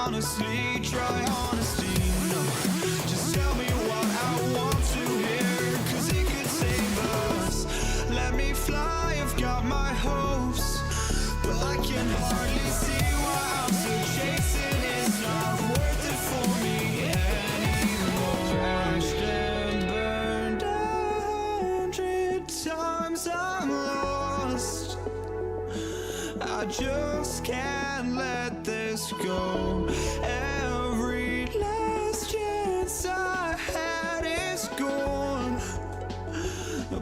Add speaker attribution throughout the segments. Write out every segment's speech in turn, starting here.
Speaker 1: honestly, try honesty. No, just tell me what I want to hear, 'cause it could save us. Let me fly, I've got my hopes, but I can hardly see why I'm still chasing. It's not worth it for me anymore. Crashed and burned 100 times, I'm lost. I just can't let this go. Every last chance I had is gone,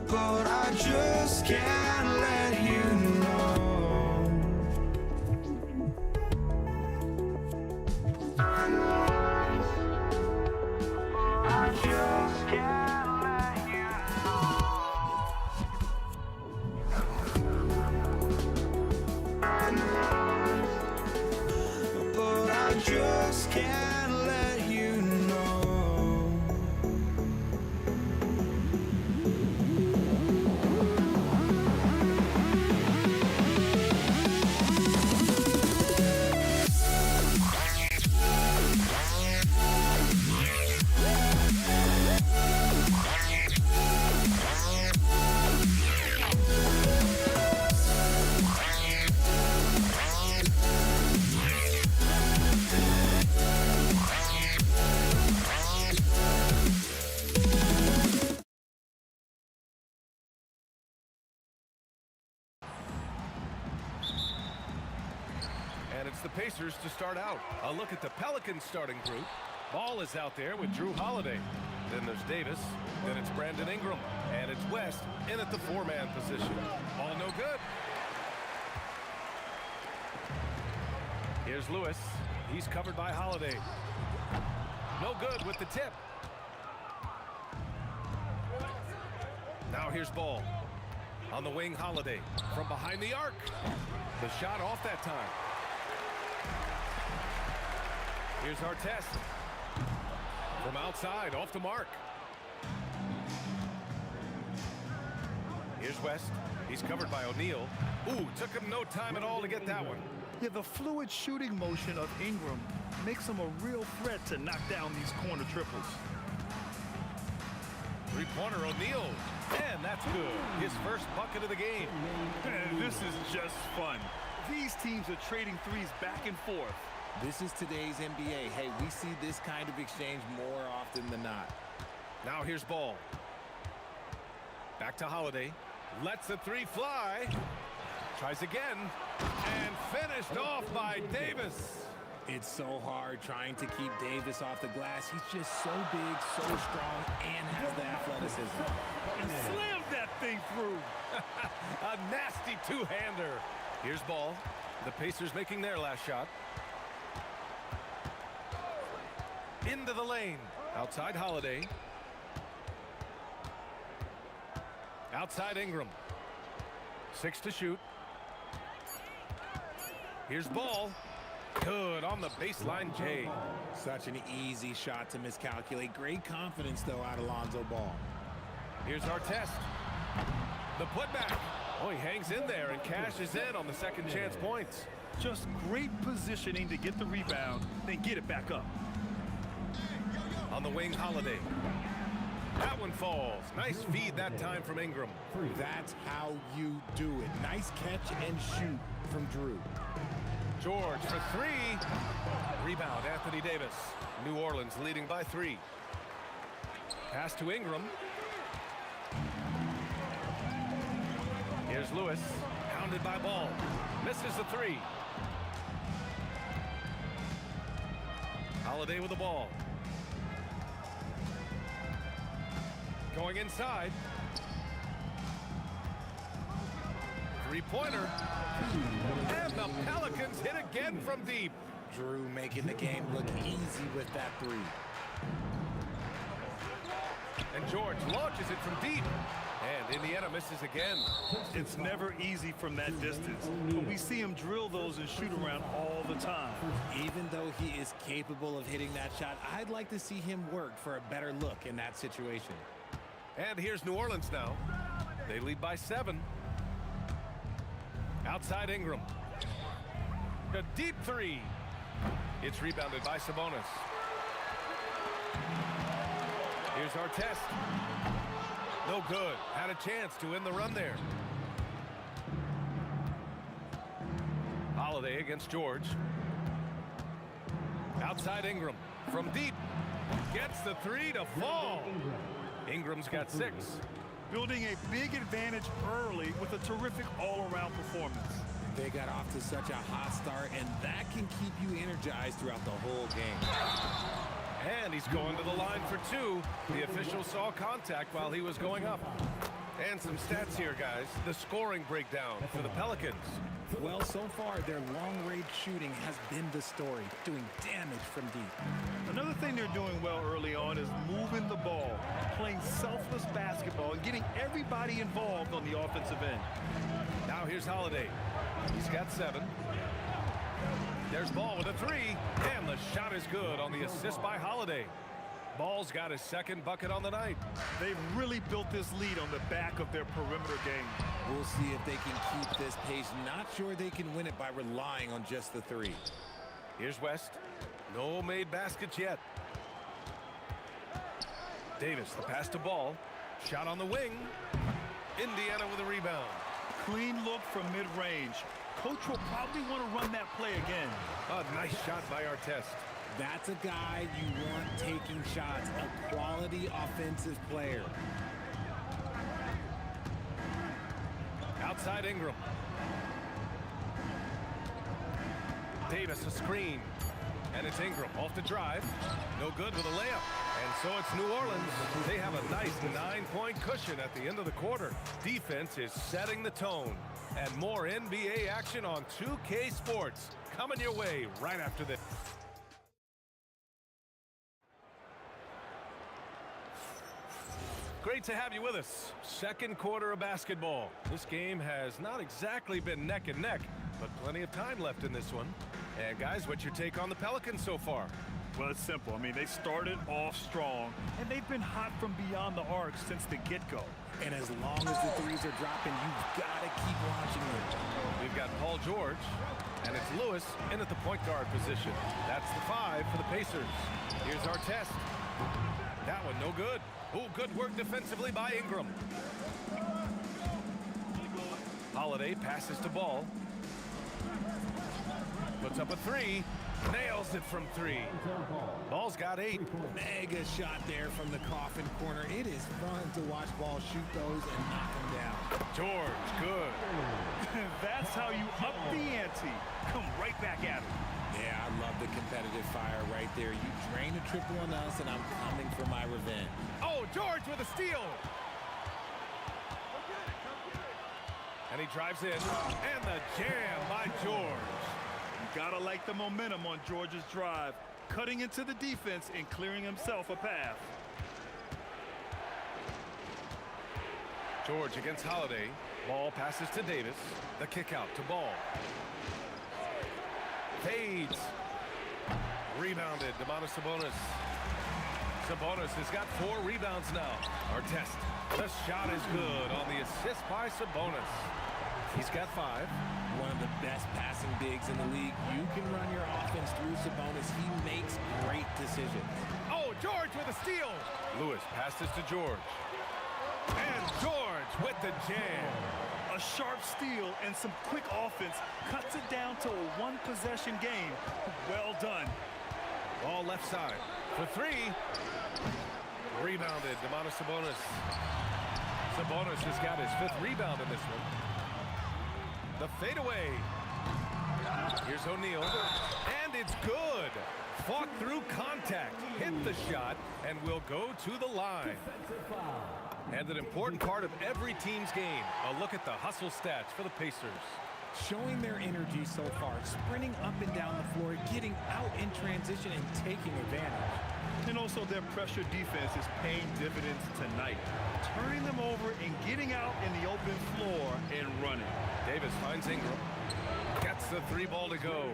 Speaker 1: but I just can't let you know. I just can't let you know. But I just can't let you know.
Speaker 2: And it's the Pacers to start out. A look at the Pelicans starting group. Ball is out there with Drew Holiday. Then there's Davis. Then it's Brandon Ingram. And it's West in at the four-man position. All no good. Here's Lewis. He's covered by Holiday. No good with the tip. Now here's Ball. On the wing, Holiday. From behind the arc. The shot off that time. Here's Artest. From outside, off the mark. Here's West. He's covered by O'Neal. Ooh, took him no time at all to get that one.
Speaker 3: Yeah, the fluid shooting motion of Ingram makes him a real threat to knock down these corner triples.
Speaker 2: Three-pointer, O'Neal. And that's good. His first bucket of the game.
Speaker 3: This is just fun. These teams are trading threes back and forth.
Speaker 4: This is today's NBA. Hey, we see this kind of exchange more often than not.
Speaker 2: Now here's Ball. Back to Holiday. Lets the three fly. Tries again. And finished off by Davis.
Speaker 4: It's so hard trying to keep Davis off the glass. He's just so big, so strong, and has the athleticism.
Speaker 3: And slammed that thing through.
Speaker 2: A nasty two-hander. Here's Ball. The Pacers making their last shot. Into the lane. Outside Holiday. Outside Ingram. 6 to shoot. Here's Ball. Good on the baseline, Jay.
Speaker 4: Such an easy shot to miscalculate. Great confidence, though, out of Lonzo Ball.
Speaker 2: Here's Artest. The putback. Oh, he hangs in there and cashes in on the second chance points.
Speaker 3: Just great positioning to get the rebound, then get it back up.
Speaker 2: On the wing, Holiday. That one falls. Nice feed that time from Ingram.
Speaker 4: That's how you do it. Nice catch and shoot from Drew.
Speaker 2: George for three. Rebound, Anthony Davis. New Orleans leading by 3. Pass to Ingram. Here's Lewis. Pounded by Ball. Misses the 3. Holiday with the ball. Going inside. Three-pointer. And the Pelicans hit again from deep.
Speaker 4: Drew making the game look easy with that 3.
Speaker 2: And George launches it from deep. And Indiana misses again.
Speaker 3: It's never easy from that distance, but we see him drill those and shoot around all the time.
Speaker 4: Even though he is capable of hitting that shot, I'd like to see him work for a better look in that situation.
Speaker 2: And here's New Orleans now. They lead by 7. Outside Ingram. A deep 3. It's rebounded by Sabonis. Here's our test. No good. Had a chance to end the run there. Holiday against George. Outside Ingram. From deep. Gets the three to fall. Ingram's got 6.
Speaker 3: Building a big advantage early with a terrific all-around performance.
Speaker 4: They got off to such a hot start, and that can keep you energized throughout the whole game.
Speaker 2: And he's going to the line for 2. The official saw contact while he was going up. And some stats here, guys. The scoring breakdown for the Pelicans.
Speaker 4: Well, so far, their long-range shooting has been the story, doing damage from deep.
Speaker 3: Another thing they're doing well early on is moving the ball, playing selfless basketball, and getting everybody involved on the offensive end.
Speaker 2: Now here's Holiday. He's got 7. There's Ball with a 3, and the shot is good on the assist by Holiday. Ball's got his 2nd bucket on the night.
Speaker 3: They've really built this lead on the back of their perimeter game.
Speaker 4: We'll see if they can keep this pace. Not sure they can win it by relying on just the 3.
Speaker 2: Here's West. No made baskets yet. Davis, the pass to Ball. Shot on the wing. Indiana with a rebound.
Speaker 3: Clean look from mid-range. Coach will probably want to run that play again.
Speaker 2: A nice shot by Artest.
Speaker 4: That's a guy you want taking shots, a quality offensive player.
Speaker 2: Outside Ingram. Davis a screen. And it's Ingram off the drive. No good with a layup. And so it's New Orleans. They have a nice 9-point cushion at the end of the quarter. Defense is setting the tone. And more NBA action on 2K Sports coming your way right after this. Great to have you with us. 2nd quarter of basketball. This game has not exactly been neck and neck, but plenty of time left in this one. And guys, what's your take on the Pelicans so far?
Speaker 3: Well, it's simple. I mean, they started off strong, and they've been hot from beyond the arc since the get-go.
Speaker 4: And as long as the threes are dropping, you've got to keep watching them.
Speaker 2: We've got Paul George, and it's Lewis in at the point guard position. That's the 5 for the Pacers. Here's our test. That one no good. Oh, good work defensively by Ingram. Holiday passes to Ball. Puts up a 3. Nails it from 3. Ball's got 8.
Speaker 4: Mega shot there from the coffin corner. It is fun to watch Ball shoot those and knock them down.
Speaker 2: George, good.
Speaker 3: That's how you up the ante. Come right back at it.
Speaker 4: Yeah, I love the competitive fire right there. You drain a triple on us, and I'm coming for my revenge.
Speaker 2: Oh, George with a steal. And he drives in. And the jam by George.
Speaker 3: Gotta like the momentum on George's drive, cutting into the defense and clearing himself a path.
Speaker 2: George against Holiday. Ball passes to Davis. The kick out to Ball. Fades. Rebounded. Domantas Sabonis. Sabonis has got 4 rebounds now. Artest. The shot is good on the assist by Sabonis. He's got 5.
Speaker 4: One of the best passing bigs in the league. You can run your offense through Sabonis. He makes great decisions.
Speaker 2: Oh, George with a steal. Lewis passes to George. And George with the jam.
Speaker 3: A sharp steal and some quick offense cuts it down to a 1-possession game. Well done.
Speaker 2: Ball left side for 3. Rebounded. Domantas Sabonis. Sabonis has got his 5th rebound in this one. The fadeaway. Here's O'Neal. And it's good. Fought through contact. Hit the shot and will go to the line. And an important part of every team's game. A look at the hustle stats for the Pacers.
Speaker 4: Showing their energy so far. Sprinting up and down the floor. Getting out in transition and taking advantage.
Speaker 3: And also their pressure defense is paying dividends tonight. Turning them over and getting out in the open floor and running.
Speaker 2: Davis finds Ingram. Gets the 3 ball to go.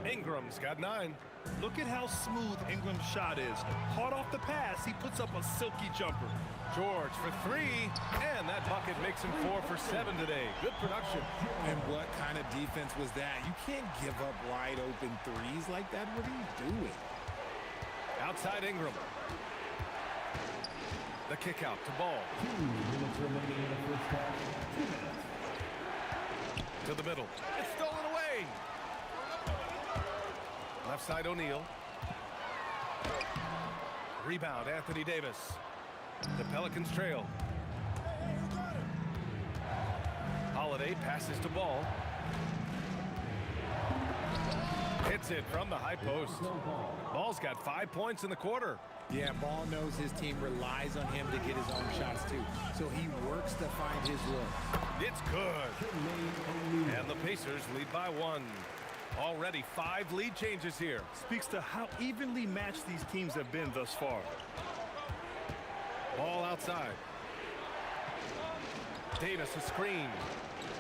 Speaker 2: Ingram's got 9.
Speaker 3: Look at how smooth Ingram's shot is. Hard off the pass, he puts up a silky jumper.
Speaker 2: George for 3, and that bucket makes him 4 for 7 today. Good production.
Speaker 4: And what kind of defense was that? You can't give up wide open threes like that. What are you doing?
Speaker 2: Outside Ingram. The kick out to Ball.
Speaker 5: 2 minutes remaining in the first half. 2 minutes.
Speaker 2: To the middle. It's stolen away. Left side O'Neal. Rebound Anthony Davis. The Pelicans trail. Holiday passes to Ball. Hits it from the high post. Ball's got 5 points in the quarter.
Speaker 4: Yeah, Ball knows his team relies on him to get his own shots too. So he works to find his look.
Speaker 2: It's good. And the Pacers lead by 1. Already 5 lead changes here.
Speaker 3: Speaks to how evenly matched these teams have been thus far.
Speaker 2: Ball outside. Davis a screen.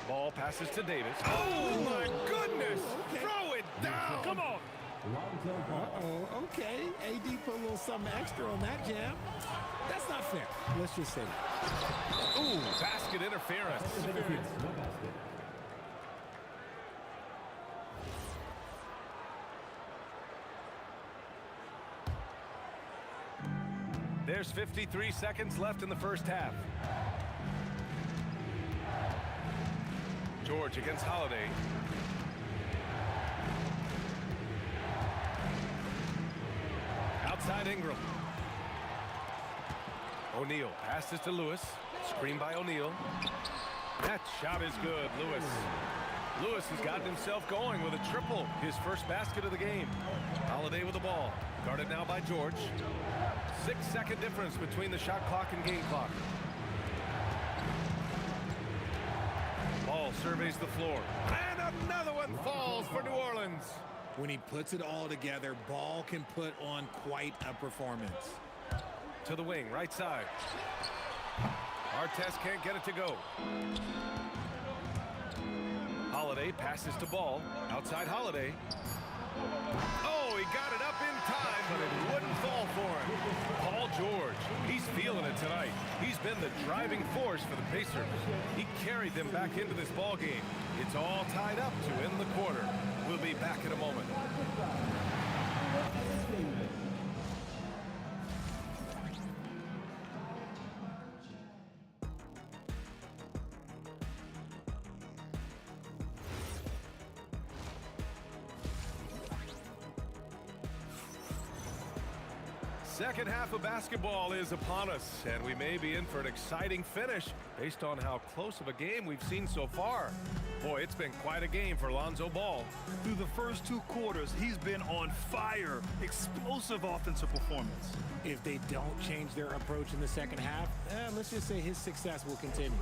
Speaker 2: Ball passes to Davis. Oh my goodness! Throw it down!
Speaker 3: Come on!
Speaker 4: Uh-oh, okay. AD put a little something extra on that jam. That's not fair. Let's just say that.
Speaker 2: Ooh, basket interference.
Speaker 5: No basket.
Speaker 2: There's 53 seconds left in the first half. George against Holiday. Outside Ingram. O'Neal passes to Lewis. Screen by O'Neal. That shot is good, Lewis. Lewis has gotten himself going with a triple, his first basket of the game. Holiday with the ball. Guarded now by George. 6-second difference between the shot clock and game clock. Ball surveys the floor. And another one falls for New Orleans.
Speaker 4: When he puts it all together, Ball can put on quite a performance.
Speaker 2: To the wing, right side. Artest can't get it to go. Holiday passes to Ball. Outside Holiday. Oh, he got it up in time, but it wouldn't fall for him. Paul George, he's feeling it tonight. He's been the driving force for the Pacers. He carried them back into this ball game. It's all tied up to end the quarter. We'll be back in a moment. Second half of basketball is upon us, and we may be in for an exciting finish based on how close of a game we've seen so far. Boy, it's been quite a game for Lonzo Ball.
Speaker 3: Through the first 2 quarters, he's been on fire. Explosive offensive performance.
Speaker 4: If they don't change their approach in the second half, let's just say his success will continue.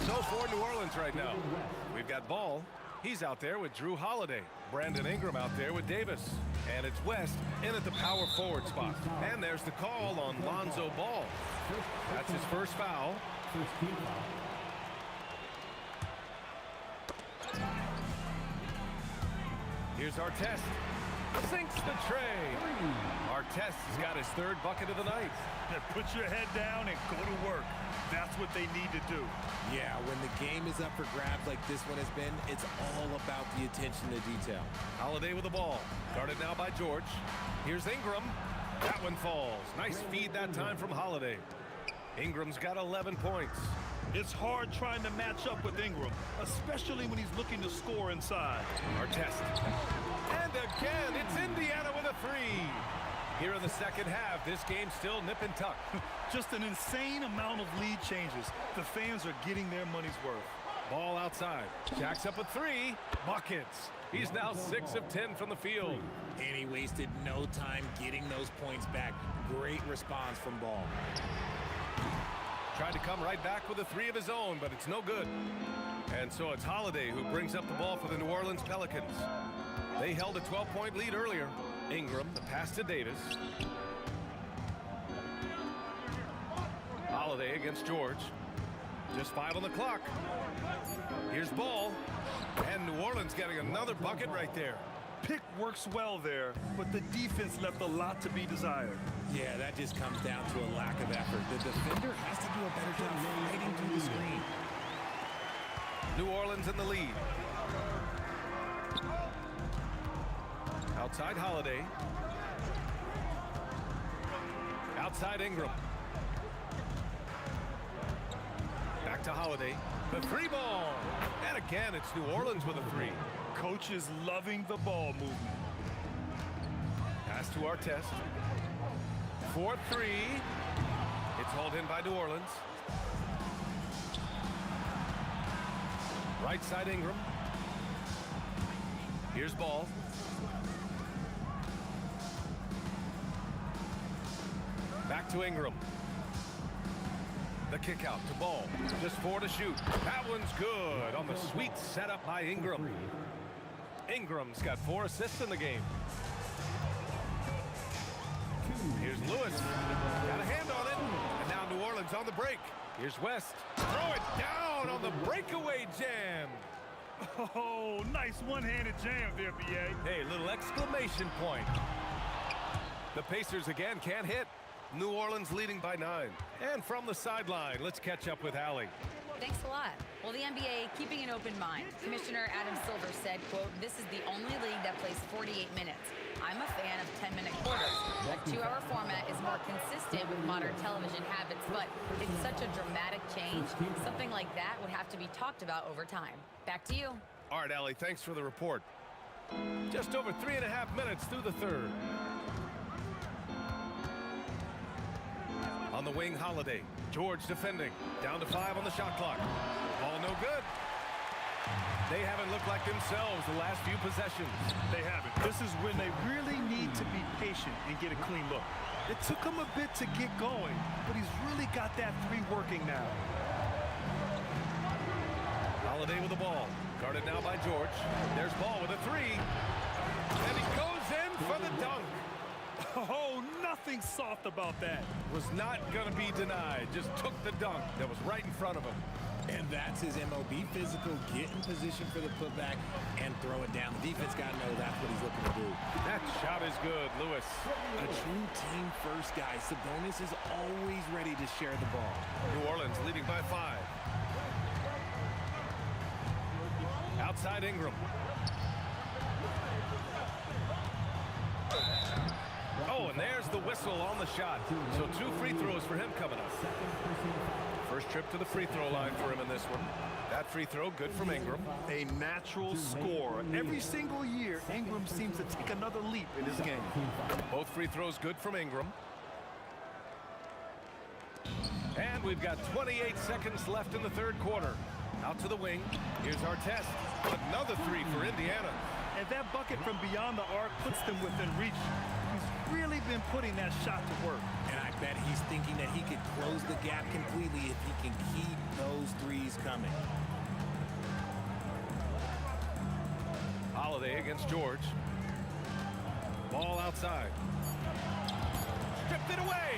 Speaker 2: So for New Orleans right now, we've got Ball. He's out there with Drew Holiday. Brandon Ingram out there with Davis. And it's West in at the power forward spot. And there's the call on Lonzo Ball. That's his first foul.
Speaker 5: First team foul.
Speaker 2: Here's Artest. Sinks the tray. Artest has got his 3rd bucket of the night.
Speaker 3: Put your head down and go to work. That's what they need to do.
Speaker 4: Yeah, when the game is up for grabs like this one has been, it's all about the attention to detail.
Speaker 2: Holiday with the ball. Guarded now by George. Here's Ingram. That one falls. Nice feed that time from Holiday. Ingram's got 11 points.
Speaker 3: It's hard trying to match up with Ingram, especially when he's looking to score inside.
Speaker 2: Artest. And again, it's Indiana with a 3. Here in the second half, this game's still nip and tuck.
Speaker 3: Just an insane amount of lead changes. The fans are getting their money's worth.
Speaker 2: Ball outside. Jacks up a 3. Buckets. He's now 6 of 10 from the field.
Speaker 4: And he wasted no time getting those points back. Great response from Ball.
Speaker 2: Tried to come right back with a 3 of his own, but it's no good. And so it's Holiday who brings up the ball for the New Orleans Pelicans. They held a 12-point lead earlier. Ingram, the pass to Davis. Holiday against George. Just 5 on the clock. Here's ball. And New Orleans getting another bucket right there.
Speaker 3: Pick works well there, but the defense left a lot to be desired.
Speaker 4: Yeah, that just comes down to a lack of effort. The defender has to do a better job fighting through the screen.
Speaker 2: New Orleans in the lead. Outside Holiday. Outside Ingram. Back to Holiday. The three ball. And again, it's New Orleans with a three.
Speaker 3: Coach is loving the ball movement.
Speaker 2: Pass to Artest. 4-3. It's hauled in by New Orleans. Right side Ingram. Here's ball. Back to Ingram. The kick out to Ball. Just 4 to shoot. That one's good on the sweet setup by Ingram. Ingram's got 4 assists in the game. Here's Lewis. Got a hand on it. And now New Orleans on the break. Here's West. Throw it down on the breakaway jam.
Speaker 3: Oh, nice one-handed jam there, BA.
Speaker 2: Hey, little exclamation point. The Pacers again can't hit. New Orleans leading by 9. And from the sideline, let's catch up with Allie.
Speaker 6: Thanks a lot. Well, the NBA keeping an open mind. Commissioner Adam Silver said, quote, "This is the only league that plays 48 minutes. I'm a fan of 10-minute quarters. The 2-hour format is more consistent with modern television habits, but it's such a dramatic change. Something like that would have to be talked about over time." Back to you.
Speaker 2: All right, Allie, thanks for the report. Just over 3.5 minutes through the third. On the wing, Holiday. George defending. Down to 5 on the shot clock. Ball no good. They haven't looked like themselves the last few possessions.
Speaker 3: They haven't. This is when they really need to be patient and get a clean look. It took him a bit to get going, but he's really got that 3 working now.
Speaker 2: Holiday with the ball. Guarded now by George. There's Ball with a 3. And he goes in for the dunk.
Speaker 3: Oh, nothing soft about that.
Speaker 2: Was not going to be denied. Just took the dunk that was right in front of him.
Speaker 4: And that's his MO. Be physical, get in position for the putback, and throw it down. The defense got to know that's what he's looking to do.
Speaker 2: That shot is good, Lewis.
Speaker 4: A true team-first guy. Sabonis is always ready to share the ball.
Speaker 2: New Orleans leading by 5. Outside Ingram. Oh, and there's the whistle on the shot. So 2 free throws for him coming up. First trip to the free throw line for him in this one. That free throw good from Ingram.
Speaker 3: A natural scorer. Every single year, Ingram seems to take another leap in his game.
Speaker 2: Both free throws good from Ingram. And we've got 28 seconds left in the third quarter. Out to the wing. Here's Artest. Another 3 for Indiana.
Speaker 3: And that bucket from beyond the arc puts them within reach. He's really been putting that shot to work.
Speaker 4: And I bet he's thinking that he could close the gap completely if he can keep those 3s coming.
Speaker 2: Holiday against George. Ball outside. Stripped it away.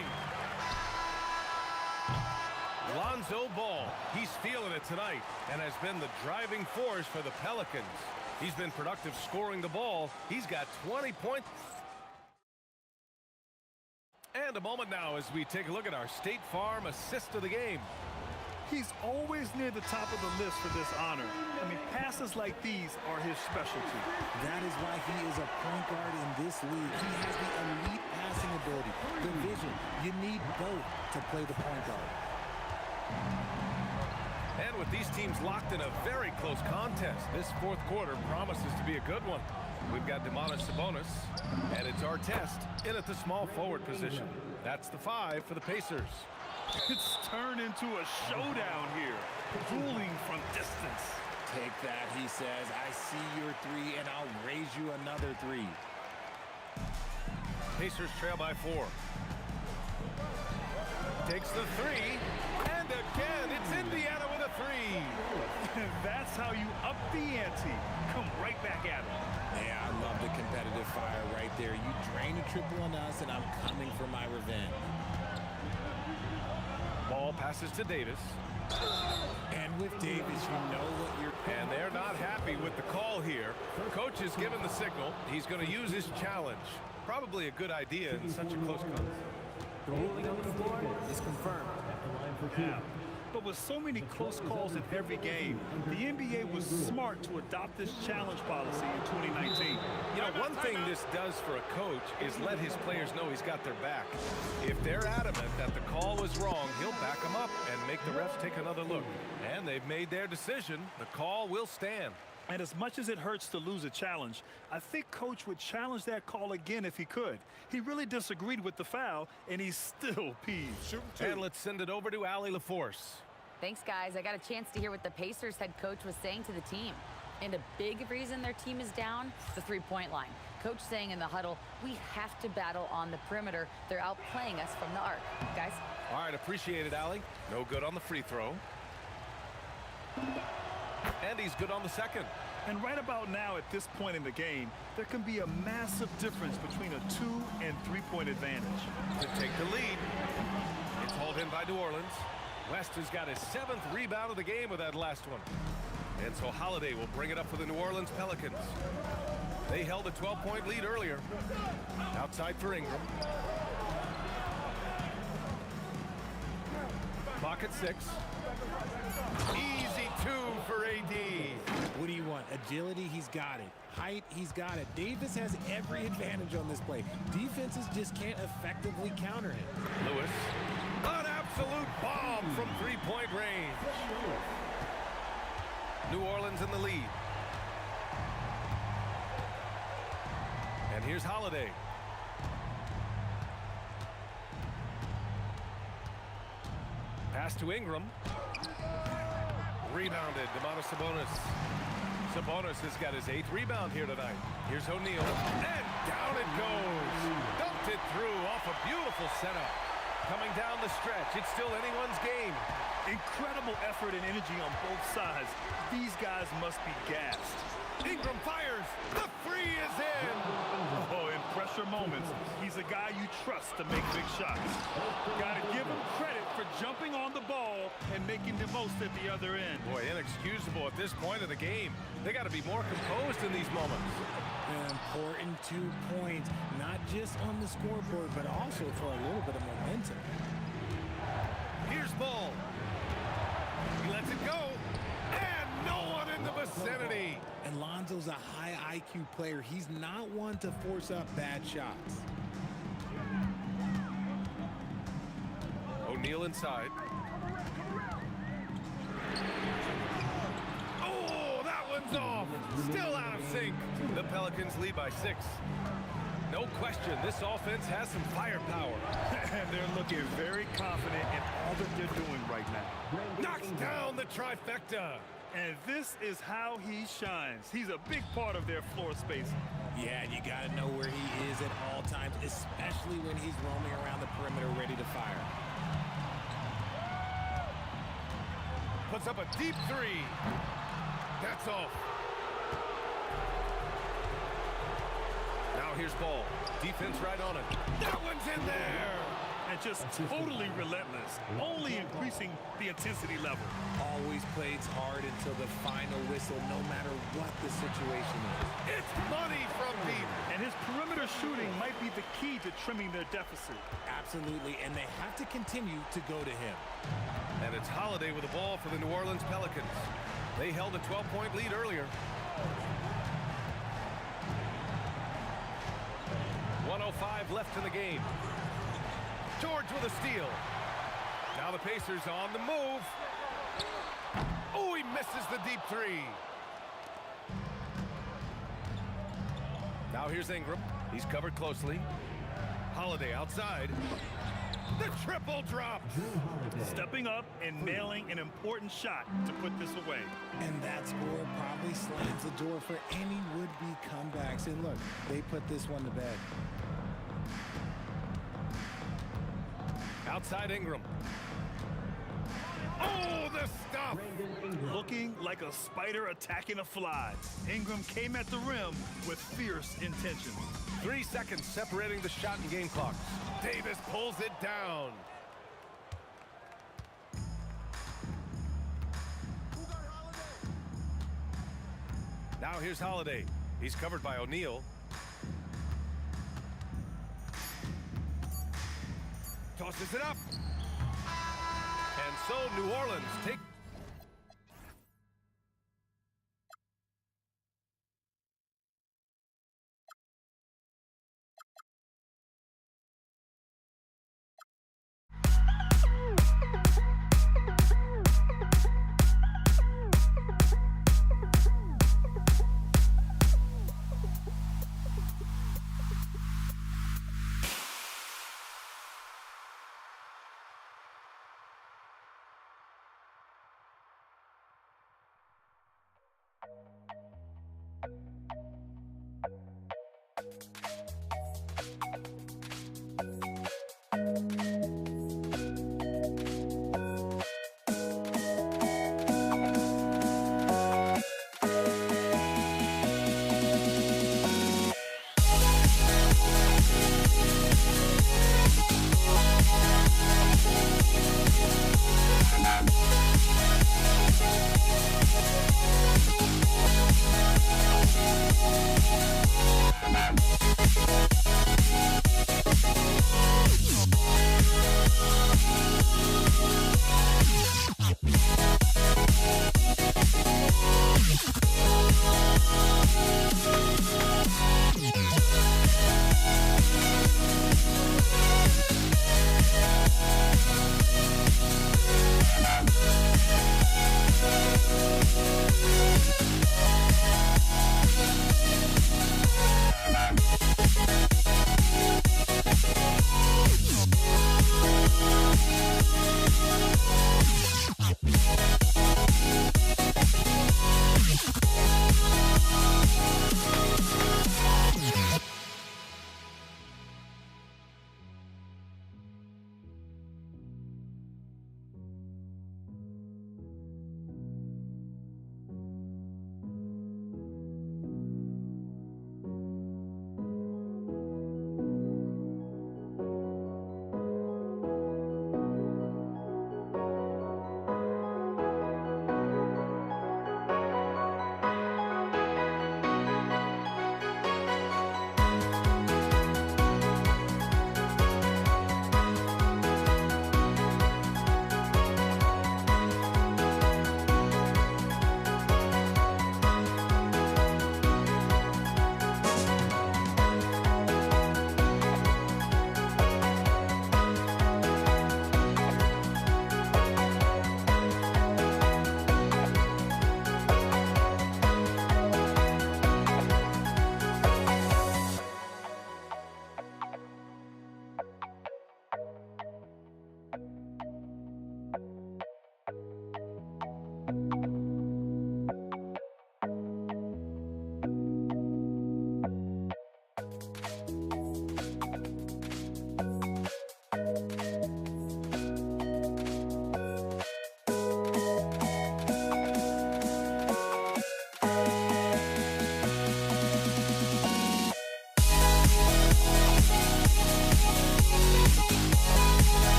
Speaker 2: Lonzo Ball. He's feeling it tonight and has been the driving force for the Pelicans. He's been productive scoring the ball. He's got 20 points. And a moment now as we take a look at our State Farm assist of the game.
Speaker 3: He's always near the top of the list for this honor. I mean, passes like these are his specialty.
Speaker 4: That is why he is a point guard in this league. He has the elite passing ability, the vision. You need both to play the point guard.
Speaker 2: And with these teams locked in a very close contest, this fourth quarter promises to be a good one. We've got Domantas Sabonis, and it's Artest in at the small forward position. That's the 5 for the Pacers.
Speaker 3: It's turned into a showdown here. Dueling from distance.
Speaker 4: Take that, he says. I see your 3, and I'll raise you another 3.
Speaker 2: Pacers trail by 4. Takes the 3, and again, it's Indiana with a 3.
Speaker 3: That's how you up the ante. Come right back at him.
Speaker 4: Yeah, I love the competitive fire right there. You drain a triple on us, and I'm coming for my revenge.
Speaker 2: Ball passes to Davis.
Speaker 4: And with Davis, you know what you're...
Speaker 2: And they're not happy with the call here. Coach has given the signal. He's going to use his challenge. Probably a good idea in such a close contest.
Speaker 5: The ruling on the floor is confirmed at the line for two.
Speaker 3: Yeah. But with so many close calls in every game, the NBA was smart to adopt this challenge policy in 2019.
Speaker 2: You know, one thing this does for a coach is let his players know he's got their back. If they're adamant that the call was wrong, he'll back them up and make the refs take another look. And they've made their decision. The call will stand.
Speaker 3: And as much as it hurts to lose a challenge, I think Coach would challenge that call again if he could. He really disagreed with the foul, and he's still peeved.
Speaker 2: And let's send it over to Allie LaForce.
Speaker 6: Thanks, guys. I got a chance to hear what the Pacers head coach was saying to the team. And a big reason their team is down, the three-point line. Coach saying in the huddle, we have to battle on the perimeter. They're outplaying us from the arc. Guys?
Speaker 2: All right, appreciate it, Allie. No good on the free throw. And he's good on the second.
Speaker 3: And right about now, at this point in the game, there can be a massive difference between a 2- and 3-point advantage.
Speaker 2: To take the lead. It's hauled in by New Orleans. West has got his 7th rebound of the game with that last one. And so Holiday will bring it up for the New Orleans Pelicans. They held a 12-point lead earlier. Outside for Ingram. Clock at 6. Easy 2 for AD.
Speaker 4: What do you want? Agility, he's got it. Height, he's got it. Davis has every advantage on this play. Defenses just can't effectively counter him.
Speaker 2: Lewis. An absolute bomb from three-point range. New Orleans in the lead. And here's Holiday. Pass to Ingram. Rebounded, Domantas Sabonis. Sabonis has got his 8th rebound here tonight. Here's O'Neal, and down it goes. Dumped it through off a beautiful setup. Coming down the stretch, it's still anyone's game.
Speaker 3: Incredible effort and energy on both sides. These guys must be gassed.
Speaker 2: Ingram fires. The three is in.
Speaker 3: Oh, in pressure moments, he's a guy you trust to make big shots. Got to give him credit for jumping on the ball and making the most at the other end.
Speaker 2: Boy, inexcusable at this point of the game. They got to be more composed in these moments.
Speaker 4: An important 2 points, not just on the scoreboard, but also for a little bit of momentum.
Speaker 2: Here's Ball. He lets it go. And no one in the vicinity.
Speaker 4: And Lonzo's a high IQ player. He's not one to force up bad shots.
Speaker 2: O'Neal inside. Oh, that one's off. Still out of sync. The Pelicans lead by 6. No question, this offense has some firepower.
Speaker 3: And they're looking very confident in all that they're doing right now.
Speaker 2: Knocks down the trifecta.
Speaker 3: And this is how he shines. He's a big part of their floor space.
Speaker 4: Yeah, and you got to know where he is at all times, especially when he's roaming around the perimeter ready to fire.
Speaker 2: Puts up a deep 3. That's off. Now here's Ball. Defense right on it. That one's in there.
Speaker 3: And just totally relentless, only increasing the intensity level.
Speaker 4: Always plays hard until the final whistle, no matter what the situation is.
Speaker 2: It's money from deep.
Speaker 3: And his perimeter shooting might be the key to trimming their deficit.
Speaker 4: Absolutely, and they have to continue to go to him.
Speaker 2: And it's Holiday with the ball for the New Orleans Pelicans. They held a 12-point lead earlier. 1:05 left in the game. George with a steal. Now the Pacers on the move. Oh, he misses the deep 3. Now here's Ingram. He's covered closely. Holiday outside. The triple drop.
Speaker 3: Stepping up and nailing an important shot to put this away.
Speaker 4: And that score probably slams the door for any would-be comebacks. And look, they put this one to bed.
Speaker 2: Outside Ingram. Oh, the stuff!
Speaker 3: Looking like a spider attacking a fly. Ingram came at the rim with fierce intentions.
Speaker 2: 3 seconds separating the shot and game clock. Davis pulls it down. Now here's Holiday. He's covered by O'Neal. Tosses it up. And so New Orleans take...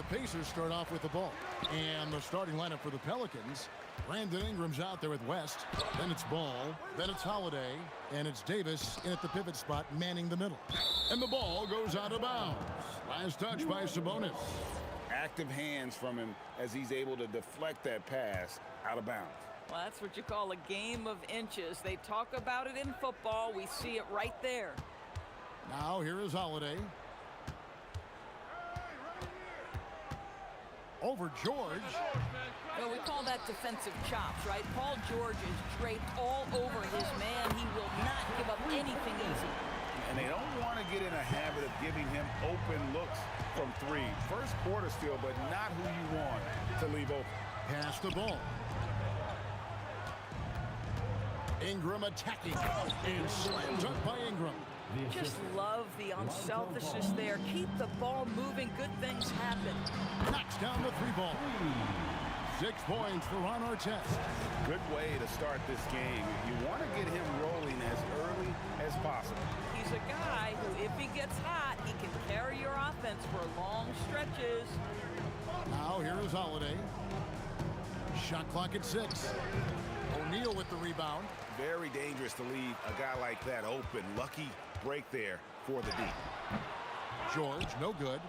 Speaker 7: Pacers start off with the ball. And the starting lineup for the Pelicans. Brandon Ingram's out there with West. Then it's Ball. Then it's Holiday. And it's Davis in at the pivot spot, manning the middle. And the ball goes out of bounds. Last touch by Sabonis.
Speaker 8: Active hands from him as he's able to deflect that pass out of bounds.
Speaker 9: Well, that's what you call a game of inches. They talk about it in football. We see it right there.
Speaker 7: Now here is Holiday. Over George.
Speaker 9: Well, we call that defensive chops, right? Paul George is draped all over his man. He will not give up anything easy.
Speaker 8: And they don't want to get in a habit of giving him open looks from three. First quarter still, but not who you want to leave open.
Speaker 7: Pass the ball. Ingram attacking. And slams up by Ingram.
Speaker 9: Just love the unselfishness there. Keep the ball moving. Good things happen.
Speaker 7: Knocks down the 3 ball. 6 points for Ron Artest.
Speaker 8: Good way to start this game. You want to get him rolling as early as possible.
Speaker 9: He's a guy who, if he gets hot, he can carry your offense for long stretches.
Speaker 7: Now here is Holiday. Shot clock at 6. O'Neal with the rebound.
Speaker 8: Very dangerous to leave a guy like that open. Lucky break there for the D.
Speaker 7: George, no good.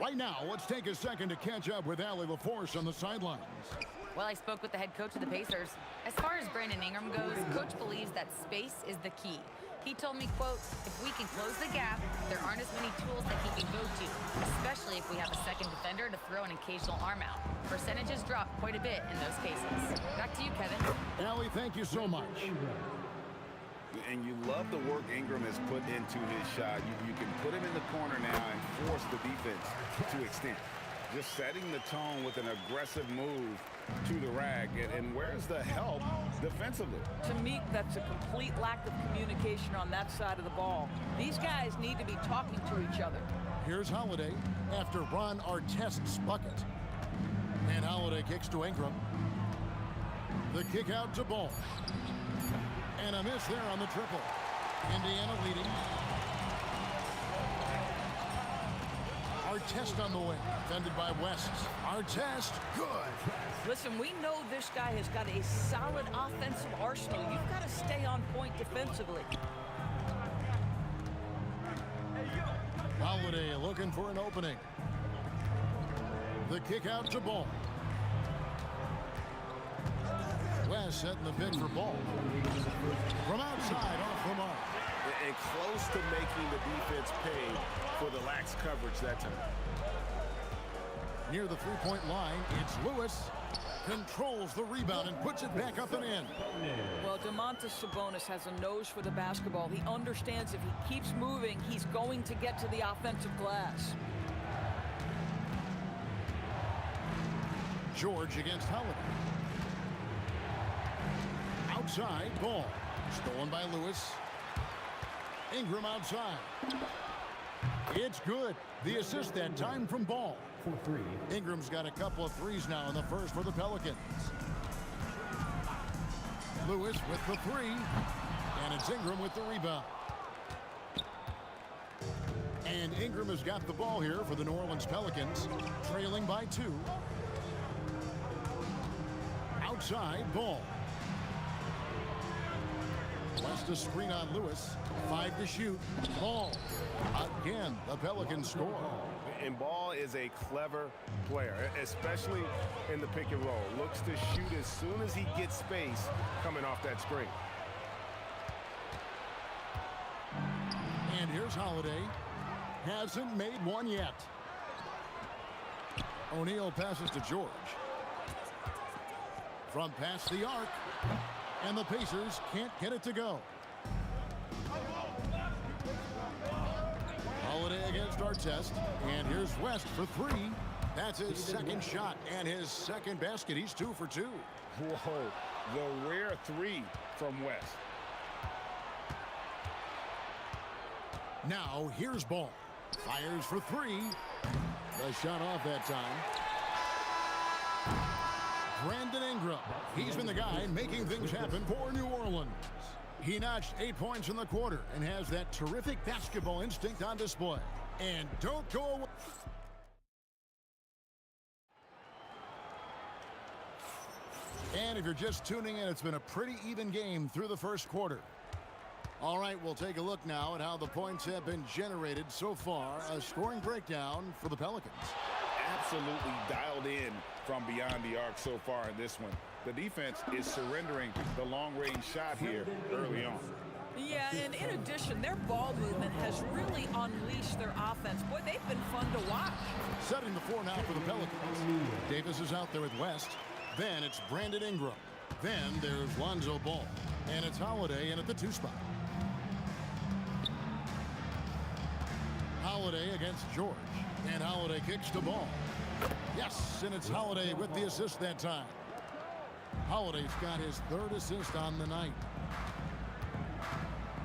Speaker 7: Right now, let's take a second to catch up with Allie LaForce on the sidelines.
Speaker 6: Well, I spoke with the head coach of the Pacers. As far as Brandon Ingram goes, coach believes that space is the key. He told me, quote, if we can close the gap, there aren't as many tools that he can go to, especially if we have a second defender to throw an occasional arm out. Percentages drop quite a bit in those cases. Back to you, Kevin.
Speaker 7: Allie, thank you so much.
Speaker 8: And you love the work Ingram has put into his shot. You can put him in the corner now and force the defense to extend. Just setting the tone with an aggressive move to the rack. And where's the help defensively?
Speaker 9: To me, that's a complete lack of communication on that side of the ball. These guys need to be talking to each other.
Speaker 7: Here's Holiday after Ron Artest's bucket. And Holiday kicks to Ingram. The kick out to Ball. And a miss there on the triple. Indiana leading. Artest on the wing. Defended by West. Artest, good.
Speaker 9: Listen, we know this guy has got a solid offensive arsenal. You've got to stay on point defensively.
Speaker 7: Holiday looking for an opening. The kick out to Ball. West setting the pick for Ball. From outside, off the mark.
Speaker 8: And close to making the defense pay for the lax coverage that time.
Speaker 7: Near the three-point line, it's Lewis. Controls the rebound and puts it back up and in.
Speaker 9: Well, Domantas Sabonis has a nose for the basketball. He understands if he keeps moving, he's going to get to the offensive glass.
Speaker 7: George against Holiday. Outside, Ball. Stolen by Lewis. Ingram outside. It's good. The assist that time from Ball. Ingram's got a couple of threes now in the first for the Pelicans. Lewis with the 3. And it's Ingram with the rebound. And Ingram has got the ball here for the New Orleans Pelicans, trailing by 2. Outside, Ball. West a screen on Lewis. 5 to shoot. Ball. Again, the Pelicans score.
Speaker 8: And Ball is a clever player, especially in the pick and roll. Looks to shoot as soon as he gets space coming off that screen.
Speaker 7: And here's Holiday. Hasn't made one yet. O'Neal passes to George. From past the arc. And the Pacers can't get it to go. Holiday against Artest. And here's West for 3. That's his second shot and his second basket. He's 2 for 2.
Speaker 8: Whoa, the rare 3 from West.
Speaker 7: Now here's Ball. Fires for 3. The shot off that time. Brandon Ingram. He's been the guy making things happen for New Orleans. He notched 8 points in the quarter and has that terrific basketball instinct on display. And don't go away. And if you're just tuning in, it's been a pretty even game through the first quarter. All right, we'll take a look now at how the points have been generated so far. A scoring breakdown for the Pelicans.
Speaker 8: Absolutely dialed in from beyond the arc so far in this one. The defense is surrendering the long-range shot here early on.
Speaker 9: Yeah, and in addition, their ball movement has really unleashed their offense. Boy, they've been fun to watch.
Speaker 7: Setting the floor now for the Pelicans. Davis is out there with West. Then it's Brandon Ingram. Then there's Lonzo Ball. And it's Holiday in at the 2 spot. Holiday against George. And Holiday kicks to Ball. Yes, and it's Holiday with the assist that time. Holiday's got his 3rd assist on the night.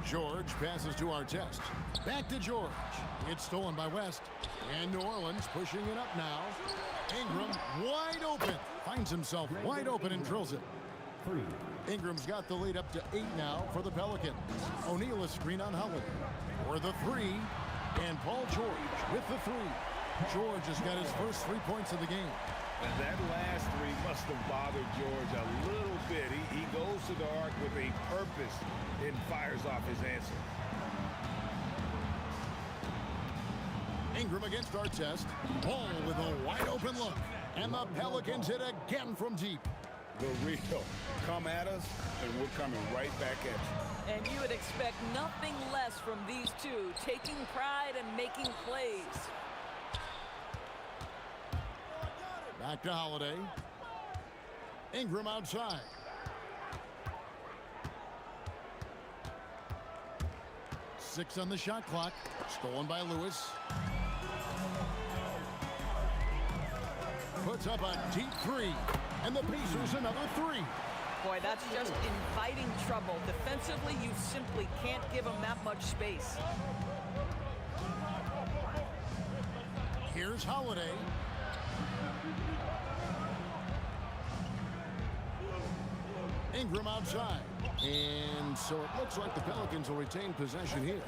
Speaker 7: George passes to Artest. Back to George. It's stolen by West. And New Orleans pushing it up now. Ingram wide open. Finds himself wide open and drills it.
Speaker 5: 3.
Speaker 7: Ingram's got the lead up to 8 now for the Pelicans. O'Neal is screen on Holiday. For the 3. And Paul George with the 3. George has got his first 3 points of the game.
Speaker 8: And that last 3 must have bothered George a little bit. He goes to the arc with a purpose and fires off his answer.
Speaker 7: Ingram against Artest. Ball with a wide open look. And the Pelicans hit again from deep.
Speaker 8: The real. Come at us, and we're coming right back at you.
Speaker 9: And you would expect nothing less from these two, taking pride and making plays.
Speaker 7: Back to Holiday. Ingram outside. Six on the shot clock. Stolen by Lewis. Puts up a deep 3. And the Pacers another 3.
Speaker 9: Boy, that's just inviting trouble. Defensively, you simply can't give them that much space.
Speaker 7: Here's Holiday. Ingram outside. And so it looks like the Pelicans will retain possession here.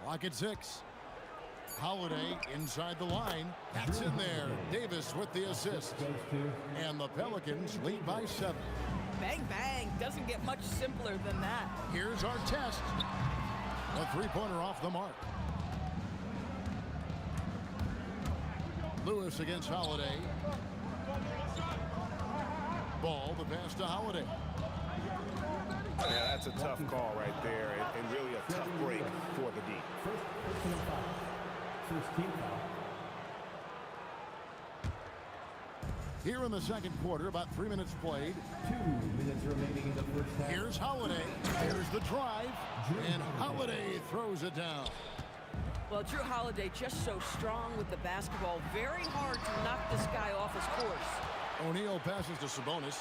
Speaker 7: Clock at 6. Holiday inside the line. That's in there. Davis with the assist. And the Pelicans lead by 7.
Speaker 9: Bang, bang. Doesn't get much simpler than that.
Speaker 7: Here's Artest. A three-pointer off the mark. Lewis against Holiday. Ball, the pass to Holiday.
Speaker 8: Yeah, that's a tough call right there, and really a tough break for the D.
Speaker 5: First team foul.
Speaker 7: Here in the second quarter, about 3 minutes played.
Speaker 5: 2 minutes remaining in the first half.
Speaker 7: Here's Holiday. Here's the drive. And Holiday throws it down.
Speaker 9: Well, Drew Holiday just so strong with the basketball. Very hard to knock this guy off his course.
Speaker 7: O'Neal passes to Sabonis.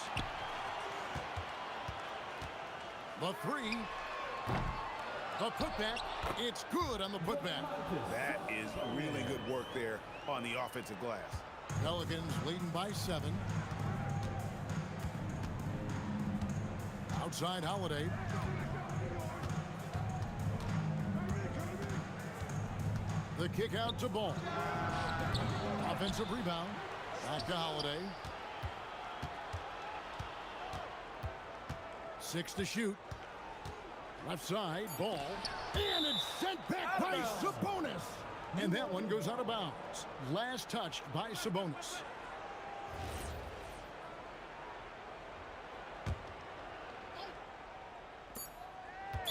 Speaker 7: The 3. The putback. It's good on the putback.
Speaker 8: That is really good work there on the offensive glass.
Speaker 7: Pelicans leading by 7. Outside Holiday. The kick out to Ball. Offensive rebound. Back to Holiday. 6 to shoot. Left side, Ball. And it's sent back by Sabonis. And that one goes out of bounds. Last touched by Sabonis.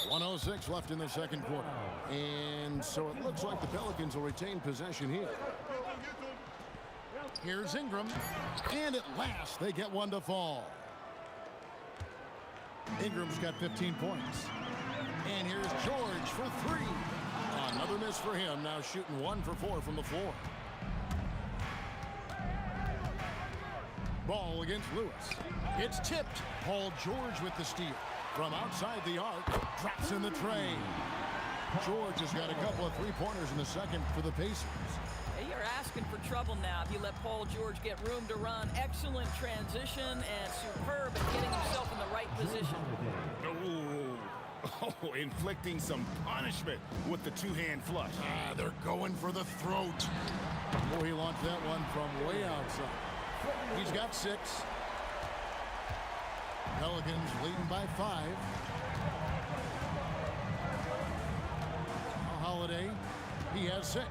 Speaker 7: .106 left in the second quarter. And so it looks like the Pelicans will retain possession here. Here's Ingram. And at last, they get one to fall. Ingram's got 15 points. And here's George for 3. Another miss for him. Now shooting 1 for 4 from the floor. Ball against Lewis. It's tipped. Paul George with the steal. From outside the arc, drops in the tray. George has got a couple of three-pointers in the second for the Pacers.
Speaker 9: Hey, you're asking for trouble now if you let Paul George get room to run. Excellent transition and superb at getting himself in the right position.
Speaker 8: Oh, inflicting some punishment with the two-hand flush.
Speaker 7: They're going for the throat. Boy, he launched that one from way outside. He's got 6. Pelicans leading by 5. Now Holiday, he has 6.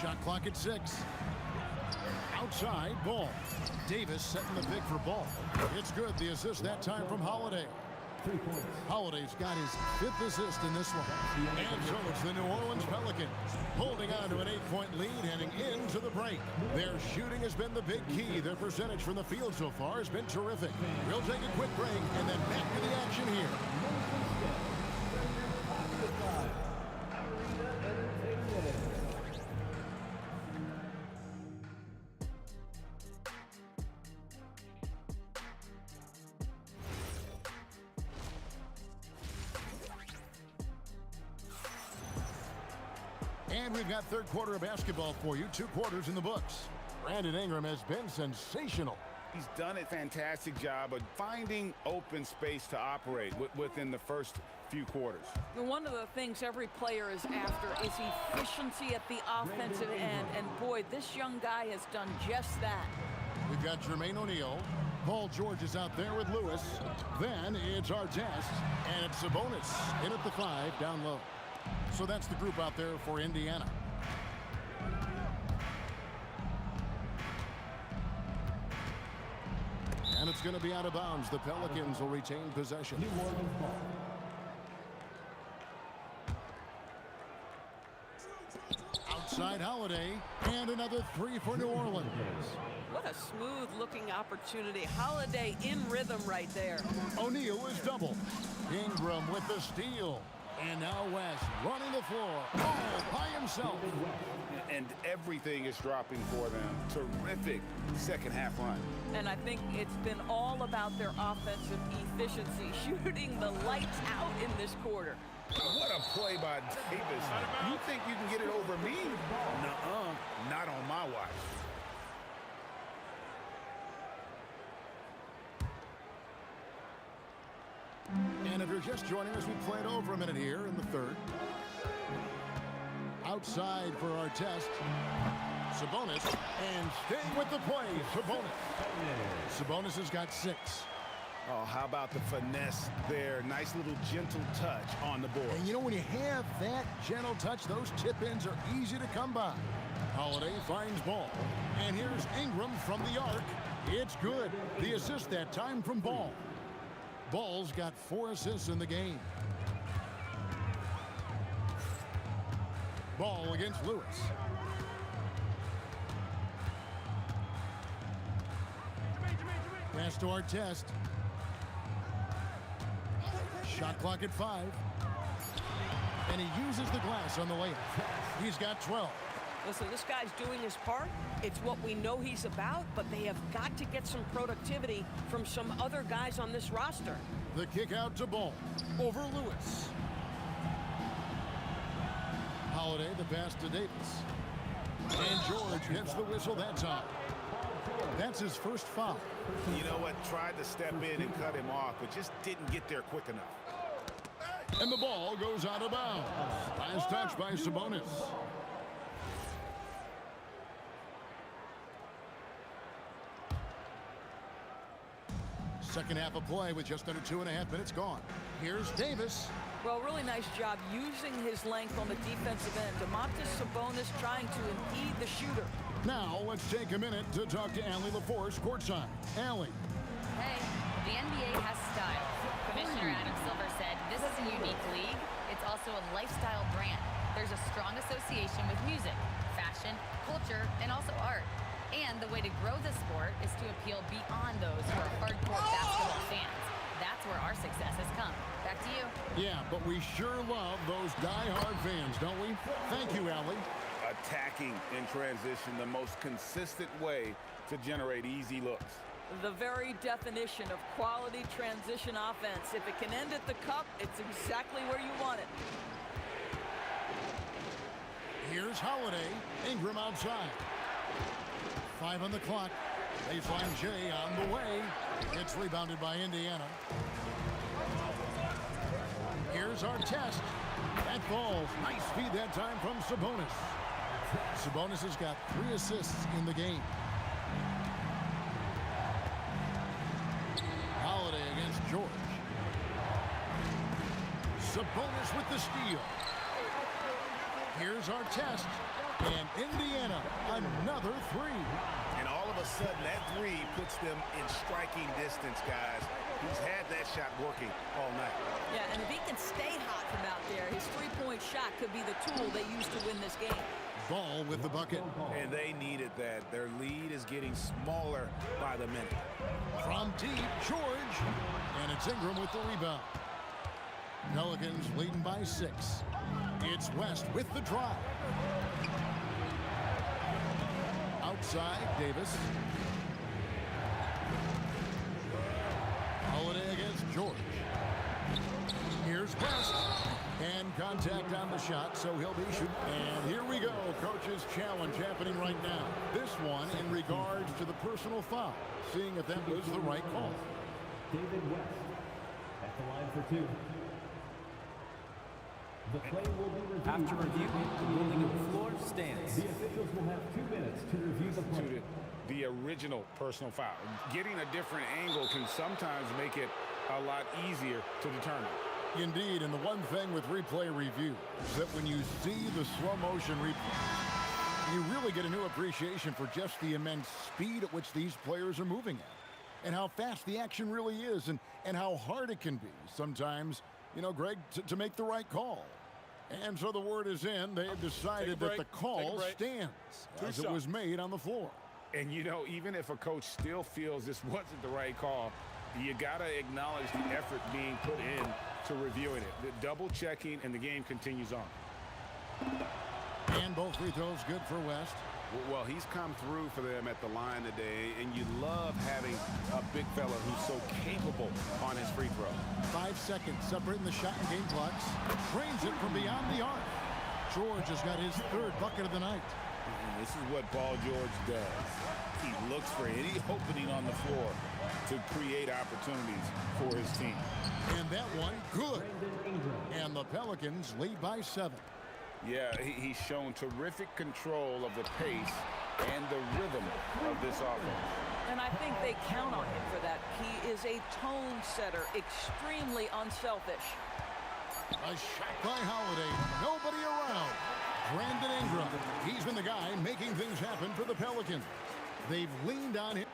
Speaker 7: Shot clock at 6. Outside, Ball. Davis setting the pick for Ball. It's good. The assist that time from Holiday.
Speaker 5: 3 points.
Speaker 7: Holiday's got his 5th assist in this one. And so it's the New Orleans Pelicans holding on to an 8-point lead heading into the break. Their shooting has been the big key. Their percentage from the field so far has been terrific. We'll take a quick break and then back to the action here. And we've got third quarter of basketball for you. 2 quarters in the books. Brandon Ingram has been sensational.
Speaker 8: He's done a fantastic job of finding open space to operate within the first few quarters.
Speaker 9: One of the things every player is after is efficiency at the offensive end. And boy, this young guy has done just that.
Speaker 7: We've got Jermaine O'Neal. Paul George is out there with Lewis. Then it's Artest, and it's Sabonis in at the 5, down low. So that's the group out there for Indiana. And it's going to be out of bounds. The Pelicans will retain possession.
Speaker 5: New Orleans ball.
Speaker 7: Outside Holiday, and another 3 for New Orleans.
Speaker 10: What a smooth-looking opportunity. Holiday in rhythm right there.
Speaker 7: O'Neal is double. Ingram with the steal. And now West running the floor all by himself.
Speaker 8: And everything is dropping for them. Terrific second half run.
Speaker 9: And I think it's been all about their offensive efficiency, shooting the lights out in this quarter.
Speaker 8: What a play by Davis. You think you can get it over me? Nuh-uh. Not on my watch.
Speaker 7: And if you're just joining us, we played over a minute here in the third. Outside for our test. Sabonis. And staying with the play, Sabonis. Sabonis has got 6.
Speaker 8: Oh, how about the finesse there? Nice little gentle touch on the board.
Speaker 7: And you know, when you have that gentle touch, those tip-ins are easy to come by. Holiday finds Ball. And here's Ingram from the arc. It's good. The assist that time from Ball. Ball's got 4 assists in the game. Ball against Lewis. Pass to Artest. Shot clock at 5. And he uses the glass on the layup. He's got 12.
Speaker 10: Listen, this guy's doing his part. It's what we know he's about, but they have got to get some productivity from some other guys on this roster.
Speaker 7: The kick out to Ball. Over Lewis. Holiday, the pass to Davis. And George gets the whistle that time. That's his first foul.
Speaker 8: You know what? Tried to step in and cut him off, but just didn't get there quick enough.
Speaker 7: And the ball goes out of bounds. Last touch by Sabonis. Second half of play with just under 2.5 minutes gone. Here's Davis.
Speaker 9: Well, really nice job using his length on the defensive end. Domantas Sabonis trying to impede the shooter.
Speaker 7: Now let's take a minute to talk to Allie LaForce courtside. Allie.
Speaker 6: Hey, the NBA has style. Commissioner Adam Silver said this is a unique league. It's also a lifestyle brand. There's a strong association with music, fashion, culture, and also art. And the way to grow the sport is to appeal beyond those who are hardcore basketball fans. That's where our success has come. Back to you.
Speaker 7: Yeah, but we sure love those die-hard fans, don't we? Thank you, Allie.
Speaker 8: Attacking in transition, the most consistent way to generate easy looks.
Speaker 9: The very definition of quality transition offense. If it can end at the cup, it's exactly where you want it.
Speaker 7: Here's Holiday. Ingram outside. 5 on the clock. Baseline J on the way. It's rebounded by Indiana. Here's Artest. That falls. Nice feed that time from Sabonis. Sabonis has got 3 assists in the game. Holiday against George. Sabonis with the steal. Here's Artest. And Indiana, another 3.
Speaker 8: And all of a sudden, that 3 puts them in striking distance, guys. He's had that shot working all night.
Speaker 9: Yeah, and if he can stay hot from out there, his three-point shot could be the tool they use to win this game.
Speaker 7: Ball with the bucket.
Speaker 8: And they needed that. Their lead is getting smaller by the minute.
Speaker 7: From deep, George. And it's Ingram with the rebound. Pelicans leading by 6. It's West with the drive. Outside, Davis. Holiday against George. Here's West. And contact on the shot, so he'll be shooting. And here we go. Coach's challenge happening right now. This one in regards to the personal foul. Seeing if that was the right call.
Speaker 5: David West at the line for 2. The play will be reviewed.
Speaker 11: After review, the ruling of the floor stands.
Speaker 5: The officials will have 2 minutes to review the play.
Speaker 8: The original personal foul. Getting a different angle can sometimes make it a lot easier to determine.
Speaker 7: Indeed, and the one thing with replay review is that when you see the slow motion replay, you really get a new appreciation for just the immense speed at which these players are moving at, and how fast the action really is, and how hard it can be sometimes, you know, Greg, to make the right call. And so the word is in. They have decided that the call stands as it was made on the floor.
Speaker 8: And, you know, even if a coach still feels this wasn't the right call, you got to acknowledge the effort being put in to reviewing it. The double checking, and the game continues on.
Speaker 7: And both free throws good for West.
Speaker 8: Well, he's come through for them at the line today, and you love having a big fella who's so capable on his free throw.
Speaker 7: 5 seconds separating the shot and game clocks. Trains it from beyond the arc. George has got his 3rd bucket of the night.
Speaker 8: This is what Paul George does. He looks for any opening on the floor to create opportunities for his team.
Speaker 7: And that one, good. And the Pelicans lead by 7.
Speaker 8: Yeah, he's shown terrific control of the pace and the rhythm of this offense.
Speaker 9: And I think they count on him for that. He is a tone setter, extremely unselfish.
Speaker 7: A shot by Holiday. Nobody around. Brandon Ingram. He's been the guy making things happen for the Pelicans. They've leaned on him.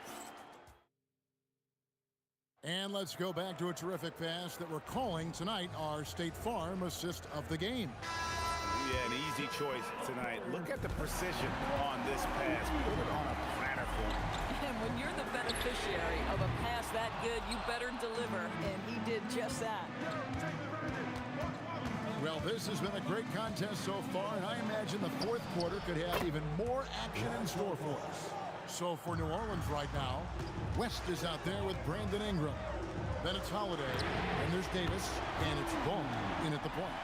Speaker 7: And let's go back to a terrific pass that we're calling tonight our State Farm assist of the game.
Speaker 8: Yeah, an easy choice tonight. Look at the precision on this pass. Put it on a platter for him.
Speaker 9: And when you're the beneficiary of a pass that good, you better deliver. And he did just that.
Speaker 7: Well, this has been a great contest so far, and I imagine the 4th quarter could have even more action in store for us. So for New Orleans right now, West is out there with Brandon Ingram. Then it's Holiday, and there's Davis, and it's Bone in at the point.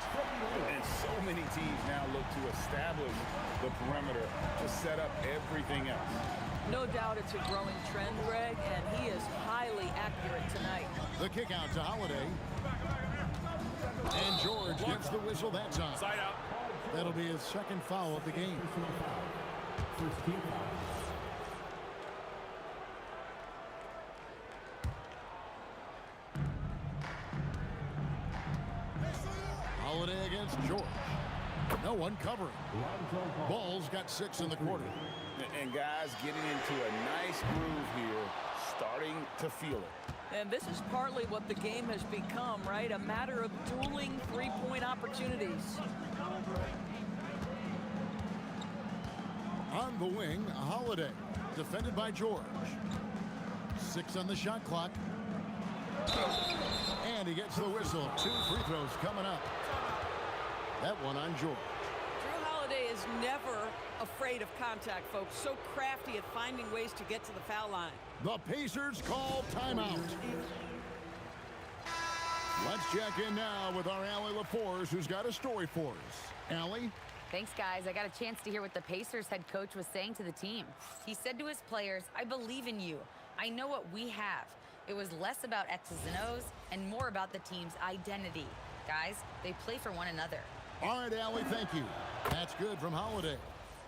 Speaker 8: And so many teams now look to establish the perimeter to set up everything else.
Speaker 9: No doubt it's a growing trend, Greg, and he is highly accurate tonight.
Speaker 7: The kick out to Holiday. And George gets the whistle that time.
Speaker 3: Side out.
Speaker 7: That'll be his 2nd foul of the game.
Speaker 5: First team foul.
Speaker 7: Holiday against George. No one covering. Ball's got 6 in the quarter.
Speaker 8: And guys getting into a nice groove here, starting to feel it.
Speaker 9: And this is partly what the game has become, right? A matter of dueling three-point opportunities.
Speaker 7: On the wing, Holiday. Defended by George. 6 on the shot clock. And he gets the whistle. 2 free throws coming up. That one on George.
Speaker 9: Drew Holiday is never afraid of contact, folks. So crafty at finding ways to get to the foul line.
Speaker 7: The Pacers call timeout. Let's check in now with our Allie LaForce, who's got a story for us. Allie?
Speaker 6: Thanks, guys. I got a chance to hear what the Pacers head coach was saying to the team. He said to his players, "I believe in you. I know what we have." It was less about X's and O's and more about the team's identity. Guys, they play for one another.
Speaker 7: All right, Allie, thank you. That's good from Holiday.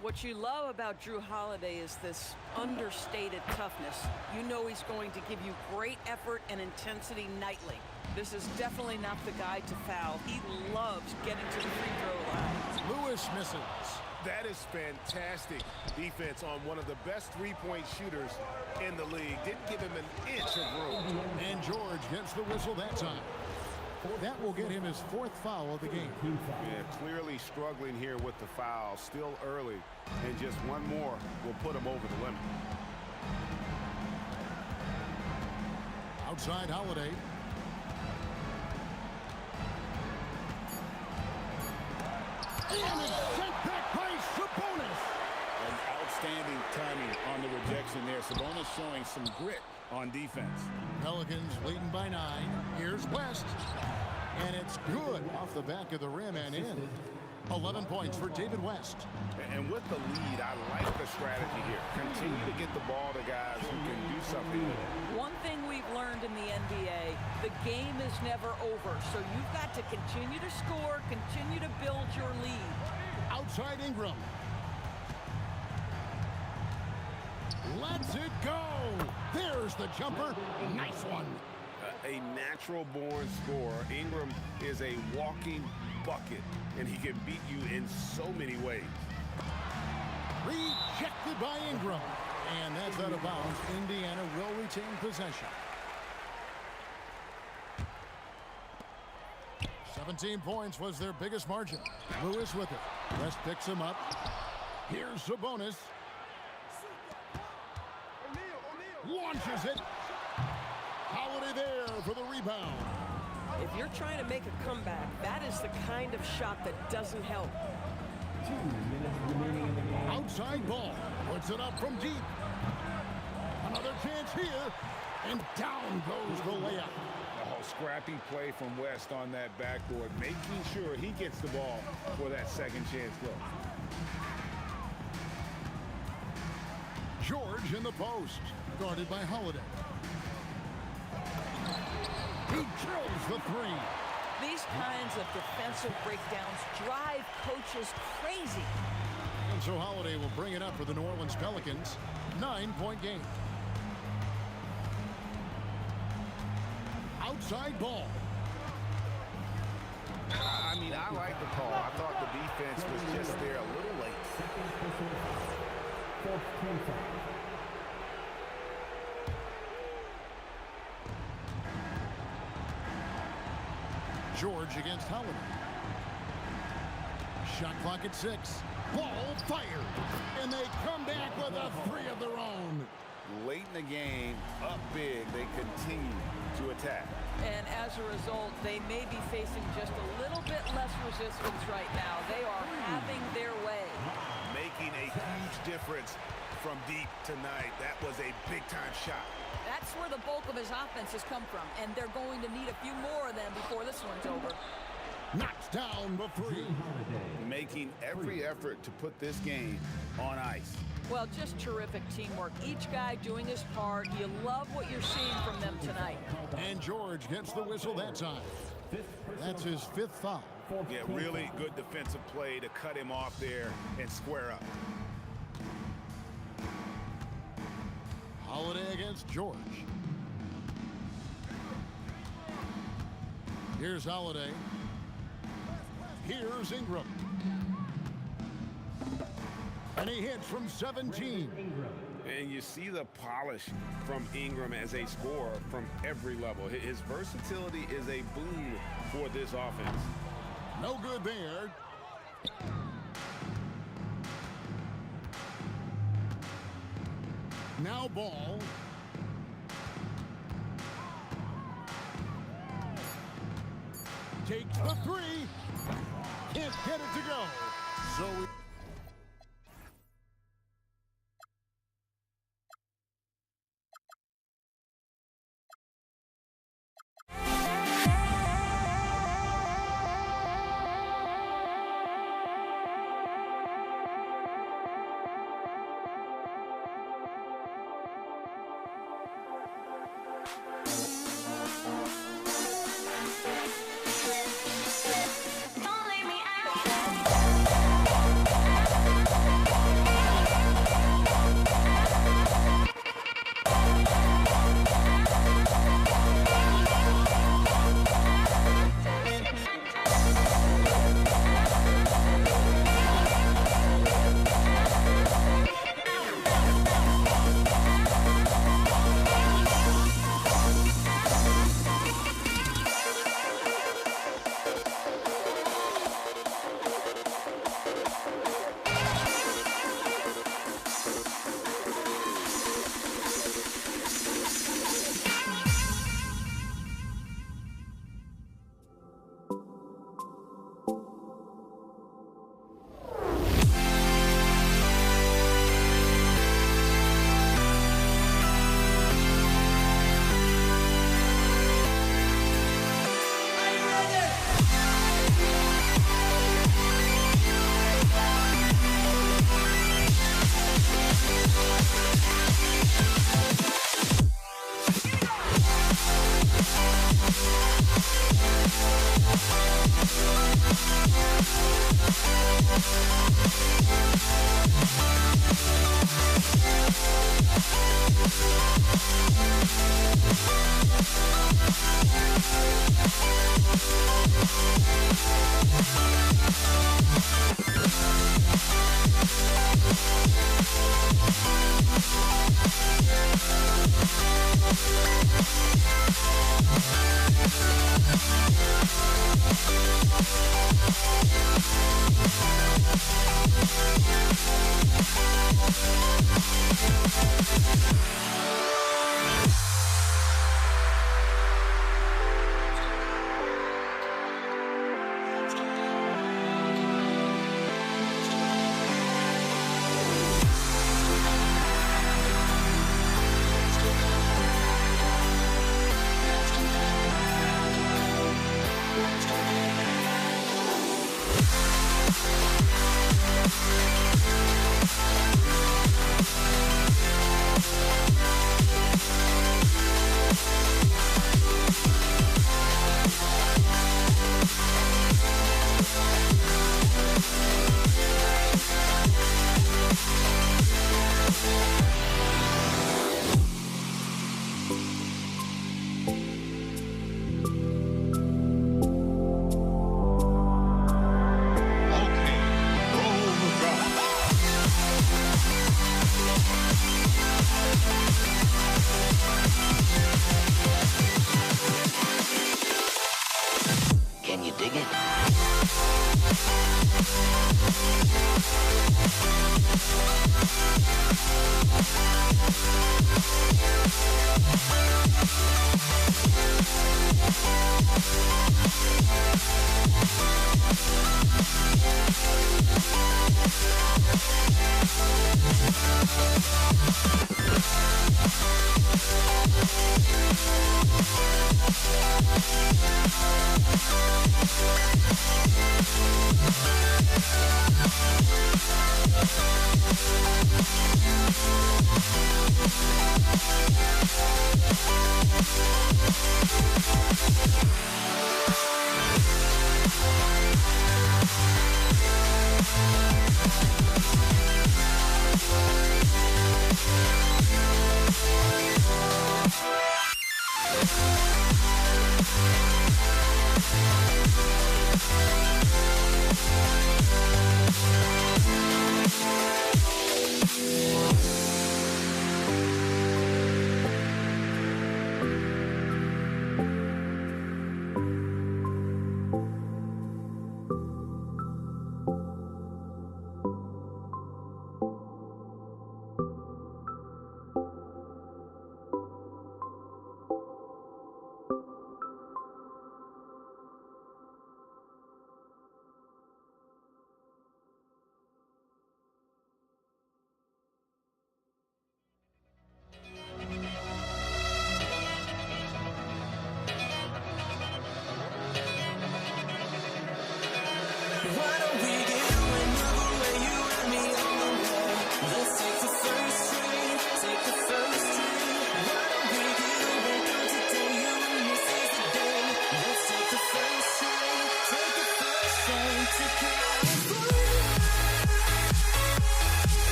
Speaker 10: What you love about Drew Holiday is this understated toughness. You know he's going to give you great effort and intensity nightly. This is definitely not the guy to foul. He loves getting to the free throw line.
Speaker 7: Lewis misses.
Speaker 2: That is fantastic defense on one of the best three-point shooters in the league. Didn't give him an inch of room.
Speaker 7: And George gets the whistle that time. That will get him his 4th foul of the game.
Speaker 8: Yeah, clearly struggling here with the foul. Still early, and just one more will put him over the limit.
Speaker 7: Outside Holiday. And it's sent back by Sabonis.
Speaker 8: An outstanding timing on the rejection there. Sabonis showing some grit on defense.
Speaker 7: Pelicans leading by 9. Here's West. And it's good off the back of the rim and in. 11 points for David West.
Speaker 8: And with the lead, I like the strategy here. Continue to get the ball to guys who can do something with it.
Speaker 10: One thing we've learned in the NBA, the game is never over. So you've got to continue to score, continue to build your lead.
Speaker 7: Outside Ingram. Lets it go. There's the jumper. Nice one.
Speaker 8: A natural-born scorer. Ingram is a walking bucket, and he can beat you in so many ways.
Speaker 7: Rejected by Ingram. And that's out of bounds. Indiana will retain possession. 17 points was their biggest margin. Lewis with it. West picks him up. Here's Sabonis. Launches it. Holiday there for the rebound.
Speaker 10: If you're trying to make a comeback, that is the kind of shot that doesn't help.
Speaker 5: 2 minutes remaining in the game.
Speaker 7: Outside ball. Puts it up from deep. Another chance here. And down goes the layup.
Speaker 8: Oh, scrappy play from West on that backboard, making sure he gets the ball for that second chance look.
Speaker 7: George in the post. Guarded by Holiday. He drills the three.
Speaker 10: These kinds of defensive breakdowns drive coaches crazy.
Speaker 7: And so Holiday will bring it up for the New Orleans Pelicans. 9-point game. Outside ball.
Speaker 8: I mean, I like the call. I thought the defense was just there a little late.
Speaker 5: Fourth quarter.
Speaker 7: George against Holiday. Shot clock at 6. Ball fired. And they come back with a three of their own.
Speaker 8: Late in the game, up big, they continue to attack.
Speaker 10: And as a result, they may be facing just a little bit less resistance right now. They are having their way.
Speaker 8: Making a huge difference from deep tonight. That was a big-time shot.
Speaker 9: That's where the bulk of his offense has come from, and they're going to need a few more of them before this one's over.
Speaker 7: Knocks down the three.
Speaker 8: Making every effort to put this game on ice.
Speaker 10: Well, just terrific teamwork. Each guy doing his part. You love what you're seeing from them tonight.
Speaker 7: And George gets the whistle that time. That's his 5th foul.
Speaker 8: Yeah, really good defensive play to cut him off there and square up.
Speaker 7: Holiday against George. Here's Holiday. Here's Ingram. And he hits from 17.
Speaker 8: And you see the polish from Ingram as a scorer from every level. His versatility is a boon for this offense.
Speaker 7: No good there. Now ball. Takes the three. Can't get it to go. So
Speaker 1: Don't leave me out.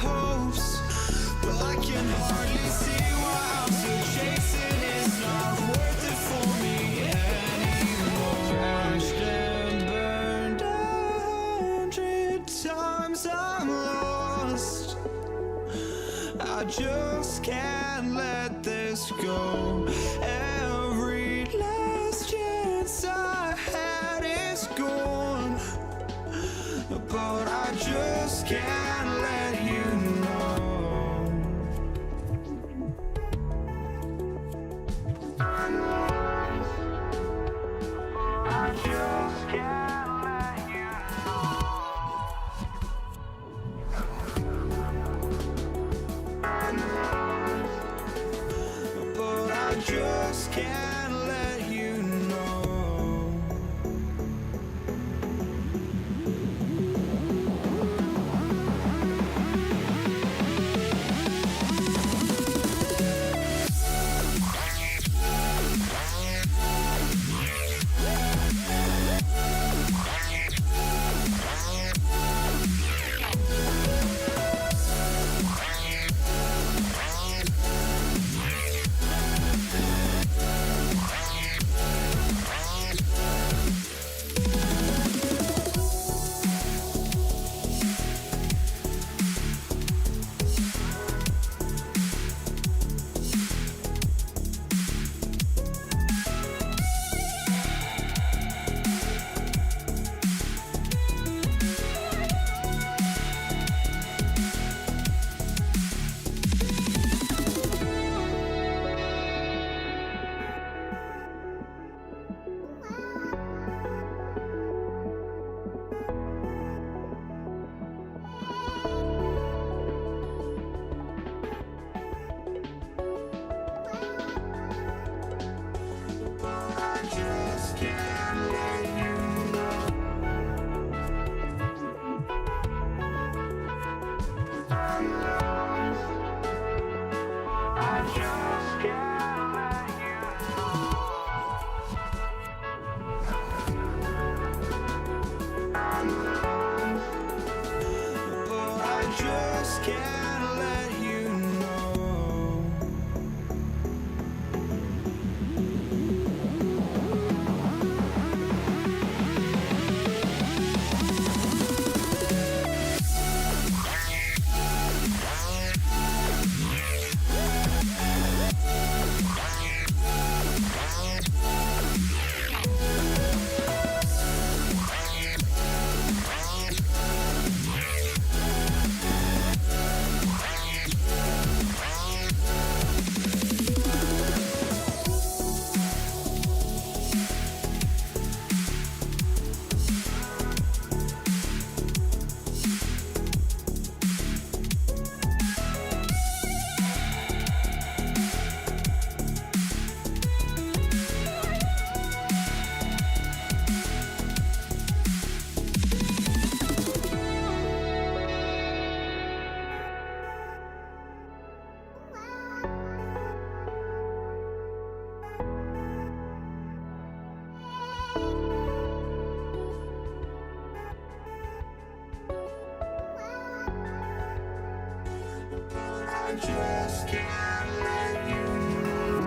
Speaker 1: hopes, but I can hardly see why I'm still chasing. It's not worth it for me anymore. Crashed and burned 100 times, I'm lost. I just can't let this go. Every last chance I had is gone, but I just can't let you know. I just can't let you know. But I just can't let you know. just can't let you know.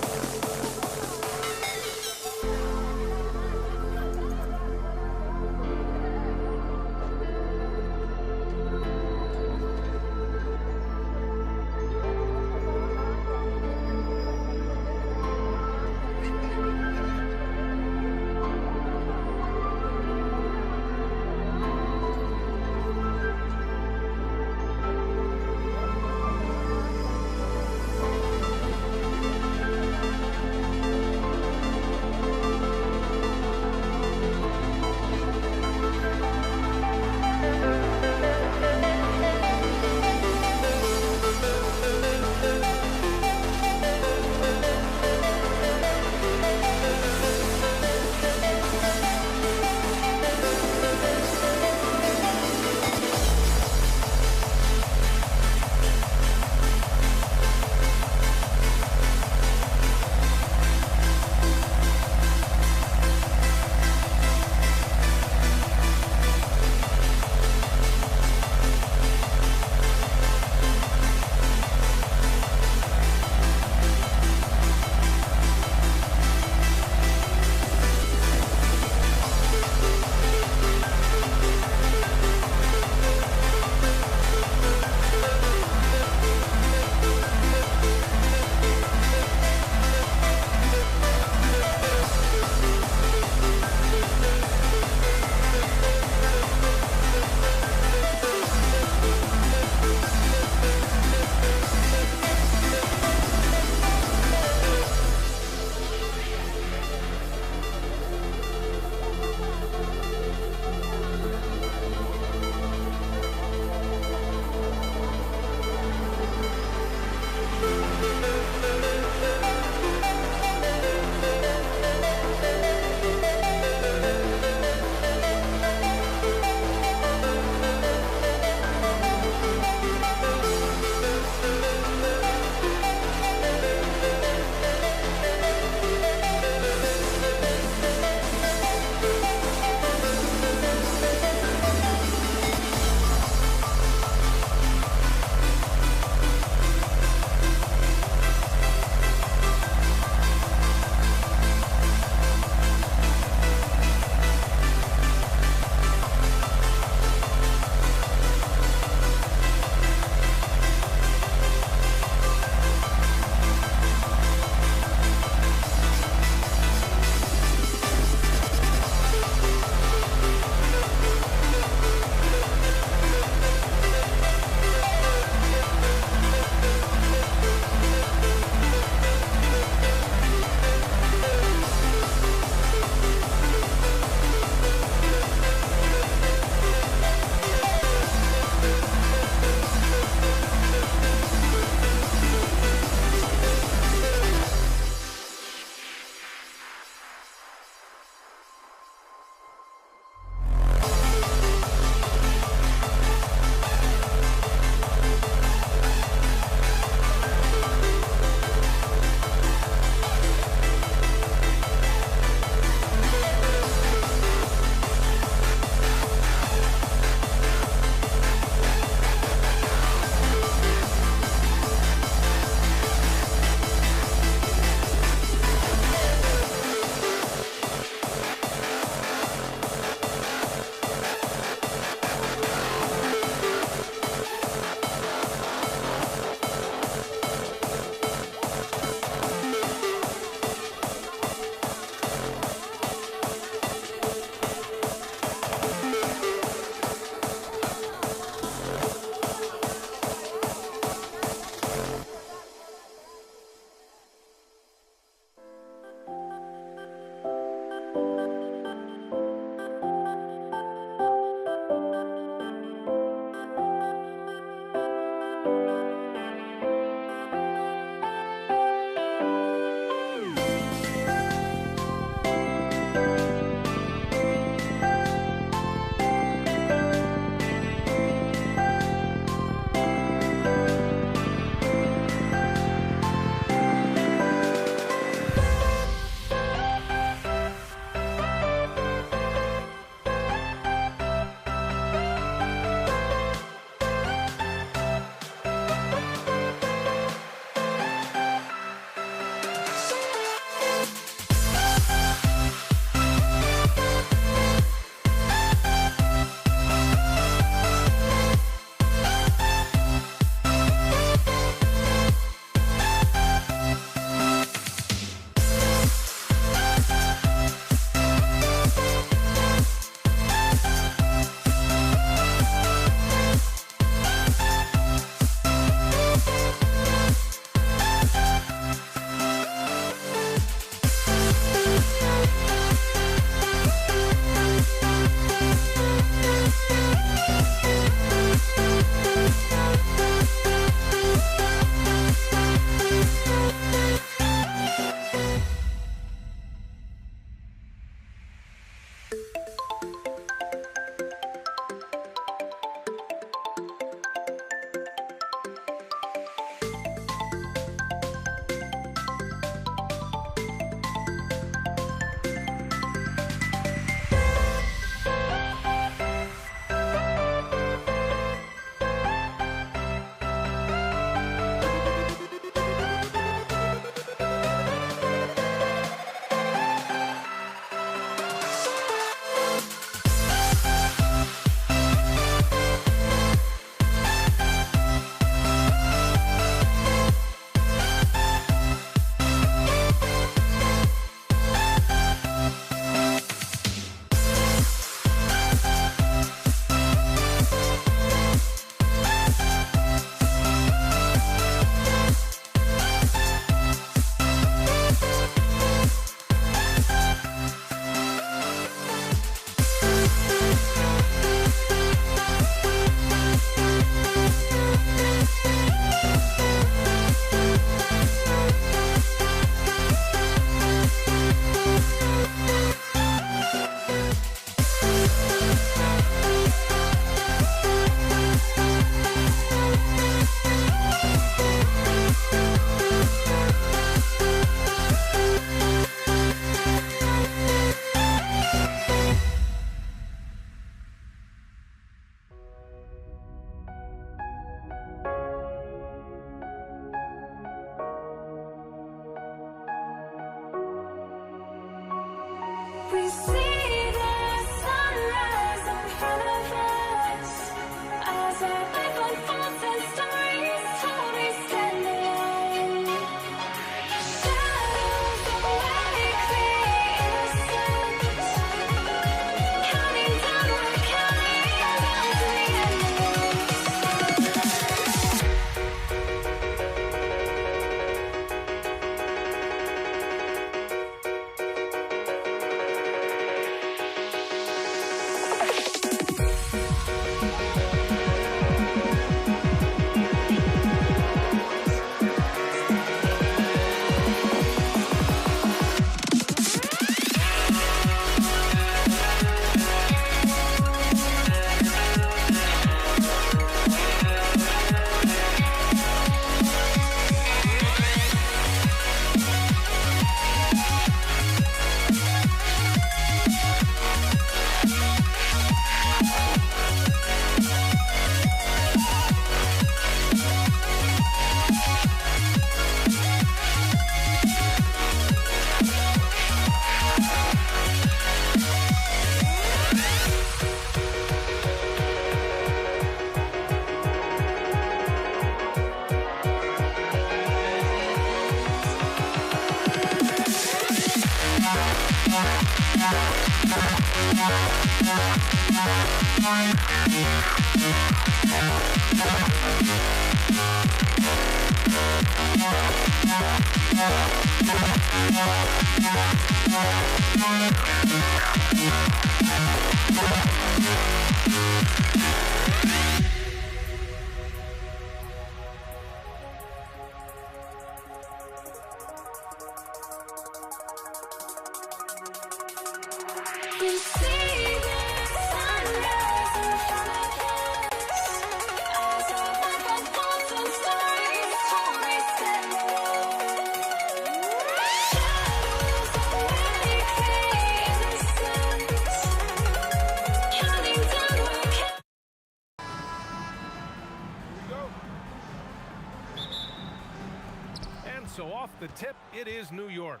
Speaker 2: So off the tip, it is New York.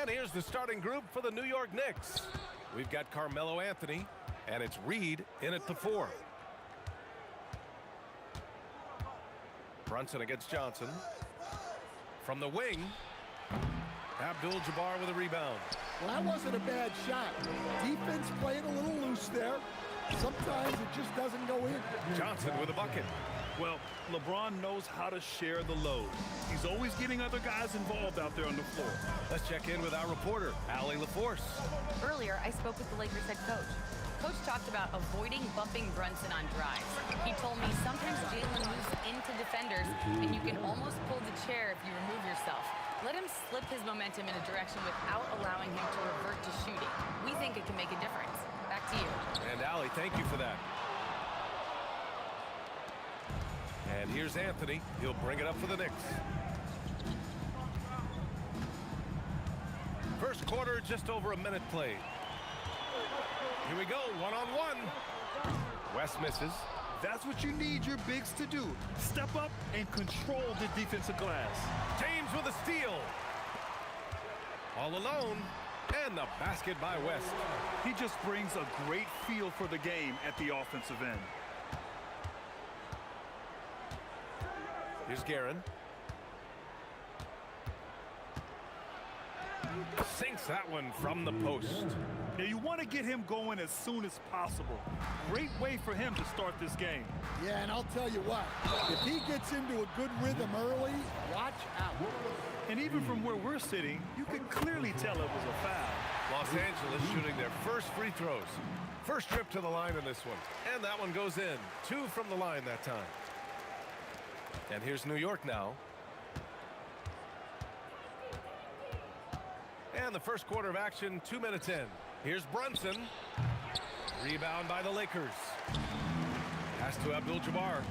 Speaker 2: And here's the starting group for the New York Knicks. We've got Carmelo Anthony, and it's Reed in at the 4. Brunson against Johnson. From the wing, Abdul-Jabbar with a rebound.
Speaker 12: Well, that wasn't a bad shot. Defense playing a little loose there. Sometimes it just doesn't go in.
Speaker 2: Johnson with a bucket.
Speaker 3: Well, LeBron knows how to share the load. He's always getting other guys involved out there on the floor.
Speaker 2: Let's check in with our reporter, Allie LaForce.
Speaker 6: Earlier, I spoke with the Lakers head coach. Coach talked about avoiding bumping Brunson on drives. He told me sometimes Jalen moves into defenders, and you can almost pull the chair if you remove yourself. Let him slip his momentum in a direction without allowing him to revert to shooting. We think it can make a difference. Back to you.
Speaker 2: And Allie, thank you for that. And here's Anthony. He'll bring it up for the Knicks. First quarter, just over a minute played. Here we go, one-on-one. West misses.
Speaker 3: That's what you need your bigs to do. Step up and control the defensive glass.
Speaker 2: James with a steal. All alone. And the basket by West.
Speaker 3: He just brings a great feel for the game at the offensive end.
Speaker 2: Here's Guerin. Sinks that one from the post.
Speaker 3: Now you want to get him going as soon as possible. Great way for him to start this game.
Speaker 12: Yeah, and I'll tell you what, if he gets into a good rhythm early, watch out.
Speaker 3: And even from where we're sitting, you can clearly tell it was a foul.
Speaker 2: Los Angeles shooting their first free throws. First trip to the line in this one. And that one goes in. 2 from the line that time. And here's New York now. And the first quarter of action, 2 minutes in. Here's Brunson. Rebound by the Lakers. Pass to Abdul-Jabbar.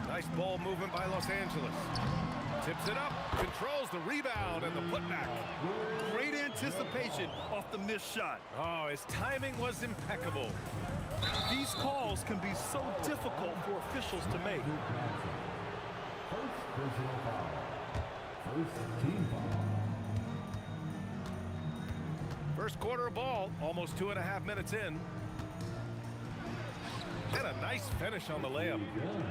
Speaker 2: Nice ball movement by Los Angeles. Tips it up, controls the rebound and the putback.
Speaker 3: Great anticipation off the missed shot.
Speaker 2: Oh, his timing was impeccable.
Speaker 3: These calls can be so difficult for officials to make.
Speaker 5: First personal foul. First team foul.
Speaker 2: First quarter of ball, almost 2.5 minutes in. And a nice finish on the layup.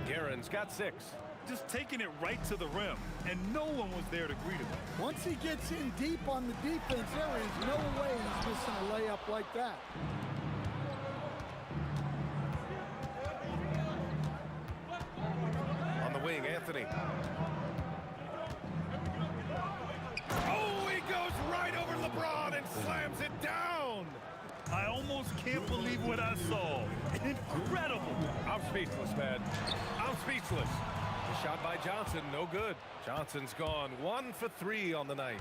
Speaker 2: Guerin's got 6.
Speaker 3: Just taking it right to the rim, and no one was there to greet him.
Speaker 12: Once he gets in deep on the defense, there is no way he's missing a layup like that.
Speaker 2: On the wing, Anthony. Oh, he goes right over LeBron and slams it down.
Speaker 3: I almost can't believe what I saw. Incredible.
Speaker 2: I'm speechless, man. I'm speechless. The shot by Johnson, no good. Johnson's gone 1 for 3 on the night.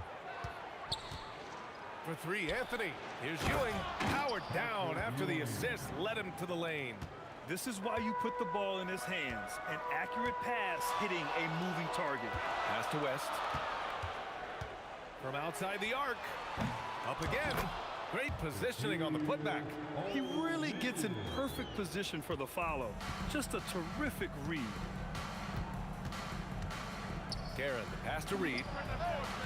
Speaker 2: For 3, Anthony. Here's Ewing. Powered down after the assist led him to the lane.
Speaker 3: This is why you put the ball in his hands. An accurate pass hitting a moving target.
Speaker 2: Pass to West. From outside the arc. Up again. Great positioning on the putback.
Speaker 3: He really gets in perfect position for the follow. Just a terrific read.
Speaker 2: Guerin, pass to Reed.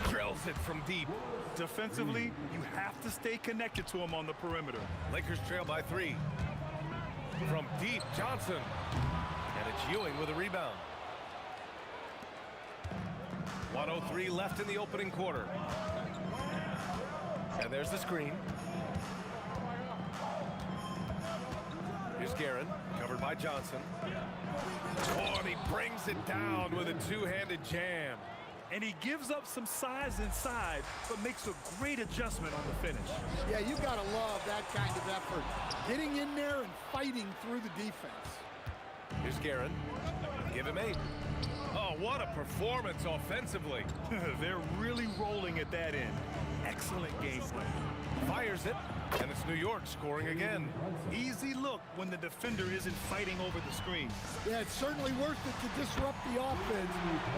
Speaker 2: Drills it from deep.
Speaker 3: Defensively, you have to stay connected to him on the perimeter.
Speaker 2: Lakers trail by 3. From deep, Johnson. And it's Ewing with a rebound. 1:03 left in the opening quarter. And there's the screen. Here's Guerin, covered by Johnson. Oh, and he brings it down with a two-handed jam.
Speaker 3: And he gives up some size inside, but makes a great adjustment on the finish.
Speaker 12: Yeah, you got to love that kind of effort. Getting in there and fighting through the defense.
Speaker 2: Here's Guerin. Give him 8. Oh, what a performance offensively.
Speaker 3: They're really rolling at that end. Excellent game plan.
Speaker 2: Fires it, and it's New York scoring again.
Speaker 3: Easy look when the defender isn't fighting over the screen.
Speaker 12: Yeah, it's certainly worth it to disrupt the offense.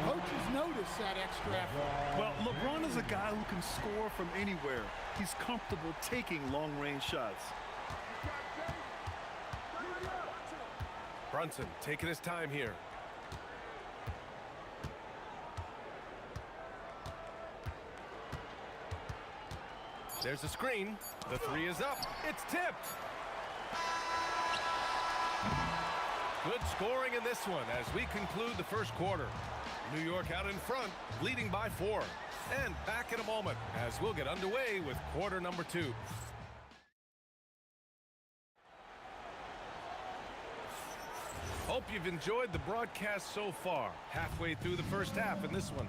Speaker 12: Coaches notice that extra effort.
Speaker 3: Well, LeBron is a guy who can score from anywhere. He's comfortable taking long-range shots.
Speaker 2: Brunson taking his time here. There's a screen. The 3 is up. It's tipped. Good scoring in this one as we conclude the first quarter. New York out in front, leading by 4. And back in a moment as we'll get underway with quarter number 2. Hope you've enjoyed the broadcast so far. Halfway through the first half in this one.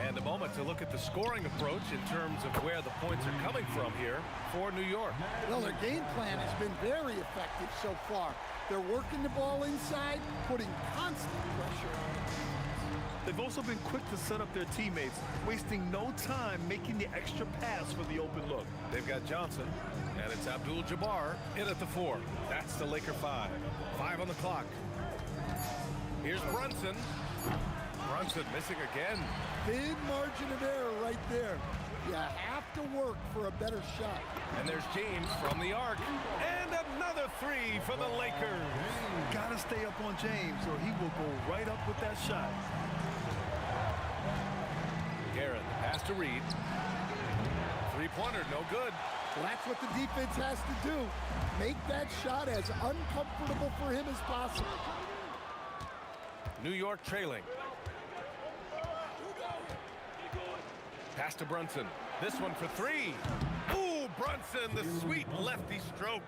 Speaker 2: And a moment to look at the scoring approach in terms of where the points are coming from here for New York.
Speaker 12: Well, their game plan has been very effective so far. They're working the ball inside, putting constant pressure on it.
Speaker 3: They've also been quick to set up their teammates, wasting no time making the extra pass for the open look.
Speaker 2: They've got Johnson, and it's Abdul-Jabbar in at the 4. That's the Laker 5. 5 on the clock. Here's Brunson. Brunson missing again.
Speaker 12: Big margin of error right there. You have to work for a better shot.
Speaker 2: And there's James from the arc. And another 3 for the Lakers.
Speaker 3: Gotta stay up on James or he will go right up with that shot.
Speaker 2: Guerin, pass to Reed. 3-pointer, no good.
Speaker 12: Well, that's what the defense has to do. Make that shot as uncomfortable for him as possible.
Speaker 2: New York trailing. Pass to Brunson. This one for 3. Ooh, Brunson, the sweet lefty stroke.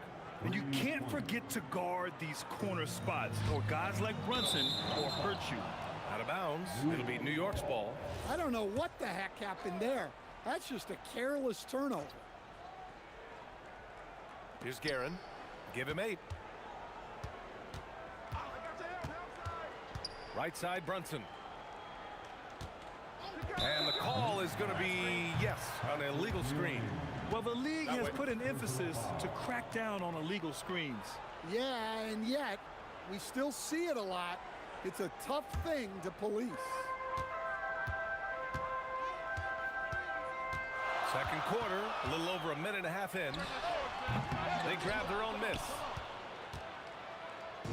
Speaker 3: And you can't forget to guard these corner spots, or guys like Brunson will hurt you.
Speaker 2: Out of bounds. It'll be New York's ball.
Speaker 12: I don't know what the heck happened there. That's just a careless turnover.
Speaker 2: Here's Guerin. Give him 8. Right side, Brunson. And the call is going to be, yes, an illegal screen.
Speaker 3: Well, the league has put an emphasis to crack down on illegal screens.
Speaker 12: Yeah, and yet, we still see it a lot. It's a tough thing to police.
Speaker 2: Second quarter, a little over a minute and a half in. They grab their own miss.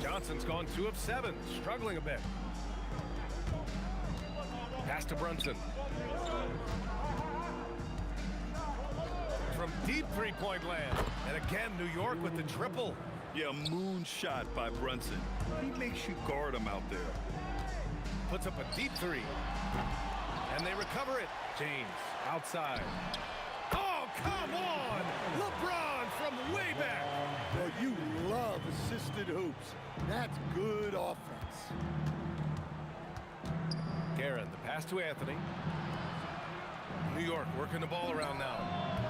Speaker 2: Johnson's gone 2 of 7, struggling a bit. Pass to Brunson. From deep 3-point land. And again, New York with the triple.
Speaker 3: Yeah, moon shot by Brunson. He makes you guard him out there.
Speaker 2: Puts up a deep 3. And they recover it. James, outside. Oh, come on! LeBron from way back.
Speaker 12: Well, you love assisted hoops. That's good offense.
Speaker 2: Guerin, the pass to Anthony. New York working the ball around now.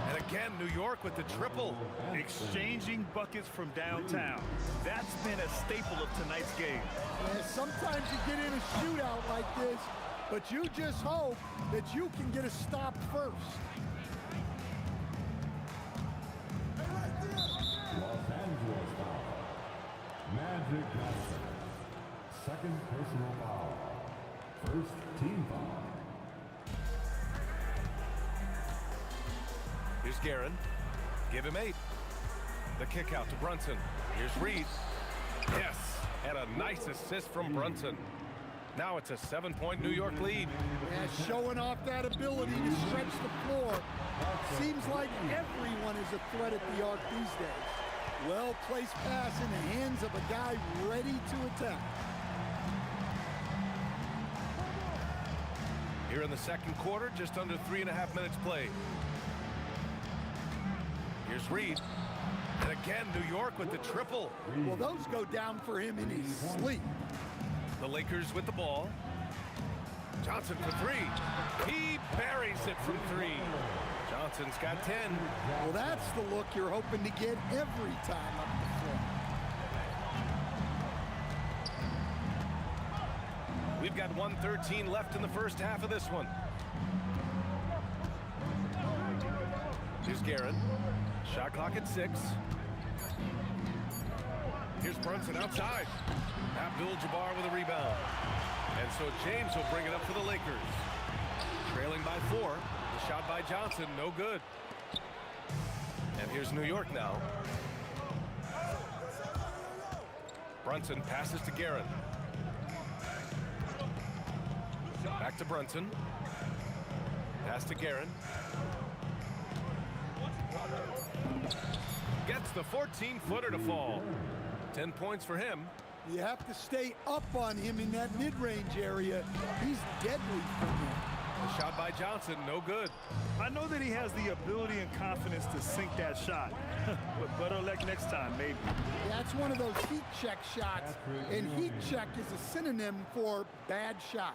Speaker 2: And again, New York with the triple.
Speaker 3: Exchanging buckets from downtown. That's been a staple of tonight's game.
Speaker 12: Yeah, sometimes you get in a shootout like this, but you just hope that you can get a stop first.
Speaker 5: Los Angeles foul. Magic Johnson. Second personal foul. First team foul.
Speaker 2: Here's Guerin. Give him 8. The kick out to Brunson. Here's Reed. Yes, and a nice assist from Brunson. Now it's a 7-point New York lead.
Speaker 12: Yeah, showing off that ability to stretch the floor. Seems like everyone is a threat at the arc these days. Well-placed pass in the hands of a guy ready to attack.
Speaker 2: Here in the second quarter, just under 3.5 minutes played. Here's Reed. And again, New York with the triple.
Speaker 12: Well, those go down for him in his sleep.
Speaker 2: The Lakers with the ball. Johnson for three. He buries it from three. Johnson's got 10.
Speaker 12: Well, that's the look you're hoping to get every time up the floor.
Speaker 2: We've got 1:13 left in the first half of this one. Here's Guerin. Shot clock at 6. Here's Brunson outside. Abdul-Jabbar with a rebound. And so James will bring it up for the Lakers. Trailing by 4. The shot by Johnson, no good. And here's New York now. Brunson passes to Guerin. Back to Brunson. Pass to Guerin. Gets the 14-footer to fall. 10 points for him.
Speaker 12: You have to stay up on him in that mid-range area. He's deadly from there.
Speaker 2: The shot by Johnson, no good.
Speaker 3: I know that he has the ability and confidence to sink that shot. But better luck next time, maybe.
Speaker 12: That's one of those heat check shots. And heat check is a synonym for bad shot.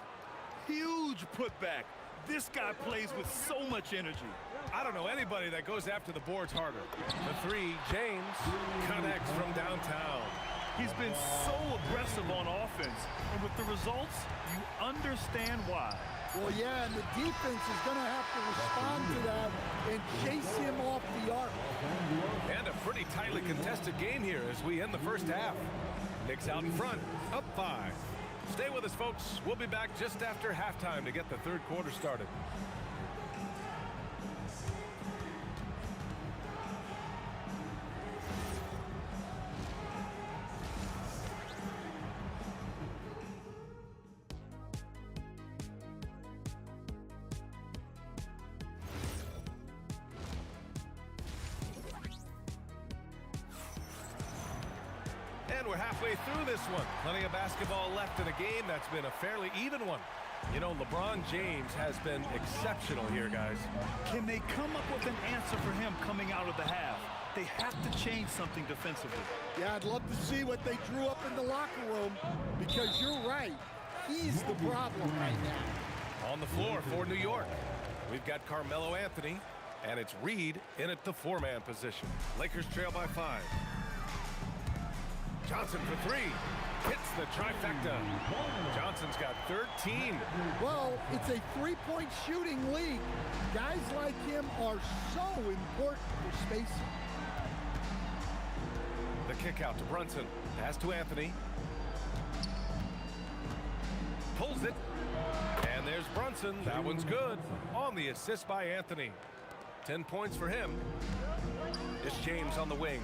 Speaker 3: Huge putback. This guy plays with so much energy.
Speaker 2: I don't know anybody that goes after the boards harder. The three, James connects from downtown.
Speaker 3: He's been so aggressive on offense, and with the results, you understand why.
Speaker 12: Well, yeah, and the defense is going to have to respond to that and chase him off the arc.
Speaker 2: And a pretty tightly contested game here as we end the first half. Knicks out in front, up 5. Stay with us, folks. We'll be back just after halftime to get the third quarter started. And we're halfway through this one. Plenty of basketball left in a game that's been a fairly even one. You know, LeBron James has been exceptional here, guys.
Speaker 3: Can they come up with an answer for him coming out of the half? They have to change something defensively.
Speaker 12: Yeah, I'd love to see what they drew up in the locker room, because you're right. He's the problem right now.
Speaker 2: On the floor for New York, we've got Carmelo Anthony, and it's Reed in at the 4-man position. Lakers trail by 5. Johnson for 3. Hits the trifecta. Johnson's got 13.
Speaker 12: Well, it's a three-point shooting league. Guys like him are so important for spacing.
Speaker 2: The kick out to Brunson. Pass to Anthony. Pulls it. And there's Brunson. That one's good. On the assist by Anthony. 10 points for him. It's James on the wing.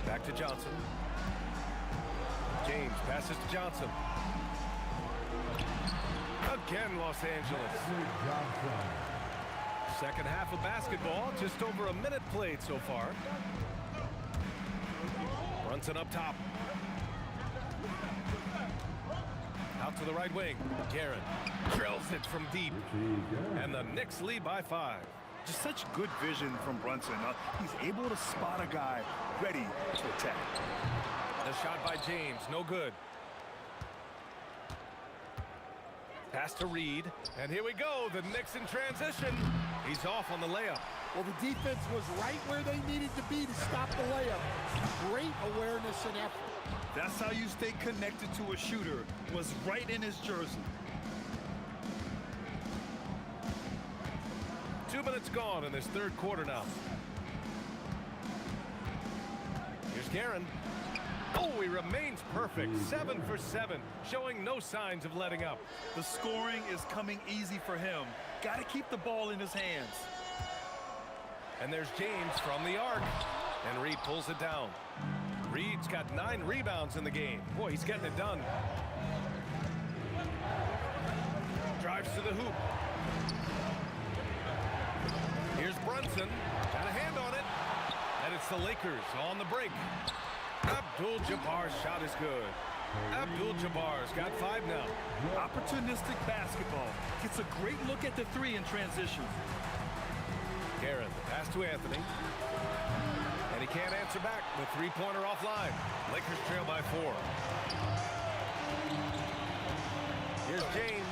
Speaker 2: Back to Johnson. James passes to Johnson. Again, Los Angeles. Second half of basketball, just over a minute played so far. Brunson up top. Out to the right wing. Guerin drills it from deep. And the Knicks lead by 5.
Speaker 3: Just such good vision from Brunson. He's able to spot a guy ready to attack.
Speaker 2: The shot by James, no good. Pass to Reed, and here we go. The Knicks in transition. He's off on the layup.
Speaker 12: Well, the defense was right where they needed to be to stop the layup. Great awareness and effort.
Speaker 3: That's how you stay connected to a shooter. Was right in his jersey.
Speaker 2: 2 minutes gone in this third quarter now. Here's Guerin. Oh, he remains perfect. 7 for 7, showing no signs of letting up.
Speaker 3: The scoring is coming easy for him. Got to keep the ball in his hands.
Speaker 2: And there's James from the arc. And Reed pulls it down. Reed's got 9 rebounds in the game. Boy, he's getting it done. Drives to the hoop. Here's Brunson. Got a hand on it. And it's the Lakers on the break. Abdul-Jabbar's shot is good. Abdul-Jabbar's got 5 now.
Speaker 3: Opportunistic basketball. Gets a great look at the 3 in transition.
Speaker 2: Pass to Anthony. And he can't answer back. The three-pointer offline. Lakers trail by 4. Here's James.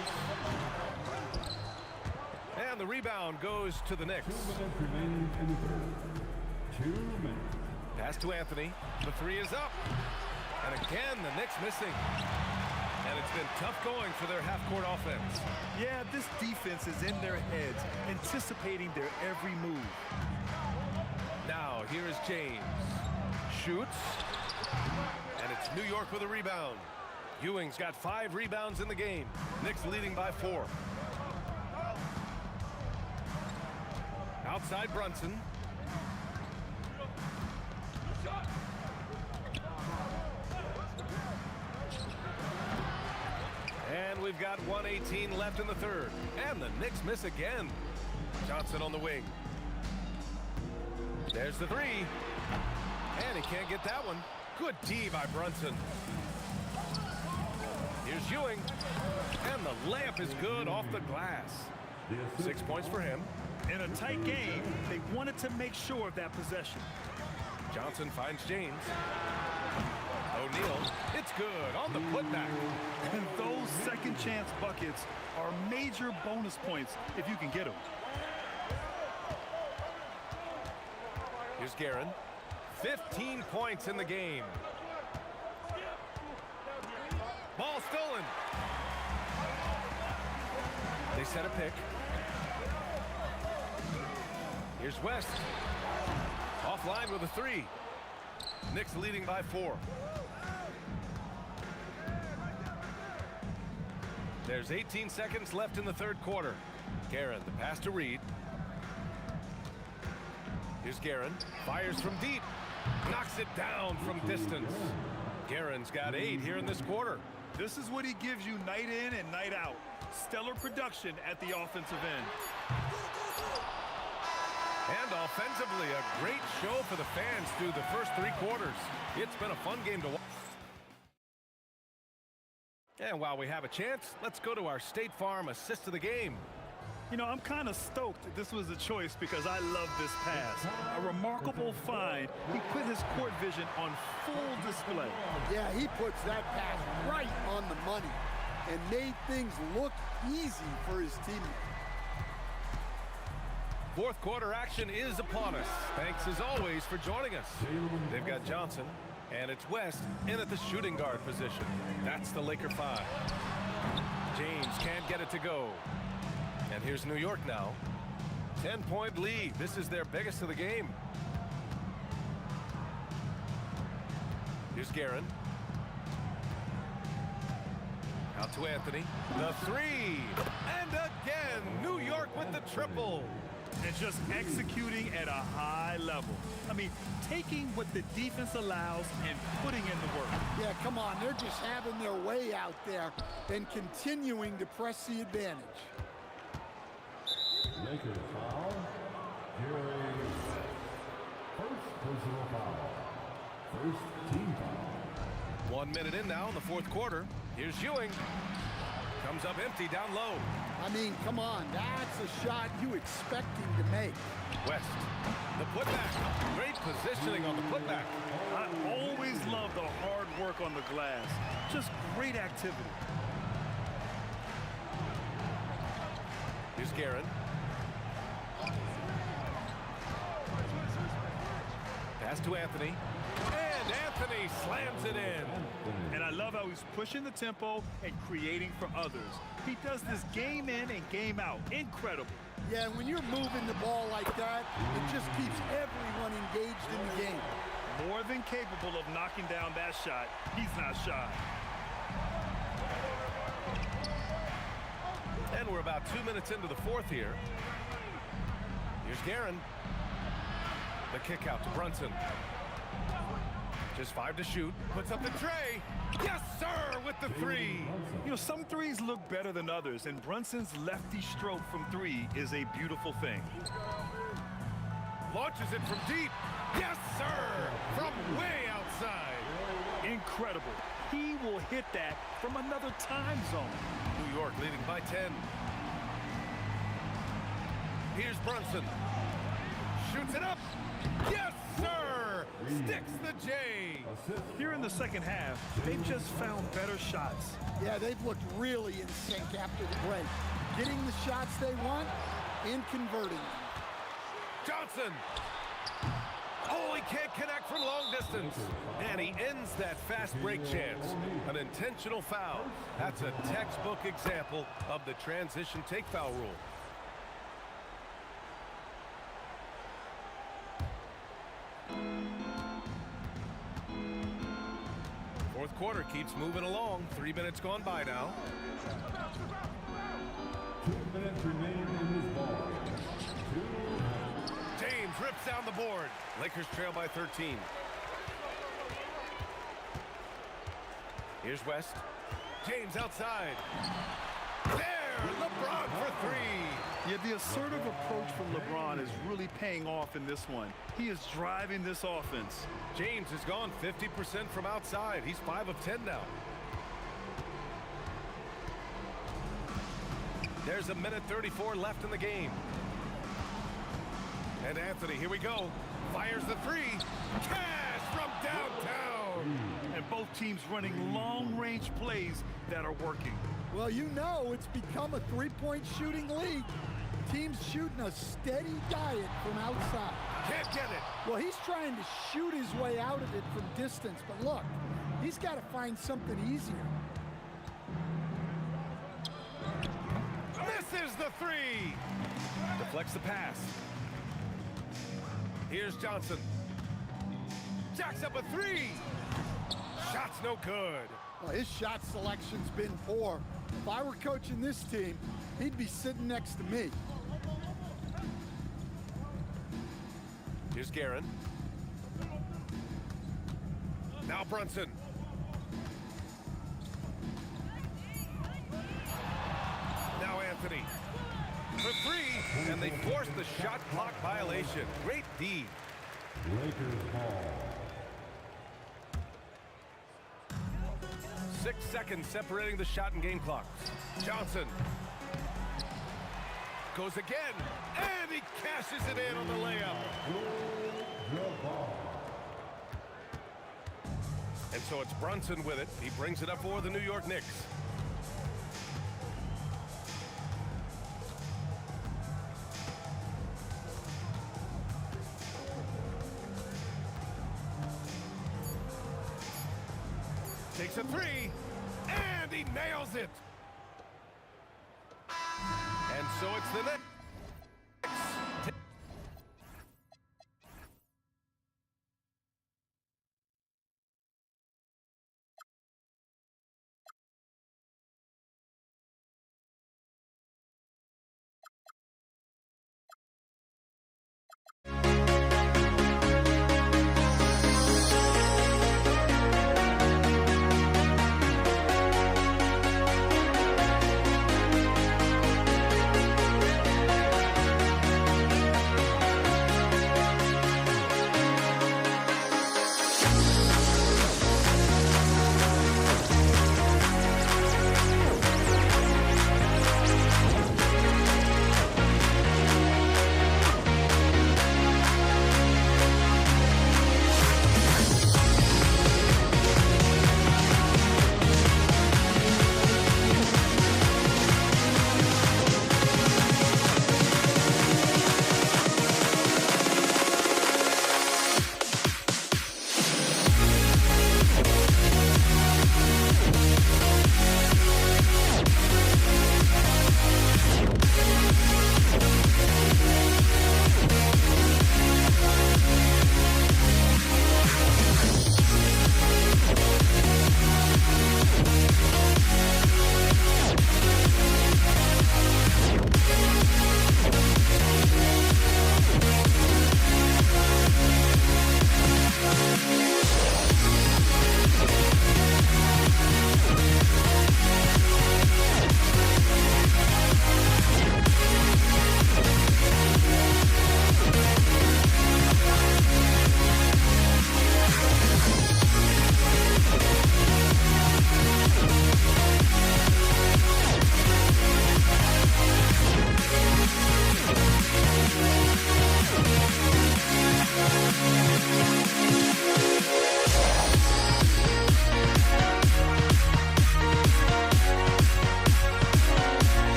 Speaker 2: And the rebound goes to the Knicks.
Speaker 5: 2 minutes remaining in the third. 2 minutes.
Speaker 2: Pass to Anthony. The three is up. And again, the Knicks missing. And it's been tough going for their half-court offense.
Speaker 3: Yeah, this defense is in their heads, anticipating their every move.
Speaker 2: Now, here is James. Shoots. And it's New York with a rebound. Ewing's got 5 rebounds in the game. Knicks leading by 4. Outside Brunson. And we've got 1:18 left in the third. And the Knicks miss again. Johnson on the wing. There's the three. And he can't get that one. Good D by Brunson. Here's Ewing. And the layup is good off the glass. 6 points for him.
Speaker 3: In a tight game, they wanted to make sure of that possession.
Speaker 2: Johnson finds James. O'Neal. It's good on the putback.
Speaker 3: And those second chance buckets are major bonus points if you can get them.
Speaker 2: Here's Guerin. 15 points in the game. Ball stolen. They set a pick. Here's West. Offline with a three. Knicks leading by 4. There's 18 seconds left in the third quarter. Guerin, the pass to Reed. Here's Guerin. Fires from deep. Knocks it down from distance. Guerin's got 8 here in this quarter.
Speaker 3: This is what he gives you night in and night out. Stellar production at the offensive end.
Speaker 2: And offensively, a great show for the fans through the first 3 quarters. It's been a fun game to watch. And while we have a chance, let's go to our State Farm assist of the game.
Speaker 3: You know, I'm kind of stoked this was a choice because I love this pass. A remarkable find. He put his court vision on full display.
Speaker 12: Yeah, he puts that pass right on the money and made things look easy for his teammates.
Speaker 2: Fourth quarter action is upon us. Thanks as always for joining us. They've got Johnson, and it's West in at the shooting guard position. That's the Laker 5. James can't get it to go. And here's New York now. 10-point lead. This is their biggest of the game. Here's Guerin. Out to Anthony. The three. And again, New York with the triple.
Speaker 3: And just executing at a high level. I mean, taking what the defense allows and putting in the work.
Speaker 12: Yeah, come on. They're just having their way out there and continuing to press the advantage.
Speaker 5: Lakers foul. Jerry. First personal foul. First team foul.
Speaker 2: 1 minute in now in the fourth quarter. Here's Ewing. Comes up empty down low.
Speaker 12: I mean, come on. That's a shot you expect him to make.
Speaker 2: West. The putback. Great positioning on the putback.
Speaker 3: I always love the hard work on the glass. Just great activity.
Speaker 2: Here's Guerin. Pass to Anthony. And Anthony slams it in.
Speaker 3: And I love how he's pushing the tempo and creating for others. He does this game in and game out. Incredible.
Speaker 12: Yeah, when you're moving the ball like that, it just keeps everyone engaged in the game.
Speaker 3: More than capable of knocking down that shot. He's not shy.
Speaker 2: And we're about 2 minutes into the fourth here. Here's Guerin. The kick out to Brunson. Just 5 to shoot. Puts up the tray. Yes, sir, with the three.
Speaker 3: You know, some threes look better than others, and Brunson's lefty stroke from 3 is a beautiful thing.
Speaker 2: Launches it from deep. Yes, sir, from way outside.
Speaker 3: Incredible. He will hit that from another time zone.
Speaker 2: New York leading by 10. Here's Brunson. Shoots it up. Yes, sir. Sticks the J.
Speaker 3: Here in the second half, they've just found better shots.
Speaker 12: Yeah, they've looked really in sync after the break. Getting the shots they want and converting them.
Speaker 2: Johnson. Oh, he can't connect from long distance. And he ends that fast break chance. An intentional foul. That's a textbook example of the transition take foul rule. Fourth quarter keeps moving along. 3 minutes gone by now.
Speaker 5: 2 minutes remaining in this ball.
Speaker 2: James rips down the board. Lakers trail by 13. Here's West. James outside. There, LeBron for three.
Speaker 3: Yeah, the assertive approach from LeBron is really paying off in this one. He is driving this offense.
Speaker 2: James has gone 50% from outside. He's 5 of 10 now. There's a minute 34 left in the game. And Anthony, here we go. Fires the three. Cash from downtown.
Speaker 3: And both teams running long-range plays that are working.
Speaker 12: Well, you know it's become a three-point shooting league. Teams shooting a steady diet from outside.
Speaker 2: Can't get it.
Speaker 12: Well, he's trying to shoot his way out of it from distance, but look, he's got to find something easier.
Speaker 2: Misses the three. Deflects the pass. Here's Johnson. Jacks up a three. Shot's no good.
Speaker 12: Well, his shot selection's been poor. If I were coaching this team, he'd be sitting next to me.
Speaker 2: Here's Guerin. Now Brunson. Now Anthony. For three, and they force the shot clock violation. Great D.
Speaker 5: Lakers ball.
Speaker 2: 6 seconds separating the shot and game clock. Johnson. Goes again, and he cashes it in on the layup. And so it's Brunson with it. He brings it up for the New York Knicks. Takes a three, and he nails it. And so it's the Knicks.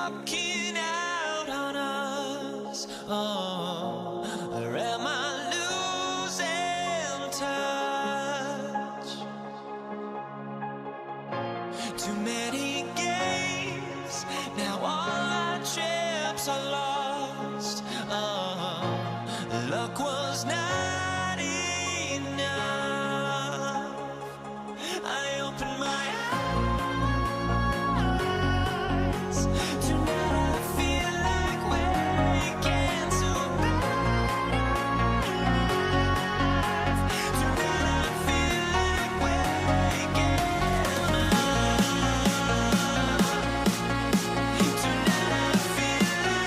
Speaker 1: walking out on us. Oh, or am I losing touch? Too many games, now all our chips are lost. Oh, luck was not enough. I opened my eyes. Tonight I feel like waking to life. Tonight I feel like waking up. Tonight I feel like waking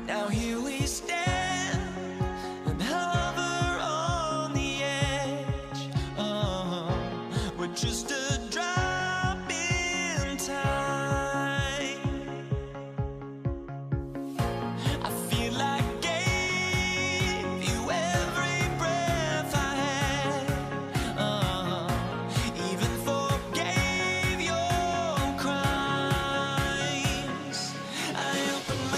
Speaker 1: Now here we stand and hover on the edge. Oh, we're just a drop in time. I feel like I gave you every breath I had. Oh, even forgave your crimes. I opened my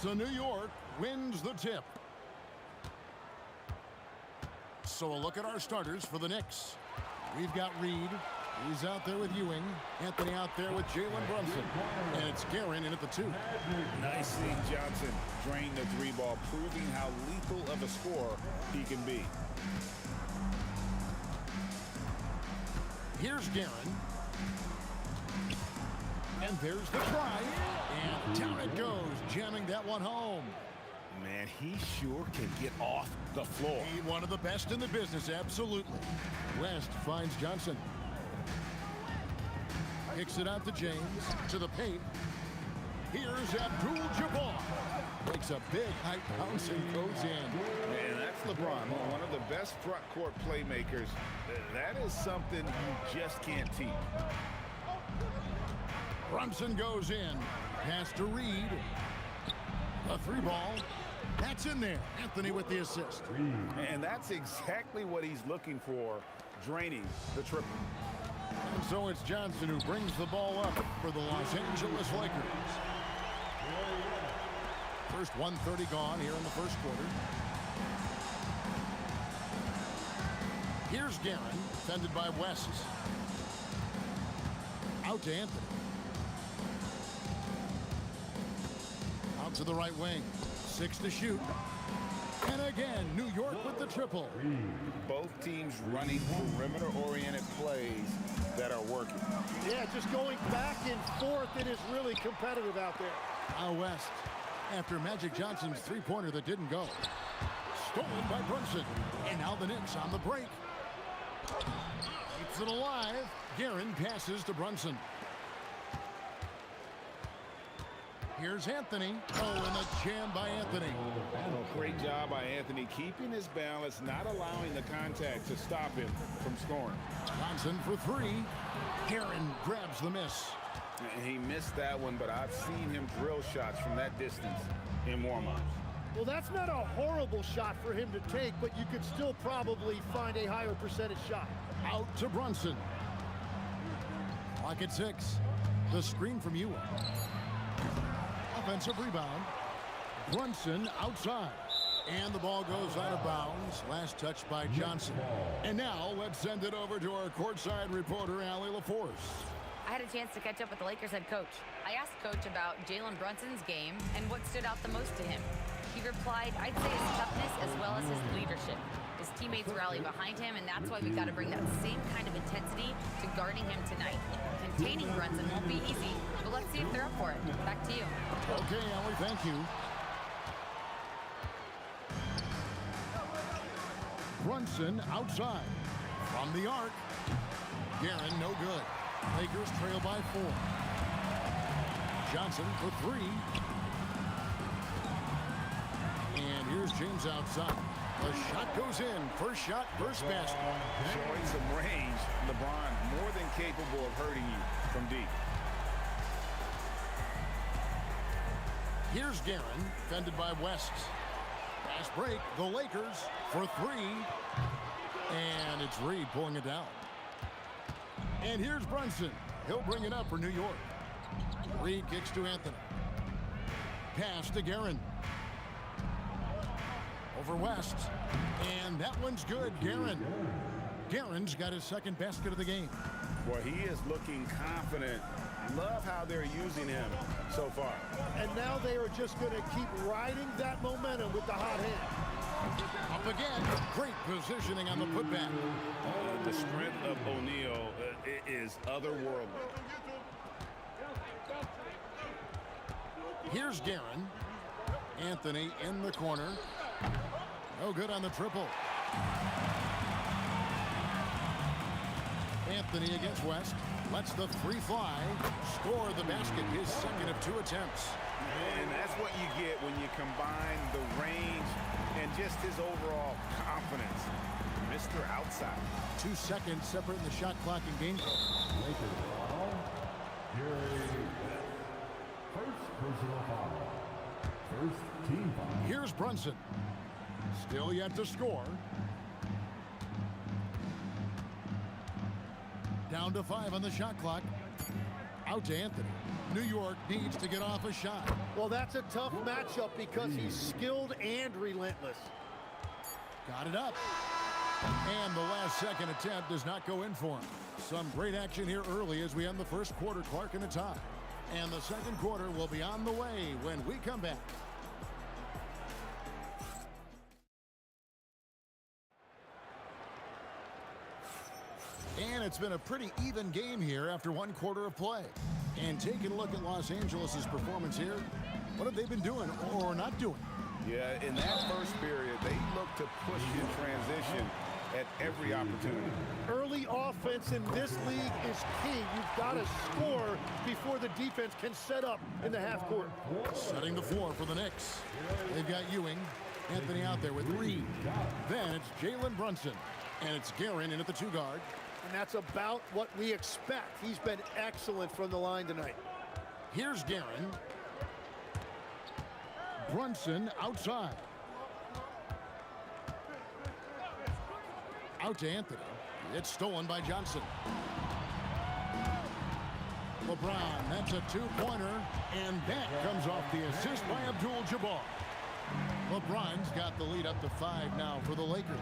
Speaker 7: So New York wins the tip. So a look at our starters for the Knicks. We've got Reed. He's out there with Ewing. Anthony out there with Jalen Brunson. And it's Guerin in at the 2.
Speaker 8: Nice seeing Johnson drain the 3 ball, proving how lethal of a scorer he can be.
Speaker 7: Here's Guerin. And there's the try. And down it goes, jamming that one home.
Speaker 8: Man, he sure can get off the floor.
Speaker 7: He's one of the best in the business, absolutely. West finds Johnson. Kicks it out to James, to the paint. Here's Abdul-Jabbar. Makes a big height bounce and goes in.
Speaker 8: Man, that's LeBron, one of the best front court playmakers. That is something you just can't teach.
Speaker 7: Brunson goes in. Pass to Reed. A 3 ball. That's in there. Anthony with the assist.
Speaker 8: And that's exactly what he's looking for, draining the triple.
Speaker 7: And so it's Johnson who brings the ball up for the Los Angeles Lakers. First 1:30 gone here in the first quarter. Here's Guerin, defended by West. Out to Anthony. Out to the right wing. 6 to shoot. And again, New York with the triple.
Speaker 8: Both teams running perimeter-oriented plays that are working.
Speaker 12: Yeah, just going back and forth. It is really competitive out there.
Speaker 7: Now West. after Magic Johnson's three-pointer that didn't go. Stolen by Brunson. And now the Knicks on the break. Keeps it alive. Guerin passes to Brunson. Here's Anthony. Oh, and a jam by Anthony.
Speaker 8: Oh, great job by Anthony keeping his balance, not allowing the contact to stop him from scoring.
Speaker 7: Johnson for three. Guerin grabs the miss.
Speaker 8: And he missed that one, but I've seen him drill shots from that distance in warm-ups.
Speaker 12: Well, that's not a horrible shot for him to take, but you could still probably find a higher percentage shot.
Speaker 7: Out to Brunson. Clock at 6. The screen from Ewing. Offensive rebound. Brunson outside. And the ball goes out of bounds. Last touch by Johnson. And now let's send it over to our courtside reporter, Allie LaForce.
Speaker 6: I had a chance to catch up with the Lakers head coach. I asked Coach about Jalen Brunson's game and what stood out the most to him. He replied, I'd say his toughness as well as his leadership. His teammates rally behind him, and that's why we got to bring that same kind of intensity to guarding him tonight. Containing Brunson won't be easy, but let's see if they're up for it. Back to you.
Speaker 7: Okay, Allie, thank you. Brunson outside. From the arc. Guerin, no good. Lakers trail by 4. Johnson for 3. And here's James outside. The shot goes in. First shot, first basket.
Speaker 8: Showing some range. LeBron more than capable of hurting you from deep.
Speaker 7: Here's Guerin, fended by West. Fast break, the Lakers for 3. And it's Reed pulling it down. And here's Brunson. He'll bring it up for New York. Reed kicks to Anthony. Pass to Guerin. Over West. And that one's good. Guerin. Guerin's got his second basket of the game.
Speaker 8: Well, he is looking confident. Love how they're using him so far.
Speaker 12: And now they are just going to keep riding that momentum with the hot hand.
Speaker 7: Up again. Great positioning on the putback.
Speaker 8: The strength of O'Neal is otherworldly.
Speaker 7: Here's Guerin. Anthony in the corner. No good on the triple. Anthony against West. Lets the three fly. Score the basket. His second of 2 attempts.
Speaker 8: And that's what you get when you combine the range and just his overall confidence. Mr. Outside.
Speaker 7: 2 seconds separating the shot clock and game clock.
Speaker 5: Lakers foul. First personal foul. First team foul.
Speaker 7: Here's Brunson. Still yet to score. Down to 5 on the shot clock. Out to Anthony. New York needs to get off a shot.
Speaker 12: Well, that's a tough matchup because he's skilled and relentless.
Speaker 7: Got it up. And the last second attempt does not go in for him. Some great action here early as we end the first quarter. Clark in a tie. And the second quarter will be on the way when we come back. And it's been a pretty even game here after 1 quarter of play. And taking a look at Los Angeles' performance here, what have they been doing or not doing?
Speaker 8: Yeah, in that first period, they looked to push in transition at every opportunity.
Speaker 12: Early offense in this league is key. You've got to score before the defense can set up in the half court.
Speaker 7: Setting the floor for the Knicks. They've got Ewing. Anthony out there with Reed. Then it's Jalen Brunson. And it's Guerin in at the 2 guard.
Speaker 12: And that's about what we expect. He's been excellent from the line tonight.
Speaker 7: Here's Guerin. Brunson outside. Out to Anthony. It's stolen by Johnson. LeBron, that's a 2-pointer. And that comes off the assist by Abdul-Jabbar. LeBron's got the lead up to 5 now for the Lakers.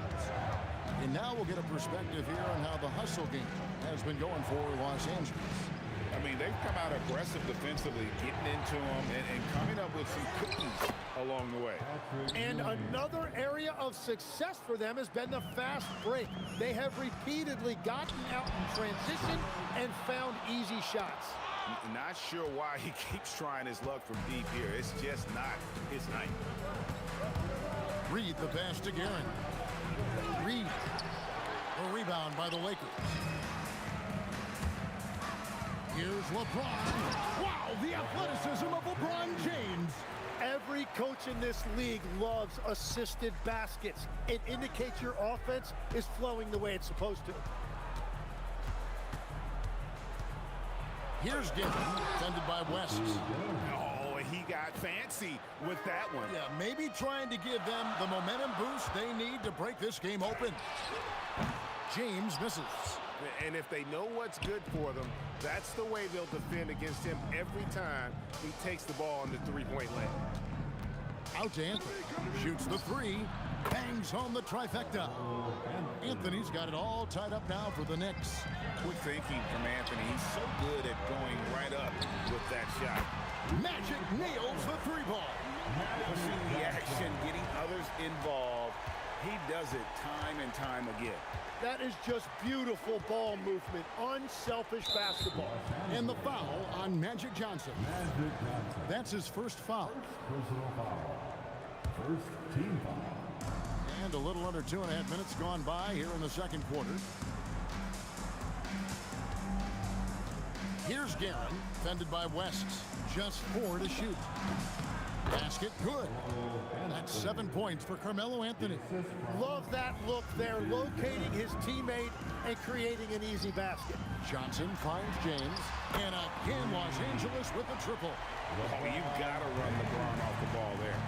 Speaker 7: And now we'll get a perspective here on how the hustle game has been going for Los Angeles.
Speaker 8: I mean, they've come out aggressive defensively, getting into them and coming up with some cookies along the way.
Speaker 12: And another area of success for them has been the fast break. They have repeatedly gotten out in transition and found easy shots.
Speaker 8: Not sure why he keeps trying his luck from deep here. It's just not his night.
Speaker 7: Reed the pass to Guerin. Reed. A rebound by the Lakers. Here's LeBron. Wow, the athleticism of LeBron James.
Speaker 12: Every coach in this league loves assisted baskets. It indicates your offense is flowing the way it's supposed to.
Speaker 7: Here's Guerin, defended by West.
Speaker 8: Oh, he got fancy with that one.
Speaker 7: Yeah, maybe trying to give them the momentum boost they need to break this game open. James misses.
Speaker 2: And if they know what's good for them, that's the way they'll defend against him every time he takes the ball in the three-point lane.
Speaker 7: Out to Anthony. Shoots the three. Bangs home the trifecta. Anthony's got it all tied up now for the Knicks.
Speaker 8: Quick thinking from Anthony. He's so good at going right up with that shot.
Speaker 7: Magic nails the three ball.
Speaker 8: Pushing the action, getting others involved. He does it time and time again.
Speaker 12: That is just beautiful ball movement, unselfish basketball.
Speaker 7: And the foul on Magic Johnson. That's his first foul.
Speaker 5: Personal foul. First team foul.
Speaker 7: And a little under 2.5 minutes gone by here in the second quarter. Here's Guerin, defended by West. Just 4 to shoot. Basket good. That's 7 points for Carmelo Anthony.
Speaker 12: Love that look there, locating his teammate and creating an easy basket.
Speaker 7: Johnson finds James. And again, Los Angeles with a triple.
Speaker 8: Oh, you've got to run LeBron off the ball there.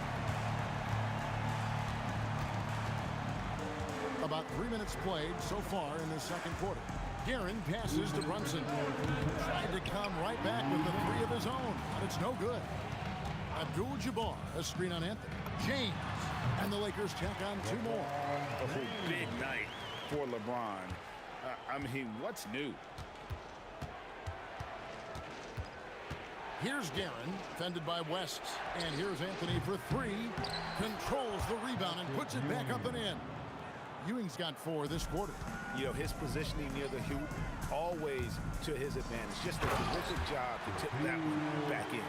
Speaker 7: About 3 minutes played so far in the second quarter. Guerin passes to Brunson. Tried to come right back with the three of his own, but it's no good. Abdul-Jabbar, a screen on Anthony. James, and the Lakers tack on 2 more.
Speaker 8: A big night for LeBron. I mean, what's new?
Speaker 7: Here's Guerin, defended by West. And here's Anthony for 3. Controls the rebound and puts it back up and in. Ewing's got 4 this quarter.
Speaker 8: You know, his positioning near the hoop, always to his advantage. Just a terrific job to tip that one back in.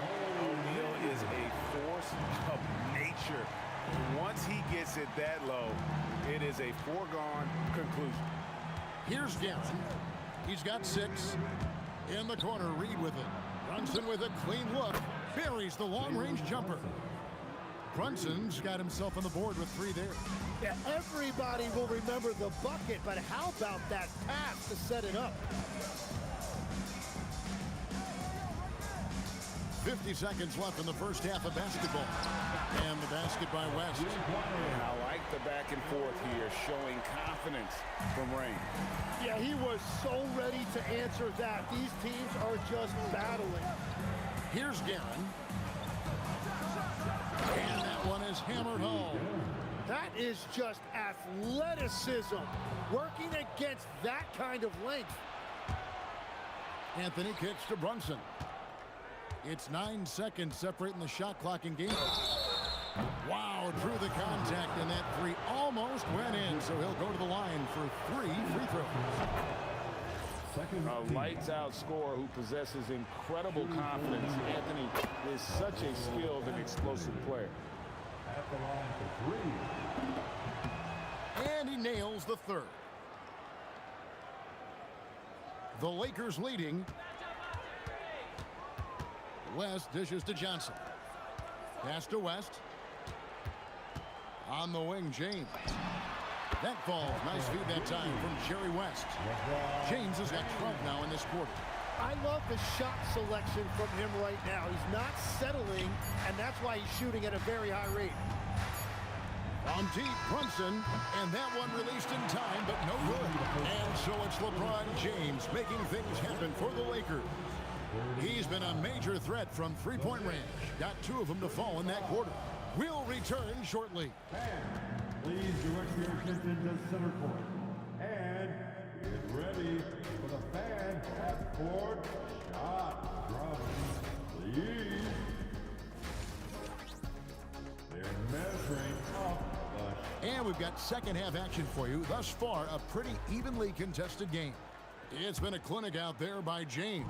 Speaker 8: O'Neal is a force of nature. Once he gets it that low, it is a foregone conclusion.
Speaker 7: Here's Guerin. He's got 6. In the corner, Reed with it. Brunson with a clean look. Buries the long-range jumper. Brunson's got himself on the board with 3 there.
Speaker 12: Yeah, everybody will remember the bucket, but how about that pass to set it up?
Speaker 7: 50 seconds left in the first half of basketball. And the basket by West.
Speaker 8: And I like the back and forth here, showing confidence from Rain.
Speaker 12: Yeah, he was so ready to answer that. These teams are just battling.
Speaker 7: Here's Guerin. And that one is hammered home.
Speaker 12: That is just athleticism, working against that kind of length.
Speaker 7: Anthony kicks to Brunson. It's 9 seconds separating the shot clock and game. Wow, drew the contact, and that 3 almost went in, so he'll go to the line for 3 free throws.
Speaker 8: A lights-out scorer who possesses incredible confidence. Anthony is such a skilled and explosive player.
Speaker 5: At the line for 3.
Speaker 7: And he nails the 3rd. The Lakers leading. West dishes to Johnson. Pass to West. On the wing, James. That falls. Nice feed that time from Jerry West. James has got 12 now in this quarter.
Speaker 12: I love the shot selection from him right now. He's not settling, and that's why he's shooting at a very high rate.
Speaker 7: On deep, Brunson, and that one released in time, but no good. And so it's LeBron James making things happen for the Lakers. He's been a major threat from three-point range. Got 2 of them to fall in that quarter. We'll return shortly.
Speaker 5: Please direct your attention to center court. And get ready for the fan half-court shot drum. Please. They're measuring up the...
Speaker 7: And we've got second half action for you. Thus far, a pretty evenly contested game. It's been a clinic out there by James.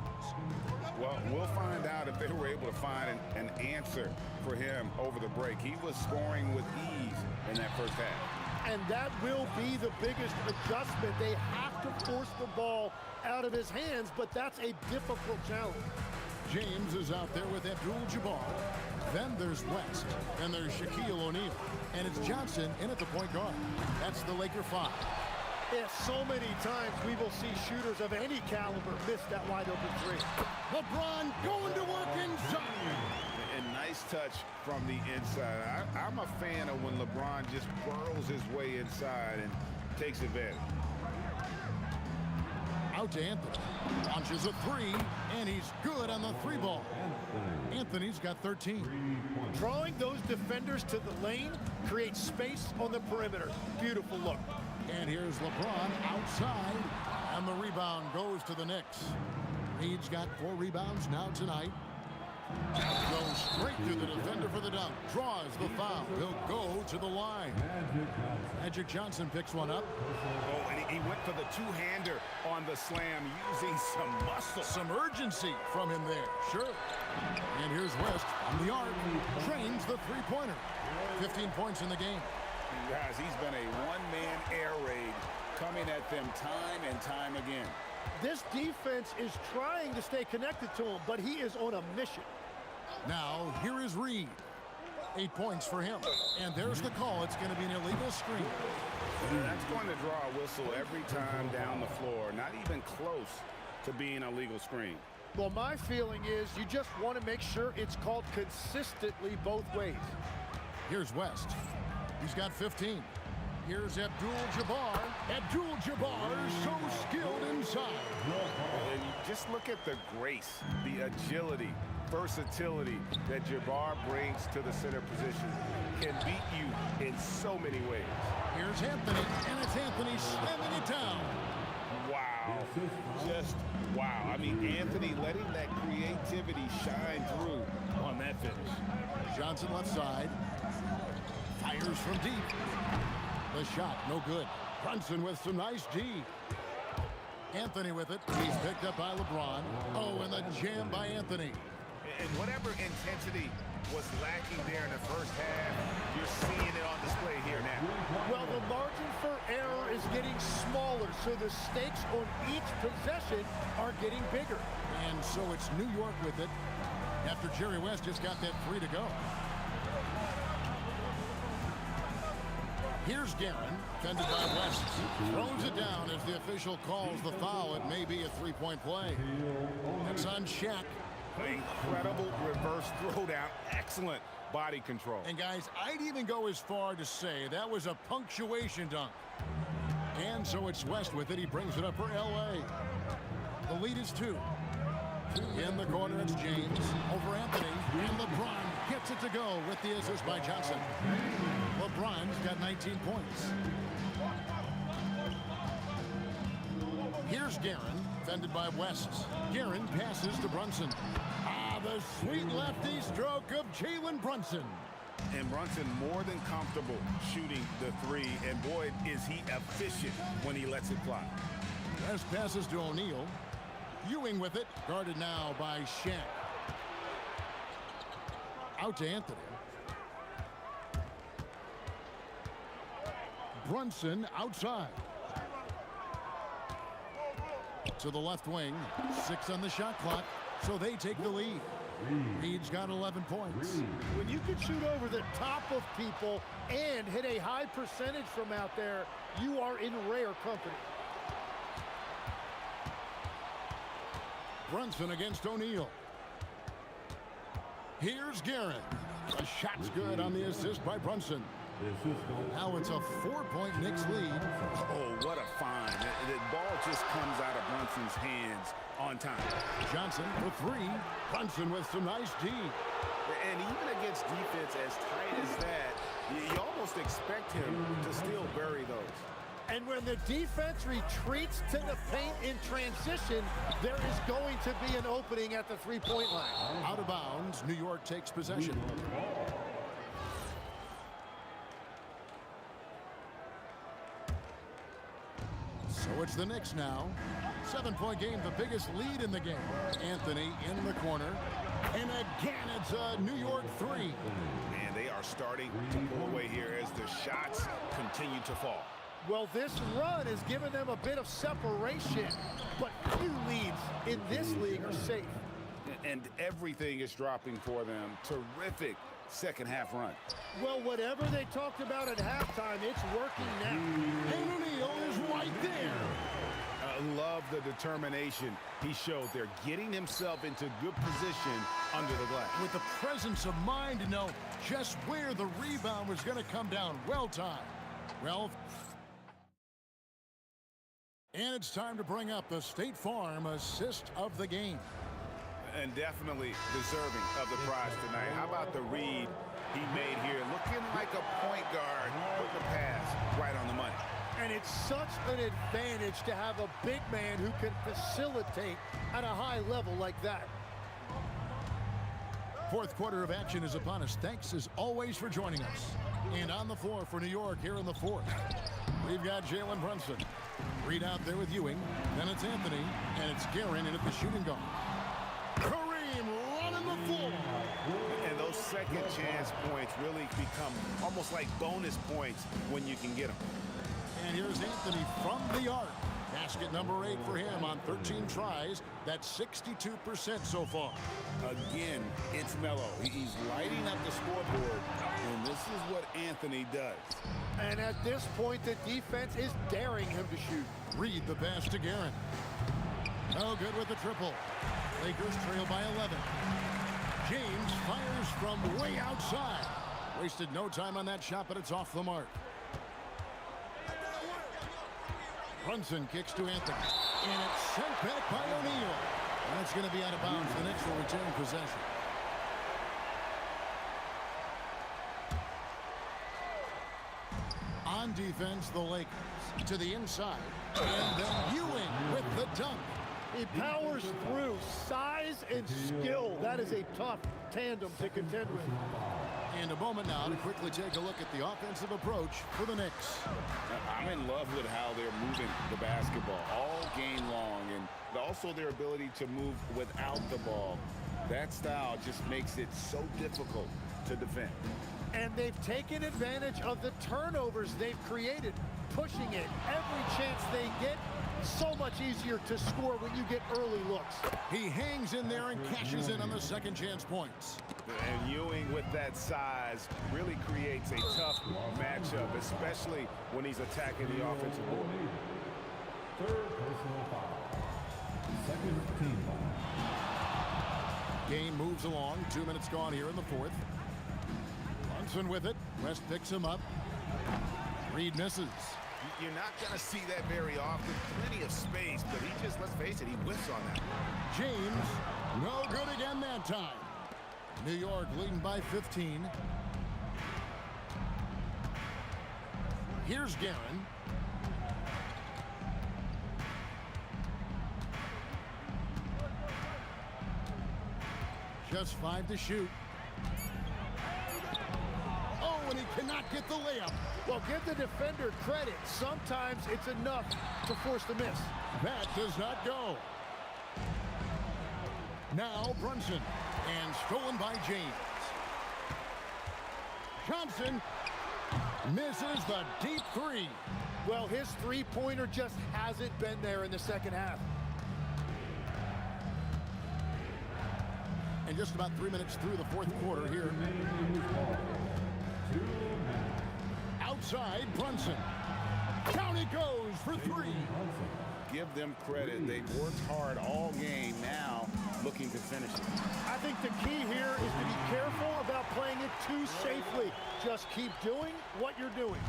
Speaker 8: Well, we'll find out if they were able to find an answer for him over the break. He was scoring with ease in that first half.
Speaker 12: And that will be the biggest adjustment. They have to force the ball out of his hands, but that's a difficult challenge.
Speaker 7: James is out there with Abdul-Jabbar. Then there's West. Then there's Shaquille O'Neal. And it's Johnson in at the point guard. That's the Laker 5.
Speaker 12: Yes, so many times we will see shooters of any caliber miss that wide open three.
Speaker 7: LeBron going to work inside.
Speaker 8: And nice touch from the inside. I'm a fan of when LeBron just burrows his way inside and takes advantage.
Speaker 7: Out to Anthony. Launches a three, and he's good on the three ball. Anthony's got 13.
Speaker 12: Drawing those defenders to the lane creates space on the perimeter. Beautiful look.
Speaker 7: And here's LeBron outside, and the rebound goes to the Knicks. Reed's got 4 rebounds now tonight. Goes straight through the defender for the dunk. Draws the foul. He'll go to the line. Magic Johnson picks one up.
Speaker 8: Oh, and he went for the two-hander on the slam, using some muscle.
Speaker 7: Some urgency from him there. Sure. And here's West on the arc. Trains the three-pointer. 15 points in the game.
Speaker 8: Guys, he's been a one-man air raid coming at them time and time again.
Speaker 12: This defense is trying to stay connected to him, but he is on a mission.
Speaker 7: Now, here is Reed. 8 points for him. And there's the call. It's going to be an illegal screen.
Speaker 8: That's going to draw a whistle every time down the floor. Not even close to being a legal screen.
Speaker 12: Well, my feeling is you just want to make sure it's called consistently both ways.
Speaker 7: Here's West. He's got 15. Here's Abdul-Jabbar. Abdul-Jabbar is so skilled inside.
Speaker 8: And just look at the grace, the agility, versatility that Jabbar brings to the center position. Can beat you in so many ways.
Speaker 7: Here's Anthony, and it's Anthony slamming it down.
Speaker 8: Wow. Just wow. I mean, Anthony letting that creativity shine through on that finish.
Speaker 7: Johnson left side. Fires from deep. The shot, no good. Brunson with some nice D. Anthony with it. He's picked up by LeBron. Oh, and the jam by Anthony.
Speaker 2: And whatever intensity was lacking there in the first half, you're seeing it on display here now.
Speaker 12: Well, the margin for error is getting smaller, so the stakes on each possession are getting bigger.
Speaker 7: And so it's New York with it after Jerry West just got that 3 to go. Here's Guerin, fended by West. Throws it down as the official calls the foul. It may be a three-point play. It's on Shaq.
Speaker 8: Incredible reverse throwdown. Excellent body control.
Speaker 7: And guys, I'd even go as far to say that was a punctuation dunk. And so it's West with it. He brings it up for L.A. The lead is 2. In the corner, it's James over Anthony. And LeBron gets it to go with the assist by Johnson. LeBron's got 19 points. Here's Guerin, fended by West. Guerin passes to Brunson. The sweet lefty stroke of Jalen Brunson.
Speaker 8: And Brunson more than comfortable shooting the 3. And boy, is he efficient when he lets it fly.
Speaker 7: West passes to O'Neal. Ewing with it, guarded now by Shaq. Out to Anthony. Brunson outside. To the left wing. 6 on the shot clock, so they take the lead. Reed's got 11 points.
Speaker 12: When you can shoot over the top of people and hit a high percentage from out there, you are in rare company.
Speaker 7: Brunson against O'Neal. Here's Guerin. The shot's good on the assist by Brunson. Now it's a 4-point Knicks lead.
Speaker 8: Oh, what a find. The ball just comes out of Brunson's hands on time.
Speaker 7: Johnson for 3. Brunson with some nice D.
Speaker 8: And even against defense as tight as that, you almost expect him to still bury those.
Speaker 12: And when the defense retreats to the paint in transition, there is going to be an opening at the three-point line.
Speaker 7: Out of bounds, New York takes possession. So it's the Knicks now. 7-point game, the biggest lead in the game. Anthony in the corner. And again, it's a New York three.
Speaker 8: And they are starting to pull away here as the shots continue to fall.
Speaker 12: Well, this run has given them a bit of separation, but few leads in this league are safe.
Speaker 8: And everything is dropping for them. Terrific second half run.
Speaker 12: Well, whatever they talked about at halftime, it's working now.
Speaker 7: And O'Neal is right there.
Speaker 8: I love the determination he showed there, getting himself into good position under the glass.
Speaker 7: With the presence of mind to know just where the rebound was going to come down. Well timed. Well, and it's time to bring up the State Farm assist of the game.
Speaker 8: And definitely deserving of the prize tonight. How about the read he made here? Looking like a point guard with the pass right on the money.
Speaker 12: And it's such an advantage to have a big man who can facilitate at a high level like that.
Speaker 7: Fourth quarter of action is upon us. Thanks as always for joining us. And on the floor for New York here in the fourth, we've got Jalen Brunson. Reed out there with Ewing. Then it's Anthony. And it's Guerin in at the shooting guard. Kareem running the floor.
Speaker 8: And those second chance points really become almost like bonus points when you can get them.
Speaker 7: And here's Anthony from the arc. Basket number 8 for him on 13 tries. That's 62% so far.
Speaker 8: Again, it's Melo. He's lighting up the scoreboard, and this is what Anthony does.
Speaker 12: And at this point, the defense is daring him to shoot.
Speaker 7: Reed the pass to Guerin. No good with the triple. Lakers trail by 11. James fires from way outside. Wasted no time on that shot, but it's off the mark. Brunson kicks to Anthony. And it's sent back by O'Neal. That's going to be out of bounds. The Knicks will return possession. On defense, the Lakers to the inside. And then Ewing with the dunk.
Speaker 12: He powers through. Size and skill. That is a tough tandem to contend with.
Speaker 7: And a moment now to quickly take a look at the offensive approach for the Knicks.
Speaker 8: I'm in love with how they're moving the basketball all game long, and also their ability to move without the ball. That style just makes it so difficult to defend.
Speaker 12: And they've taken advantage of the turnovers they've created, pushing it every chance they get. So much easier to score when you get early looks.
Speaker 7: He hangs in there and cashes in on the second chance points.
Speaker 8: And Ewing with that size really creates a tough matchup, especially when he's attacking the offensive board.
Speaker 5: Third personal foul. Second team foul.
Speaker 7: Game moves along. 2 minutes gone here in the fourth. Brunson with it. West picks him up. Reed misses.
Speaker 8: You're not going to see that very often. Plenty of space, but he just, let's face it, he whiffs on that.
Speaker 7: James, no good again that time. New York leading by 15. Here's Guerin. Just 5 to shoot. Oh, and he cannot get the layup.
Speaker 12: Well, give the defender credit. Sometimes it's enough to force the miss.
Speaker 7: That does not go. Now Brunson, and stolen by James. Johnson misses the deep three.
Speaker 12: Well, his three-pointer just hasn't been there in the second half.
Speaker 7: And just about 3 minutes through the fourth quarter here. Outside, Brunson. Down he goes for 3.
Speaker 8: Give them credit. They've worked hard all game, now looking to finish it.
Speaker 12: I think the key here is to be careful about playing it too safely. Just keep doing what you're doing.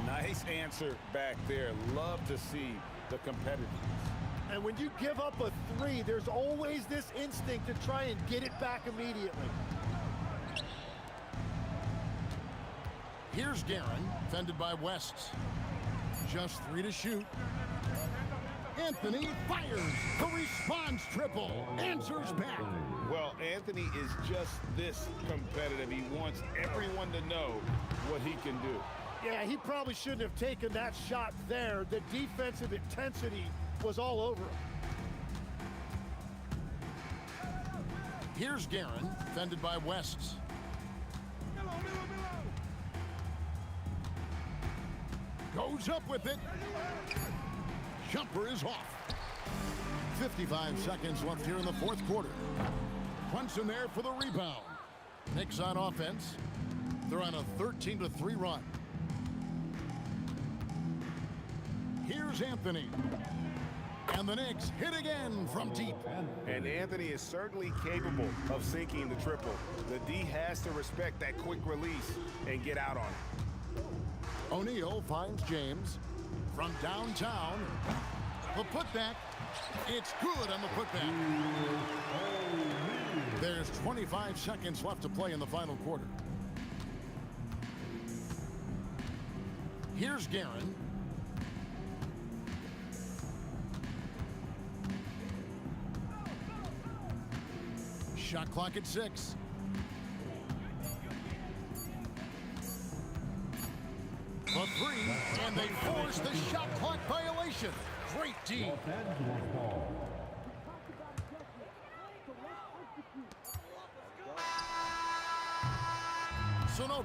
Speaker 8: Nice answer back there. Love to see the competitiveness.
Speaker 12: And when you give up a 3, there's always this instinct to try and get it back immediately.
Speaker 7: Here's Guerin, defended by West. Just 3 to shoot. Anthony fires. The response triple. Answers back.
Speaker 8: Well, Anthony is just this competitive. He wants everyone to know what he can do.
Speaker 12: Yeah, he probably shouldn't have taken that shot there. The defensive intensity was all over him.
Speaker 7: Here's Guerin, defended by West. Goes up with it. Jumper is off. 55 seconds left here in the fourth quarter. Brunson there for the rebound. Knicks on offense. They're on a 13-3 run. Here's Anthony. And the Knicks hit again from deep.
Speaker 8: And Anthony is certainly capable of sinking the triple. The D has to respect that quick release and get out on it.
Speaker 7: O'Neal finds James from downtown. The putback. It's good on the putback. There's 25 seconds left to play in the final quarter. Here's Guerin. Shot clock at 6. The 3, and they force the shot clock violation. Great D. So no.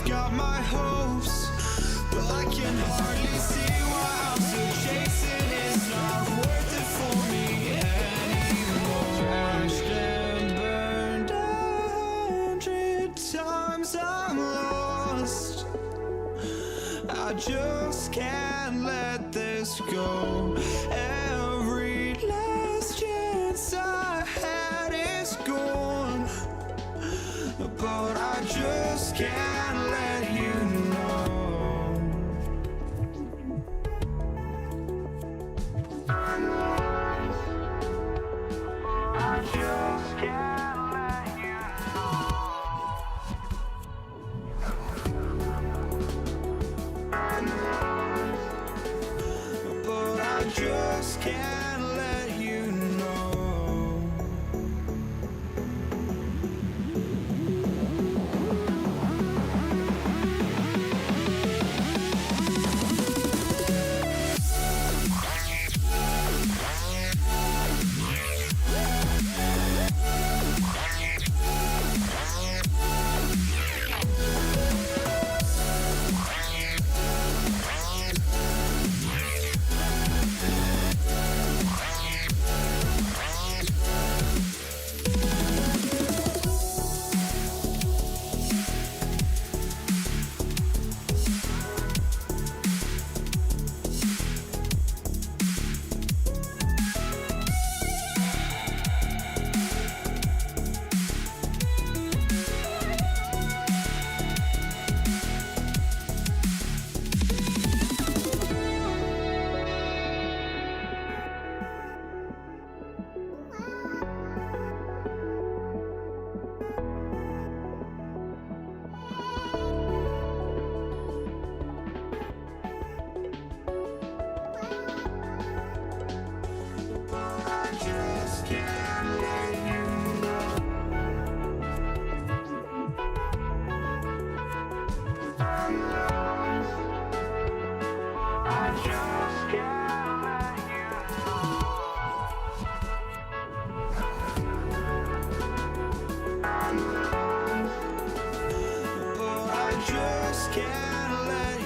Speaker 1: got my hopes, but I can hardly see why I'm still chasing. It's not worth it for me anymore. Crashed and burned 100 times, I'm lost. I just can't let this go. Every last chance I had is gone, but I just can't let you know. I just can't let you know. But I just can't let you know. I just can't let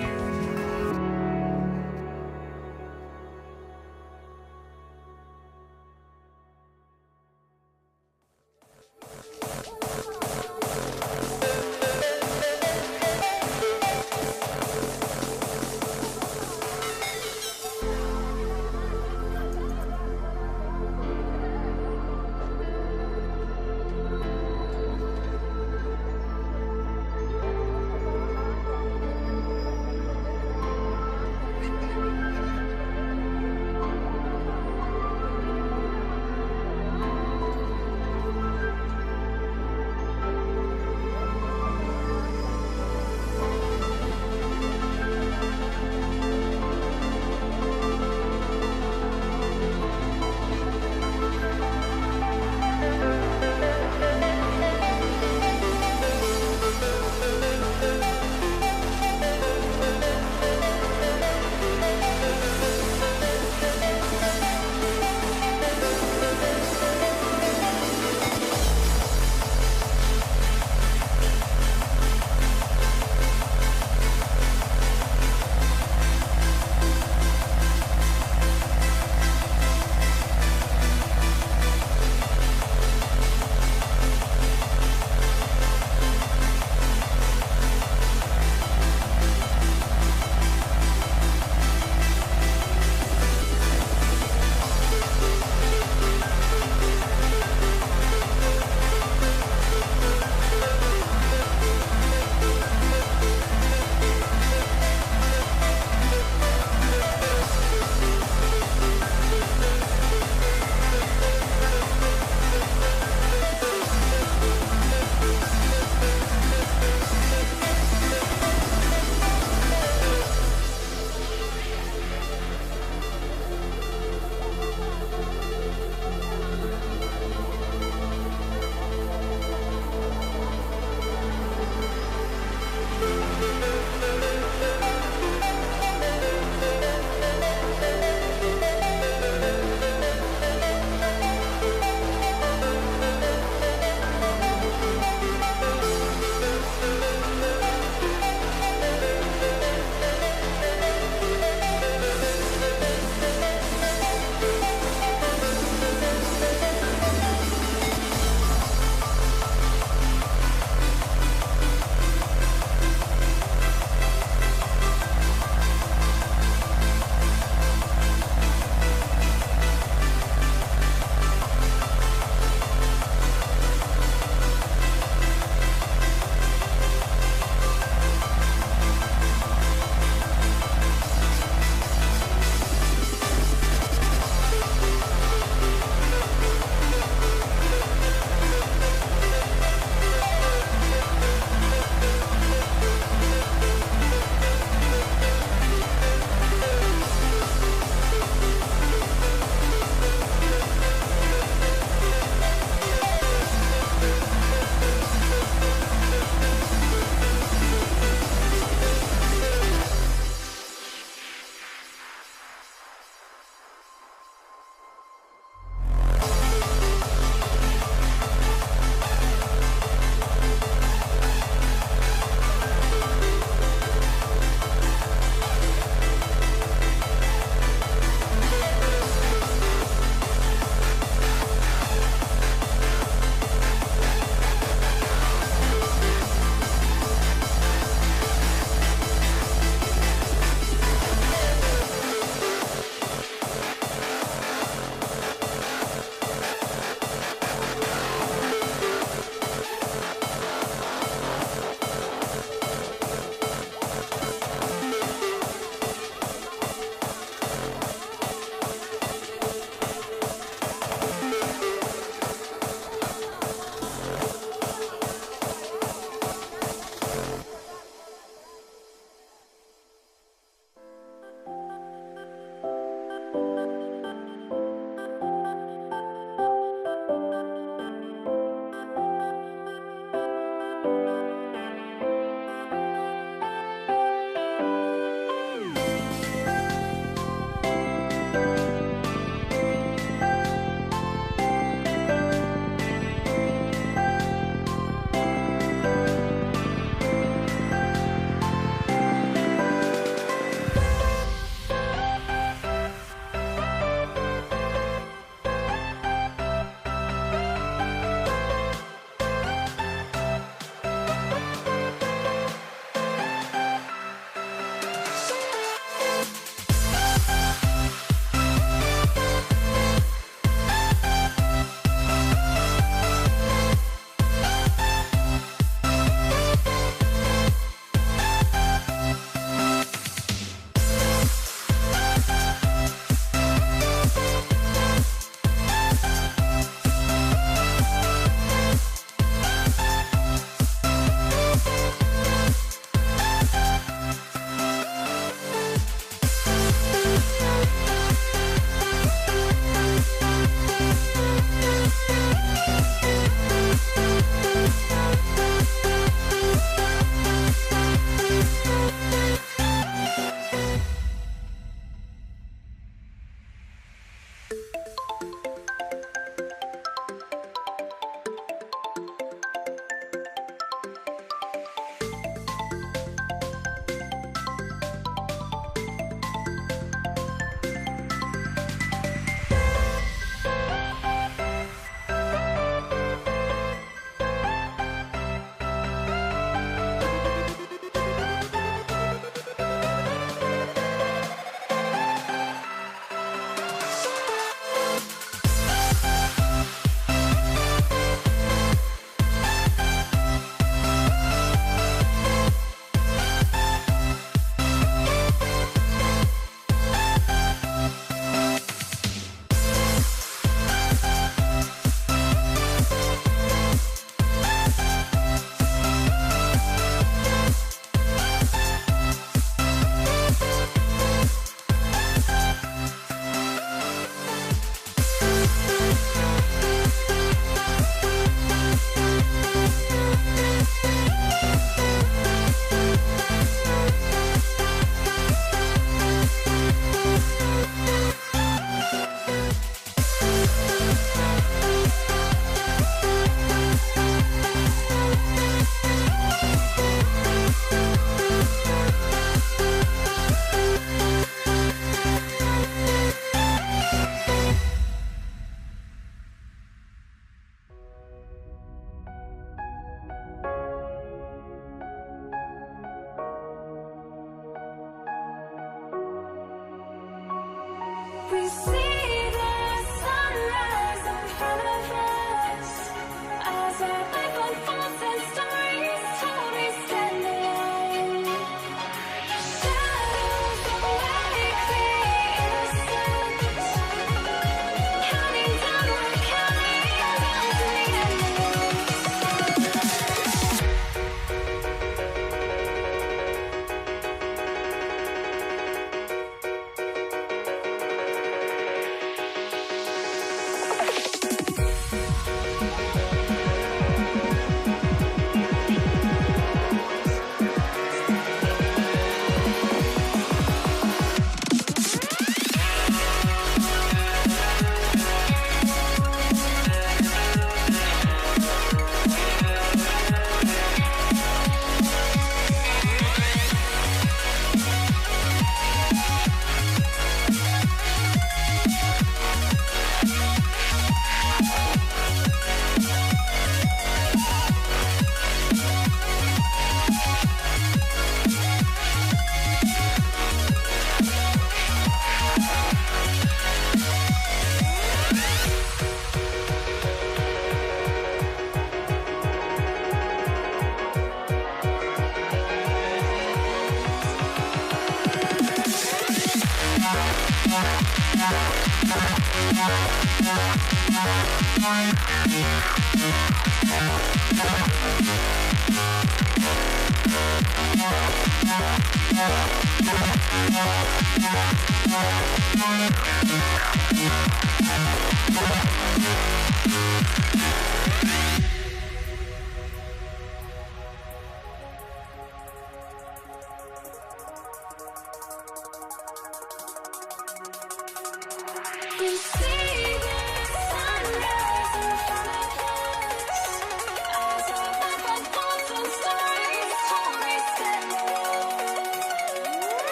Speaker 1: you know.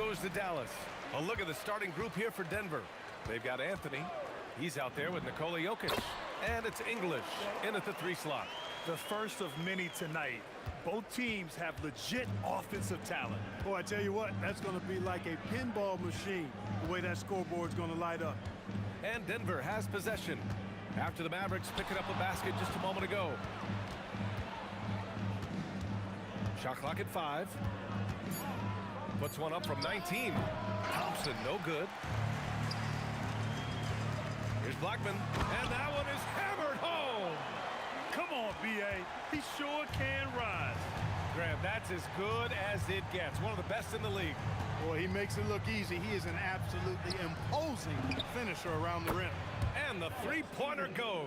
Speaker 2: goes to Dallas. A look at the starting group here for Denver. They've got Anthony. He's out there with Nikola Jokic. And it's English in at the 3 slot.
Speaker 3: The first of many tonight. Both teams have legit offensive talent.
Speaker 12: Boy, I tell you what, that's going to be like a pinball machine, the way that scoreboard's going to light up.
Speaker 2: And Denver has possession after the Mavericks picking up a basket just a moment ago. Shot clock at 5. Puts one up from 19. Thompson, no good. Here's Blackman, and that one is hammered home.
Speaker 3: Come on, B.A. He sure can rise.
Speaker 2: Graham, that's as good as it gets. One of the best in the league.
Speaker 12: Boy, he makes it look easy. He is an absolutely imposing finisher around the rim.
Speaker 2: And the three-pointer goes.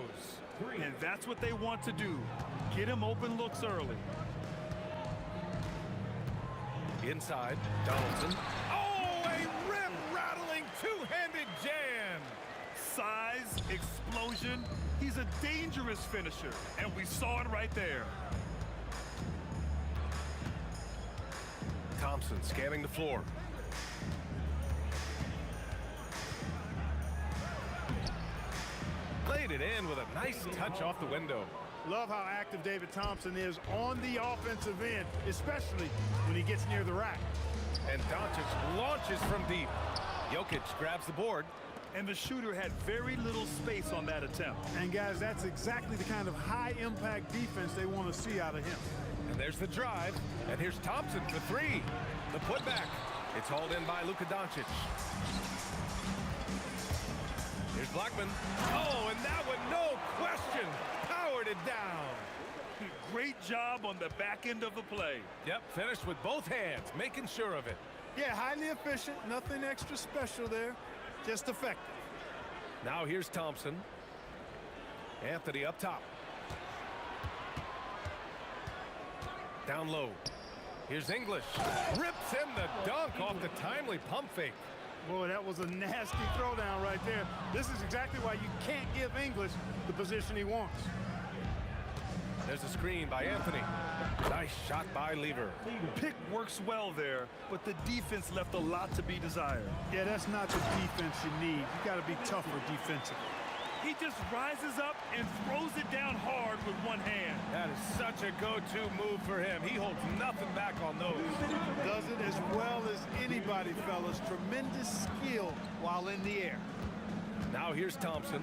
Speaker 3: And that's what they want to do. Get him open looks early.
Speaker 2: Inside, Donaldson. Oh, a rim-rattling two-handed jam.
Speaker 3: Size, explosion. He's a dangerous finisher, and we saw it right there.
Speaker 2: Thompson scanning the floor. Laid it in with a nice touch off the window.
Speaker 12: Love how active David Thompson is on the offensive end, especially when he gets near the rack.
Speaker 2: And Doncic launches from deep. Jokic grabs the board.
Speaker 3: And the shooter had very little space on that attempt.
Speaker 12: And guys, that's exactly the kind of high-impact defense they want to see out of him.
Speaker 2: And there's the drive. And here's Thompson for 3. The putback. It's hauled in by Luka Doncic. Here's Blackman. Oh, and that one, no question, powered it down.
Speaker 3: Great job on the back end of the play.
Speaker 2: Yep, finished with both hands, making sure of it.
Speaker 12: Yeah, highly efficient, nothing extra special there, just effective.
Speaker 2: Now here's Thompson. Anthony up top. Down low. Here's English. Rips in the dunk off the timely pump fake.
Speaker 12: Boy, that was a nasty throwdown right there. This is exactly why you can't give English the position he wants.
Speaker 2: There's a screen by Anthony. Nice shot by Lever.
Speaker 3: Pick works well there, but the defense left a lot to be desired.
Speaker 12: Yeah, that's not the defense you need. You got to be tougher defensively.
Speaker 3: He just rises up and throws it down hard with one hand.
Speaker 2: That is such a go-to move for him. He holds nothing back on those.
Speaker 12: Does it as well as anybody, fellas. Tremendous skill while in the air.
Speaker 2: Now here's Thompson.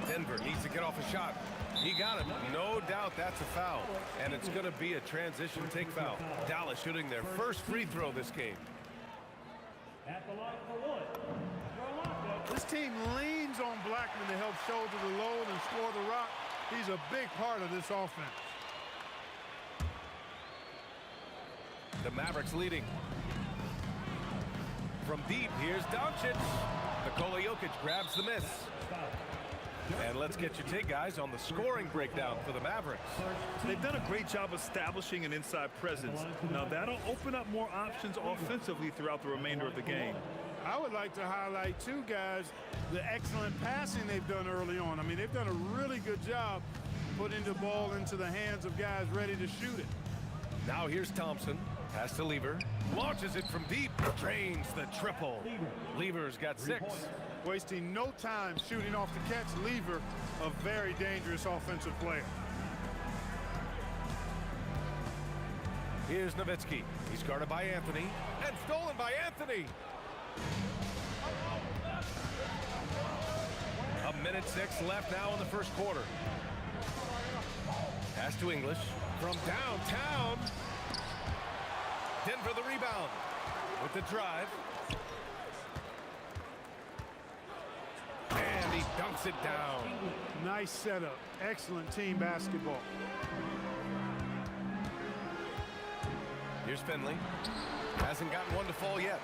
Speaker 2: Denver needs to get off a shot. He got it. No doubt that's a foul. And it's going to be a transition take foul. Dallas shooting their first free throw this game.
Speaker 5: At the line for 1.
Speaker 12: This team leans on Blackman to help shoulder the load and score the rock. He's a big part of this offense.
Speaker 2: The Mavericks leading. From deep, here's Doncic. Nikola Jokic grabs the miss. And let's get your take, guys, on the scoring breakdown for the Mavericks.
Speaker 3: They've done a great job establishing an inside presence. Now, that'll open up more options offensively throughout the remainder of the game.
Speaker 12: I would like to highlight, too, guys, the excellent passing they've done early on. I mean, they've done a really good job putting the ball into the hands of guys ready to shoot it.
Speaker 2: Now here's Thompson. Pass to Lever. Launches it from deep. Drains the triple. Lever's got 6.
Speaker 12: Wasting no time shooting off the catch. Lever, a very dangerous offensive player.
Speaker 2: Here's Nowitzki. He's guarded by Anthony. And stolen by Anthony. A minute 6 left now in the first quarter. Pass to English. From downtown. Denver the rebound. With the drive. And he dunks it down.
Speaker 12: Nice setup. Excellent team basketball.
Speaker 2: Here's Finley. Hasn't gotten one to fall yet.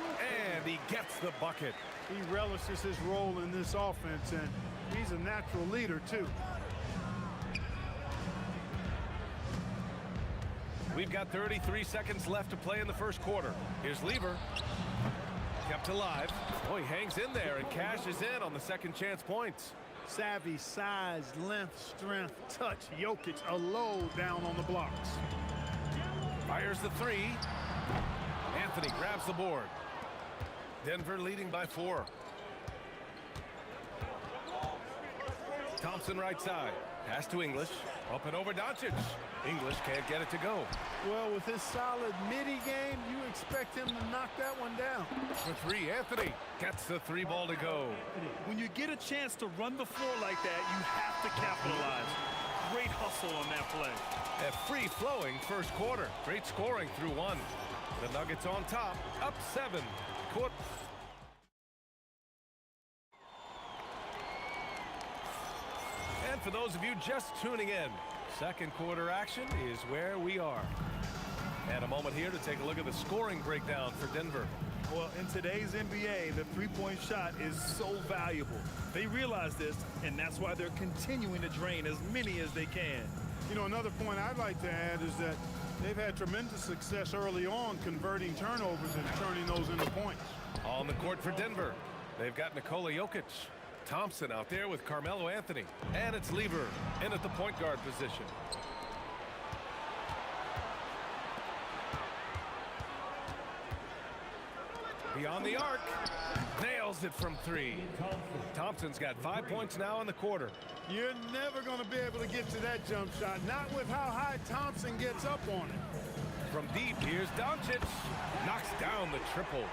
Speaker 2: And he gets the bucket.
Speaker 12: He relishes his role in this offense, and he's a natural leader, too.
Speaker 2: We've got 33 seconds left to play in the first quarter. Here's Lever. Kept alive. Oh, he hangs in there and cashes in on the second chance points.
Speaker 12: Savvy, size, length, strength, touch. Jokic, a low down on the blocks.
Speaker 2: Fires the three. Anthony grabs the board. Denver leading by 4. Thompson right side. Pass to English. Up and over Doncic. English can't get it to go.
Speaker 12: Well, with his solid midi game, you expect him to knock that one down.
Speaker 2: For 3, Anthony gets the 3 ball to go.
Speaker 3: When you get a chance to run the floor like that, you have to capitalize. Great hustle on that play.
Speaker 2: A free-flowing first quarter. Great scoring through 1. The Nuggets on top, up 7. Court. And for those of you just tuning in, second quarter action is where we are. And a moment here to take a look at the scoring breakdown for Denver.
Speaker 3: Well, in today's NBA, the three-point shot is so valuable. They realize this, and that's why they're continuing to drain as many as they can.
Speaker 13: You know, another point I'd like to add is that they've had tremendous success early on converting turnovers and turning those into points.
Speaker 2: On the court for Denver, they've got Nikola Jokic. Thompson out there with Carmelo Anthony. And it's Lever in at the point guard position. Beyond the arc. Nails it from 3. Thompson's got 5 points now in the quarter.
Speaker 13: You're never going to be able to get to that jump shot, not with how high Thompson gets up on it.
Speaker 2: From deep, here's Doncic. Knocks down the triple.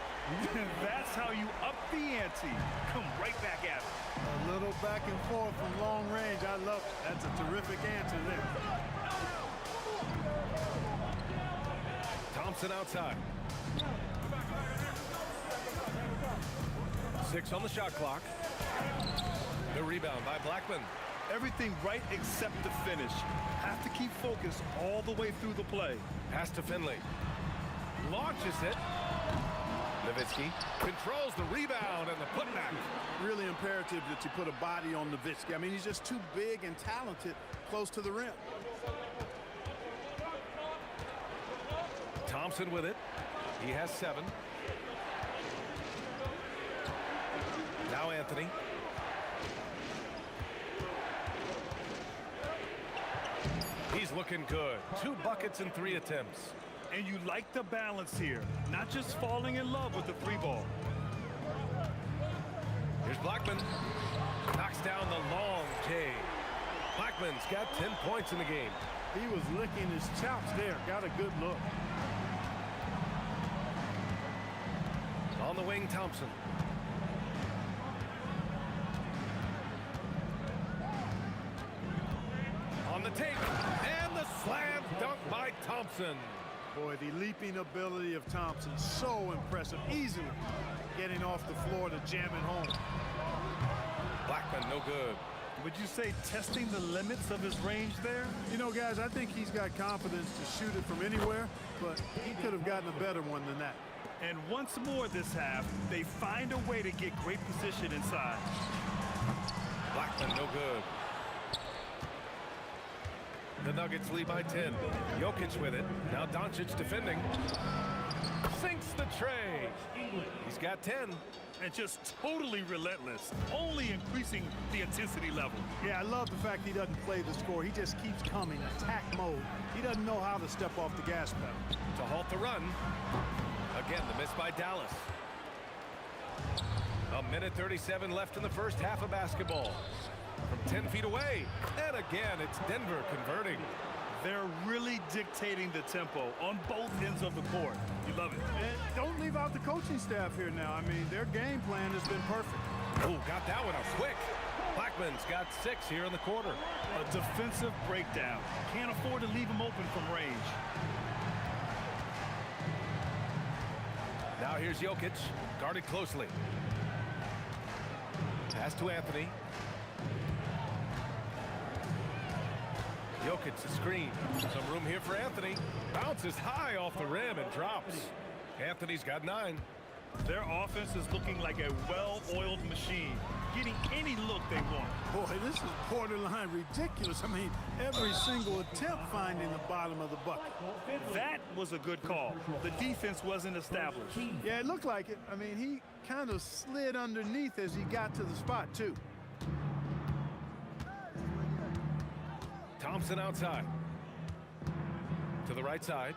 Speaker 3: That's how you up the ante. Come right back at it.
Speaker 13: A little back and forth from long range. I love it. That's a terrific answer there.
Speaker 2: Thompson outside. 6 on the shot clock. The rebound by Blackman.
Speaker 3: Everything right except the finish. Have to keep focused all the way through the play.
Speaker 2: Pass to Finley. Launches it. Nowitzki controls the rebound and the putback.
Speaker 13: Really imperative that you put a body on Nowitzki. I mean, he's just too big and talented close to the rim.
Speaker 2: Thompson with it. He has 7. Now Anthony. He's looking good. 2 buckets and 3 attempts.
Speaker 3: And you like the balance here. Not just falling in love with the 3 ball.
Speaker 2: Here's Blackman. Knocks down the long J. Blackman's got 10 points in the game.
Speaker 13: He was licking his chops there. Got a good look.
Speaker 2: On the wing, Thompson. On the tape. And the slam dunk by Thompson.
Speaker 13: Boy, the leaping ability of Thompson, so impressive. Easily getting off the floor to jam it home.
Speaker 2: Blackman, no good.
Speaker 3: Would you say testing the limits of his range there?
Speaker 13: You know, guys, I think he's got confidence to shoot it from anywhere, but he could have gotten a better one than that.
Speaker 3: And once more this half, they find a way to get great position inside.
Speaker 2: Blackman, no good. The Nuggets lead by 10. Jokic with it. Now Doncic defending. Sinks the tray. He's got 10.
Speaker 3: And just totally relentless, only increasing the intensity level.
Speaker 13: Yeah, I love the fact he doesn't play the score. He just keeps coming, attack mode. He doesn't know how to step off the gas pedal.
Speaker 2: To halt the run. Again, the miss by Dallas. A minute 37 left in the first half of basketball. From 10 feet away. And again, it's Denver converting.
Speaker 3: They're really dictating the tempo on both ends of the court. You love it.
Speaker 13: And don't leave out the coaching staff here now. I mean, their game plan has been perfect.
Speaker 2: Oh, got that one up quick. Blackman's got 6 here in the quarter.
Speaker 3: A defensive breakdown. Can't afford to leave him open from range.
Speaker 2: Now here's Jokic, guarded closely. Pass to Anthony. Jokic the screen. Some room here for Anthony. Bounces high off the rim and drops. Anthony's got 9.
Speaker 3: Their offense is looking like a well-oiled machine, getting any look they want.
Speaker 13: Boy, this is borderline ridiculous. I mean, every single attempt finding the bottom of the bucket.
Speaker 3: That was a good call. The defense wasn't established.
Speaker 13: Yeah, it looked like it. I mean, he kind of slid underneath as he got to the spot, too.
Speaker 2: Thompson outside. To the right side.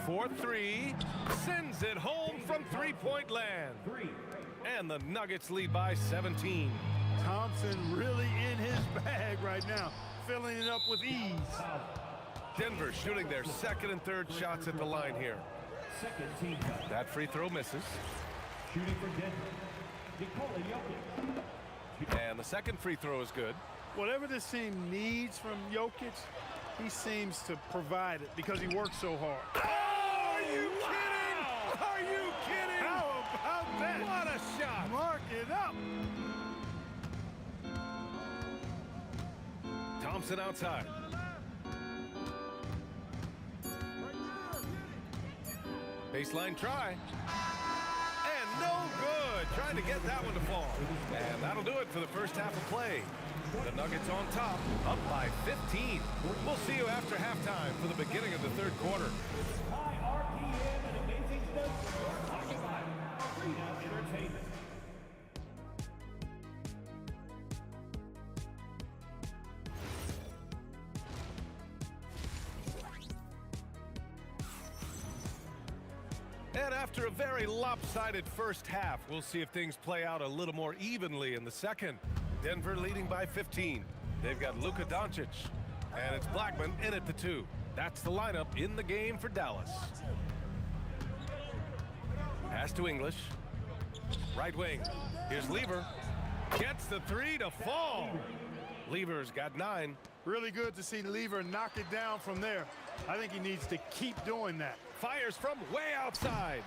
Speaker 2: for three. Sends it home from three-point land. And the Nuggets lead by 17.
Speaker 13: Thompson really in his bag right now, filling it up with ease.
Speaker 2: Denver shooting their second and third shots at the line here.
Speaker 5: Second team foul.
Speaker 2: That free throw misses.
Speaker 5: Shooting for Denver, Nikola Jokic.
Speaker 2: And the second free throw is good.
Speaker 13: Whatever this team needs from Jokic, he seems to provide it because he works so hard.
Speaker 2: Oh, are you kidding? Are you kidding?
Speaker 13: How about that?
Speaker 2: What a shot.
Speaker 13: Mark it up.
Speaker 2: Thompson outside. Baseline try. And no good. Trying to get that one to fall. And that'll do it for the first half of play. The Nuggets on top, up by 15. We'll see you after halftime for the beginning of the third quarter.
Speaker 5: High RPM and amazing stuff. Occupied Arena Entertainment.
Speaker 2: And after a very lopsided first half, we'll see if things play out a little more evenly in the second. Denver leading by 15. They've got Luka Doncic, and it's Blackman in at the 2. That's the lineup in the game for Dallas. Pass to English. Right wing. Here's Lever. Gets the 3 to fall. Lever's got 9.
Speaker 13: Really good to see Lever knock it down from there. I think he needs to keep doing that.
Speaker 2: Fires from way outside.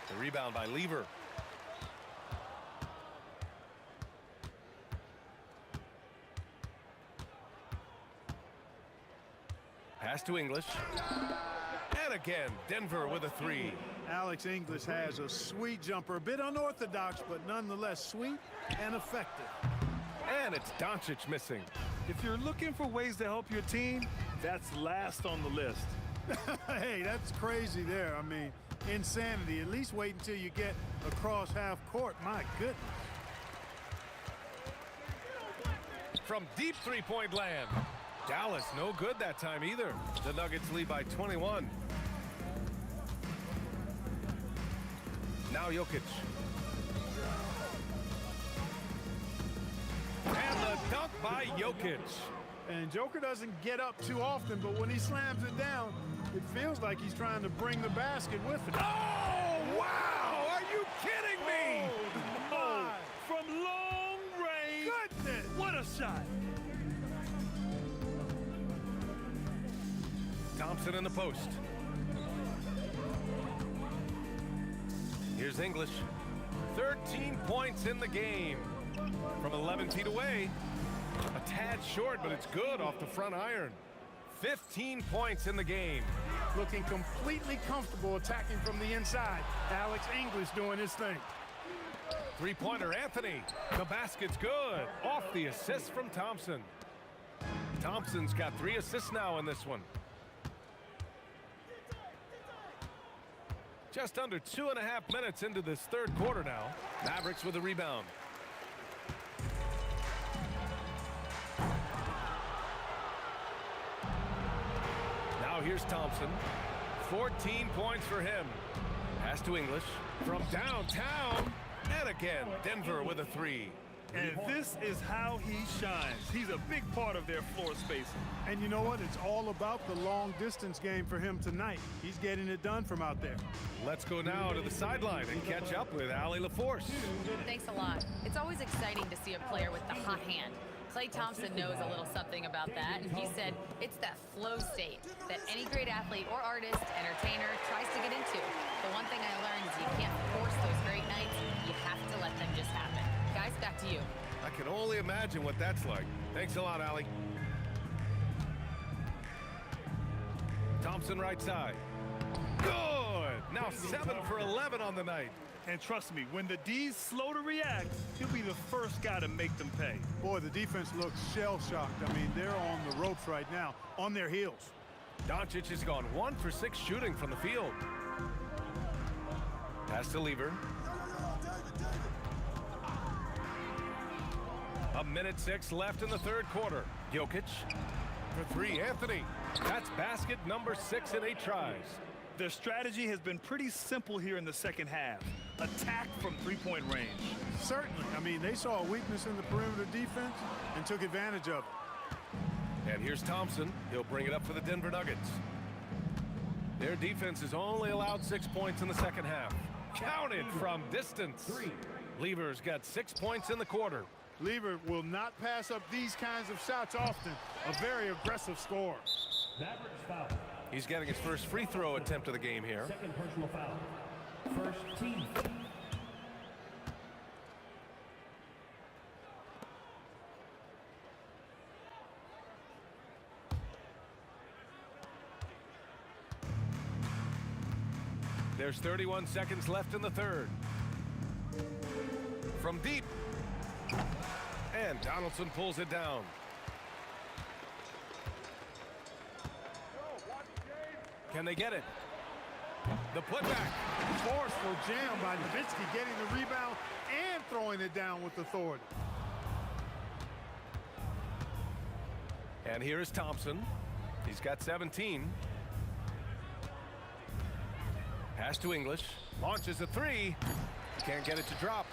Speaker 2: The rebound by Lever. Pass to English. And again, Denver with a 3.
Speaker 13: Alex English has a sweet jumper, a bit unorthodox, but nonetheless sweet and effective.
Speaker 2: And it's Doncic missing.
Speaker 3: If you're looking for ways to help your team, that's last on the list.
Speaker 13: Hey, that's crazy there. I mean, insanity. At least wait until you get across half court. My goodness.
Speaker 2: From deep three-point land. Dallas no good that time either. The Nuggets lead by 21. Now Jokic. And the dunk by Jokic.
Speaker 13: And Joker doesn't get up too often, but when he slams it down, it feels like he's trying to bring the basket with him.
Speaker 2: Oh, wow! Are you kidding me?
Speaker 3: Oh, my. From long range.
Speaker 13: Goodness!
Speaker 3: What a shot.
Speaker 2: Thompson in the post. Here's English. 13 points in the game. From 11 feet away. A tad short, but it's good off the front iron. 15 points in the game.
Speaker 13: Looking completely comfortable attacking from the inside. Alex English doing his thing.
Speaker 2: Three-pointer Anthony. The basket's good. Off the assist from Thompson. Thompson's got 3 assists now in this one. Just under 2.5 minutes into this third quarter now. Mavericks with a rebound. Now here's Thompson. 14 points for him. Pass to English. From downtown. And again, Denver with a 3.
Speaker 3: And this is how he shines. He's a big part of their floor space.
Speaker 13: And you know what? It's all about the long distance game for him tonight. He's getting it done from out there.
Speaker 2: Let's go now to the sideline and catch up with Allie LaForce.
Speaker 6: Thanks a lot. It's always exciting to see a player with the hot hand. Klay Thompson knows a little something about that, and he said it's that flow state that any great athlete or artist, entertainer, tries to get into. The one thing I learned is you can't force those great nights. You have to let them just happen. Guys, back to you.
Speaker 2: I can only imagine what that's like. Thanks a lot, Allie. Thompson right side. Good! Now 7 for 11 on the night.
Speaker 3: And trust me, when the D's slow to react, he'll be the first guy to make them pay.
Speaker 13: Boy, the defense looks shell-shocked. I mean, they're on the ropes right now, on their heels.
Speaker 2: Doncic has gone 1 for 6 shooting from the field. Pass to Lever. A minute 6 left in the third quarter. Jokic for 3, Anthony. That's basket number 6 in 8 tries.
Speaker 3: Their strategy has been pretty simple here in the second half. Attack from three-point range.
Speaker 13: Certainly. I mean, they saw a weakness in the perimeter defense and took advantage of it.
Speaker 2: And here's Thompson. He'll bring it up for the Denver Nuggets. Their defense has only allowed 6 points in the second half. Counted from distance. Lever's got 6 points in the quarter.
Speaker 13: Lever will not pass up these kinds of shots often. A very aggressive scorer.
Speaker 2: He's getting his first free throw attempt of the game here.
Speaker 5: Second personal foul. First team.
Speaker 2: There's 31 seconds left in the third. From deep. And Donaldson pulls it down. Can they get it? The putback.
Speaker 13: Forceful jam by Nowitzki, getting the rebound and throwing it down with authority.
Speaker 2: And here is Thompson. He's got 17. Pass to English. Launches a three. Can't get it to drop.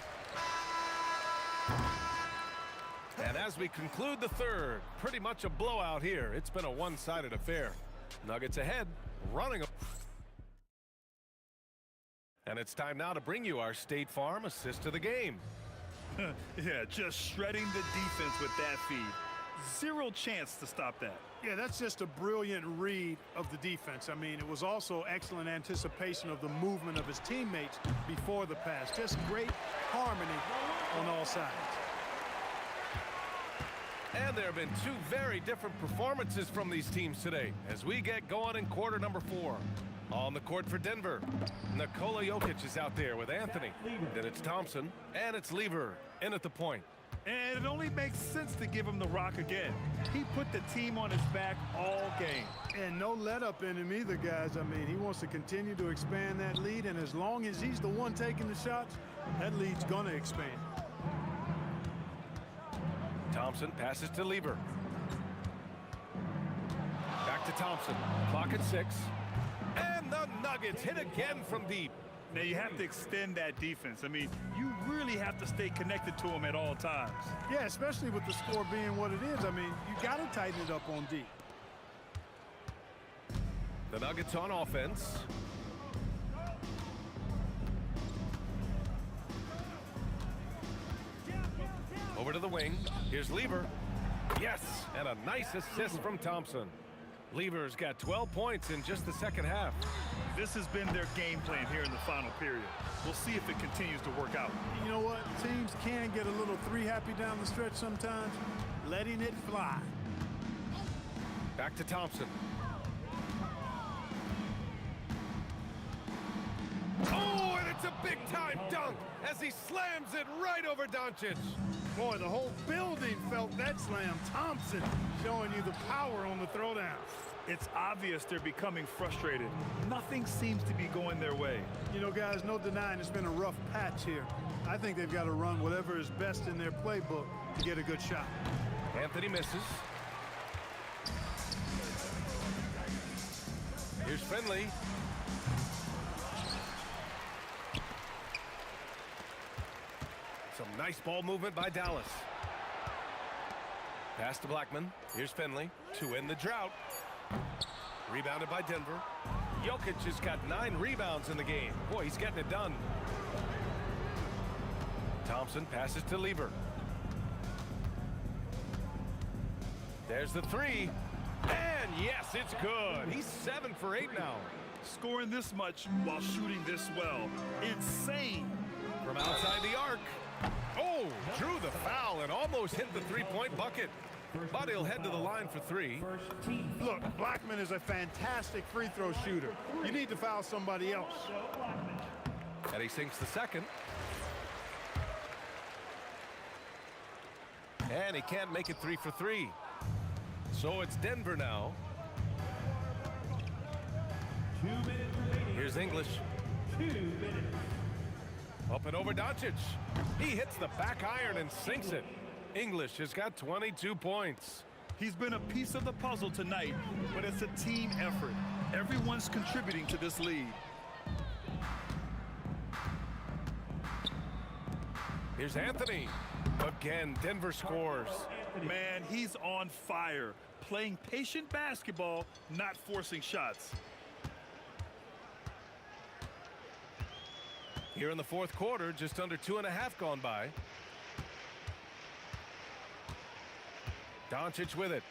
Speaker 2: And as we conclude the third, pretty much a blowout here. It's been a one-sided affair. Nuggets ahead, running. And it's time now to bring you our State Farm assist of the game.
Speaker 3: Yeah, just shredding the defense with that feed. Zero chance to stop that.
Speaker 13: Yeah, that's just a brilliant read of the defense. I mean, it was also excellent anticipation of the movement of his teammates before the pass. Just great harmony on all sides.
Speaker 2: And there have been two very different performances from these teams today as we get going in quarter number 4. On the court for Denver, Nikola Jokic is out there with Anthony. Then it's Thompson, and it's Lever in at the point.
Speaker 3: And it only makes sense to give him the rock again. He put the team on his back all game.
Speaker 13: And no let up in him either, guys. I mean, he wants to continue to expand that lead, and as long as he's the one taking the shots, that lead's going to expand.
Speaker 2: Thompson passes to Lever. Back to Thompson. Clock at 6. And the Nuggets hit again from deep.
Speaker 3: Now you have to extend that defense. I mean, you really have to stay connected to him at all times.
Speaker 13: Yeah, especially with the score being what it is. I mean, you got to tighten it up on deep.
Speaker 2: The Nuggets on offense. Over to the wing. Here's Lever. Yes, and a nice assist from Thompson. Lever's got 12 points in just the second half.
Speaker 3: This has been their game plan here in the final period. We'll see if it continues to work out.
Speaker 13: You know what? Teams can get a little three-happy down the stretch sometimes. Letting it fly.
Speaker 2: Back to Thompson. Oh, and it's a big-time dunk as he slams it right over Doncic.
Speaker 13: Boy, the whole building felt that slam. Thompson showing you the power on the throwdown.
Speaker 3: It's obvious they're becoming frustrated. Nothing seems to be going their way.
Speaker 13: You know, guys, no denying it's been a rough patch here. I think they've got to run whatever is best in their playbook to get a good shot.
Speaker 2: Anthony misses. Here's Finley. Some nice ball movement by Dallas. Pass to Blackman. Here's Finley to end the drought. Rebounded by Denver. Jokic has got 9 rebounds in the game. Boy, he's getting it done. Thompson passes to Lever. There's the three. And yes, it's good. He's 7 for 8 now.
Speaker 3: Scoring this much while shooting this well. Insane.
Speaker 2: From outside the arc. Oh, drew the foul and almost hit the three-point bucket. But he'll head to the line for 3.
Speaker 13: Look, Blackman is a fantastic free throw shooter. You need to foul somebody else.
Speaker 2: And he sinks the second. And he can't make it 3 for 3. So it's Denver now.
Speaker 5: 2 minutes remaining.
Speaker 2: Here's English.
Speaker 5: 2 minutes.
Speaker 2: Up and over Doncic. He hits the back iron and sinks it. English has got 22 points.
Speaker 3: He's been a piece of the puzzle tonight, but it's a team effort. Everyone's contributing to this lead.
Speaker 2: Here's Anthony. Again, Denver scores.
Speaker 3: Man, he's on fire. Playing patient basketball, not forcing shots.
Speaker 2: Here in the fourth quarter, just under 2.5 gone by. Doncic with it.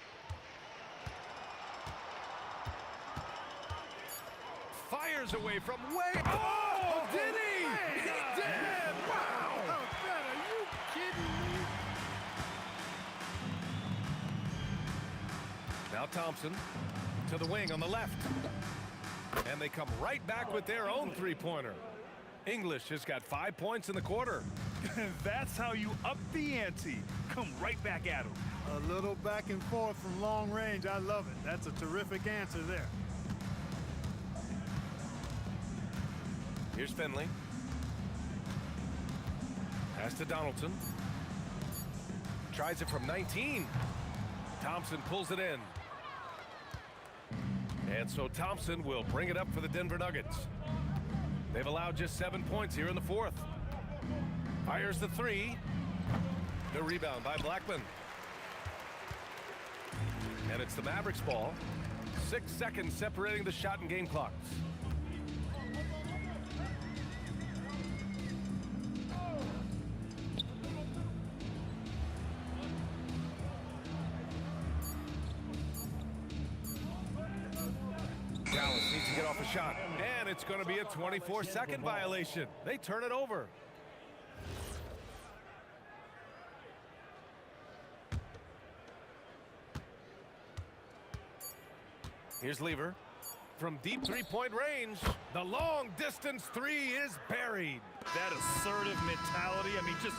Speaker 2: Fires away from way. Oh, did he? He did. Wow.
Speaker 12: Are you kidding me?
Speaker 2: Now Thompson to the wing on the left. And they come right back with their own three-pointer. English has got 5 points in the quarter.
Speaker 3: That's how you up the ante. Come right back at him.
Speaker 13: A little back and forth from long range. I love it. That's a terrific answer there.
Speaker 2: Here's Finley. Pass to Donaldson. Tries it from 19. Thompson pulls it in. And so Thompson will bring it up for the Denver Nuggets. They've allowed just 7 points here in the fourth. Fires the three. The rebound by Blackman. And it's the Mavericks ball. 6 seconds separating the shot and game clocks. Dallas needs to get off a shot. And it's going to be a 24-second violation. They turn it over. Here's Lever. From deep three-point range, the long-distance three is buried.
Speaker 3: That assertive mentality, I mean, just...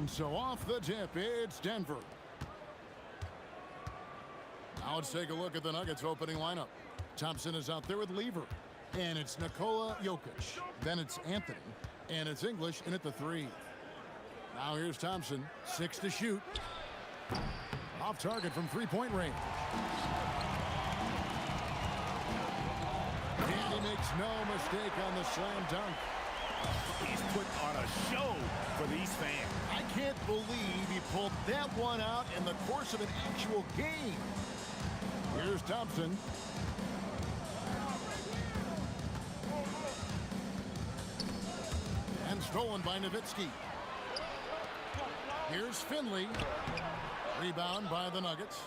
Speaker 7: And so off the tip, it's Denver. Now let's take a look at the Nuggets opening lineup. Thompson is out there with Lever. And it's Nikola Jokic. Then it's Anthony. And it's English in at the 3. Now here's Thompson. 6 to shoot. Off target from three-point range. And he makes no mistake on the slam dunk.
Speaker 3: He's put on a show for these fans.
Speaker 7: I can't believe he pulled that one out in the course of an actual game. Here's Thompson. And stolen by Nowitzki. Here's Finley. Rebound by the Nuggets.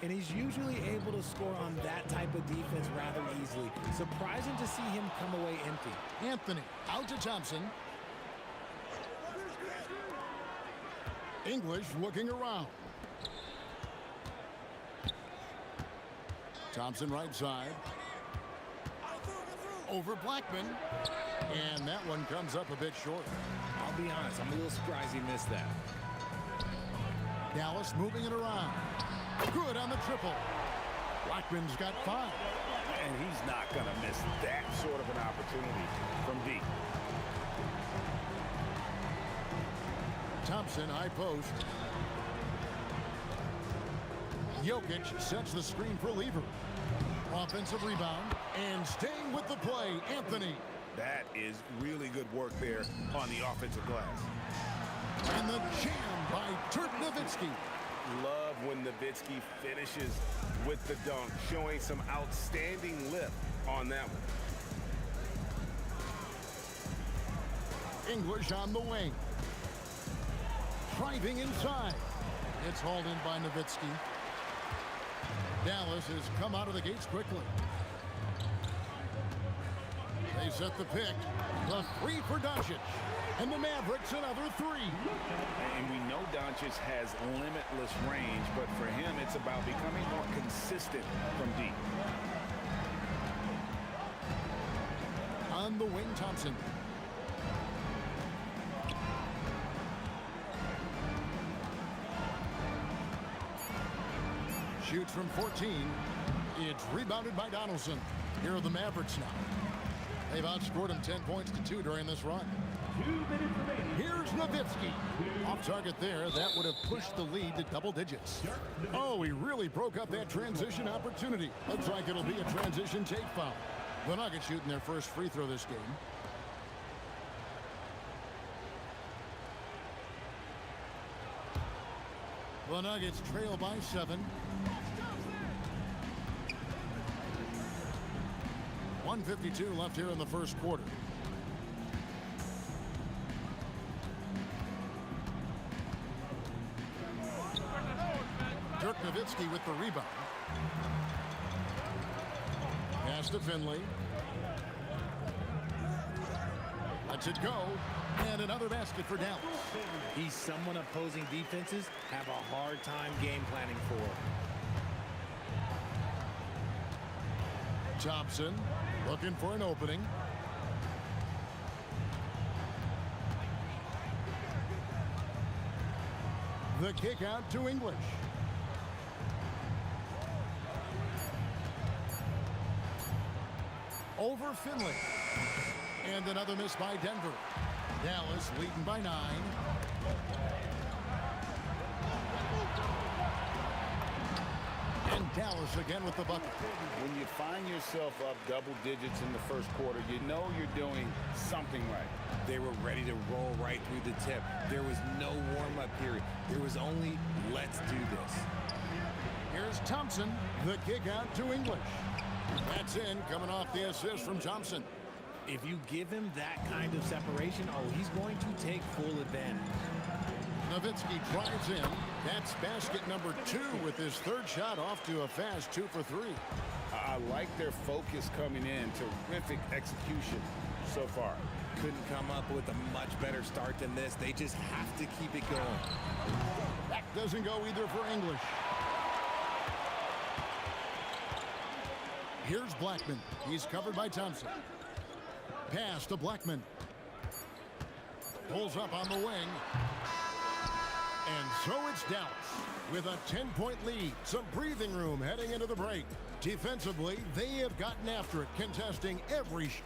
Speaker 4: And he's usually able to score on that type of defense rather easily. Surprising to see him come away empty.
Speaker 7: Anthony out to Thompson. English looking around. Thompson right side. Over Blackman. And that one comes up a bit short.
Speaker 4: I'll be honest, I'm a little surprised he missed that.
Speaker 7: Dallas moving it around. Good on the triple. Blackman's got 5.
Speaker 8: And he's not going to miss that sort of an opportunity from deep.
Speaker 7: Thompson, high post. Jokic sets the screen for Lever. Offensive rebound. And staying with the play, Anthony.
Speaker 8: That is really good work there on the offensive glass.
Speaker 7: And the jam by Dirk Nowitzki.
Speaker 8: Love when Nowitzki finishes with the dunk, showing some outstanding lift on that one.
Speaker 7: English on the wing. Driving inside. It's hauled in by Nowitzki. Dallas has come out of the gates quickly. They set the pick. The 3 for Doncic. And the Mavericks another 3.
Speaker 8: And we know Doncic has limitless range, but for him it's about becoming more consistent from deep.
Speaker 7: On the wing, Thompson. Shoots from 14. It's rebounded by Donaldson. Here are the Mavericks now. They've outscored him 10 points to 2 during this run. Here's Nowitzki. Off target there. That would have pushed the lead to double digits. Oh, he really broke up that transition opportunity. Looks like it'll be a transition take foul. The Nuggets shooting their first free throw this game. The Nuggets trail by 7. 1:52 left here in the first quarter. Dirk Nowitzki with the rebound. Pass to Finley. Lets it go. And another basket for Dallas.
Speaker 4: He's someone opposing defenses have a hard time game planning for.
Speaker 7: Thompson looking for an opening. The kick out to English. Over Finley. And another miss by Denver. Dallas leading by 9. And Dallas again with the bucket.
Speaker 8: When you find yourself up double digits in the first quarter, you know you're doing something right.
Speaker 14: They were ready to roll right through the tip. There was no warm-up period. There was only, let's do this.
Speaker 7: Here's Thompson, the kick out to English. That's in, coming off the assist from Thompson.
Speaker 14: If you give him that kind of separation, oh, he's going to take full advantage.
Speaker 7: Nowitzki drives in. That's basket number 2 with his third shot off to a fast 2 for 3.
Speaker 8: I like their focus coming in. Terrific execution so far.
Speaker 14: Couldn't come up with a much better start than this. They just have to keep it going.
Speaker 7: That doesn't go either for English. Here's Blackman. He's covered by Thompson. Pass to Blackman. Pulls up on the wing. And so it's Dallas with a 10-point lead. Some breathing room heading into the break. Defensively, they have gotten after it, contesting every shot.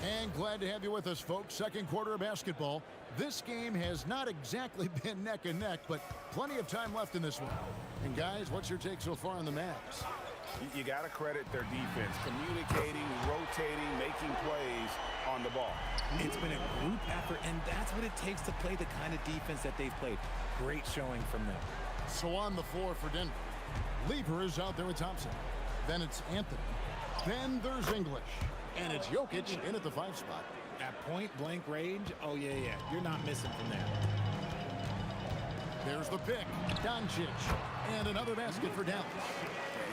Speaker 7: And glad to have you with us, folks. Second quarter of basketball. This game has not exactly been neck and neck, but plenty of time left in this one. And guys, what's your take so far on the Mavs?
Speaker 8: You got to credit their defense, communicating, rotating, making plays on the ball.
Speaker 14: It's been a group effort, and that's what it takes to play the kind of defense that they've played. Great showing from them.
Speaker 7: So on the floor for Denver, Lever is out there with Thompson. Then it's Anthony. Then there's English. And it's Jokic in at the 5 spot.
Speaker 14: At point-blank range, oh, yeah, you're not missing from that.
Speaker 7: There's the pick, Doncic. And another basket for Dallas.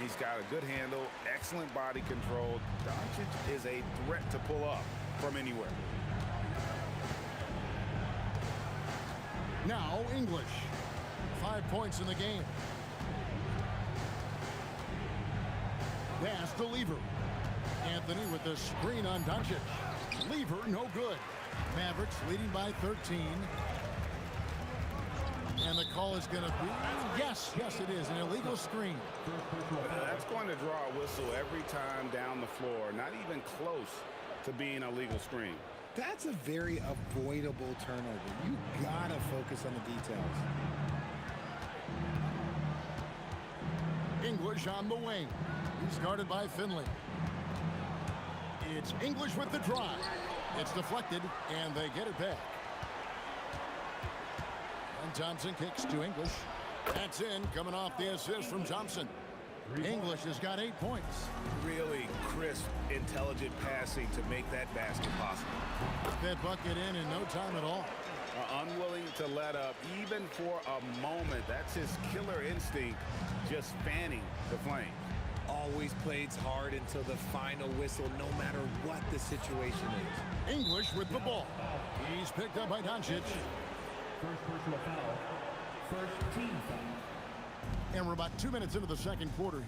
Speaker 8: He's got a good handle, excellent body control. Doncic is a threat to pull up from anywhere.
Speaker 7: Now English. 5 points in the game. Pass to Lever. Anthony with the screen on Doncic. Lever, no good. Mavericks leading by 13. And the call is going to be, yes, it is, an illegal screen.
Speaker 8: That's going to draw a whistle every time down the floor. Not even close to being a legal screen.
Speaker 14: That's a very avoidable turnover. You got to focus on the details.
Speaker 7: English on the wing. He's guarded by Finley. It's English with the drive. It's deflected, and they get it back. And Thompson kicks to English. That's in, coming off the assist from Thompson. English has got 8 points.
Speaker 8: Really crisp, intelligent passing to make that basket possible.
Speaker 7: That bucket in no time at all.
Speaker 8: Unwilling to let up, even for a moment. That's his killer instinct, just fanning the flame.
Speaker 14: Always plays hard until the final whistle, no matter what the situation is.
Speaker 7: English with the ball. He's picked up by Doncic.
Speaker 5: First personal foul. First team foul.
Speaker 7: And we're about 2 minutes into the second quarter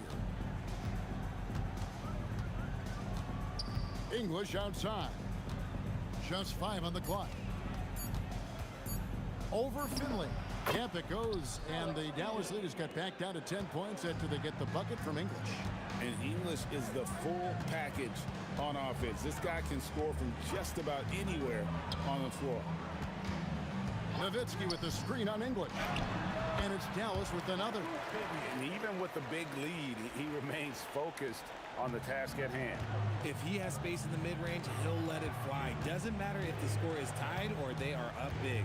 Speaker 7: here. English outside. Just 5 on the clock. Over Finley. Yep, it goes. And the Dallas leaders got back down to 10 points after they get the bucket from English.
Speaker 8: And English is the full package on offense. This guy can score from just about anywhere on the floor.
Speaker 7: Nowitzki with the screen on English. And it's Dallas with another.
Speaker 8: And even with the big lead, he remains focused on the task at hand.
Speaker 14: If he has space in the mid-range, he'll let it fly. Doesn't matter if the score is tied or they are up big.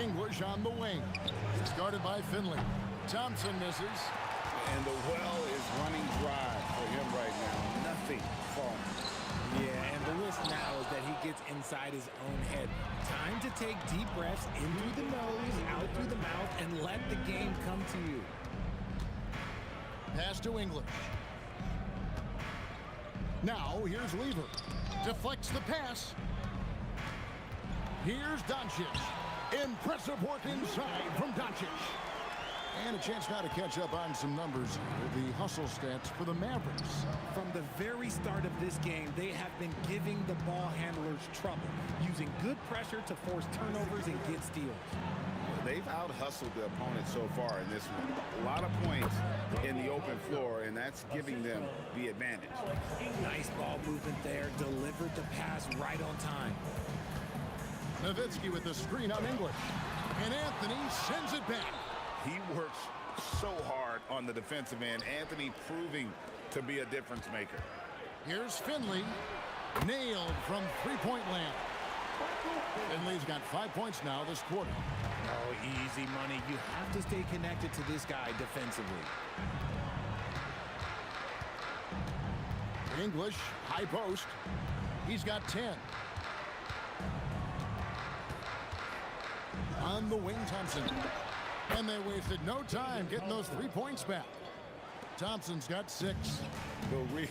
Speaker 7: English on the wing. It's guarded by Finley. Thompson misses.
Speaker 8: And the well is running dry for him right now. Nothing falling.
Speaker 14: Yeah, and the risk now is that he gets inside his own head. Time to take deep breaths in through the nose, out through the mouth, and let the game come to you.
Speaker 7: Pass to English. Now here's Lever. Deflects the pass. Here's Doncic. Impressive work inside from Doncic. And a chance now to catch up on some numbers here. The hustle stats for the Mavericks.
Speaker 14: From the very start of this game, they have been giving the ball handlers trouble, using good pressure to force turnovers and get steals.
Speaker 8: They've out-hustled the opponent so far in this one. A lot of points in the open floor, and that's giving them the advantage.
Speaker 14: Nice ball movement there. Delivered the pass right on time.
Speaker 7: Nowitzki with the screen on English. And Anthony sends it back.
Speaker 8: He works so hard on the defensive end. Anthony proving to be a difference maker.
Speaker 7: Here's Finley. Nailed from three-point land. Finley's got 5 points now this quarter.
Speaker 14: Oh, easy money. You have to stay connected to this guy defensively.
Speaker 7: English, high post. He's got 10. On the wing, Thompson. And they wasted no time getting those 3 points back. Thompson's got 6.
Speaker 8: The real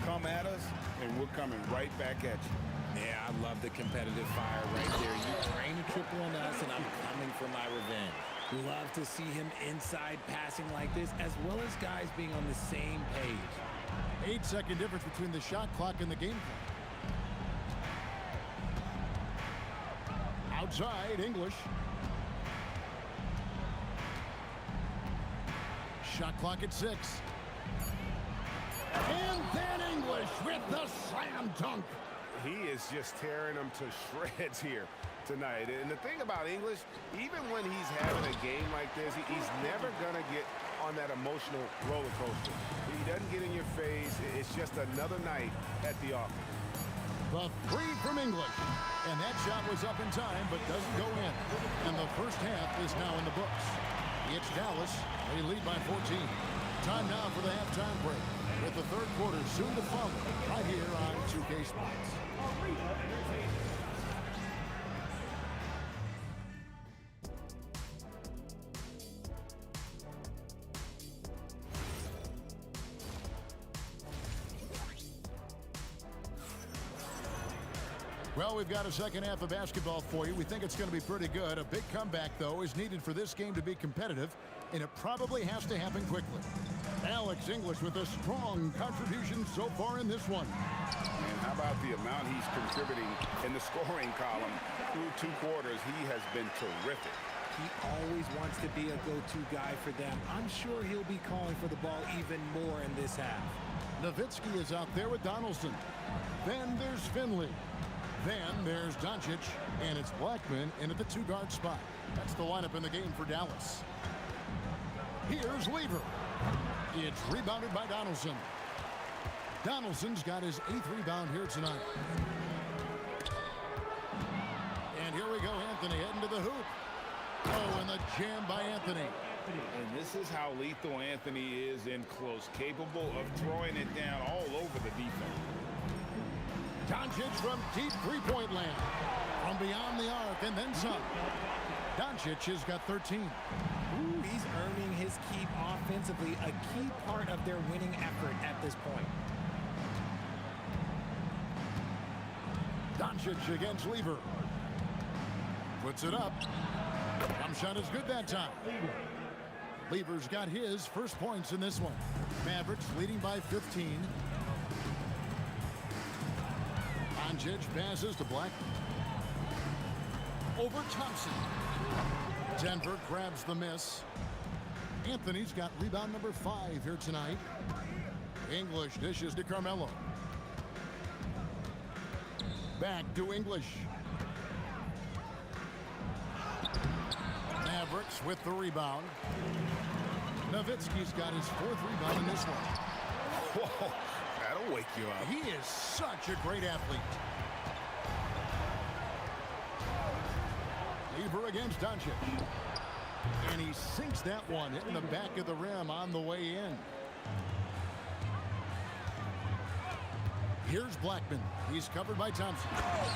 Speaker 8: come at us, and we're coming right back at you.
Speaker 14: Yeah, I love the competitive fire right there. You train a triple on us, and I'm coming for my revenge. Love to see him inside passing like this, as well as guys being on the same page.
Speaker 7: 8-second difference between the shot clock and the game clock. Outside, English. Shot clock at 6. And then English with the slam dunk.
Speaker 2: He is just tearing them to shreds here tonight. And the thing about English, even when he's having a game like this, he's never going to get on that emotional roller coaster. He doesn't get in your face. It's just another night at the office.
Speaker 7: The three from English. And that shot was up in time, but doesn't go in. And the first half is now in the books. It's Dallas. They lead by 14. Time now for the halftime break, with the third quarter soon to follow, right here on 2K Sports. Well, we've got a second half of basketball for you. We think it's going to be pretty good. A big comeback, though, is needed for this game to be competitive, and it probably has to happen quickly. Alex English with a strong contribution so far in this one.
Speaker 8: And how about the amount he's contributing in the scoring column through 2 quarters? He has been terrific.
Speaker 14: He always wants to be a go-to guy for them. I'm sure he'll be calling for the ball even more in this half.
Speaker 7: Nowitzki is out there with Donaldson. Then there's Finley. Then there's Doncic, and it's Blackman in at the 2-guard spot. That's the lineup in the game for Dallas. Here's Lever. It's rebounded by Donaldson. Donaldson's got his 8th rebound here tonight. And here we go, Anthony heading to the hoop. Oh, and the jam by Anthony.
Speaker 8: And this is how lethal Anthony is in close, capable of throwing it down all over the defense.
Speaker 7: Doncic from deep three-point land. From beyond the arc and then some. Doncic has got 13.
Speaker 14: Ooh, he's earning his keep offensively, a key part of their winning effort at this point.
Speaker 7: Doncic against Lever. Puts it up. Jump shot is good that time. Lever's got his first points in this one. Mavericks leading by 15. Doncic passes to Black. Over Thompson. Denver grabs the miss. Anthony's got rebound number 5 here tonight. English dishes to Carmelo. Back to English. Mavericks with the rebound. Nowitzki's got his 4th rebound in this one.
Speaker 8: Whoa, that'll wake you up.
Speaker 7: He is such a great athlete. Lever against Doncic. And he sinks that one, hitting the back of the rim on the way in. Here's Blackman. He's covered by Thompson.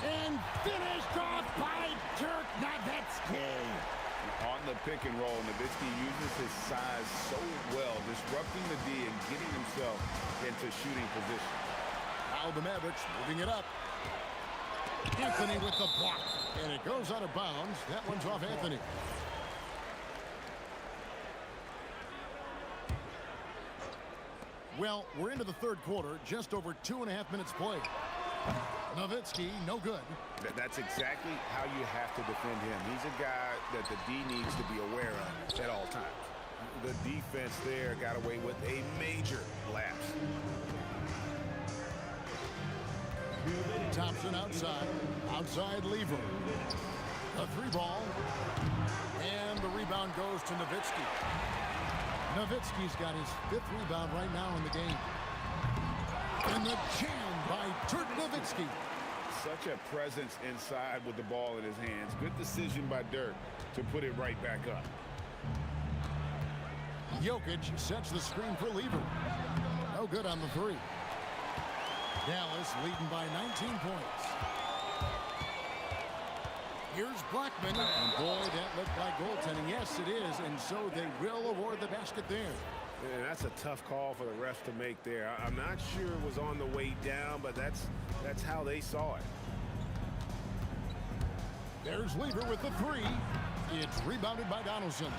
Speaker 7: And finished off by Dirk Nowitzki.
Speaker 8: On the pick and roll, Nowitzki uses his size so well, disrupting the D and getting himself into shooting position.
Speaker 7: Now the Mavericks moving it up. Anthony with the block. And it goes out of bounds. That one's off Anthony. Well, we're into the third quarter. Just over 2.5 minutes played. Nowitzki, no good.
Speaker 8: That's exactly how you have to defend him. He's a guy that the D needs to be aware of at all times. The defense there got away with a major lapse.
Speaker 7: Thompson outside. Outside Lever. 3 ball. And the rebound goes to Nowitzki. Nowitzki's got his 5th rebound right now in the game. And the jam by Dirk Nowitzki.
Speaker 8: Such a presence inside with the ball in his hands. Good decision by Dirk to put it right back up.
Speaker 7: Jokic sets the screen for Lever. No good on the 3. Dallas leading by 19 points. Here's Blackman. And boy, that looked like goaltending. Yes, it is. And so they will award the basket there.
Speaker 2: Yeah, that's a tough call for the refs to make there. I'm not sure it was on the way down, but that's how they saw it.
Speaker 7: There's Lever with the 3. It's rebounded by Donaldson.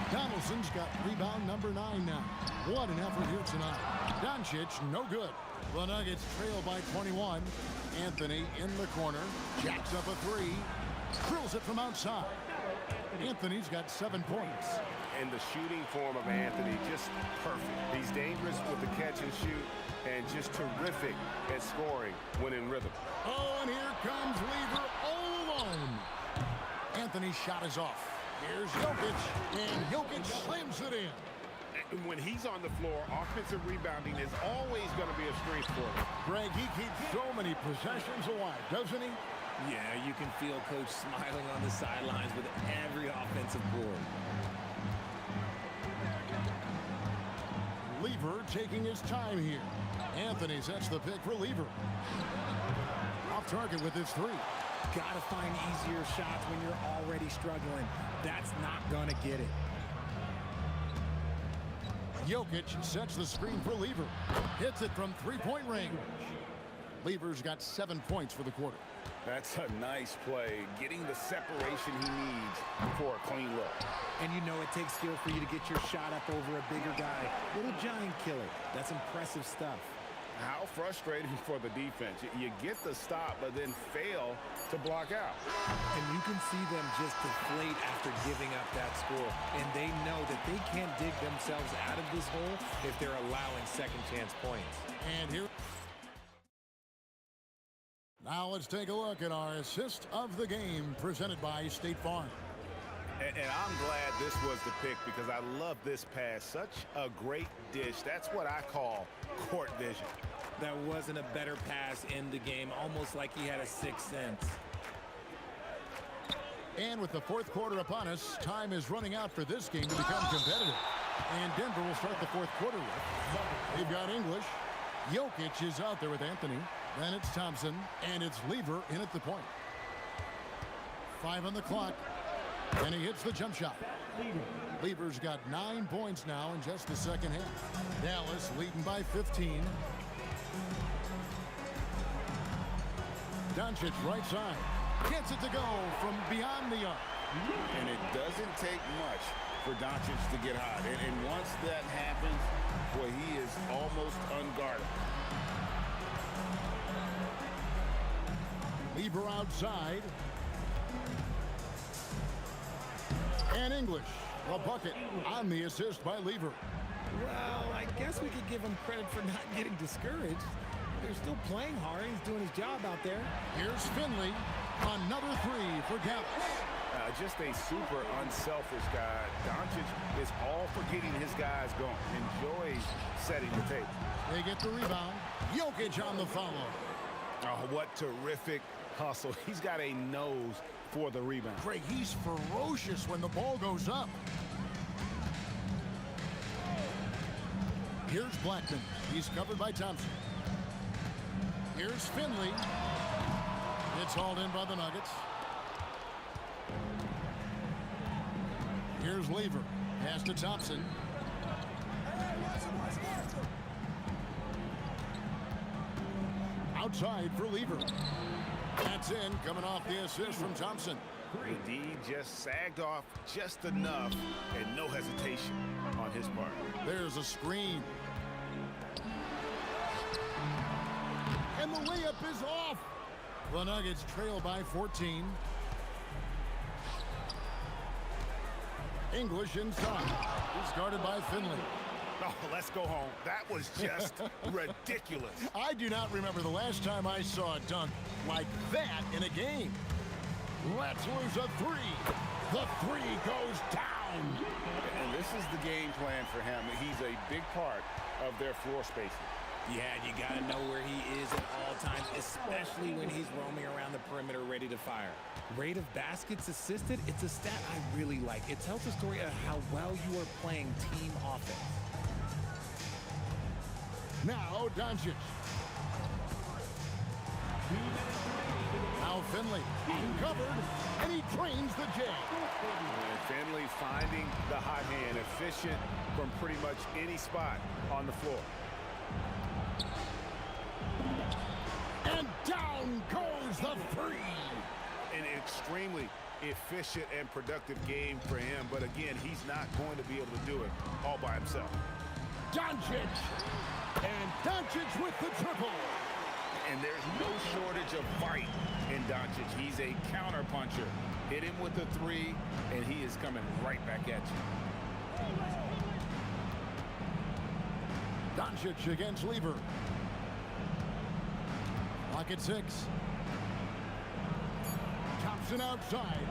Speaker 7: Donaldson's got rebound number 9 now. What an effort here tonight. Doncic, no good. The Nuggets trail by 21. Anthony in the corner. Jacks up a 3. Drills it from outside. Anthony's got 7 points.
Speaker 2: And the shooting form of Anthony, just perfect. He's dangerous with the catch and shoot and just terrific at scoring when in rhythm.
Speaker 7: Oh, and here comes Lever all alone. Anthony's shot is off. Here's Jokic, and Jokic slams it in.
Speaker 2: And when he's on the floor, offensive rebounding is always going to be a strength for him.
Speaker 7: Greg, he keeps so many possessions alive, doesn't he?
Speaker 14: Yeah, you can feel Coach smiling on the sidelines with every offensive board.
Speaker 7: Lever taking his time here. Anthony sets the pick for Lever. Off target with his 3.
Speaker 14: Gotta find easier shots when you're already struggling. That's not gonna get it.
Speaker 7: Jokic sets the screen for Lever. Hits it from 3-point range. Lever's got 7 points for the quarter.
Speaker 8: That's a nice play, getting the separation he needs for a clean look.
Speaker 14: And you know it takes skill for you to get your shot up over a bigger guy. Little giant killer. That's impressive stuff.
Speaker 8: How frustrating for the defense. You get the stop, but then fail to block out.
Speaker 14: And you can see them just deflate after giving up that score. And they know that they can't dig themselves out of this hole if they're allowing second chance points.
Speaker 7: And here. Now let's take a look at our assist of the game presented by State Farm.
Speaker 2: And I'm glad this was the pick because I love this pass. Such a great dish. That's what I call court vision.
Speaker 14: That wasn't a better pass in the game, almost like he had a 6th sense.
Speaker 7: And with the 4th quarter upon us, time is running out for this game to become competitive. And Denver will start the 4th quarter with. They've got English. Jokic is out there with Anthony. Then it's Thompson, and it's Lever in at the point. 5 on the clock, and he hits the jump shot. Lever's got 9 points now in just the second half. Dallas leading by 15. Doncic right side. Gets it to go from beyond the arc.
Speaker 8: And it doesn't take much for Doncic to get hot. And once that happens, boy, he is almost unguardable.
Speaker 7: Lever outside. And English, a bucket on the assist by Lever.
Speaker 14: Well, I guess we could give him credit for not getting discouraged. They're still playing hard. He's doing his job out there.
Speaker 7: Here's Finley. Another 3 for Dallas.
Speaker 2: Just a super unselfish guy. Doncic is all for getting his guys going. Enjoys setting the table.
Speaker 7: They get the rebound. Jokic on the follow.
Speaker 2: Oh, what terrific hustle. He's got a nose for the rebound.
Speaker 7: Craig, he's ferocious when the ball goes up. Here's Blackman. He's covered by Thompson. Here's Finley. It's hauled in by the Nuggets. Here's Lever. Pass to Thompson. Outside for Lever. That's in, coming off the assist from Thompson.
Speaker 2: Indeed, just sagged off just enough and no hesitation on his part.
Speaker 7: There's a screen. And the layup is off. The Nuggets trail by 14. English inside. He's guarded by Finley.
Speaker 2: Oh, let's go home. That was just ridiculous.
Speaker 7: I do not remember the last time I saw a dunk like that in a game. Let's lose a three. The three goes down.
Speaker 8: And this is the game plan for him. He's a big part of their floor spacing.
Speaker 14: Yeah, you got to know where he is at all times, especially when he's roaming around the perimeter ready to fire. Rate of baskets assisted, it's a stat I really like. It tells a story of how well you are playing team offense.
Speaker 7: Now Doncic. Now Finley uncovered, and he drains the J.
Speaker 8: And Finley finding the hot hand, efficient from pretty much any spot on the floor.
Speaker 7: And down goes the three.
Speaker 8: An extremely efficient and productive game for him, but again, he's not going to be able to do it all by himself.
Speaker 7: Doncic. And Doncic with the triple.
Speaker 8: And there's no shortage of fight in Doncic. He's a counter-puncher. Hit him with the three, and he is coming right back at you.
Speaker 7: Doncic against Lever. Clock at 6. Thompson outside.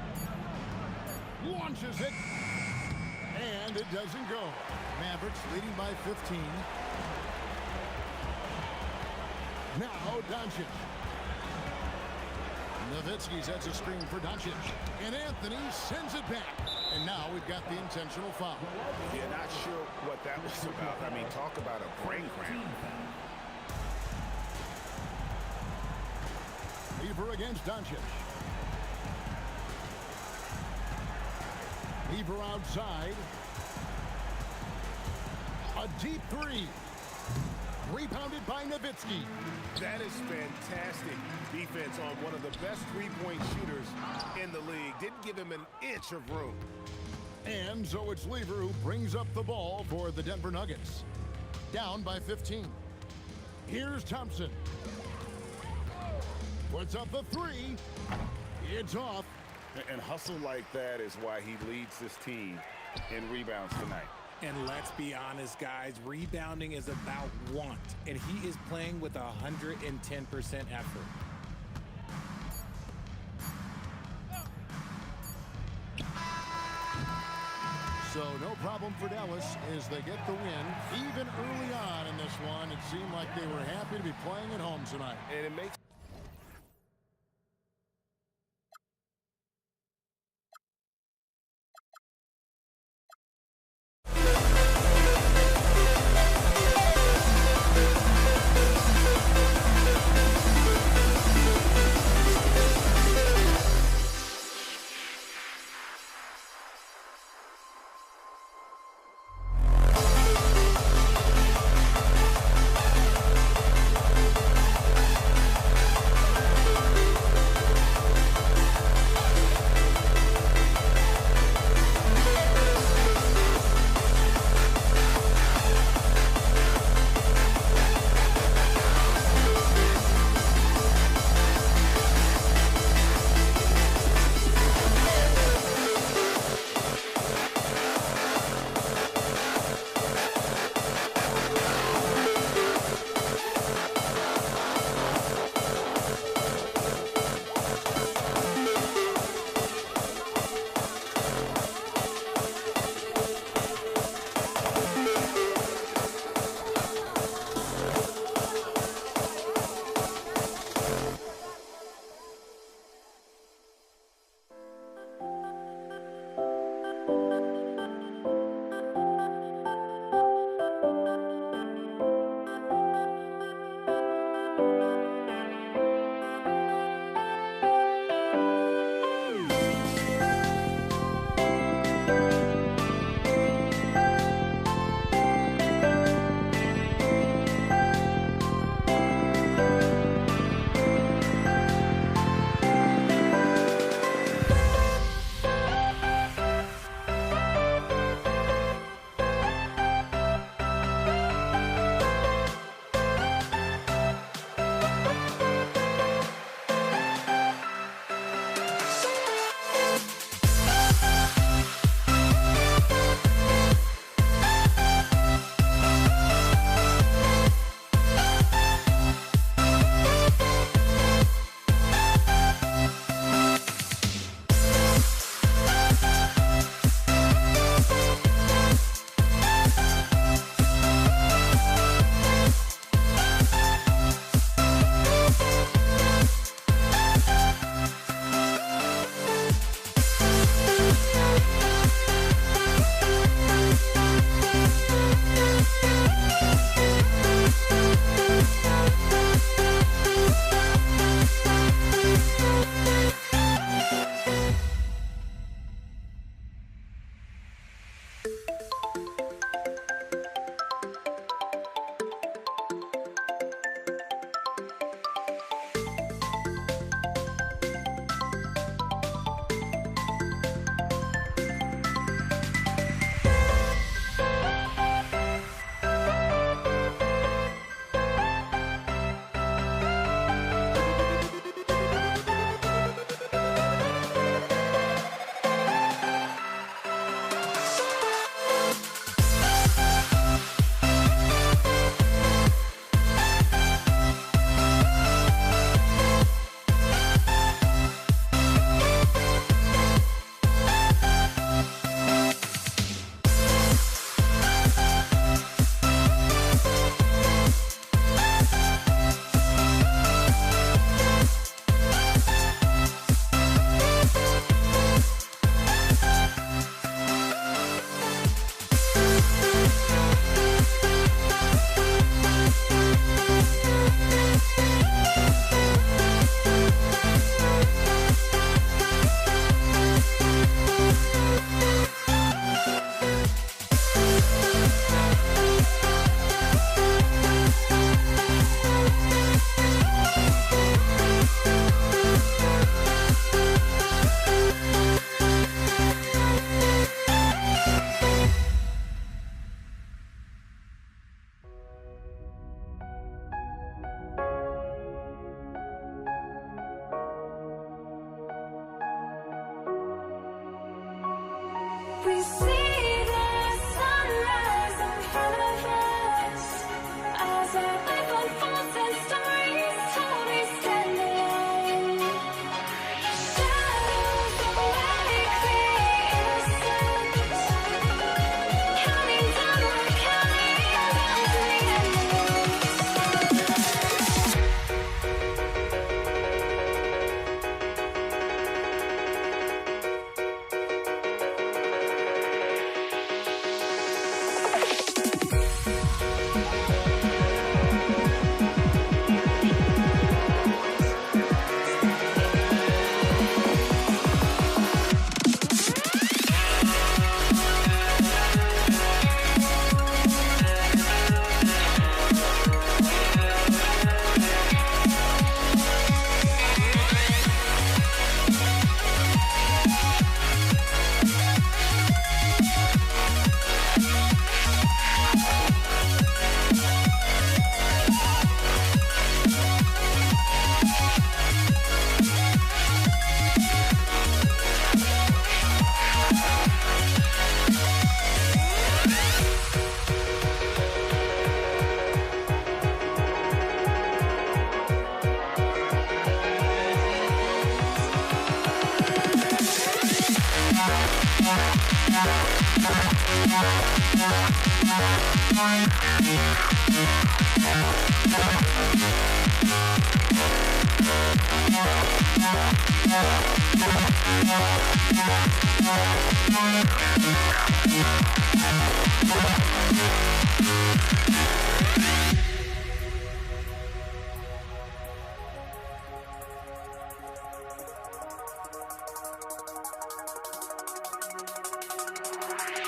Speaker 7: Launches it. And it doesn't go. Mavericks leading by 15. Now Doncic. Nowitzki sets a screen for Doncic. And Anthony sends it back. And now we've got the intentional foul.
Speaker 8: Yeah, not sure what that was about. I mean, talk about a brain cramp.
Speaker 7: Lever against Doncic. Lever outside. A deep three. Rebounded by Nowitzki.
Speaker 8: That is fantastic defense on one of the best three-point shooters in the league. Didn't give him an inch of room.
Speaker 7: And so it's Lever who brings up the ball for the Denver Nuggets. Down by 15. Here's Thompson. Puts up the three. It's off.
Speaker 8: And hustle like that is why he leads this team in rebounds tonight.
Speaker 14: And let's be honest, guys, rebounding is about want, and he is playing with 110% effort.
Speaker 7: So no problem for Dallas as they get the win. Even early on in this one, it seemed like they were happy to be playing at home tonight.
Speaker 8: And it makes
Speaker 1: We see the sunrise in front of us as our life unfolds and stories told we stand alone. Shadows awake the innocence, counting down, we're counting down to the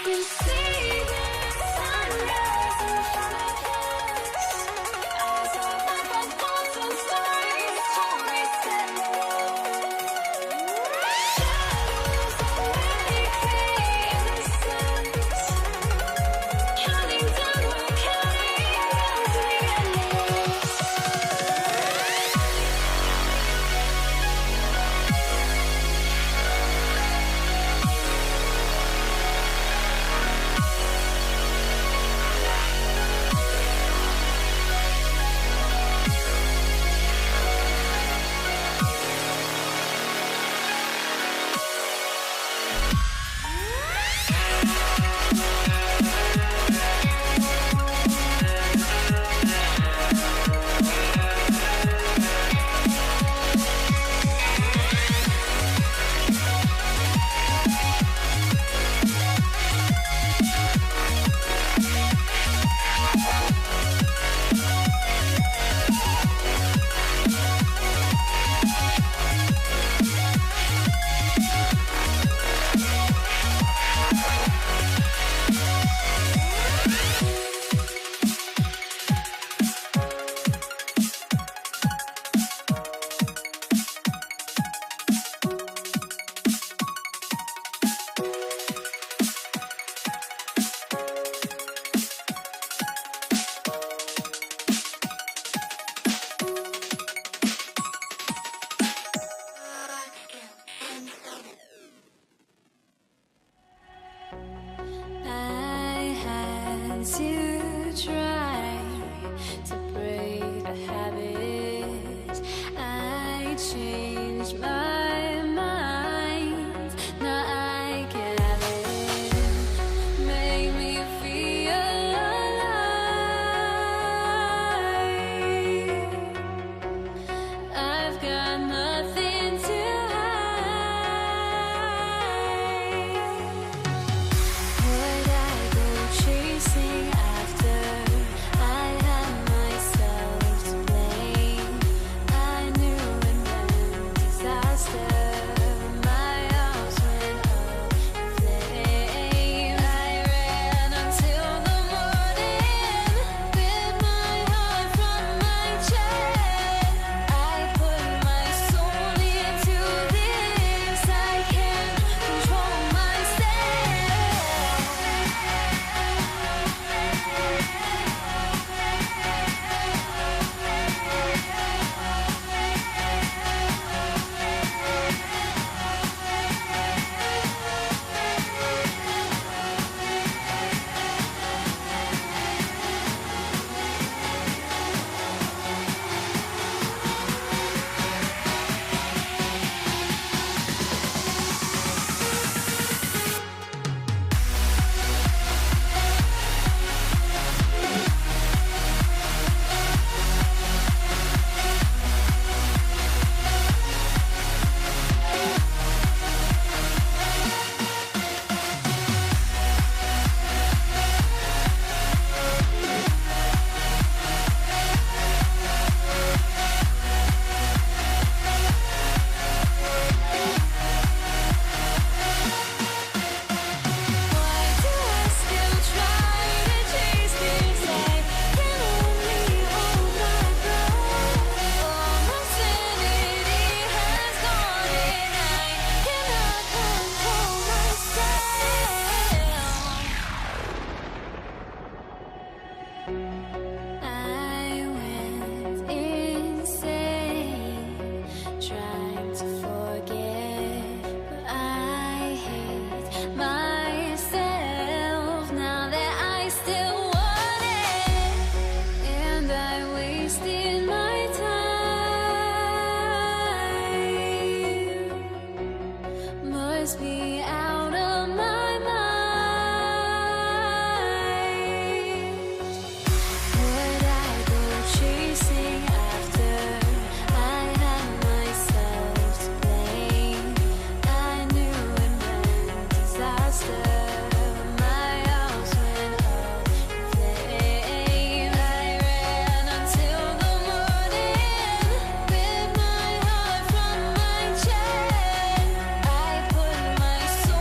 Speaker 1: We see the sunrise in front of us as our life unfolds and stories told we stand alone. Shadows awake the innocence, counting down, we're counting down to the endless.
Speaker 15: must be out of my mind. Would I go chasing after? I had myself to blame. I knew it meant disaster. My house went up in flames. I ran until the morning, with my heart from my chest. I put my soul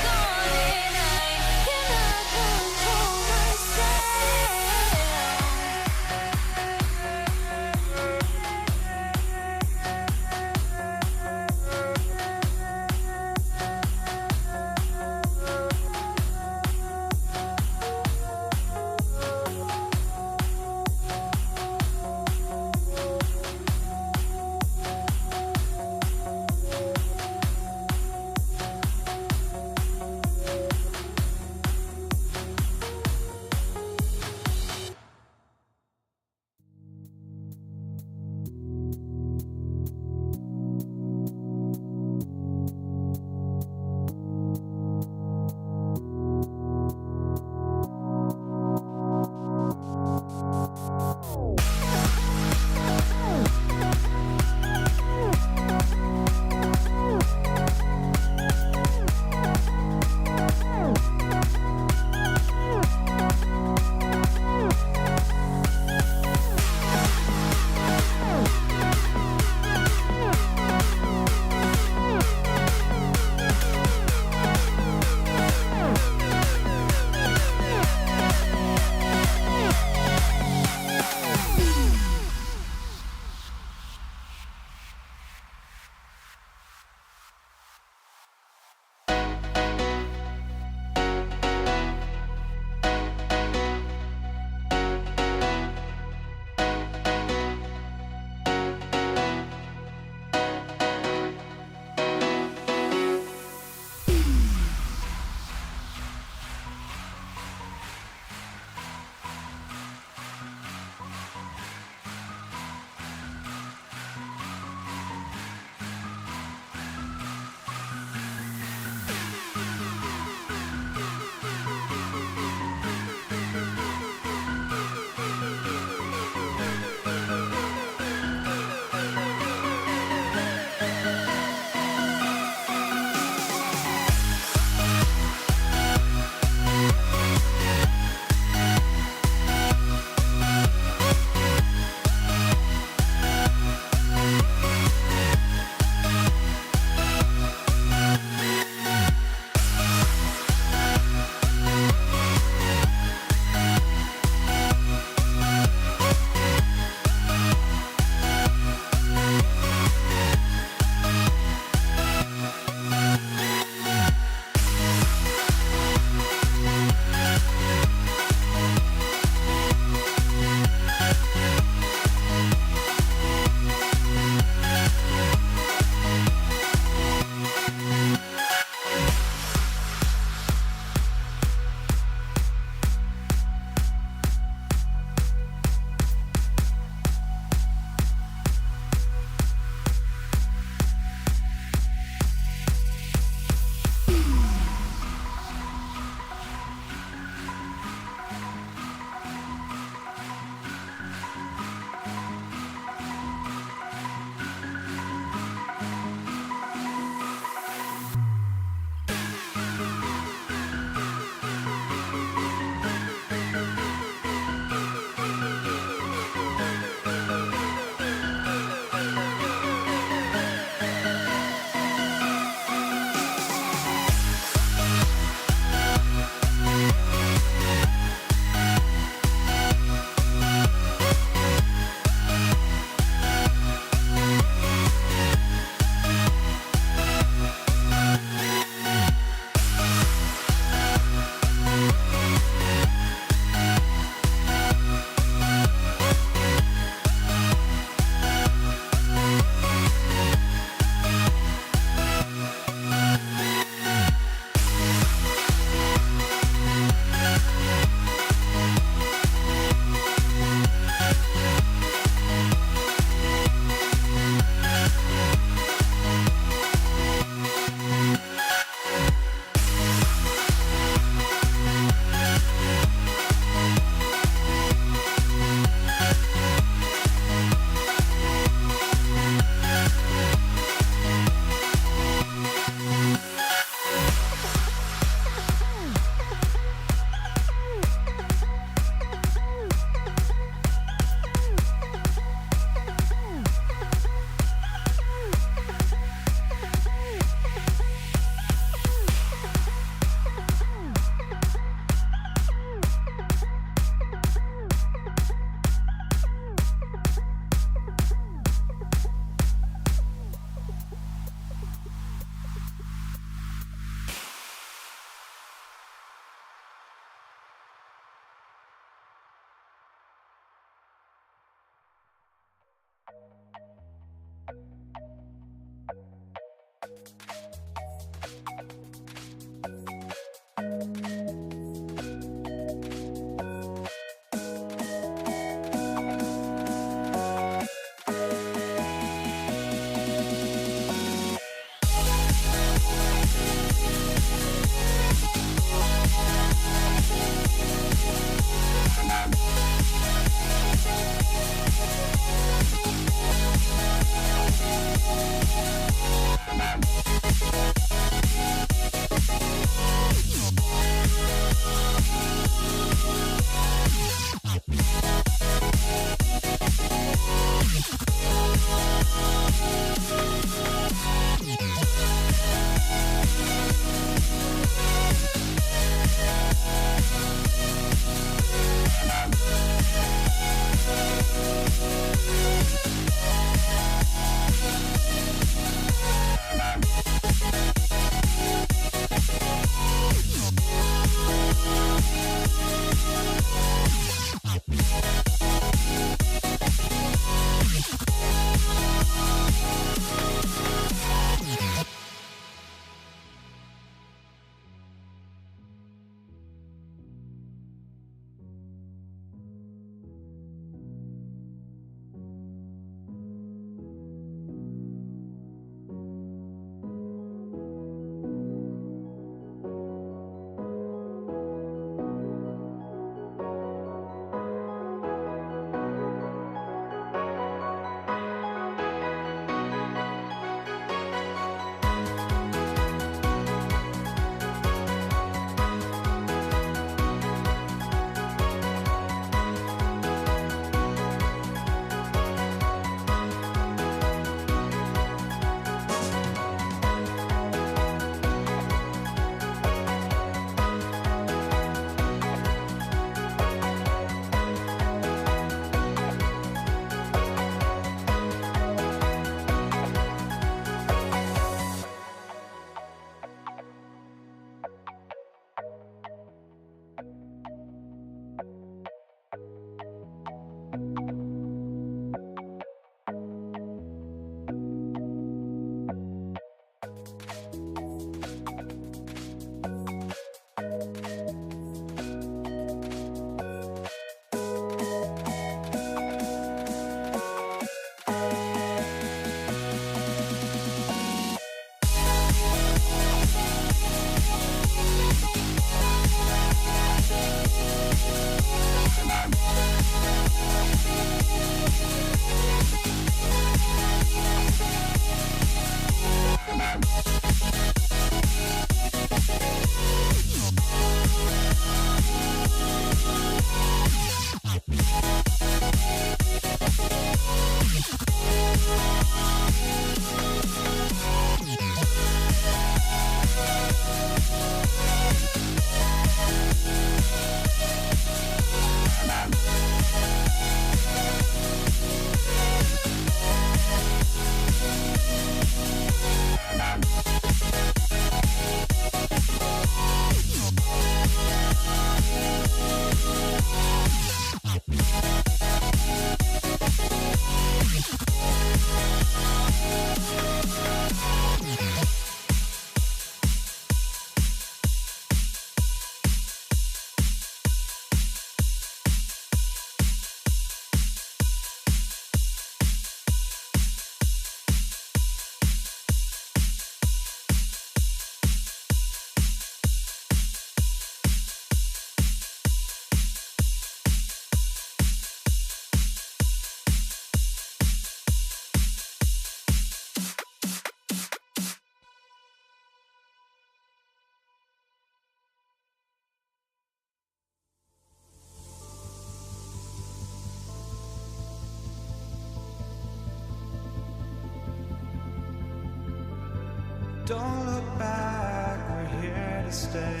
Speaker 1: Don't look back, we're here to stay.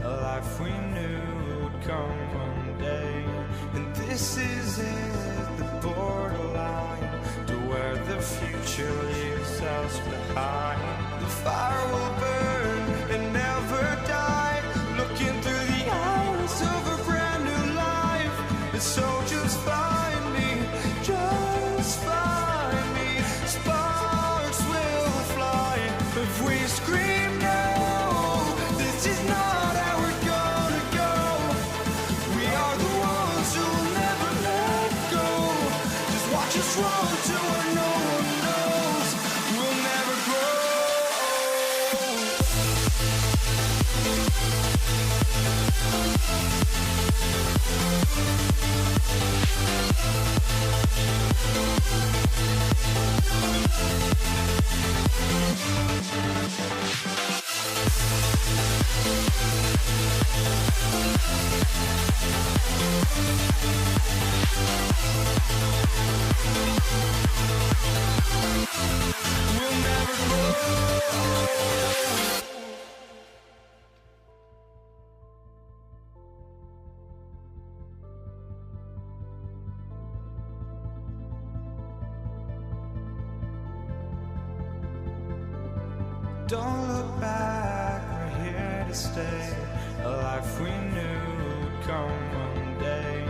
Speaker 1: A life we knew would come one day. And this is it, the borderline to where the future leaves us behind. The fire will burn and never die, looking through the eyes of a brand new life. And so just find me, just find me. Sparks will fly if we scream no. This is not how we're gonna go. We are the ones who will never let go. Just watch us run to where no one knows. We'll never grow. We'll never grow. Don't look back, we're here to stay. A life we knew would come one day.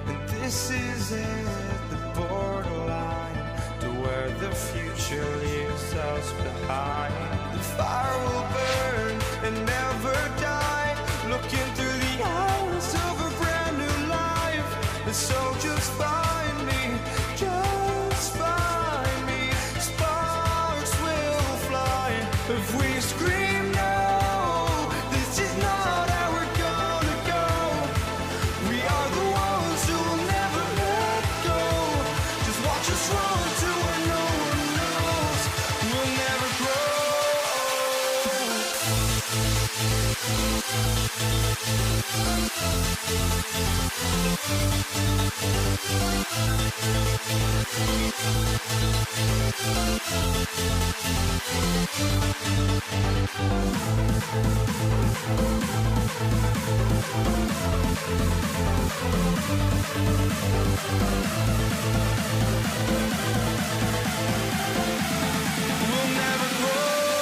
Speaker 1: And this is it, the borderline to where the future leaves us behind. The fire will burn and never die, looking through the eyes of a brand new life. And so just find me, just find me. Sparks will fly if we scream no. This is not how we're gonna go. We are the ones who will never let go. Just watch us run to where no one knows. We'll never grow. We'll never grow.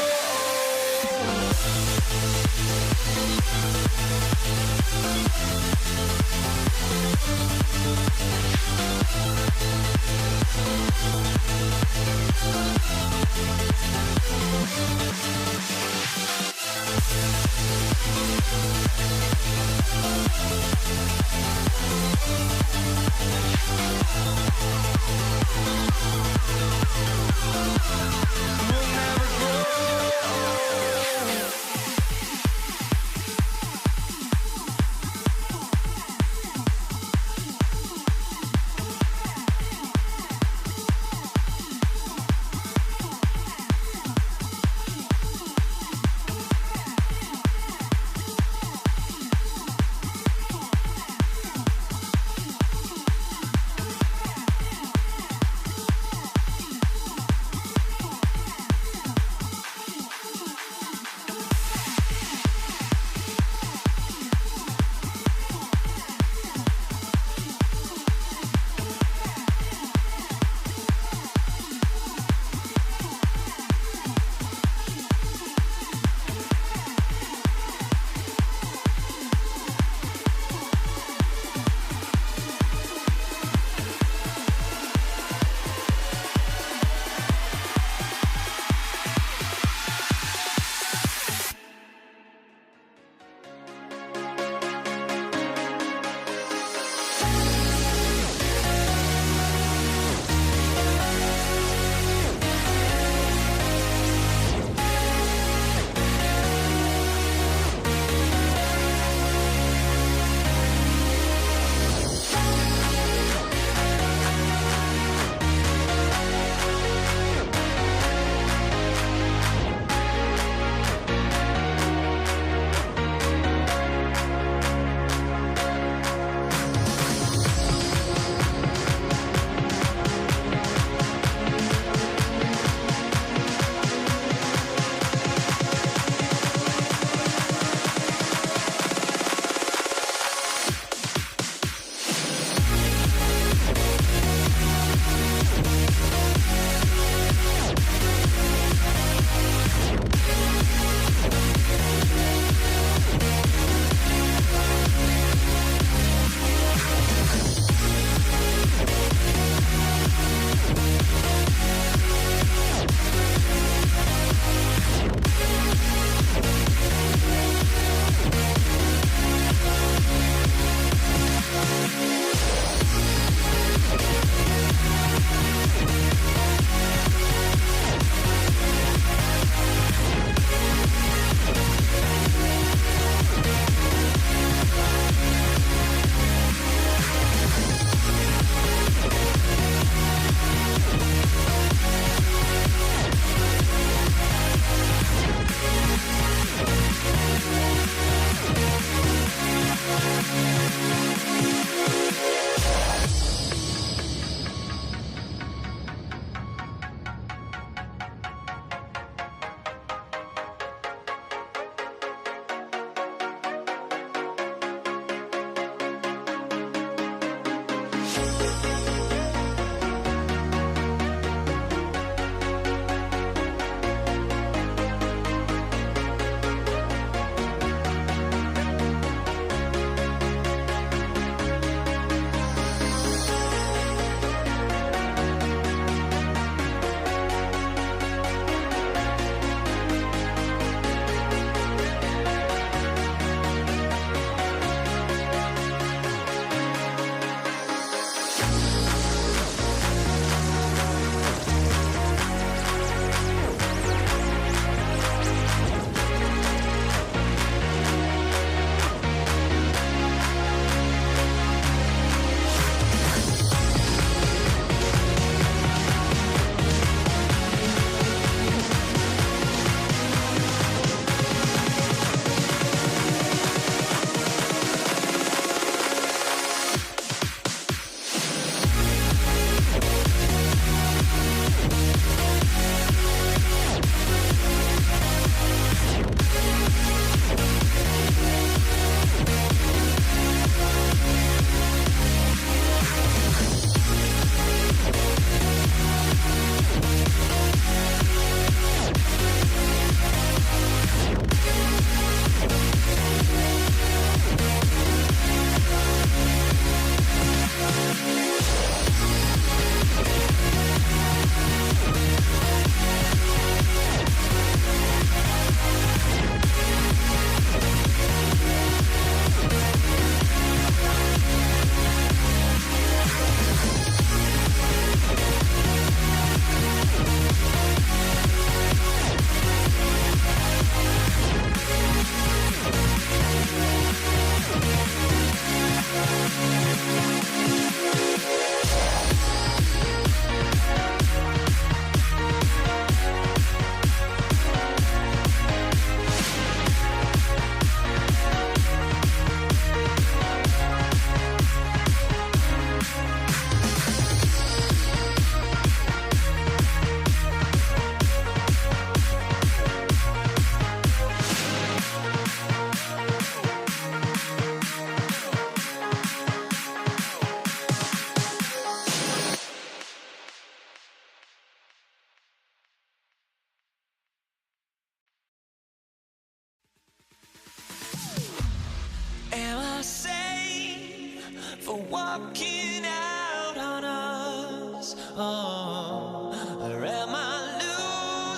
Speaker 1: walking out on us? Oh, or am I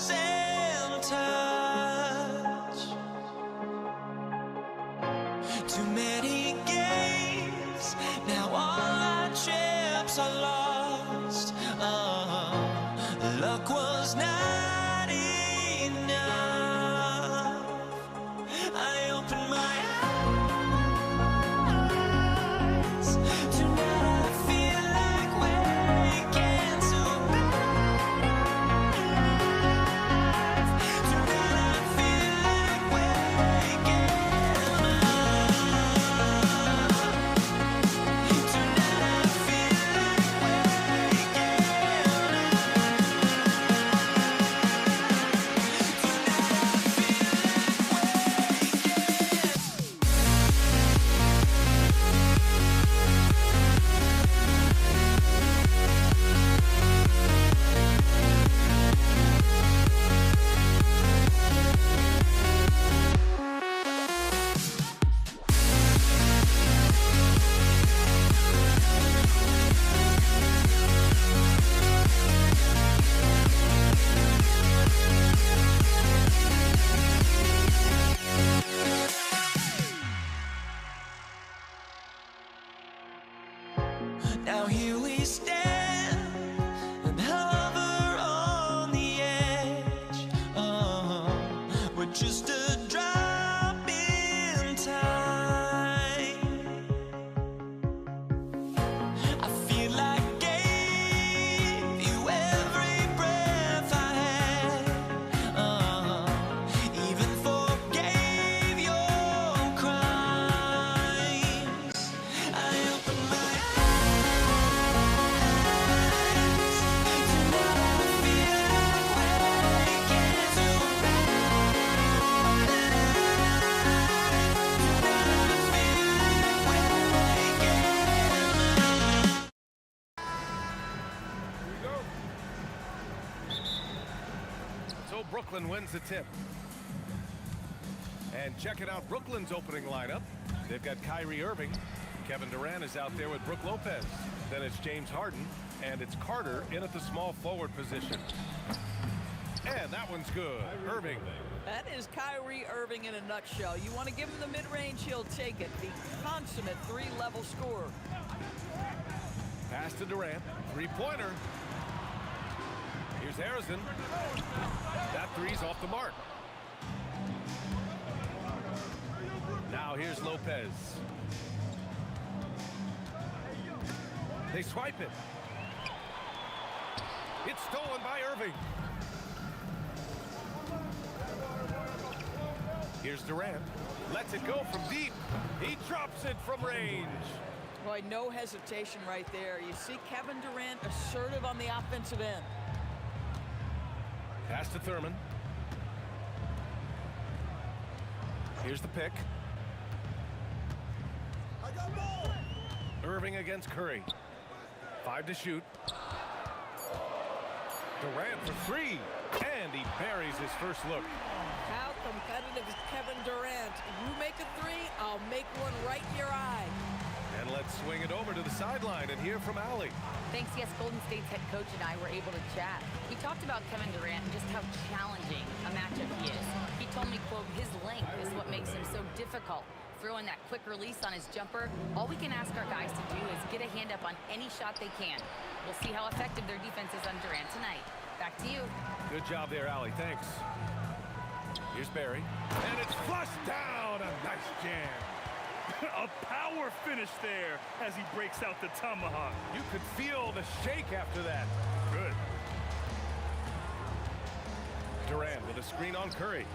Speaker 1: losing touch? Too many games, now all our chips are lost. Oh, luck was not enough. I opened my eyes. Tonight I feel like waking to life. Tonight I feel like waking up. Tonight I feel like waking Now here we stand and hover on the edge. Oh, we're just a drop in time. I feel like I gave you every breath I had. Oh, even forgave your crimes. I opened my
Speaker 2: So Brooklyn wins the tip. And checking out Brooklyn's opening lineup, they've got Kyrie Irving. Kevin Durant is out there with Brook Lopez. Then it's James Harden, and it's Carter in at the small forward position. And that one's good. Irving.
Speaker 9: That is Kyrie Irving in a nutshell. You want to give him the mid-range, he'll take it. The consummate three-level scorer.
Speaker 2: Pass to Durant. Three-pointer. Here's Harrison. That three's off the mark. Now here's Lopez. They swipe it. It's stolen by Irving. Here's Durant. Lets it go from deep. He drops it from range.
Speaker 9: Boy, no hesitation right there. You see Kevin Durant assertive on the offensive end.
Speaker 2: Pass to Thurman. Here's the pick. Irving against Curry. 5 to shoot. Durant for 3. And he buries his first look.
Speaker 9: How competitive is Kevin Durant? You make a three, I'll make one right in your eye.
Speaker 2: And let's swing it over to the sideline and hear from Allie.
Speaker 6: Thanks, yes, Golden State's head coach and I were able to chat. We talked about Kevin Durant and just how challenging a matchup he is. He told me, quote, his length is what makes him so difficult. Throwing that quick release on his jumper, all we can ask our guys to do is get a hand up on any shot they can. We'll see how effective their defense is on Durant tonight. Back to you.
Speaker 2: Good job there, Allie. Thanks. Here's Barry. And it's flushed down. A nice jam.
Speaker 3: A power finish there as he breaks out the tomahawk.
Speaker 2: You could feel the shake after that.
Speaker 3: Good.
Speaker 2: Durant with a screen on Curry.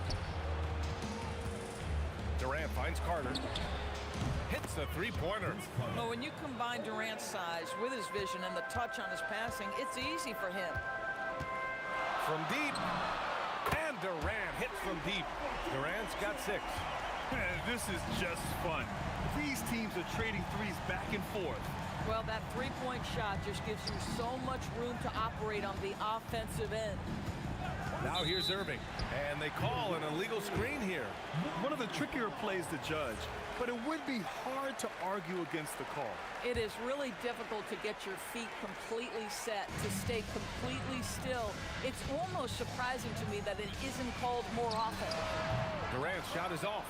Speaker 2: Durant finds Carter. Hits the three-pointer.
Speaker 9: Well, when you combine Durant's size with his vision and the touch on his passing, it's easy for him.
Speaker 2: From deep. And Durant hits from deep. Durant's got 6.
Speaker 3: This is just fun. These teams are trading threes back and forth.
Speaker 9: Well, that three-point shot just gives you so much room to operate on the offensive end.
Speaker 2: Now here's Irving. And they call an illegal screen here.
Speaker 3: One of the the trickier plays to judge, but it would be hard to argue against the call.
Speaker 10: It is really difficult to get your feet completely set, to stay completely still. It's almost surprising to me that it isn't called more often.
Speaker 2: Durant's shot is off.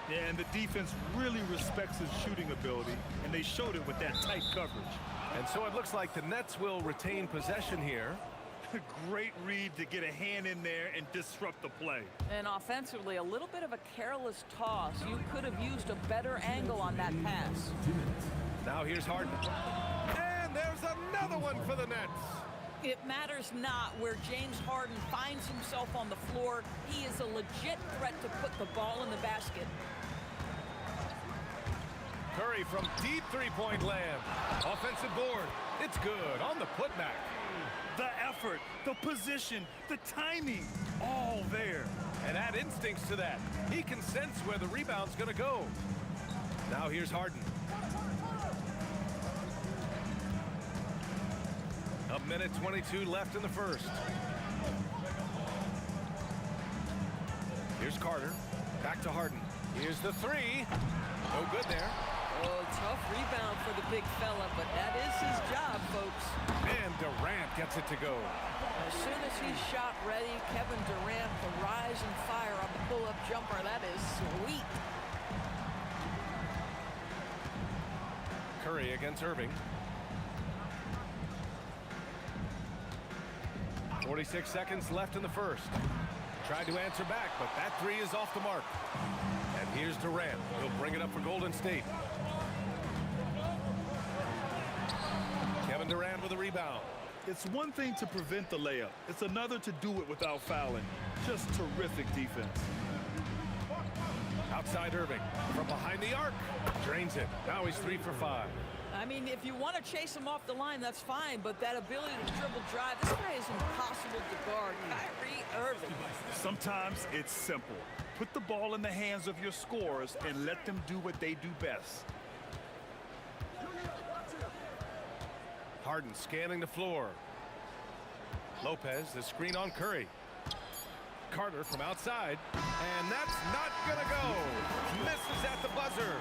Speaker 3: Yeah, and the defense really respects his shooting ability, and they showed it with that tight coverage.
Speaker 2: And so it looks like the Nets will retain possession here.
Speaker 3: Great read to get a hand in there and disrupt the play.
Speaker 10: And offensively, a little bit of a careless toss. You could have used a better angle on that pass.
Speaker 2: Now here's Harden. And there's another one for the Nets.
Speaker 10: It matters not where James Harden finds himself on the floor. He is a legit threat to put the ball in the basket.
Speaker 2: Curry from deep three-point land. Offensive board. It's good on the putback.
Speaker 3: The effort, the position, the timing, all there.
Speaker 2: And add instincts to that. He can sense where the rebound's going to go. Now here's Harden. A minute 22 left in the first. Here's Carter. Back to Harden. Here's the three. No good there.
Speaker 10: Oh, tough rebound for the big fella, but that is his job, folks.
Speaker 2: And Durant gets it to go.
Speaker 10: As soon as he's shot ready, Kevin Durant will rise and fire on the pull-up jumper. That is sweet.
Speaker 2: Curry against Irving. 46 seconds left in the first. Tried to answer back, but that three is off the mark. And here's Durant. He'll bring it up for Golden State. Kevin Durant with a rebound.
Speaker 3: It's one thing to prevent the layup. It's another to do it without fouling. Just terrific defense.
Speaker 2: Outside Irving. From behind the arc. Drains it. Now he's 3 for 5.
Speaker 10: I mean, if you want to chase him off the line, that's fine, but that ability to dribble drive, this guy is impossible to guard. Kyrie Irving.
Speaker 3: Sometimes it's simple. Put the ball in the hands of your scorers and let them do what they do best.
Speaker 2: Harden scanning the floor. Lopez, the screen on Curry. Carter from outside. And that's not going to go. Misses at the buzzer.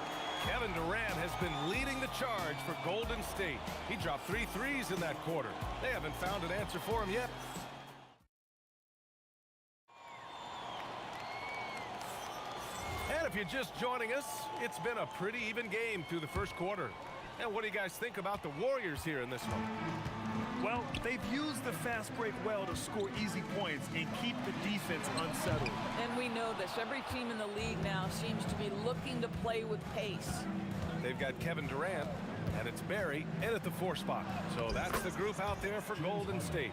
Speaker 2: Kevin Durant has been leading the charge for Golden State. He dropped 3 threes in that quarter. They haven't found an answer for him yet. And if you're just joining us, it's been a pretty even game through the first quarter. And what do you guys think about the Warriors here in this one?
Speaker 3: Well, they've used the fast break well to score easy points and keep the defense unsettled.
Speaker 10: And we know this. Every team in the league now seems to be looking to play with pace.
Speaker 2: They've got Kevin Durant, and it's Barry in at the 4 spot. So that's the group out there for Golden State.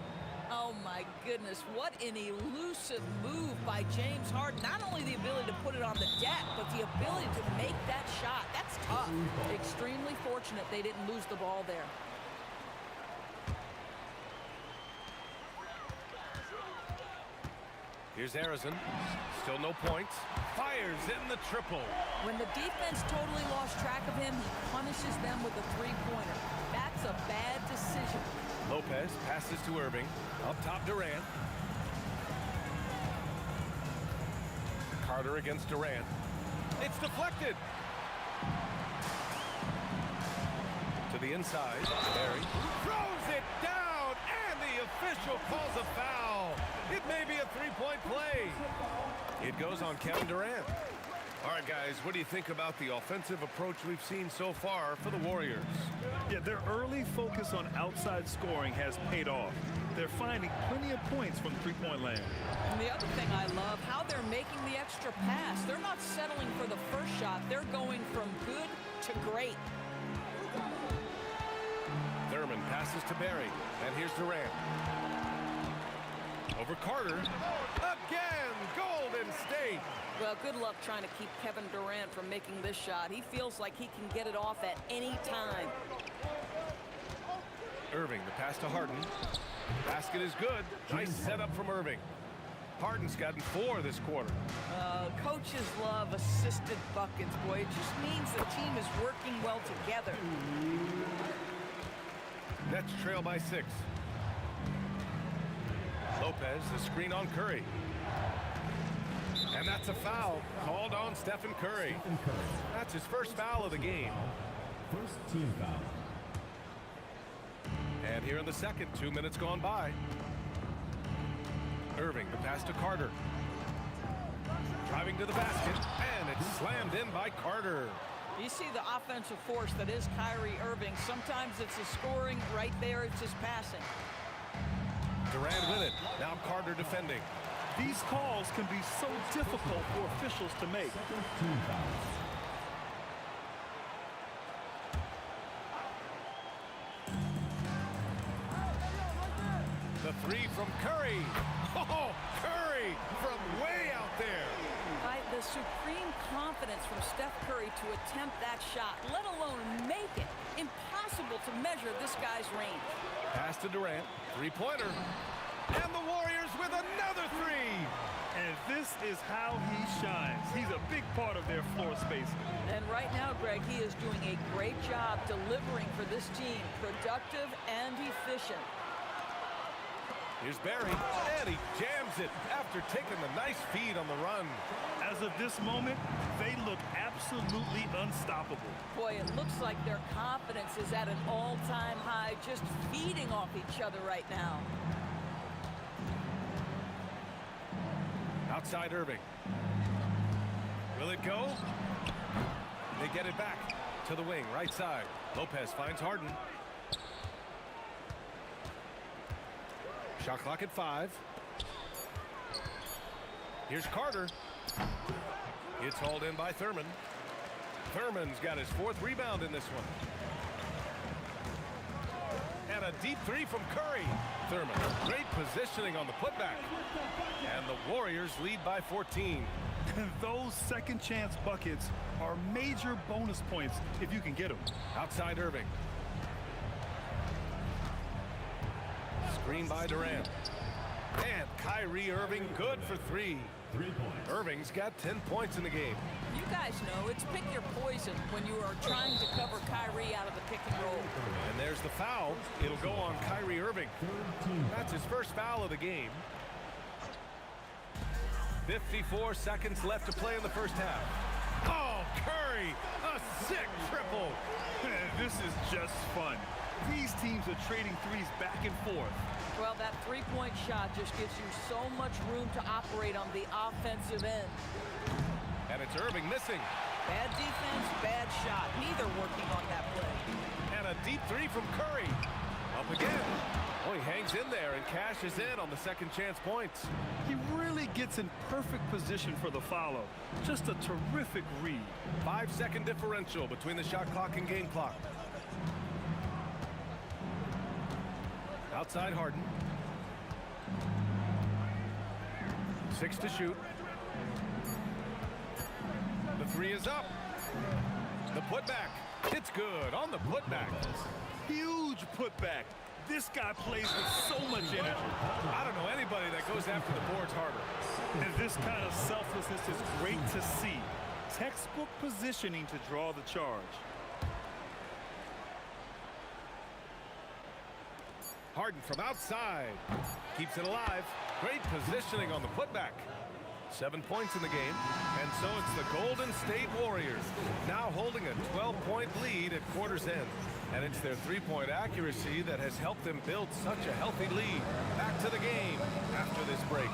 Speaker 10: Oh, my goodness. What an elusive move by James Harden. Not only the ability to put it on the deck, but the ability to make that shot. That's tough. Extremely fortunate they didn't lose the ball there.
Speaker 2: Here's Harrison. Still no points. Fires in the triple.
Speaker 10: When the defense totally lost track of him, he punishes them with a three-pointer. That's a bad decision.
Speaker 2: Lopez passes to Irving. Up top, Durant. Carter against Durant. It's deflected. To the inside. Barry throws it down, and the official calls a foul. It may be a three-point play. It goes on Kevin Durant. All right, guys, what do you think about the offensive approach we've seen so far for the Warriors?
Speaker 3: Yeah, their early focus on outside scoring has paid off. They're finding plenty of points from three-point land.
Speaker 10: And the other thing I love, how they're making the extra pass. They're not settling for the first shot. They're going from good to great.
Speaker 2: Thurman passes to Barry, and here's Durant. Over Carter. Again, Golden State.
Speaker 10: Well, good luck trying to keep Kevin Durant from making this shot. He feels like he can get it off at any time.
Speaker 2: Irving, the pass to Harden. Basket is good. Nice setup from Irving. Harden's gotten 4 this quarter.
Speaker 10: Coaches love assisted buckets, boy. It just means the team is working well together.
Speaker 2: Nets trail by 6. Lopez, the screen on Curry. And that's a foul called on Stephen Curry. That's his first foul of the game.
Speaker 5: First team foul.
Speaker 2: And here in the second, 2 minutes gone by. Irving, the pass to Carter. Driving to the basket, and it's slammed in by Carter.
Speaker 9: You see the offensive force that is Kyrie Irving. Sometimes it's his scoring. Right there, it's his passing.
Speaker 2: Durant with it. Now Carter defending.
Speaker 3: These calls can be so difficult for officials to make.
Speaker 5: Team foul.
Speaker 2: The three from Curry. Oh, Curry from way out there.
Speaker 9: Right, the supreme confidence from Steph Curry to attempt that shot, let alone make it. Impossible to measure this guy's range.
Speaker 2: Pass to Durant. Three-pointer. And the Warriors with another three.
Speaker 3: And this is how he shines. He's a big part of their floor spacing.
Speaker 9: And right now, Greg, he is doing a great job delivering for this team. Productive and efficient.
Speaker 2: Here's Barry, and he jams it after taking the nice feed on the run.
Speaker 3: As of this moment, they look absolutely unstoppable.
Speaker 9: Boy, it looks like their confidence is at an all-time high, just feeding off each other right now.
Speaker 2: Outside Irving. Will it go? They get it back to the wing, right side. Lopez finds Harden. Shot clock at 5. Here's Carter. It's hauled in by Thurman. Thurman's got his 4th rebound in this one. And a deep three from Curry. Thurman, great positioning on the putback. And the Warriors lead by 14.
Speaker 3: Those second chance buckets are major bonus points if you can get them.
Speaker 2: Outside Irving. Screen by Durant. And Kyrie Irving good for 3.
Speaker 5: 3 points.
Speaker 2: Irving's got 10 points in the game.
Speaker 9: You guys know it's pick your poison when you are trying to cover Kyrie out of the pick and roll.
Speaker 2: And there's the foul. It'll go on Kyrie Irving. That's his first foul of the game. 54 seconds left to play in the first half. Oh, Curry, a sick triple.
Speaker 3: This is just fun. These teams are trading threes back and forth.
Speaker 9: Well, that three-point shot just gives you so much room to operate on the offensive end.
Speaker 2: And it's Irving missing.
Speaker 9: Bad defense, bad shot. Neither working on that play.
Speaker 2: And a deep three from Curry. Up again. Oh, he hangs in there and cashes in on the second chance points.
Speaker 3: He really gets in perfect position for the follow. Just a terrific read.
Speaker 2: 5-second differential between the shot clock and game clock. Outside Harden. 6 to shoot. The three is up. The putback. It's good on the putback.
Speaker 3: Huge putback. This guy plays with so much energy.
Speaker 2: I don't know anybody that goes after the boards harder.
Speaker 3: And this kind of selflessness is great to see. Textbook positioning to draw the charge.
Speaker 2: Harden from outside. Keeps it alive. Great positioning on the putback. 7 points in the game. And so it's the Golden State Warriors now holding a 12-point lead at quarter's end. And it's their three-point accuracy that has helped them build such a healthy lead. Back to the game after this break.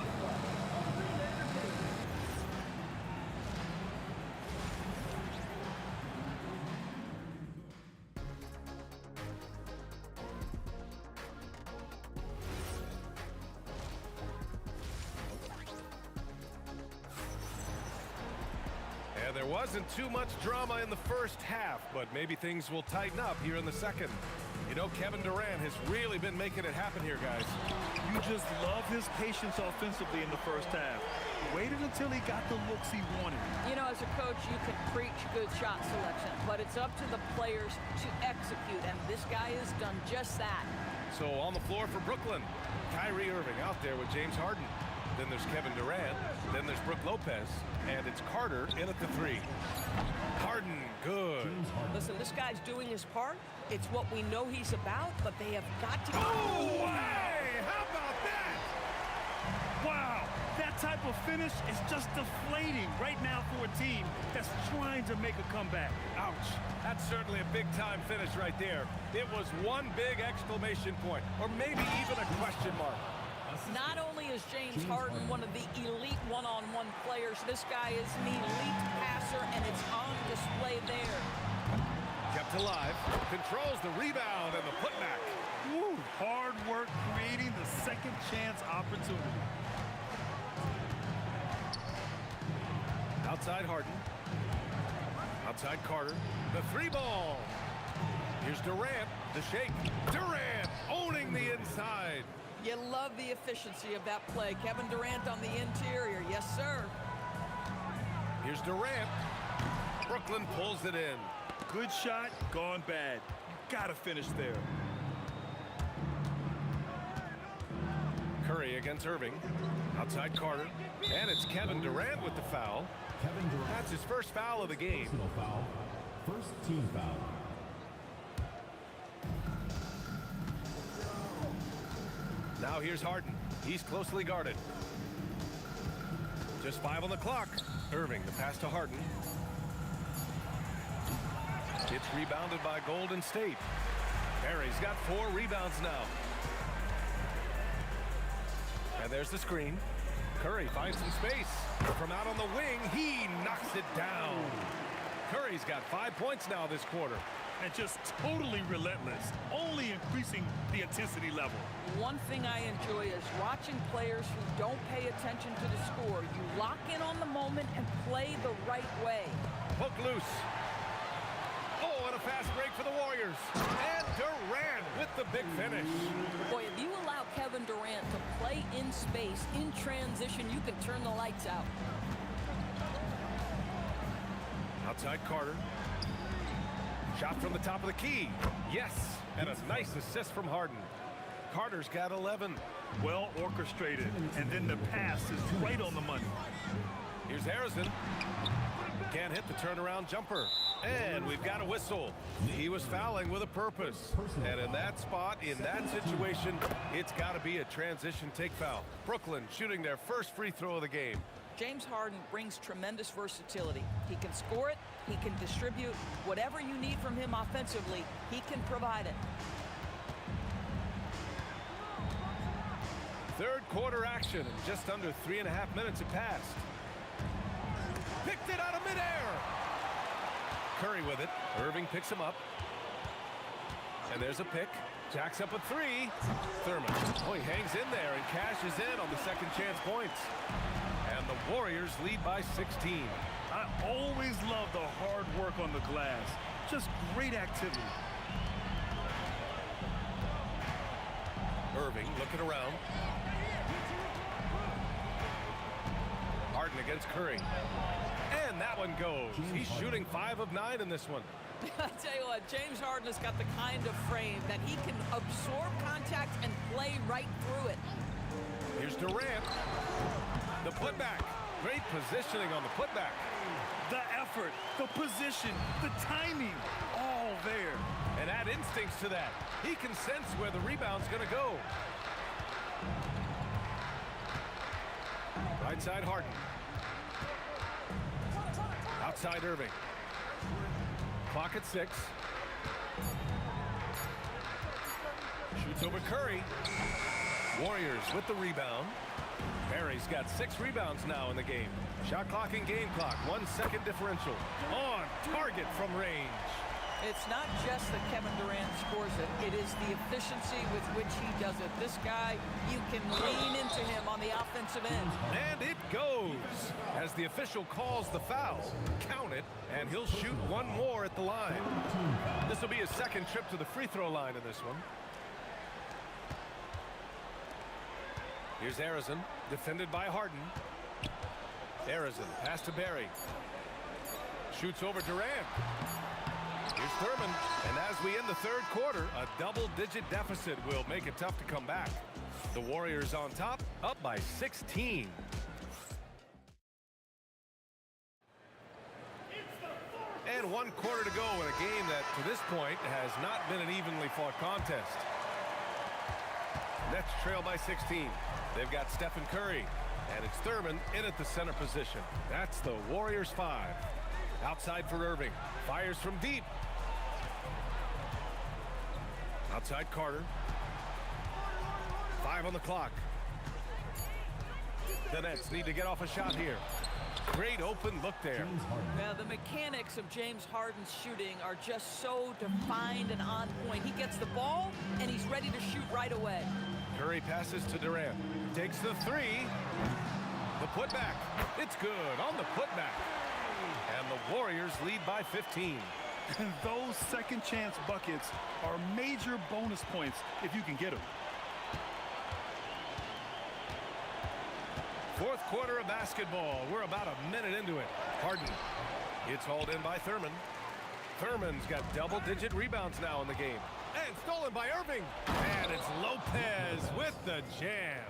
Speaker 2: And there wasn't too much drama in the first half, but maybe things will tighten up here in the second. You know, Kevin Durant has really been making it happen here, guys.
Speaker 3: You just love his patience offensively in the first half. Waited until he got the looks he wanted.
Speaker 9: You know, as a coach, you can preach good shot selection, but it's up to the players to execute, and this guy has done just that.
Speaker 2: So on the floor for Brooklyn, Kyrie Irving out there with James Harden. Then there's Kevin Durant. Then there's Brook Lopez. And it's Carter in at the three. Harden, good.
Speaker 10: Listen, this guy's doing his part. It's what we know he's about, but they have got to...
Speaker 2: Oh, hey! How about that?
Speaker 3: Wow, that That type of finish is just deflating right now for a team that's trying to make a comeback.
Speaker 2: Ouch. That's certainly a big-time finish right there. It was one big exclamation point, or maybe even a question mark.
Speaker 9: Not only is James Harden one of the elite one-on-one players, this guy is an elite passer, and it's on display there.
Speaker 2: Kept alive, controls the rebound and the putback.
Speaker 3: Woo, hard work creating the second chance opportunity.
Speaker 2: Outside Harden. Outside Carter. The three ball. Here's Durant. The shake. Durant owning the inside.
Speaker 9: You love the efficiency of that play. Kevin Durant on the interior. Yes, sir.
Speaker 2: Here's Durant. Brooklyn pulls it in.
Speaker 3: Good shot, gone bad. Gotta finish there.
Speaker 2: Curry against Irving. Outside Carter. And it's Kevin Durant with the foul.
Speaker 5: Kevin Durant.
Speaker 2: That's his first foul of the game.
Speaker 5: Personal foul. First team foul.
Speaker 2: Now here's Harden. He's closely guarded. Just 5 on the clock. Irving, the pass to Harden. It's rebounded by Golden State. Barry's got 4 rebounds now. And there's the screen. Curry finds some space. From out on the wing, he knocks it down. Curry's got 5 points now this quarter.
Speaker 3: And just totally relentless, only increasing the intensity level.
Speaker 9: One thing I enjoy is watching players who don't pay attention to the score. You lock in on the moment and play the right way.
Speaker 2: Hook loose. Oh, and a fast break for the Warriors. And Durant with the big finish.
Speaker 9: Boy, if you allow Kevin Durant to play in space, in transition, you can turn the lights out.
Speaker 2: Outside Carter. Shot from the top of the key. Yes, and a nice assist from Harden. Carter's got 11.
Speaker 3: Well orchestrated, and then the pass is right on the money.
Speaker 2: Here's Harrison. Can't hit the turnaround jumper. And we've got a whistle. He was fouling with a purpose. And in that spot, in that situation, it's got to be a transition take foul. Brooklyn shooting their first free throw of the game.
Speaker 9: James Harden brings tremendous versatility. He can score it, he can distribute. Whatever you need from him offensively, he can provide it.
Speaker 2: Third quarter action, and just under 3.5 minutes have passed. Picked it out of midair. Curry with it. Irving picks him up. And there's a pick. Jacks up a 3. Thurman. Oh, he hangs in there and cashes in on the second chance points. And the Warriors lead by 16.
Speaker 3: I always love the hard work on the glass. Just great activity.
Speaker 2: Irving looking around. Harden against Curry. And that one goes. He's shooting 5 of 9 in this one.
Speaker 9: I tell you what, James Harden has got the kind of frame that he can absorb contact and play right through it.
Speaker 2: Here's Durant. The putback. Great positioning on the putback.
Speaker 3: The effort, the position, the timing, all there.
Speaker 2: And add instincts to that. He can sense where the rebound's going to go. Right side Harden. Outside Irving. Clock at 6. Shoots over Curry. Warriors with the rebound. Barry's got 6 rebounds now in the game. Shot clock and game clock. 1 second differential. On target from range.
Speaker 9: It's not just that Kevin Durant scores it. It is the efficiency with which he does it. This guy, you can lean into him on the offensive end.
Speaker 2: And it goes. As the official calls the foul, count it, and he'll shoot 1 more at the line. This will be his second trip to the free throw line in this one. Here's Harrison, defended by Harden. Harrison, pass to Barry. Shoots over Durant. Here's Thurman, and as we end the third quarter, a double-digit deficit will make it tough to come back. The Warriors on top, up by 16. And 1 quarter to go in a game that, to this point, has not been an evenly fought contest. Nets trail by 16. They've got Stephen Curry. And it's Thurman in at the center position. That's the Warriors 5. Outside for Irving. Fires from deep. Outside Carter. 5 on the clock. The Nets need to get off a shot here. Great open look there.
Speaker 9: Now, the mechanics of James Harden's shooting are just so defined and on point. He gets the ball, and he's ready to shoot right away.
Speaker 2: Curry passes to Durant. Takes the 3. The putback. It's good on the putback. And the Warriors lead by 15.
Speaker 3: And those second chance buckets are major bonus points if you can get them.
Speaker 2: Fourth quarter of basketball. We're about a minute into it. Harden. It's hauled in by Thurman. Thurman's got double-digit rebounds now in the game. And stolen by Irving. And it's Lopez with the jam.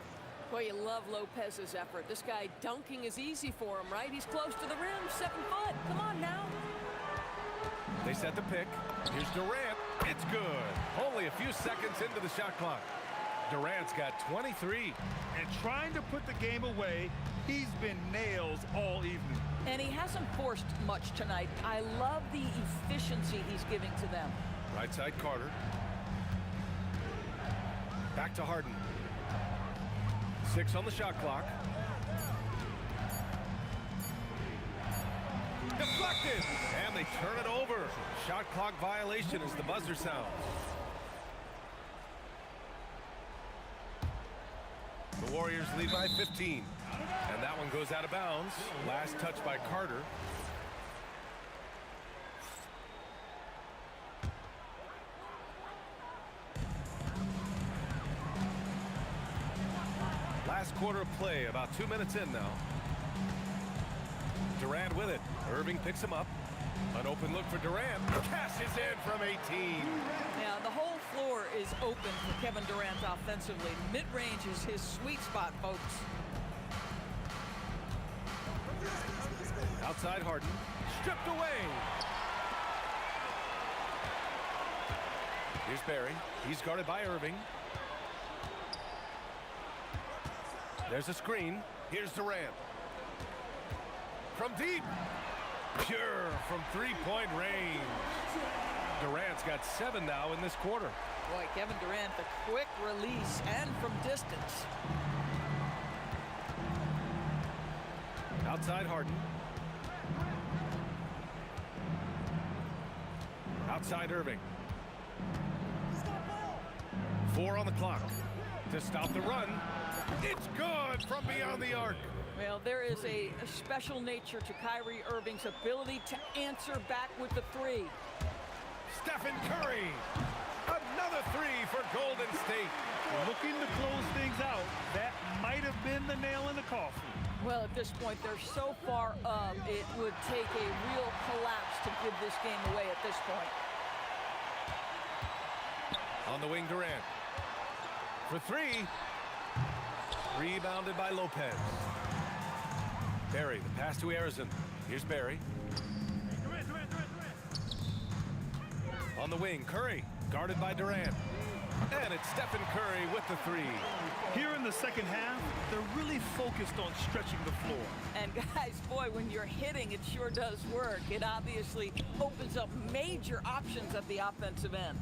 Speaker 10: Boy, you love Lopez's effort. This guy dunking is easy for him, right? He's close to the rim, 7 foot. Come on now.
Speaker 2: They set the pick. Here's Durant. It's good. Only a few seconds into the shot clock. Durant's got 23.
Speaker 3: And trying to put the game away, he's been nails all evening.
Speaker 9: And he hasn't forced much tonight. I love the efficiency he's giving to them.
Speaker 2: Right side Carter. Back to Harden. 6 on the shot clock. Deflected! And they turn it over. Shot clock violation as the buzzer sounds. The Warriors lead by 15. And that one goes out of bounds. Last touch by Carter. Last quarter of play, about 2 minutes in now. Durant with it. Irving picks him up. An open look for Durant. Cashes in from 18.
Speaker 9: Now, the whole floor is open for Kevin Durant offensively. Mid-range is his sweet spot, folks.
Speaker 2: Outside Harden. Stripped away. Here's Barry. He's guarded by Irving. There's a screen. Here's Durant. From deep. Pure from three-point range. Durant's got 7 now in this quarter.
Speaker 9: Boy, Kevin Durant, the quick release and from distance.
Speaker 2: Outside Harden. Outside Irving. 4 on the clock. To stop the run. It's good from beyond the arc.
Speaker 9: Well, there is a special nature to Kyrie Irving's ability to answer back with the 3.
Speaker 2: Stephen Curry. Another 3 for Golden State.
Speaker 3: Looking to close things out. That might have been the nail in the coffin.
Speaker 9: Well, at this point, they're so far up, it would take a real collapse to give this game away at this point.
Speaker 2: On the wing, Durant. For 3. Rebounded by Lopez. Barry, the pass to Arizona. Here's Barry. On the wing, Curry, guarded by Durant. And it's Stephen Curry with the 3.
Speaker 3: Here in the second half, they're really focused on stretching the floor.
Speaker 9: And guys, boy, when you're hitting, it sure does work. It obviously opens up major options at the offensive end.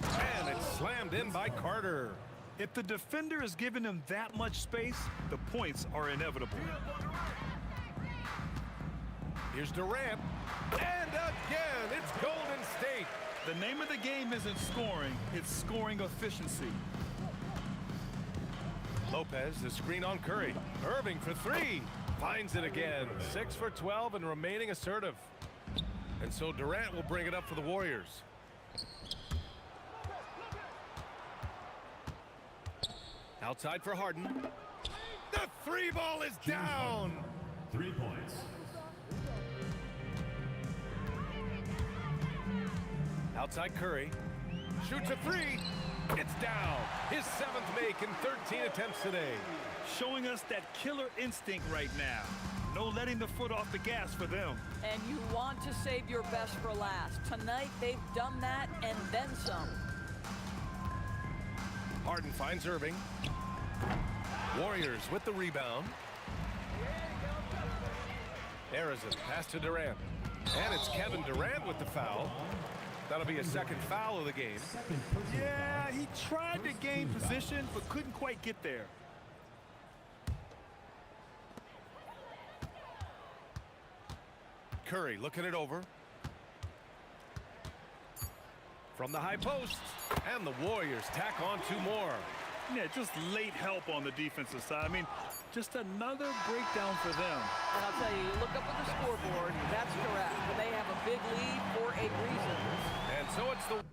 Speaker 2: And it's slammed in by Carter.
Speaker 3: If the defender is giving him that much space, the points are inevitable.
Speaker 2: Here's Durant. And again, it's Golden State.
Speaker 3: The name of the game isn't scoring, it's scoring efficiency.
Speaker 2: Lopez, the screen on Curry. Irving for 3. Finds it again. 6 for 12 and remaining assertive. And so Durant will bring it up for the Warriors. Outside for Harden. The 3 ball is down.
Speaker 5: 3 points.
Speaker 2: Outside Curry. Shoots a 3. It's down. His 7th make in 13 attempts today.
Speaker 3: Showing us that killer instinct right now. No letting the foot off the gas for them.
Speaker 9: And you want to save your best for last. Tonight, they've done that and then some.
Speaker 2: Harden finds Irving. Warriors with the rebound. Arizin, pass to Durant. And it's Kevin Durant with the foul. That'll be a second foul of the game.
Speaker 3: Yeah, he tried to gain position, but couldn't quite get there.
Speaker 2: Curry looking it over. From the high post. And the Warriors tack on 2 more.
Speaker 3: Yeah, just late help on the defensive side. I mean, just another breakdown for them.
Speaker 10: And I'll tell you, you look up at the scoreboard, that's correct. But they have a big lead for a reason.
Speaker 2: And so it's the...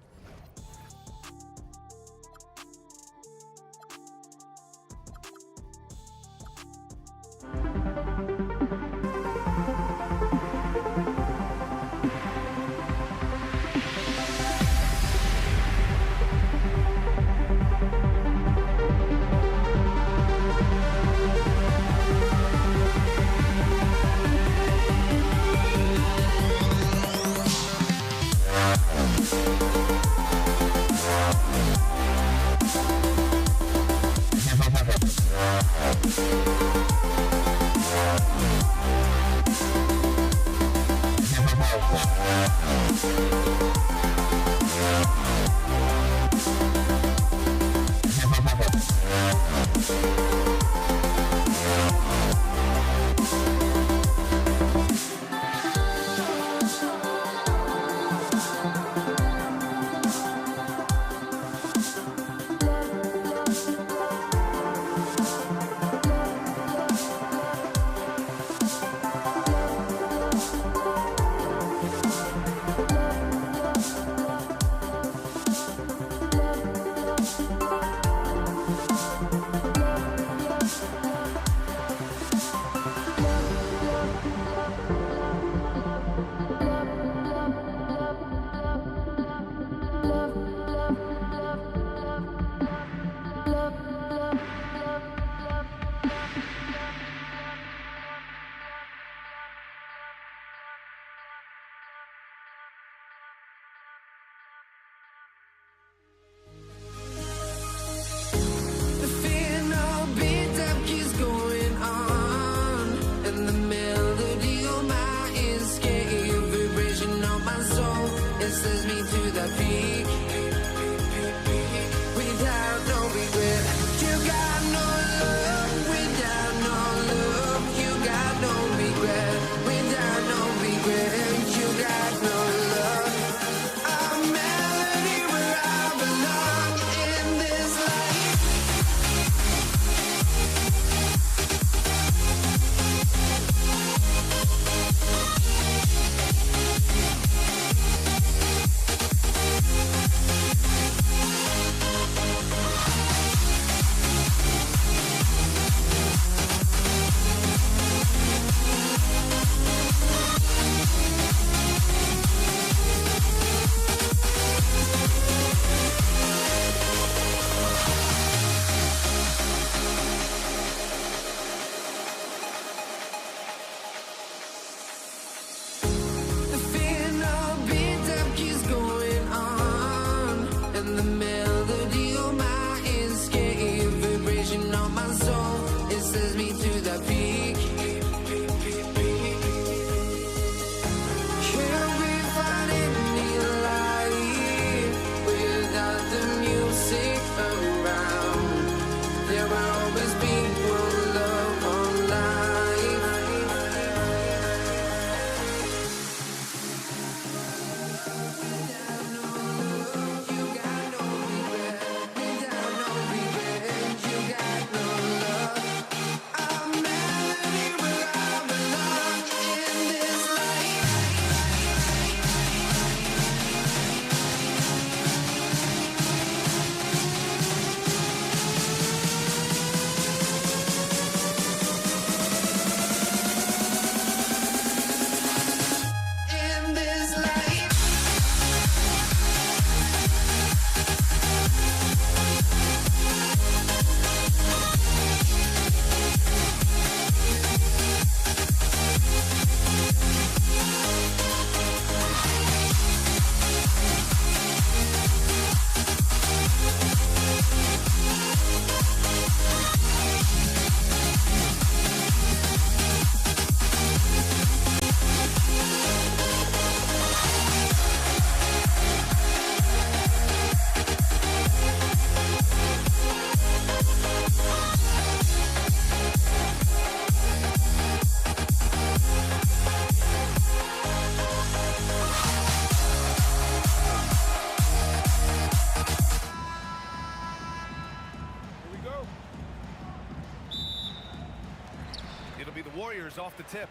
Speaker 2: Warriors off the tip.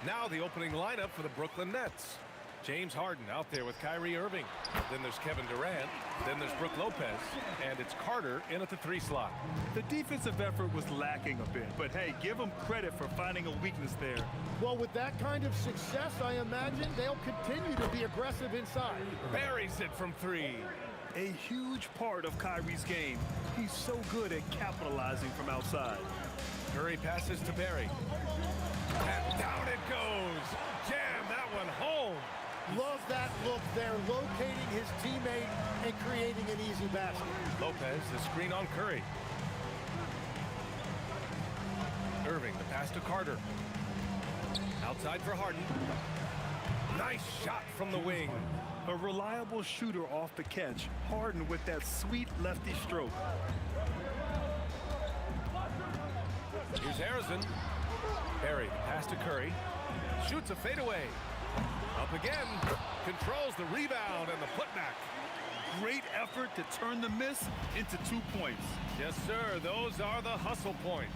Speaker 2: Now the opening lineup for the Brooklyn Nets. James Harden out there with Kyrie Irving. Then there's Kevin Durant. Then there's Brook Lopez. And it's Carter in at the 3 slot.
Speaker 3: The defensive effort was lacking a bit, but hey, give them credit for finding a weakness there.
Speaker 12: Well, with that kind of success, I imagine they'll continue to be aggressive inside.
Speaker 2: Buries it from 3.
Speaker 3: A huge part of Kyrie's game. He's so good at capitalizing from outside.
Speaker 2: Curry passes to Barry. And down it goes. Jam that one home.
Speaker 12: Love that look there, locating his teammate and creating an easy basket.
Speaker 2: Lopez, the screen on Curry. Irving, the pass to Carter. Outside for Harden. Nice shot from the wing.
Speaker 3: A reliable shooter off the catch. Harden with that sweet lefty stroke.
Speaker 2: Here's Harrison. Barry, pass to Curry. Shoots a fadeaway. Up again. Controls the rebound and the putback.
Speaker 3: Great effort to turn the miss into 2 points.
Speaker 2: Yes, sir. Those are the hustle points.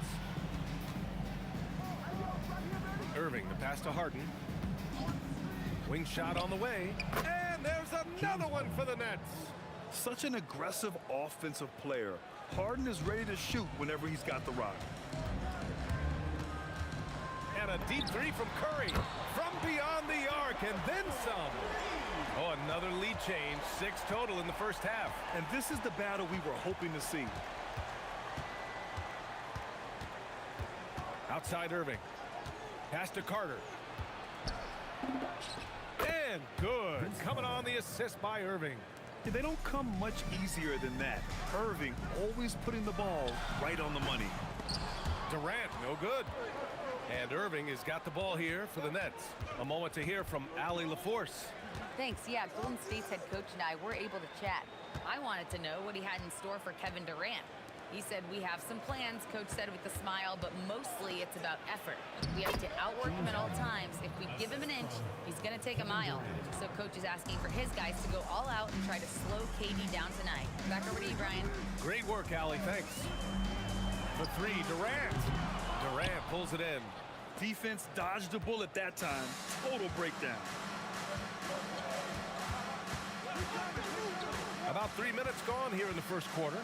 Speaker 2: Irving, the pass to Harden. Wing shot on the way. And there's another one for the Nets.
Speaker 3: Such an aggressive offensive player. Harden is ready to shoot whenever he's got the rock.
Speaker 2: And a deep 3 from Curry. From beyond the arc and then some. Oh, another lead change. 6 total in the first half.
Speaker 3: And this is the battle we were hoping to see.
Speaker 2: Outside Irving. Pass to Carter. And good. Coming on the assist by Irving.
Speaker 3: Yeah, they don't come much easier than that. Irving always putting the ball right on the money.
Speaker 2: Durant, no good. And Irving has got the ball here for the Nets. A moment to hear from Allie LaForce.
Speaker 6: Thanks. Yeah, Golden State's head coach and I were able to chat. I wanted to know what he had in store for Kevin Durant. He said, we have some plans, coach said with a smile, but mostly it's about effort. We have to outwork him at all times. If we give him an inch, he's going to take a mile. So coach is asking for his guys to go all out and try to slow KD down tonight. Back over to you, Brian.
Speaker 2: Great work, Allie. Thanks. For 3, Durant. Durant pulls it in.
Speaker 3: Defense dodged a bullet that time. Total breakdown.
Speaker 2: About 3 minutes gone here in the first quarter.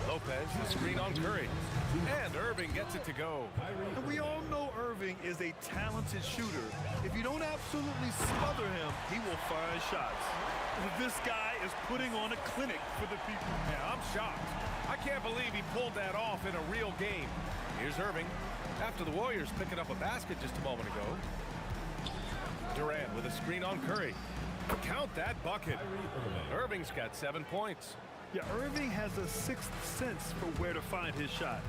Speaker 2: Lopez, the screen on Curry. And Irving gets it to go.
Speaker 3: And we all know Irving is a talented shooter. If you don't absolutely smother him, he will find shots. This guy is putting on a clinic for the people.
Speaker 2: Yeah, I'm shocked. I can't believe he pulled that off in a real game. Here's Irving. After the Warriors picking up a basket just a moment ago. Durant with a screen on Curry. Count that bucket. Irving's got 7 points.
Speaker 3: Yeah, Irving has a sixth sense for where to find his shot.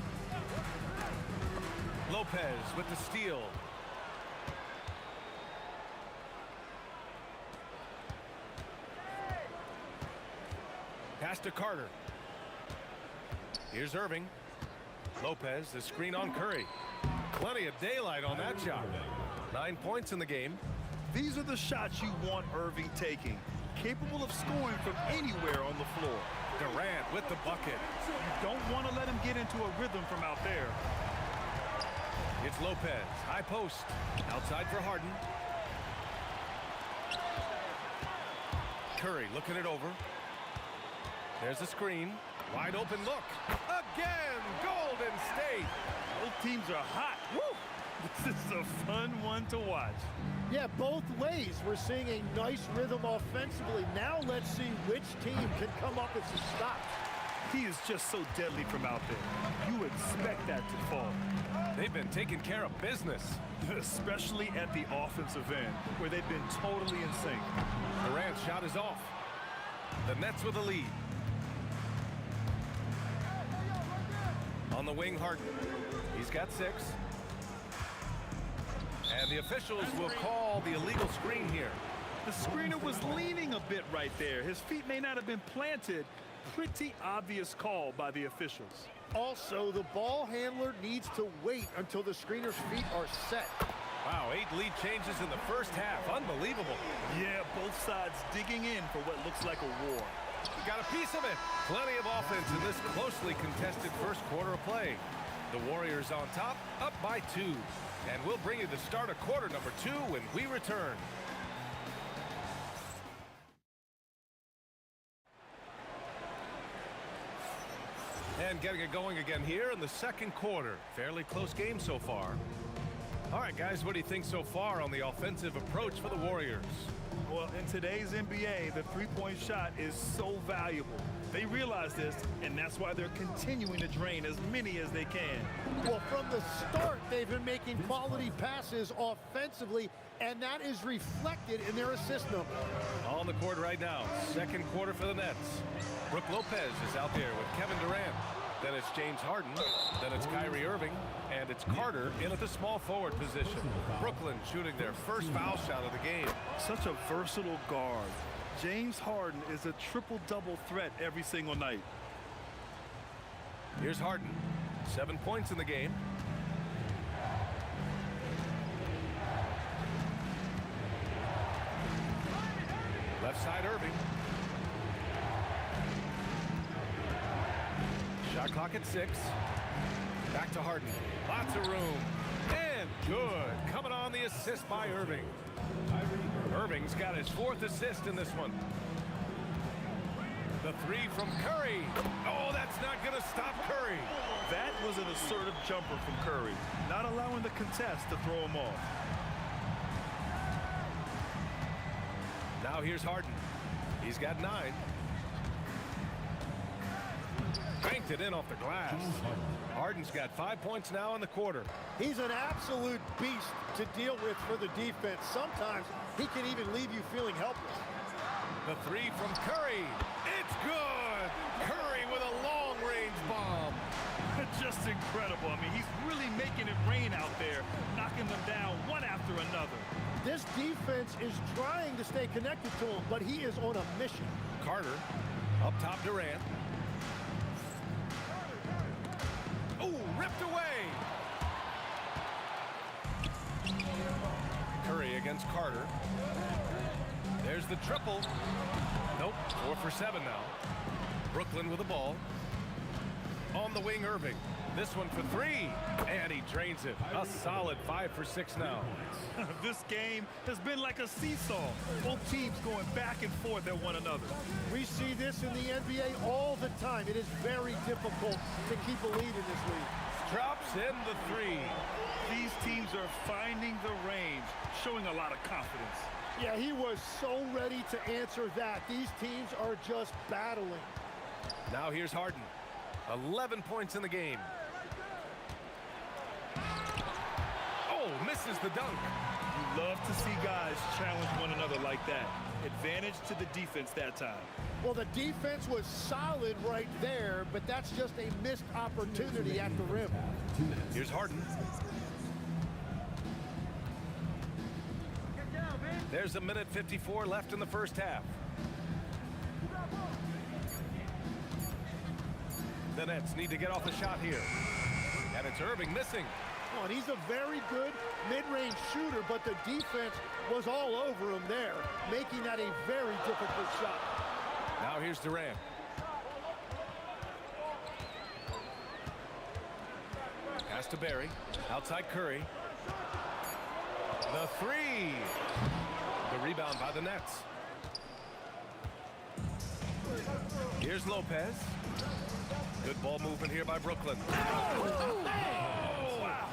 Speaker 2: Lopez with the steal. Pass to Carter. Here's Irving. Lopez, the screen on Curry. Plenty of daylight on that shot. 9 points in the game.
Speaker 3: These are the shots you want Irving taking. Capable of scoring from anywhere on the floor.
Speaker 2: Durant with the bucket.
Speaker 3: You don't want to let him get into a rhythm from out there.
Speaker 2: It's Lopez, high post. Outside for Harden. Curry looking it over. There's a screen. Wide open look. Again, Golden State.
Speaker 3: Both teams are hot. Woo! This is a fun one to watch.
Speaker 12: Yeah, both ways. We're seeing a nice rhythm offensively. Now let's see which team can come up with some stops.
Speaker 3: He is just so deadly from out there. You expect that to fall.
Speaker 2: They've been taking care of business.
Speaker 3: Especially at the offensive end, where they've been totally in sync.
Speaker 2: Durant's shot is off. The Nets with a lead. On the wing, Harden. He's got 6. And the officials will call the illegal screen here.
Speaker 3: The screener was leaning a bit right there. His feet may not have been planted. Pretty obvious call by the officials.
Speaker 12: Also, the ball handler needs to wait until the screener's feet are set.
Speaker 2: Wow, 8 lead changes in the first half. Unbelievable.
Speaker 3: Yeah, both sides digging in for what looks like a war.
Speaker 2: Got a piece of it. Plenty of offense in this closely contested first quarter of play. The Warriors on top, up by 2. And we'll bring you the start of quarter number 2 when we return. And getting it going again here in the second quarter. Fairly close game so far. All right, guys, what do you think so far on the offensive approach for the Warriors?
Speaker 3: Well, in today's NBA, the three-point shot is so valuable. They realize this, and that's why they're continuing to drain as many as they can.
Speaker 12: Well, from the start, they've been making quality passes offensively, and that is reflected in their assist number.
Speaker 2: On the court right now, second quarter for the Nets. Brook Lopez is out there with Kevin Durant. Then it's James Harden. Then it's Kyrie Irving. And it's Carter in at the small forward position. Brooklyn shooting their first foul shot of the game.
Speaker 3: Such a versatile guard. James Harden is a triple-double threat every single night.
Speaker 2: Here's Harden. 7 points in the game. Left side Irving. Shot clock at 6. Back to Harden. Lots of room. And good. Coming on the assist by Irving. Irving's got his 4th assist in this one. The 3 from Curry. Oh, that's not going to stop Curry.
Speaker 3: That was an assertive jumper from Curry, not allowing the contest to throw him off.
Speaker 2: Now here's Harden. He's got 9. Banked it in off the glass. Harden's got 5 points now in the quarter.
Speaker 12: He's an absolute beast to deal with for the defense. Sometimes he can even leave you feeling helpless.
Speaker 2: The 3 from Curry. It's good. Curry with a long-range bomb.
Speaker 3: Just incredible. I mean, he's really making it rain out there, knocking them down one after another.
Speaker 12: This defense is trying to stay connected to him, but he is on a mission.
Speaker 2: Carter up top Durant. Oh, ripped away. Curry against Carter. There's the triple. Nope, 4 for 7 now. Brooklyn with the ball. On the wing, Irving. This one for 3, and he drains it. A solid 5 for 6 now.
Speaker 3: This game has been like a seesaw. Both teams going back and forth at one another.
Speaker 12: We see this in the NBA all the time. It is very difficult to keep a lead in this league.
Speaker 2: Drops in the 3.
Speaker 3: These teams are finding the range, showing a lot of confidence.
Speaker 12: Yeah, he was so ready to answer that. These teams are just battling.
Speaker 2: Now here's Harden. 11 points in the game. Oh, misses the dunk.
Speaker 3: You love to see guys challenge one another like that. Advantage to the defense that time.
Speaker 12: Well, the defense was solid right there, but that's just a missed opportunity at the rim.
Speaker 2: Here's Harden. There's a minute 54 left in the first half. The Nets need to get off the shot here. And it's Irving missing.
Speaker 12: Oh, and he's a very good mid-range shooter, but the defense was all over him there, making that a very difficult shot.
Speaker 2: Now here's Durant. Pass to Barry. Outside Curry. The 3. The rebound by the Nets. Here's Lopez. Good ball movement here by Brooklyn.
Speaker 3: Oh, wow.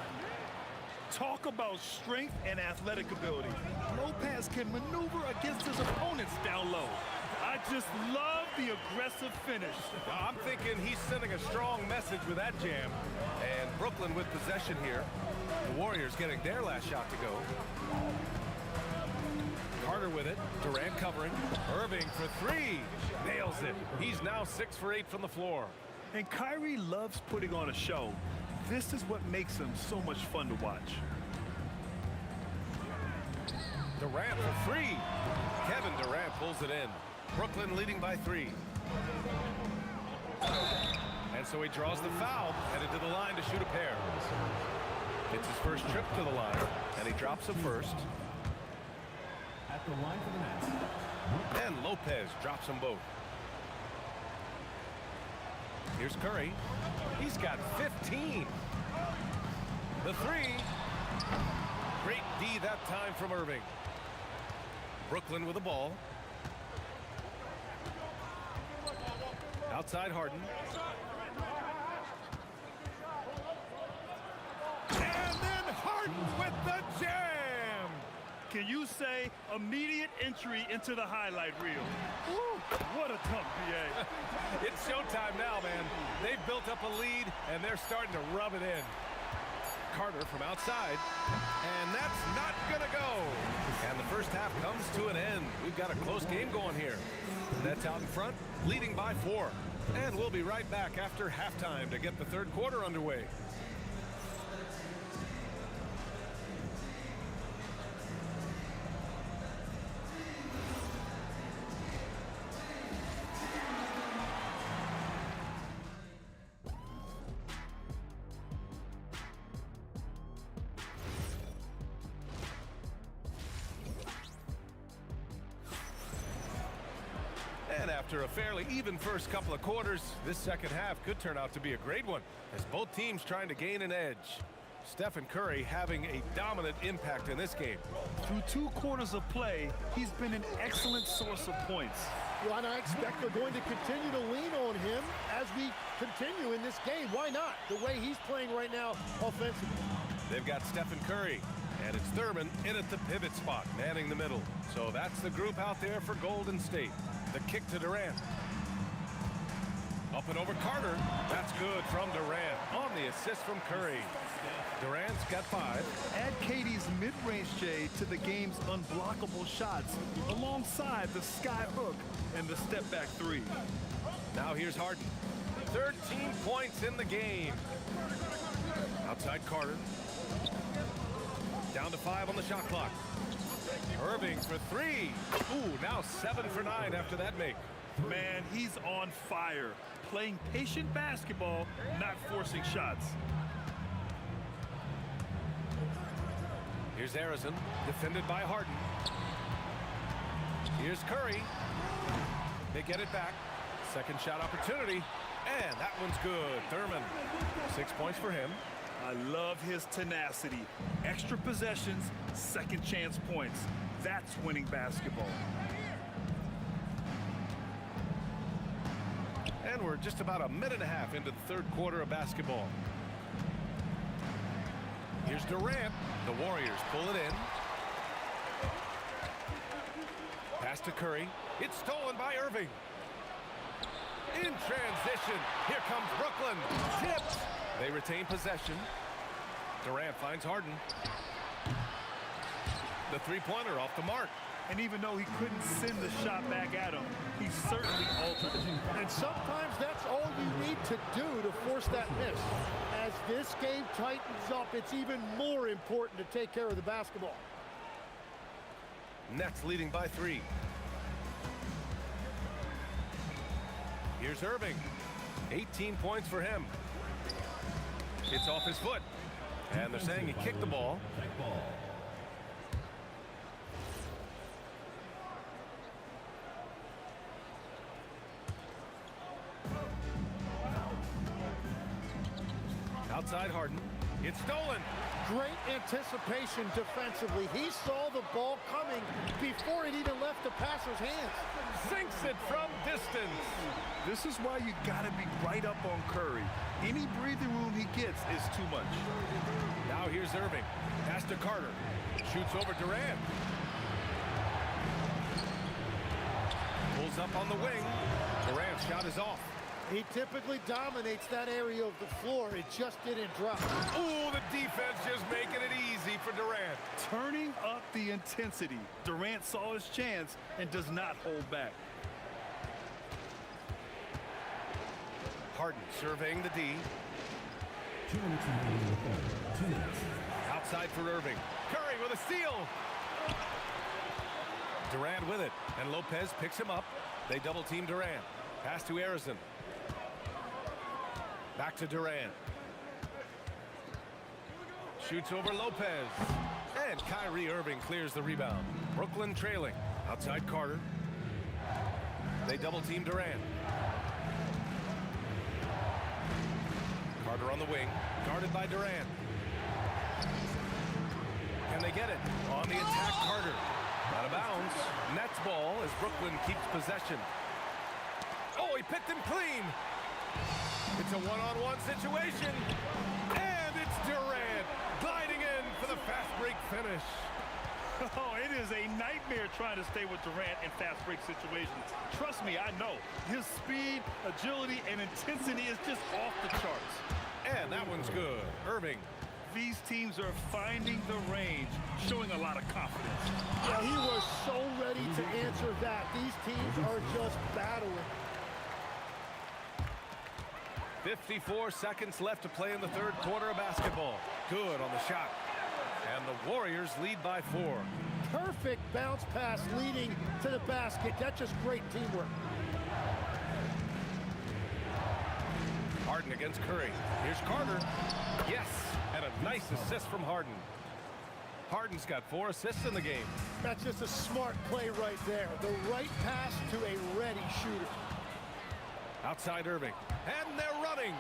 Speaker 3: Talk about strength and athletic ability. Lopez can maneuver against his opponents down low. I just love the aggressive finish.
Speaker 2: I'm thinking he's sending a strong message with that jam. And Brooklyn with possession here. The Warriors getting their last shot to go. Carter with it. Durant covering. Irving for 3. Nails it. He's now 6 for 8 from the floor.
Speaker 3: And Kyrie loves putting on a show. This is what makes him so much fun to watch.
Speaker 2: Durant for 3. Kevin Durant pulls it in. Brooklyn leading by 3. And so he draws the foul, headed to the line to shoot a pair. It's his first trip to the line, and he drops it first.
Speaker 5: At the line for the Nets.
Speaker 2: And Lopez drops them both. Here's Curry. He's got 15. The three. Great D that time from Irving. Brooklyn with the ball. Outside Harden.
Speaker 3: And then Harden with the jam. Can you say immediate entry into the highlight reel? Woo, what a tough BA.
Speaker 2: It's showtime now, man. They've built up a lead, and they're starting to rub it in. Carter from outside, and that's not gonna go. And the first half comes to an end. We've got a close game going here. Nets out in front, leading by 4. And we'll be right back after halftime to get the third quarter underway. And after a fairly even first couple of quarters, this second half could turn out to be a great one as both teams trying to gain an edge. Stephen Curry having a dominant impact in this game.
Speaker 3: Through 2 quarters of play, he's been an excellent source of points.
Speaker 16: Well, and I expect they're going to continue to lean on him as we continue in this game. Why not? The way he's playing right now offensively.
Speaker 2: They've got Stephen Curry, and it's Thurman in at the pivot spot, manning the middle. So that's the group out there for Golden State. The kick to Durant. Up and over Carter. That's good from Durant on the assist from Curry. Durant's got 5.
Speaker 3: Add KD's mid-range J to the game's unblockable shots alongside the sky hook and the step-back 3.
Speaker 2: Now here's Harden. 13 points in the game. Outside Carter. Down to 5 on the shot clock. Irving for 3. Ooh, now 7 for 9 after that make.
Speaker 3: Man, he's on fire. Playing patient basketball, not forcing shots.
Speaker 2: Here's Harrison, defended by Harden. Here's Curry. They get it back. Second shot opportunity. And that one's good. Thurman. 6 points for him.
Speaker 3: I love his tenacity. Extra possessions, second chance points. That's winning basketball.
Speaker 2: And we're just about a minute and a half into the third quarter of basketball. Here's Durant. The Warriors pull it in. Pass to Curry. It's stolen by Irving. In transition. Here comes Brooklyn. Tipped. They retain possession. Durant finds Harden. The three-pointer off the mark.
Speaker 3: And even though he couldn't send the shot back at him, he certainly altered it.
Speaker 16: And sometimes that's all you need to do to force that miss. As this game tightens up, it's even more important to take care of the basketball.
Speaker 2: Nets leading by 3. Here's Irving. 18 points for him. It's off his foot. And they're saying he kicked the ball. Outside Harden. It's stolen.
Speaker 16: Great anticipation defensively. He saw the ball coming before it even left the passer's hands.
Speaker 2: Sinks it from distance.
Speaker 3: This is why you got to be right up on Curry. Any breathing room he gets is too much.
Speaker 2: Now here's Irving. Pass to Carter. Shoots over Durant. Pulls up on the wing. Durant's shot is off.
Speaker 16: He typically dominates that area of the floor. It just didn't drop.
Speaker 2: Ooh, the defense just making it easy for Durant.
Speaker 3: Turning up the intensity. Durant saw his chance and does not hold back.
Speaker 2: Harden surveying the D. Outside for Irving. Curry with a steal. Durant with it. And Lopez picks him up. They double team Durant. Pass to Harrison. Back to Durant. Shoots over Lopez. And Kyrie Irving clears the rebound. Brooklyn trailing. Outside Carter. They double team Durant. Carter on the wing. Guarded by Durant. Can they get it? On the attack, Carter. Out of bounds. Nets ball as Brooklyn keeps possession. Oh, he picked him clean. It's a one-on-one situation. And it's Durant gliding in for the fast break finish.
Speaker 3: Oh, it is a nightmare trying to stay with Durant in fast break situations. Trust me, I know. His speed, agility, and intensity is just off the charts.
Speaker 2: And that one's good. Irving.
Speaker 3: These teams are finding the range, showing a lot of confidence.
Speaker 16: Yeah, he was so ready to answer that. These teams are just battling.
Speaker 2: 54 seconds left to play in the third quarter of basketball. Good on the shot. And the Warriors lead by 4.
Speaker 16: Perfect bounce pass leading to the basket. That's just great teamwork.
Speaker 2: Harden against Curry. Here's Carter. Yes, and a nice assist from Harden. Harden's got 4 assists in the game.
Speaker 16: That's just a smart play right there. The right pass to a ready shooter.
Speaker 2: Outside Irving. And they're running.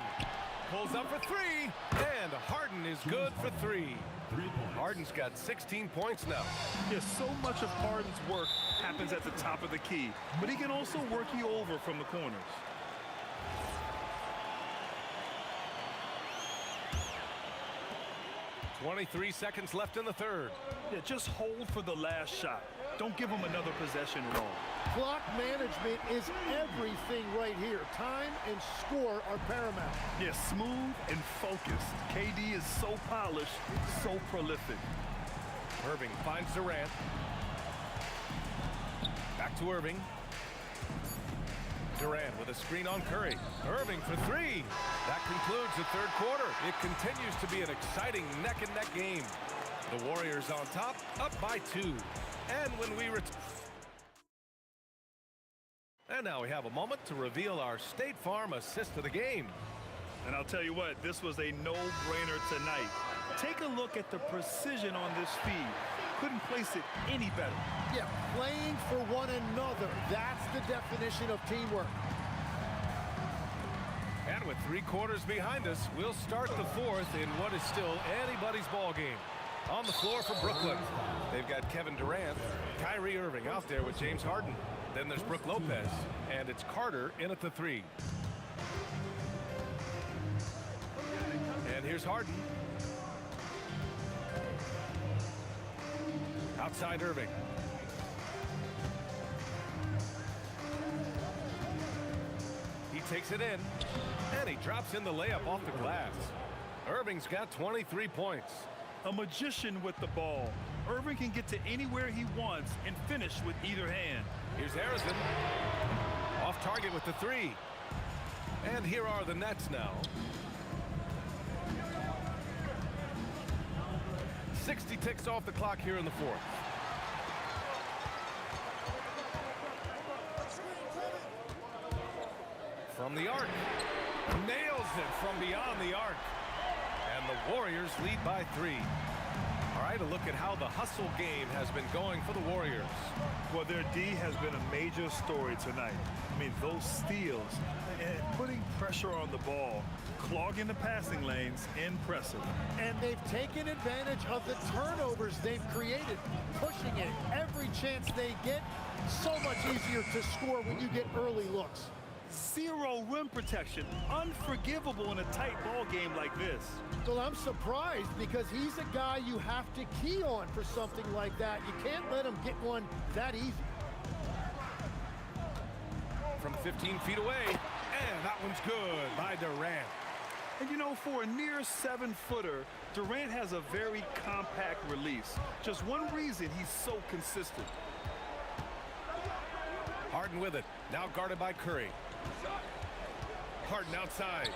Speaker 2: Pulls up for 3. And Harden is good for 3. Harden's got 16 points now.
Speaker 3: Yes, so much of Harden's work happens at the top of the key, but he can also work you over from the corners.
Speaker 2: .23 seconds left in the third.
Speaker 3: Yeah, just hold for the last shot. Don't give him another possession at all.
Speaker 16: Clock management is everything right here. Time and score are paramount.
Speaker 3: Yeah, smooth and focused. KD is so polished, so prolific.
Speaker 2: Irving finds Durant. Back to Irving. Durant with a screen on Curry. Irving for 3. That concludes the third quarter. It continues to be an exciting neck-and-neck game. The Warriors on top, up by 2. And when we return... And now we have a moment to reveal our State Farm assist of the game.
Speaker 3: And I'll tell you what, this was a no-brainer tonight. Take a look at the precision on this feed. Couldn't place it any better.
Speaker 16: Yeah, playing for one another. That's the definition of teamwork.
Speaker 2: And with 3 quarters behind us, we'll start the fourth in what is still anybody's ball game. On the floor for Brooklyn, they've got Kevin Durant, Kyrie Irving out there with James Harden. Then there's Brook Lopez, and it's Carter in at the 3. And here's Harden. Outside Irving. He takes it in, and he drops in the layup off the glass. Irving's got 23 points.
Speaker 3: A magician with the ball. Irving can get to anywhere he wants and finish with either hand.
Speaker 2: Here's Harrison. Off target with the 3. And here are the Nets now. 60 ticks off the clock here in the fourth. From the arc. Nails it from beyond the arc. And the Warriors lead by 3. All right, a look at how the hustle game has been going for the Warriors.
Speaker 3: Well, their D has been a major story tonight. I mean, those steals and putting pressure on the ball, clogging the passing lanes, impressive.
Speaker 16: And they've taken advantage of the turnovers they've created, pushing it every chance they get. So much easier to score when you get early looks.
Speaker 3: Zero rim protection. Unforgivable in a tight ball game like this.
Speaker 16: Well, I'm surprised because he's a guy you have to key on for something like that. You can't let him get one that easy.
Speaker 2: From 15 feet away, and that one's good by Durant.
Speaker 3: And you know, for a near 7-footer, Durant has a very compact release. Just one reason he's so consistent.
Speaker 2: Harden with it, now guarded by Curry. Harden outside.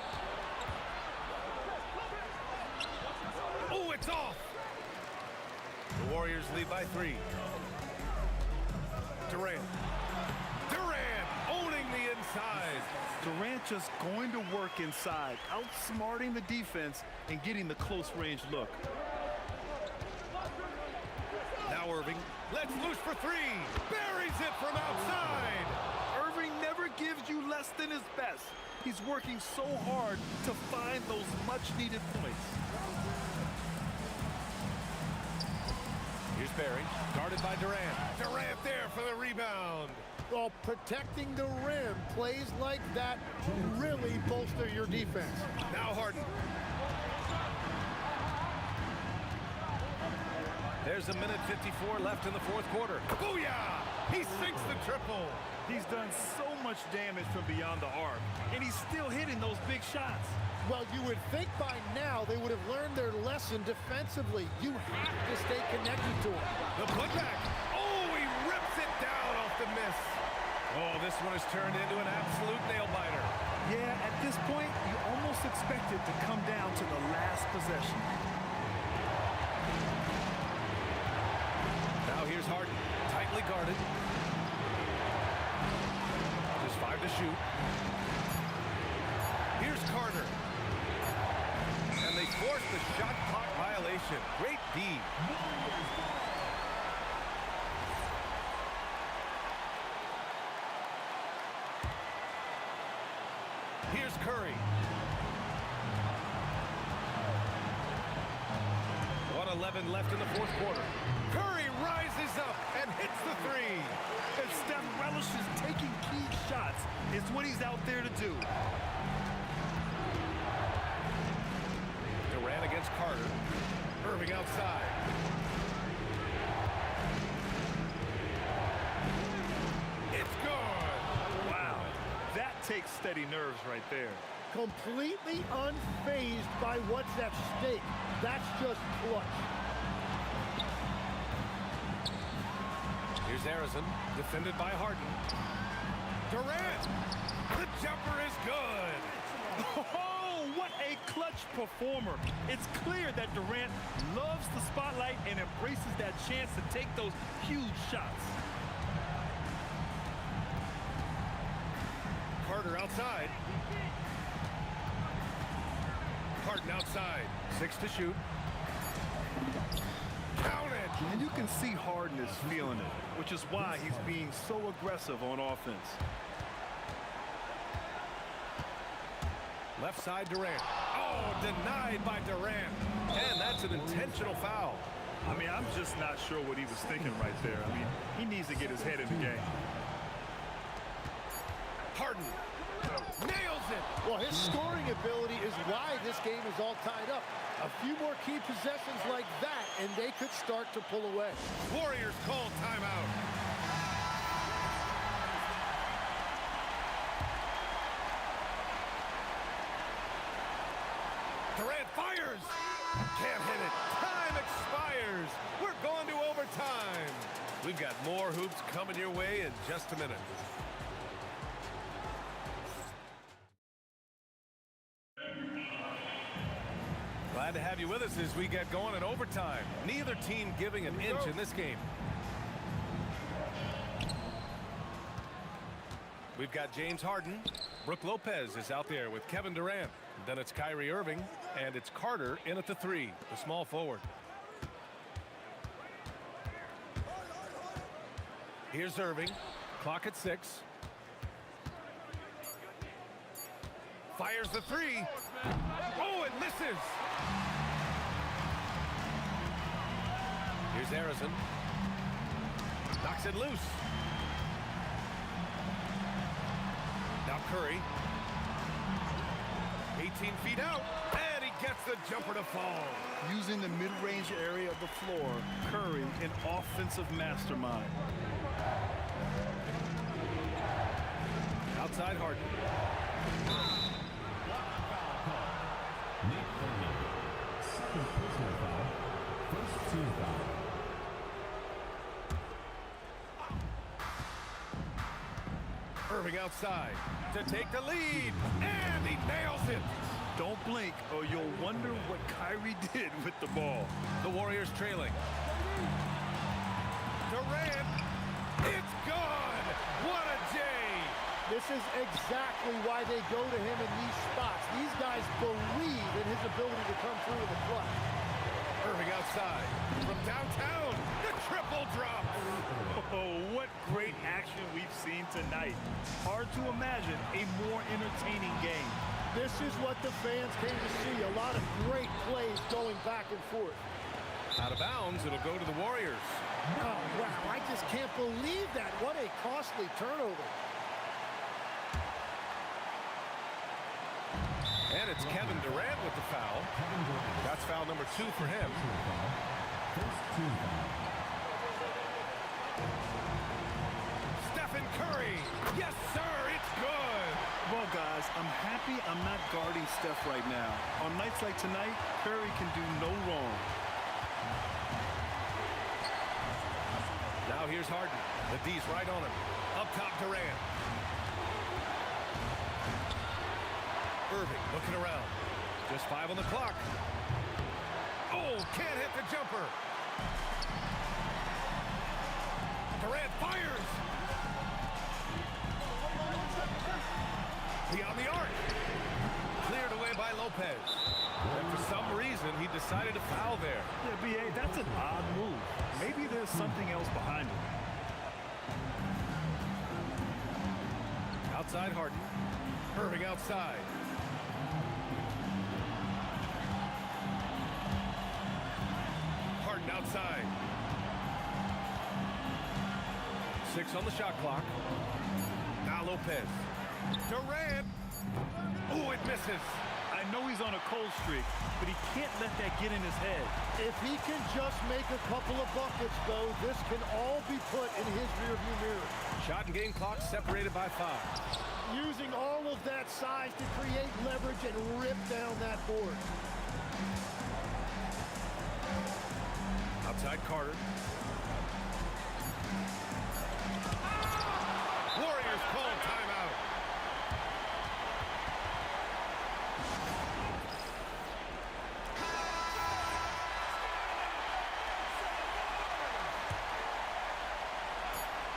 Speaker 2: Oh, it's off! The Warriors lead by 3. Durant. Durant owning the inside.
Speaker 3: Durant just going to work inside, outsmarting the defense and getting the close range look.
Speaker 2: Now Irving lets loose for 3. Buries it from outside.
Speaker 3: Irving never gives you less than his best. He's working so hard to find those much-needed points.
Speaker 2: Here's Barry, guarded by Durant. Durant there for the rebound.
Speaker 16: Well, protecting the rim, plays like that really bolster your defense.
Speaker 2: Now Harden. There's a minute 54 left in the fourth quarter. Booyah! He sinks the triple.
Speaker 3: He's done so much damage from beyond the arc, and he's still hitting those big shots.
Speaker 16: Well, you would think by now they would have learned their lesson defensively. You have to stay connected to him.
Speaker 2: The putback. Oh, he rips it down off the miss. Oh, this one has turned into an absolute nail-biter.
Speaker 3: Yeah, at this point, you almost expect it to come down to the last possession.
Speaker 2: Now here's Harden, tightly guarded. Just 5 to shoot. Here's Carter. And they force the shot clock violation. Great D. Here's Curry. 1:11 left in the fourth quarter. Curry rises up and hits the three.
Speaker 3: And Steph relishes taking key shots. It's what he's out there to do.
Speaker 2: Durant against Carter. Irving outside. It's good.
Speaker 3: Wow. That takes steady nerves right there.
Speaker 16: Completely unfazed by what's at stake. That's just clutch.
Speaker 2: Here's Harrison, defended by Harden. Durant! The jumper is good!
Speaker 3: Oh, what a clutch performer. It's clear that Durant loves the spotlight and embraces that chance to take those huge shots.
Speaker 2: Carter outside. Harden outside. 6 to shoot. Count it!
Speaker 3: And you can see Harden is feeling it, which is why he's being so aggressive on offense.
Speaker 2: Left side Durant. Oh, denied by Durant. And that's an intentional foul.
Speaker 3: I mean, I'm just not sure what he was thinking right there. I mean, he needs to get his head in the game.
Speaker 2: Harden nails it.
Speaker 16: Well, his scoring ability is why this game is all tied up. A few more key possessions like that, and they could start to pull away.
Speaker 2: Warriors call timeout. Durant fires. Can't hit it. Time expires. We're going to overtime. We've got more hoops coming your way in just a minute. Glad to have you with us as we get going in overtime. Neither team giving an inch in this game. We've got James Harden. Brook Lopez is out there with Kevin Durant. Then it's Kyrie Irving, and it's Carter in at the 3, the small forward. Here's Irving. Clock at 6. Fires the 3. Oh, it misses. Here's Harrison. Knocks it loose. Now Curry. 18 feet out. And he gets the jumper to fall.
Speaker 3: Using the mid-range area of the floor, Curry, an offensive mastermind.
Speaker 2: Outside Harden.
Speaker 5: Second personal foul. First team foul.
Speaker 2: Irving outside to take the lead, and he nails it.
Speaker 3: Don't blink or you'll wonder what Kyrie did with the ball.
Speaker 2: The Warriors trailing. Durant, it's gone. What a day.
Speaker 16: This is exactly why they go to him in these spots. These guys believe in his ability to come through in the clutch.
Speaker 2: Irving outside from downtown. The triple drop.
Speaker 3: Oh, what great action we've seen tonight. Hard to imagine a more entertaining game.
Speaker 16: This is what the fans came to see. A lot of great plays going back and forth.
Speaker 2: Out of bounds, it'll go to the Warriors.
Speaker 12: Oh, wow, I just can't believe that. What a costly turnover.
Speaker 2: And it's Kevin Durant with the foul. That's foul number 2 for him. Stephen Curry. Yes, sir, it's good.
Speaker 3: Well, guys, I'm happy I'm not guarding Steph right now. On nights like tonight, Curry can do no wrong.
Speaker 2: Now here's Harden. The D's right on him. Up top, Durant. Irving looking around. Just 5 on the clock. Oh, can't hit the jumper. Durant fires. Beyond the arc. Cleared away by Lopez. And for some reason, he decided to foul there.
Speaker 3: Yeah, B.A., that's an odd move. Maybe there's something else behind it.
Speaker 2: Outside Harden. Irving outside. Harden outside. 6 on the shot clock. Now Lopez. Durant. Oh, it misses.
Speaker 3: I know he's on a cold streak, but he can't let that get in his head.
Speaker 12: If he can just make a couple of buckets, though, this can all be put in his rearview mirror.
Speaker 2: Shot and game clock separated by 5.
Speaker 12: Using all of that size to create leverage and rip down that board.
Speaker 2: Outside Carter. Warriors call timeout.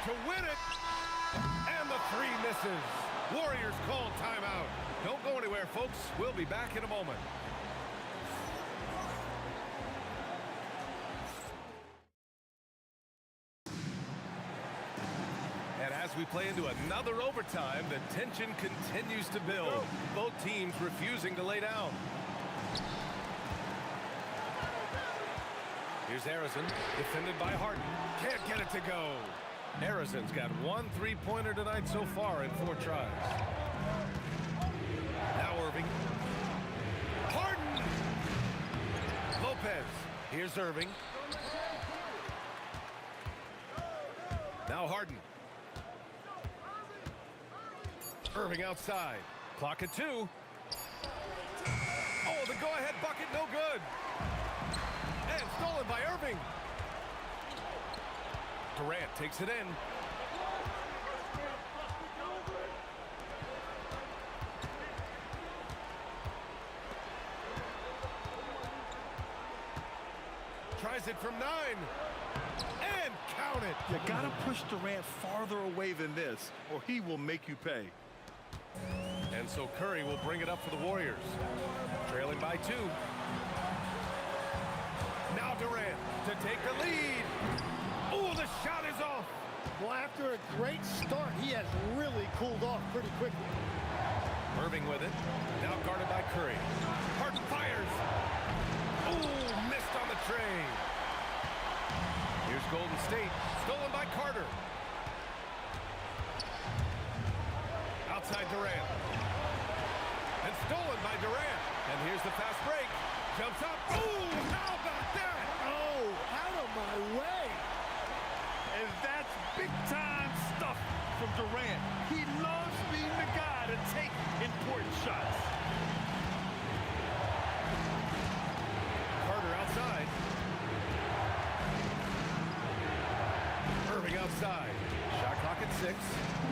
Speaker 2: To win it, and the 3 misses. Warriors call timeout. Don't go anywhere, folks. We'll be back in a moment. And as we play into another overtime, the tension continues to build. Both teams refusing to lay down. Here's Harrison, defended by Harden. Can't get it to go. Harrison's got 1 3-pointer tonight so far in 4 tries. Now Irving. Harden! Lopez. Here's Irving. Now Harden. Irving outside. Clock at 2. Oh, the go-ahead bucket, no good. And stolen by Irving. Durant takes it in. Tries it from 9. And count it.
Speaker 3: You gotta push Durant farther away than this, or he will make you pay.
Speaker 2: And so Curry will bring it up for the Warriors. Trailing by 2. Now Durant to take the lead. Oh, the shot is off.
Speaker 12: Well, after a great start, he has really cooled off pretty quickly.
Speaker 2: Irving with it. Now guarded by Curry. Harden fires. Oh, missed on the tray. Here's Golden State. Stolen by Carter. Outside Durant. And stolen by Durant. And here's the fast break. Jumps up. Oh, how about that?
Speaker 12: Oh, out of my way.
Speaker 3: And that's big-time stuff from Durant. He loves being the guy to take important shots.
Speaker 2: Carter outside. Irving outside. Shot clock at 6.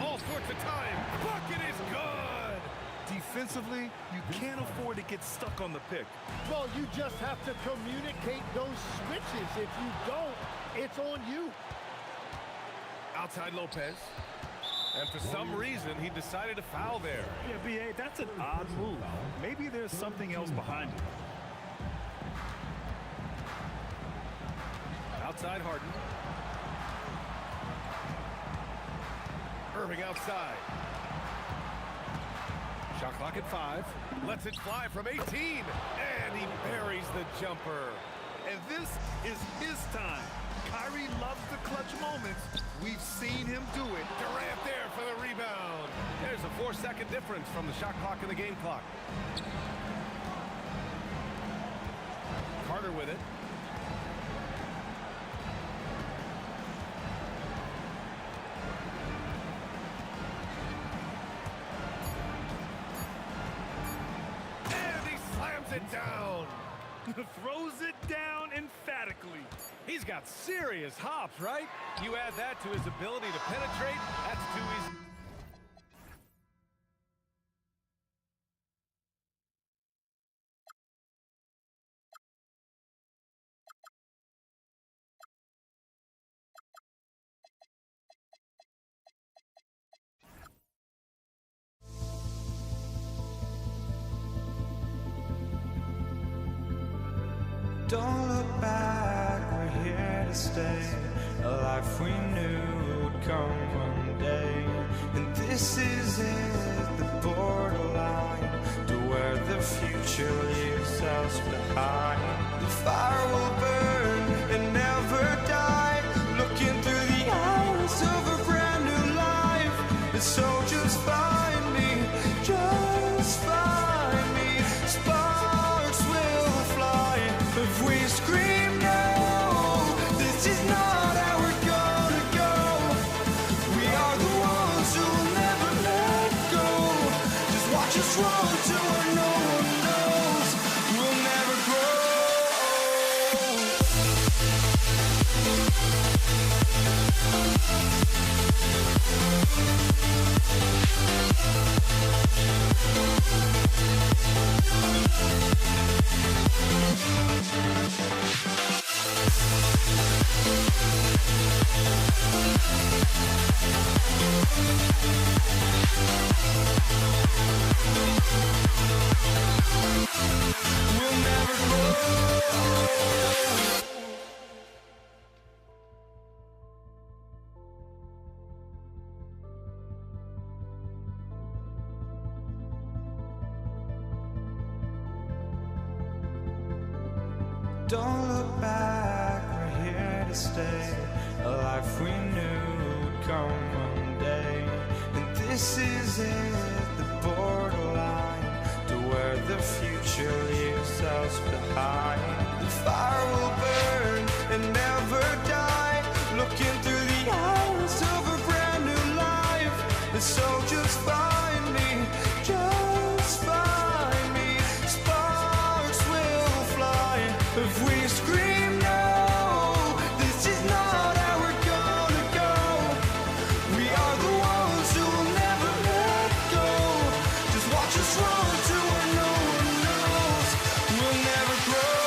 Speaker 2: All sorts of time. Bucket is good.
Speaker 3: Defensively, you can't afford to get stuck on the pick.
Speaker 12: Well, you just have to communicate those switches. If you don't, it's on you.
Speaker 2: Outside Lopez. And for some reason, he decided to foul there.
Speaker 3: Yeah, B.A., that's an odd move. Maybe there's something else behind it.
Speaker 2: Outside Harden. Irving outside. Shot clock at 5. Lets it fly from 18. And he buries the jumper.
Speaker 3: and this is his time. Kyrie loves the clutch moments. We've seen him do it.
Speaker 2: Durant there for the rebound. There's a 4-second difference from the shot clock and the game clock. Carter with it. And he slams it down.
Speaker 3: Throws it down emphatically.
Speaker 2: He's got serious hops, right? You add that to his ability to penetrate, that's too easy.
Speaker 1: Don't look back, we're here to stay. A life we knew would come one day. And this is it, the borderline to where the future leaves us behind. The fire will burn and never die. Looking through the eyes of a brand new life. And so just find me, just find me. Sparks will fly if we scream no. This is not how we're gonna go. We are the ones who will never let go. Just watch us run to where no one knows. We'll never grow. We'll never grow. Don't look back, we're here to stay. A life we knew would come one day. And this is it, the borderline to where the future leaves us behind. The fire will burn and never die. Looking through the eyes of a brand new life. And so just find me, just find me. Sparks will fly if we scream no. This is not how we're gonna go. We are the ones who will never let go. Just watch us run to where no one knows. We'll never grow.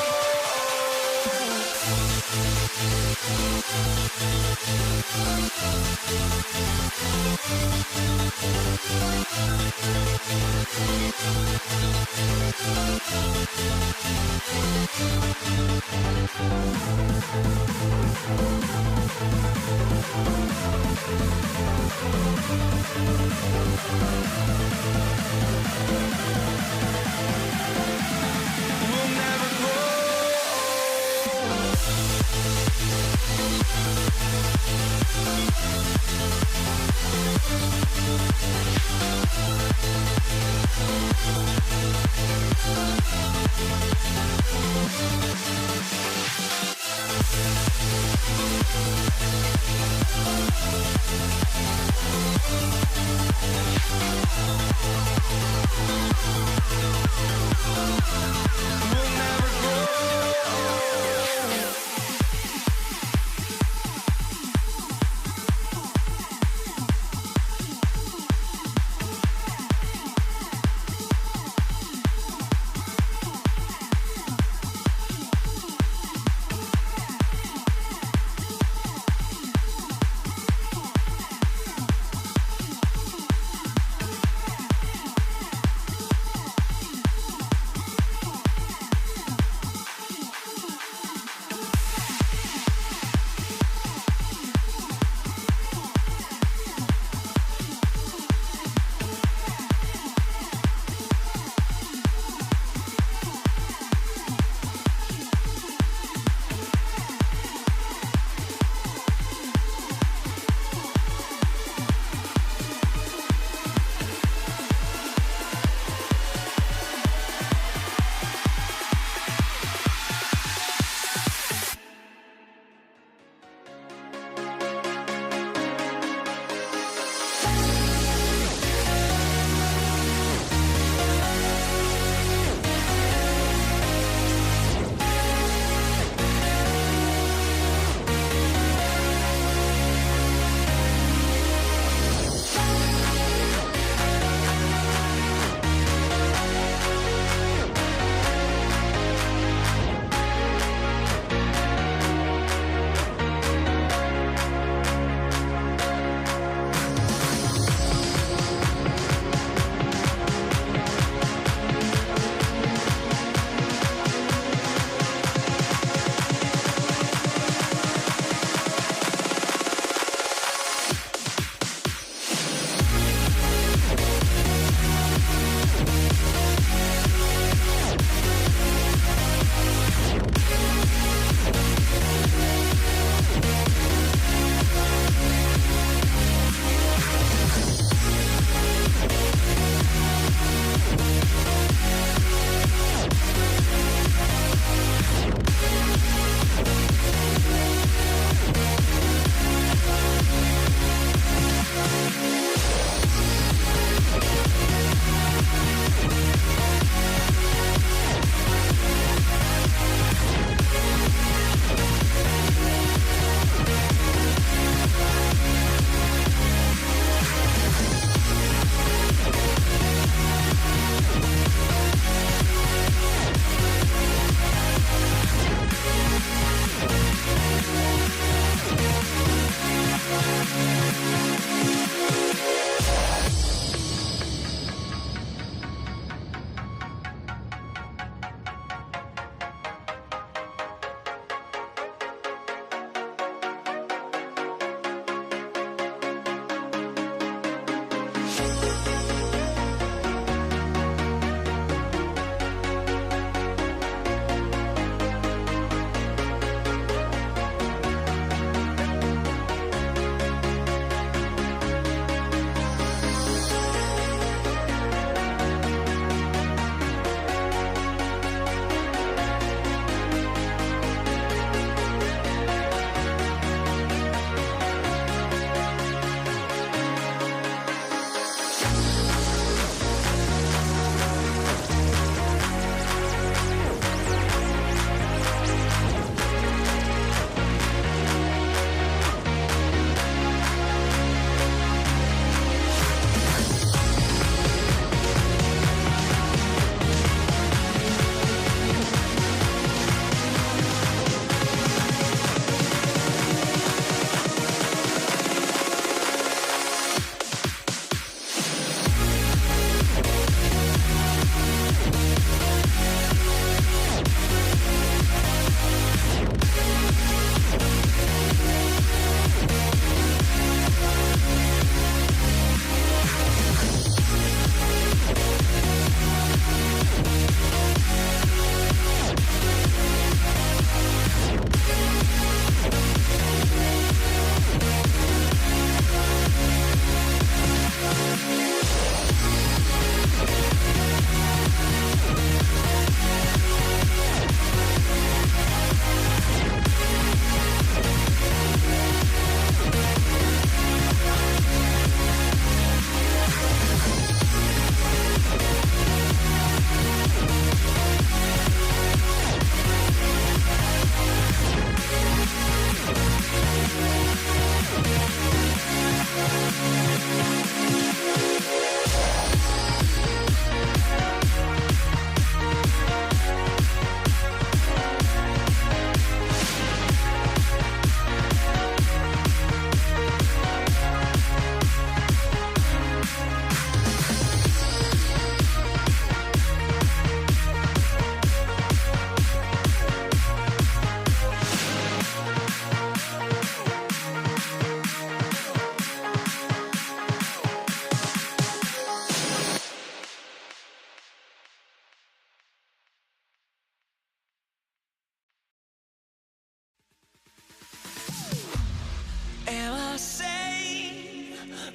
Speaker 1: We'll never grow. We'll never grow.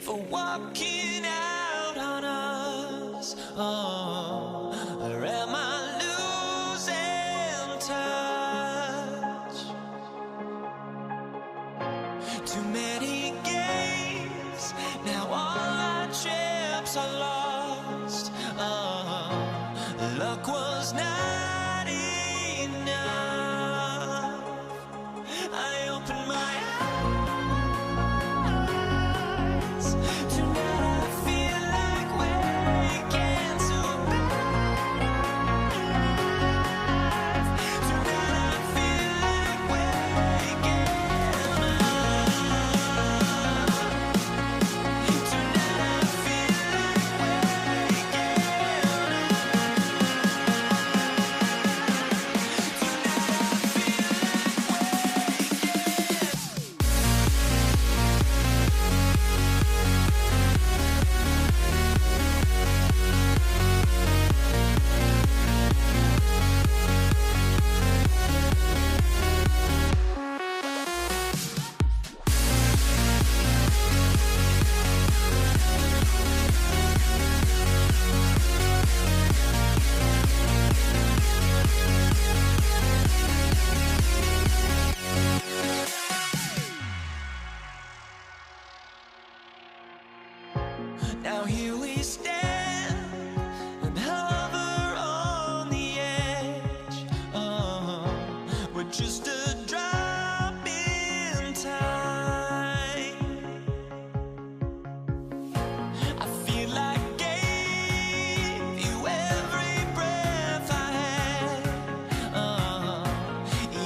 Speaker 1: for walking out on us? Oh, or am I losing touch? Too many games, now all our chips are lost. Oh, luck was not enough. I opened my Now here we stand and hover on the edge. Oh, we're just a drop in time. I feel like I gave you every breath I had.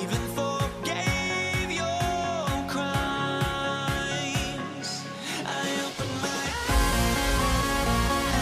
Speaker 1: Even forgave your crimes. I opened my eyes.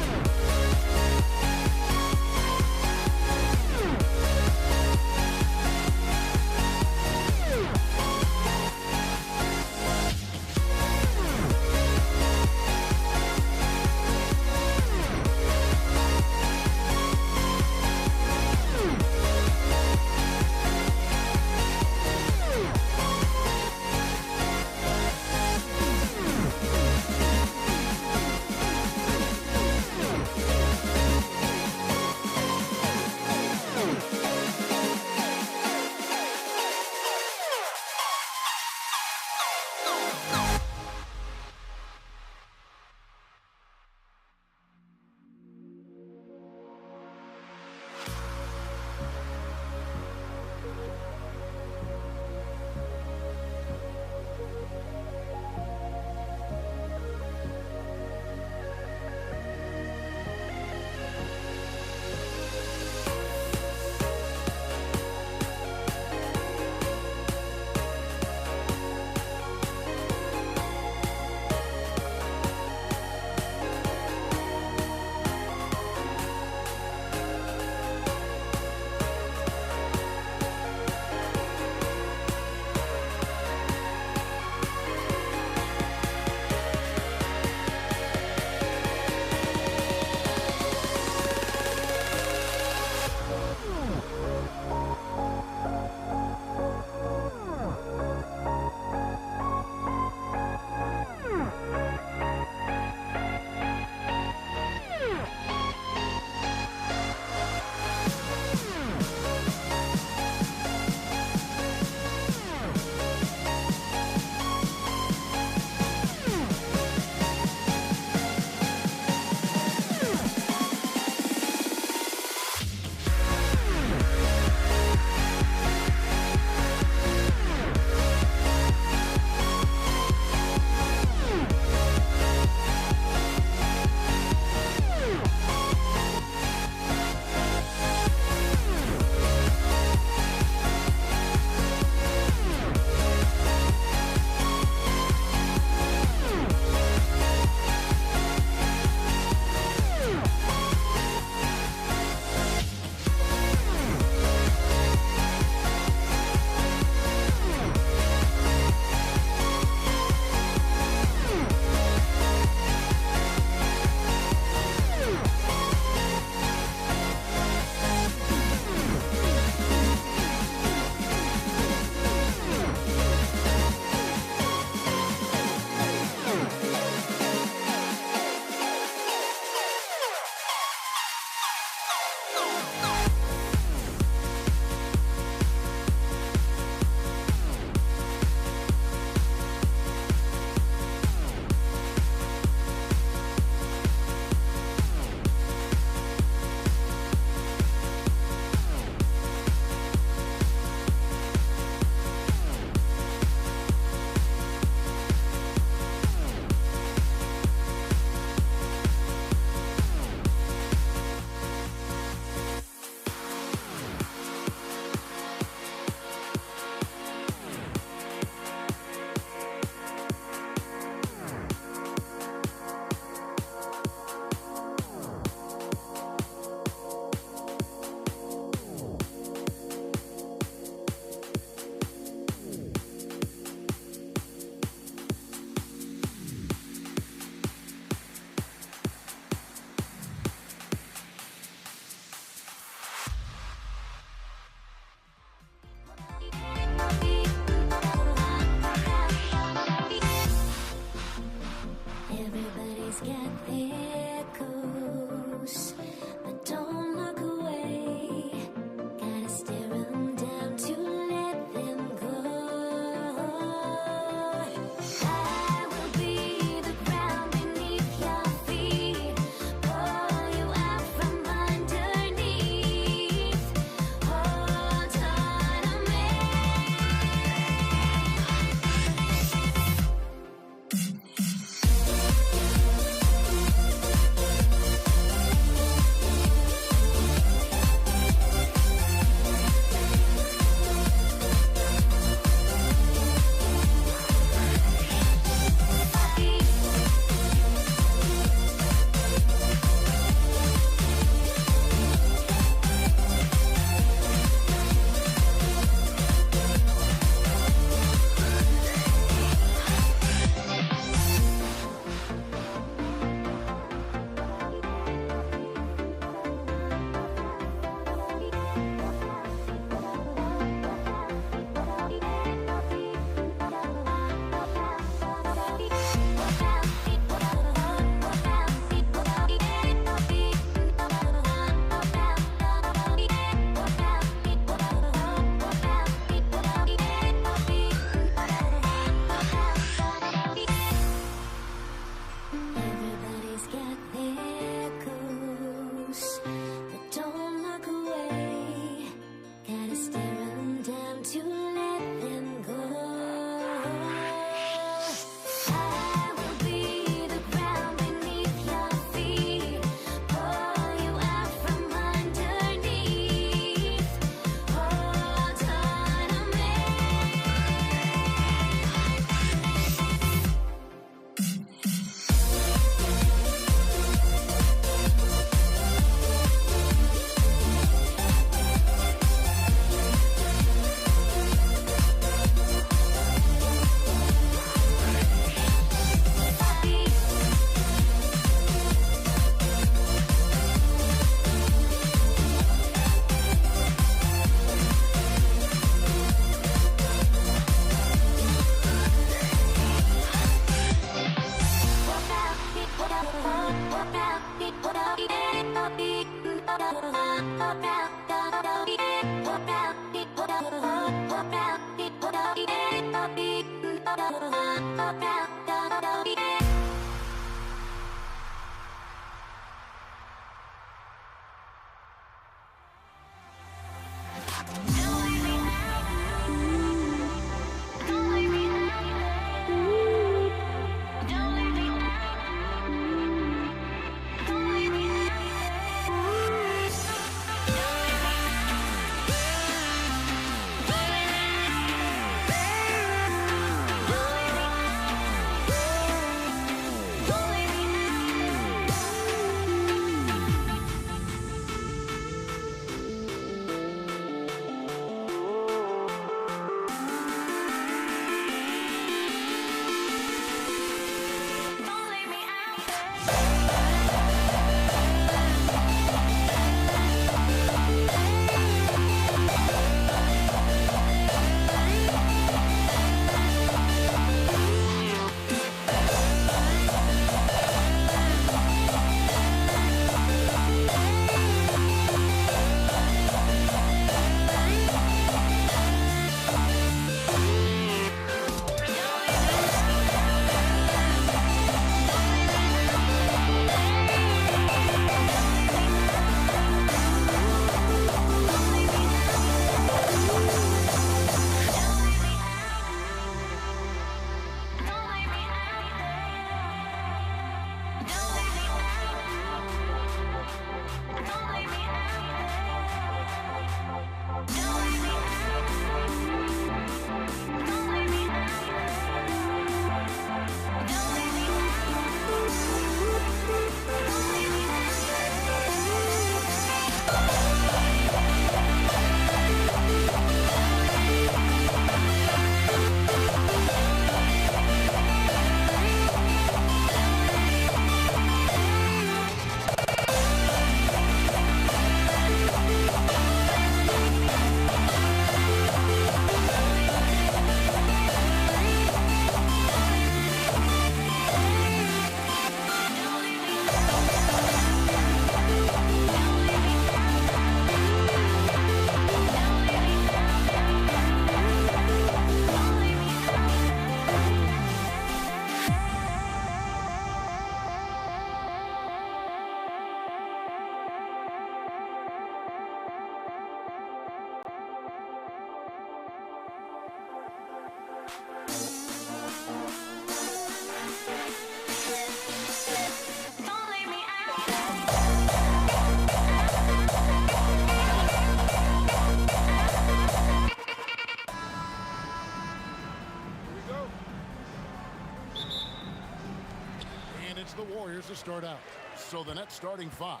Speaker 7: It's the Warriors to start out. So the Nets starting five.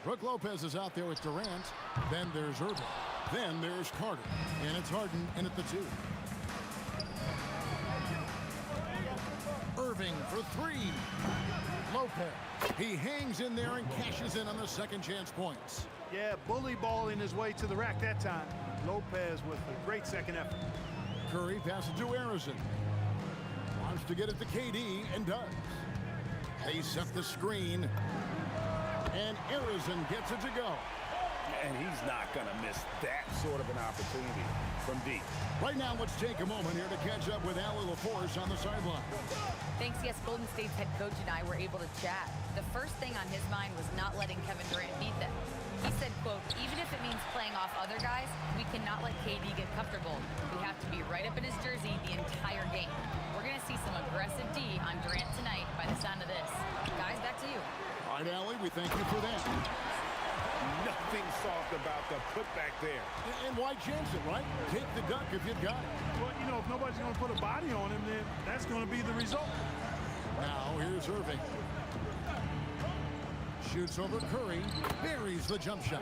Speaker 7: Brook Lopez is out there with Durant. Then there's Irving. Then there's Carter. And it's Harden in at the two. Irving for three. Lopez. He hangs in there and cashes in on the second chance points.
Speaker 13: Yeah, bully balling his way to the rack that time. Lopez with a great second effort.
Speaker 7: Curry passes to Arizon. Wants to get it to KD and does. They set the screen. And Arizon gets it to go.
Speaker 8: And he's not going to miss that sort of an opportunity from deep.
Speaker 7: Right now, let's take a moment here to catch up with Allie LaForce on the sideline.
Speaker 6: Thanks, yes, Golden State's head coach and I were able to chat. The first thing on his mind was not letting Kevin Durant beat them. He said, quote, even if it means playing off other guys, we cannot let KD get comfortable. We have to be right up in his jersey the entire game. We're going to see some aggressive D on Durant tonight by the sound of this. Guys, back to you.
Speaker 7: All right, Allie, we thank you for that.
Speaker 8: Nothing soft about the putback there.
Speaker 7: And why chance it, right? Take the dunk if you've got it.
Speaker 13: Well, you know, if nobody's going to put a body on him, then that's going to be the result.
Speaker 7: Now, here's Irving. Shoots over Curry, buries the jump shot.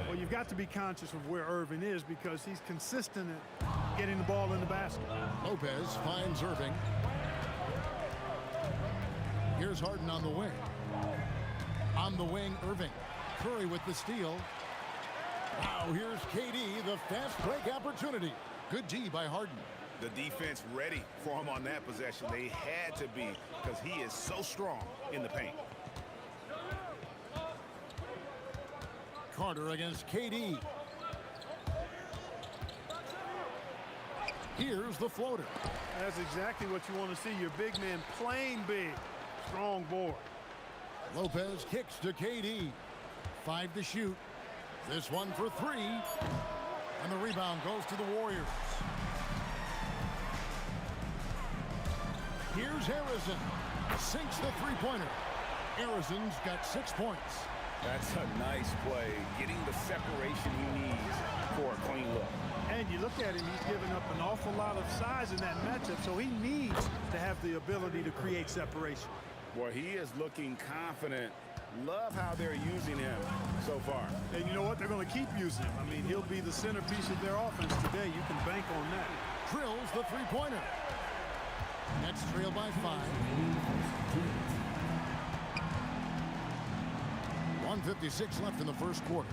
Speaker 13: Well, you've got to be conscious of where Irving is because he's consistent at getting the ball in the basket.
Speaker 7: Lopez finds Irving. Here's Harden on the wing. On the wing, Irving. Curry with the steal. Now here's KD, the fast break opportunity. Good D by Harden.
Speaker 8: The defense ready for him on that possession. They had to be because he is so strong in the paint. Carter against KD.
Speaker 7: Here's the floater.
Speaker 13: That's exactly what you want to see. Your big man playing big. Strong board.
Speaker 7: Lopez kicks to KD. 5 to shoot. This one for 3. And the rebound goes to the Warriors. Here's Harrison. Sinks the three-pointer. Harrison's got 6 points.
Speaker 8: That's a nice play. Getting the separation he needs for a clean look.
Speaker 13: And you look at him, he's given up an awful lot of size in that matchup, so he needs to have the ability to create separation.
Speaker 8: Boy, he is looking confident. Love how they're using him so far.
Speaker 13: And you know what? They're going to keep using him. I mean, he'll be the centerpiece of their offense today. You can bank on that.
Speaker 7: Drills the three-pointer. Nets trail by 5. 1:56 left in the first quarter.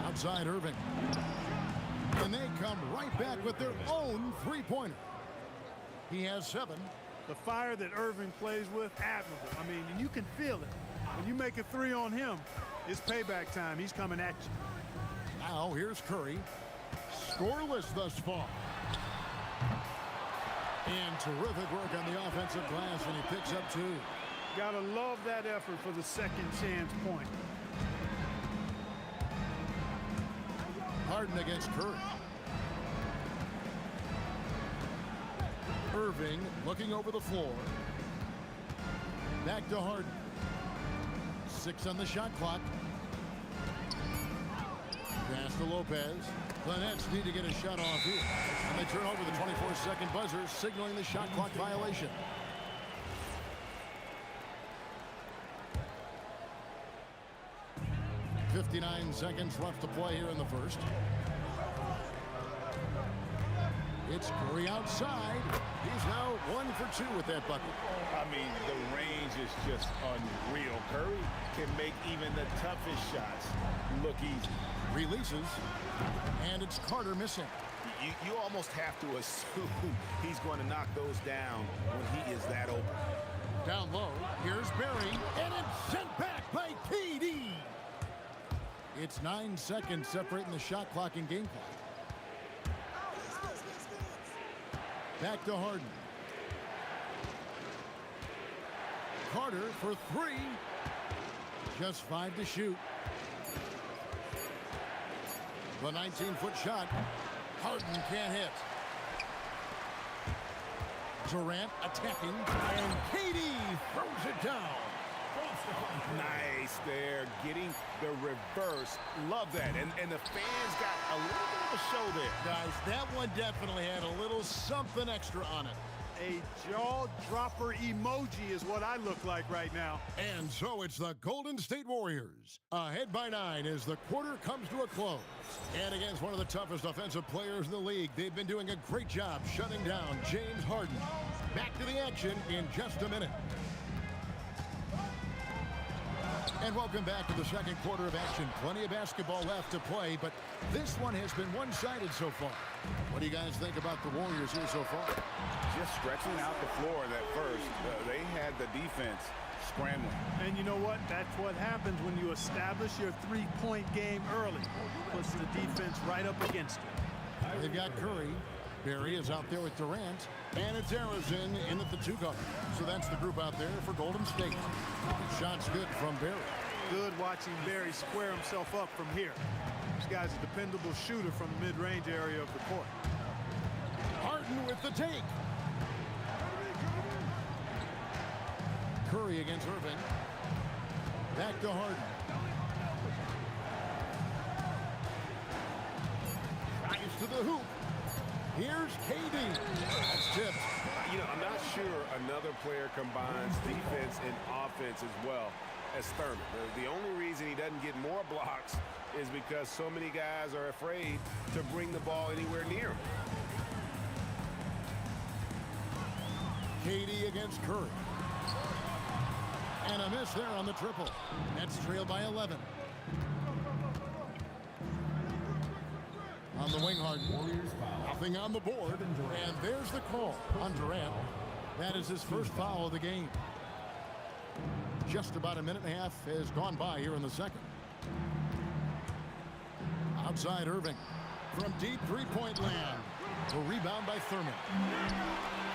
Speaker 7: Outside Irving. And they come right back with their own three-pointer. He has 7.
Speaker 13: The fire that Irving plays with, admirable. I mean, and you can feel it. When you make a 3 on him, it's payback time. He's coming at you.
Speaker 7: Now here's Curry. Scoreless thus far. And terrific work on the offensive glass, and he picks up 2.
Speaker 13: Gotta love that effort for the second chance point.
Speaker 7: Harden against Curry. Irving looking over the floor. Back to Harden. 6 on the shot clock. Pass to Lopez. The Nets need to get a shot off here. And they turn over the 24-second buzzer, signaling the shot clock violation. .59 seconds left to play here in the first. It's Curry outside. He's now 1 for 2 with that bucket.
Speaker 8: I mean, the range is just unreal. Curry can make even the toughest shots look easy.
Speaker 7: Releases, and it's Carter missing.
Speaker 8: You almost have to assume he's going to knock those down when he is that open.
Speaker 7: Down low, here's Barry, and it's sent back by KD. It's 9 seconds separating the shot clock and game clock. Back to Harden. Carter for 3. Just 5 to shoot. The 19-foot shot. Harden can't hit. Durant attacking, and KD throws it down.
Speaker 8: Nice there, getting the reverse. Love that. And the fans got a little bit of a show there.
Speaker 7: Guys, that one definitely had a little something extra on it.
Speaker 13: A jaw-dropper emoji is what I look like right now.
Speaker 7: And so it's the Golden State Warriors, ahead by 9 as the quarter comes to a close. And against one of the toughest offensive players in the league, they've been doing a great job shutting down James Harden. Back to the action in just a minute. And welcome back to the second quarter of action. Plenty of basketball left to play, but this one has been one-sided so far. What do you guys think about the Warriors here so far?
Speaker 8: Just stretching out the floor that first. They had the defense scrambling.
Speaker 13: And you know what? That's what happens when you establish your three-point game early. Puts the defense right up against it.
Speaker 7: They've got Curry. Barry is out there with Durant. And it's Harrison in at the 2 guard. So that's the group out there for Golden State. Shot's good from Barry.
Speaker 13: Good watching Barry square himself up from here. This guy's a dependable shooter from the mid-range area of the court.
Speaker 7: Harden with the take. Curry against Irving. Back to Harden. Drives to the hoop. Here's KD. That's tipped.
Speaker 2: You know, I'm not sure another player combines defense and offense as well as Thurman. The only reason he doesn't get more blocks is because so many guys are afraid to bring the ball anywhere near him.
Speaker 7: KD against Curry. And a miss there on the triple. Nets trail by 11. On the wing, Harden. Nothing on the board. And there's the call on Durant. That is his first foul of the game. Just about a minute and a half has gone by here in the second. Outside Irving. From deep three-point land. A rebound by Thurman.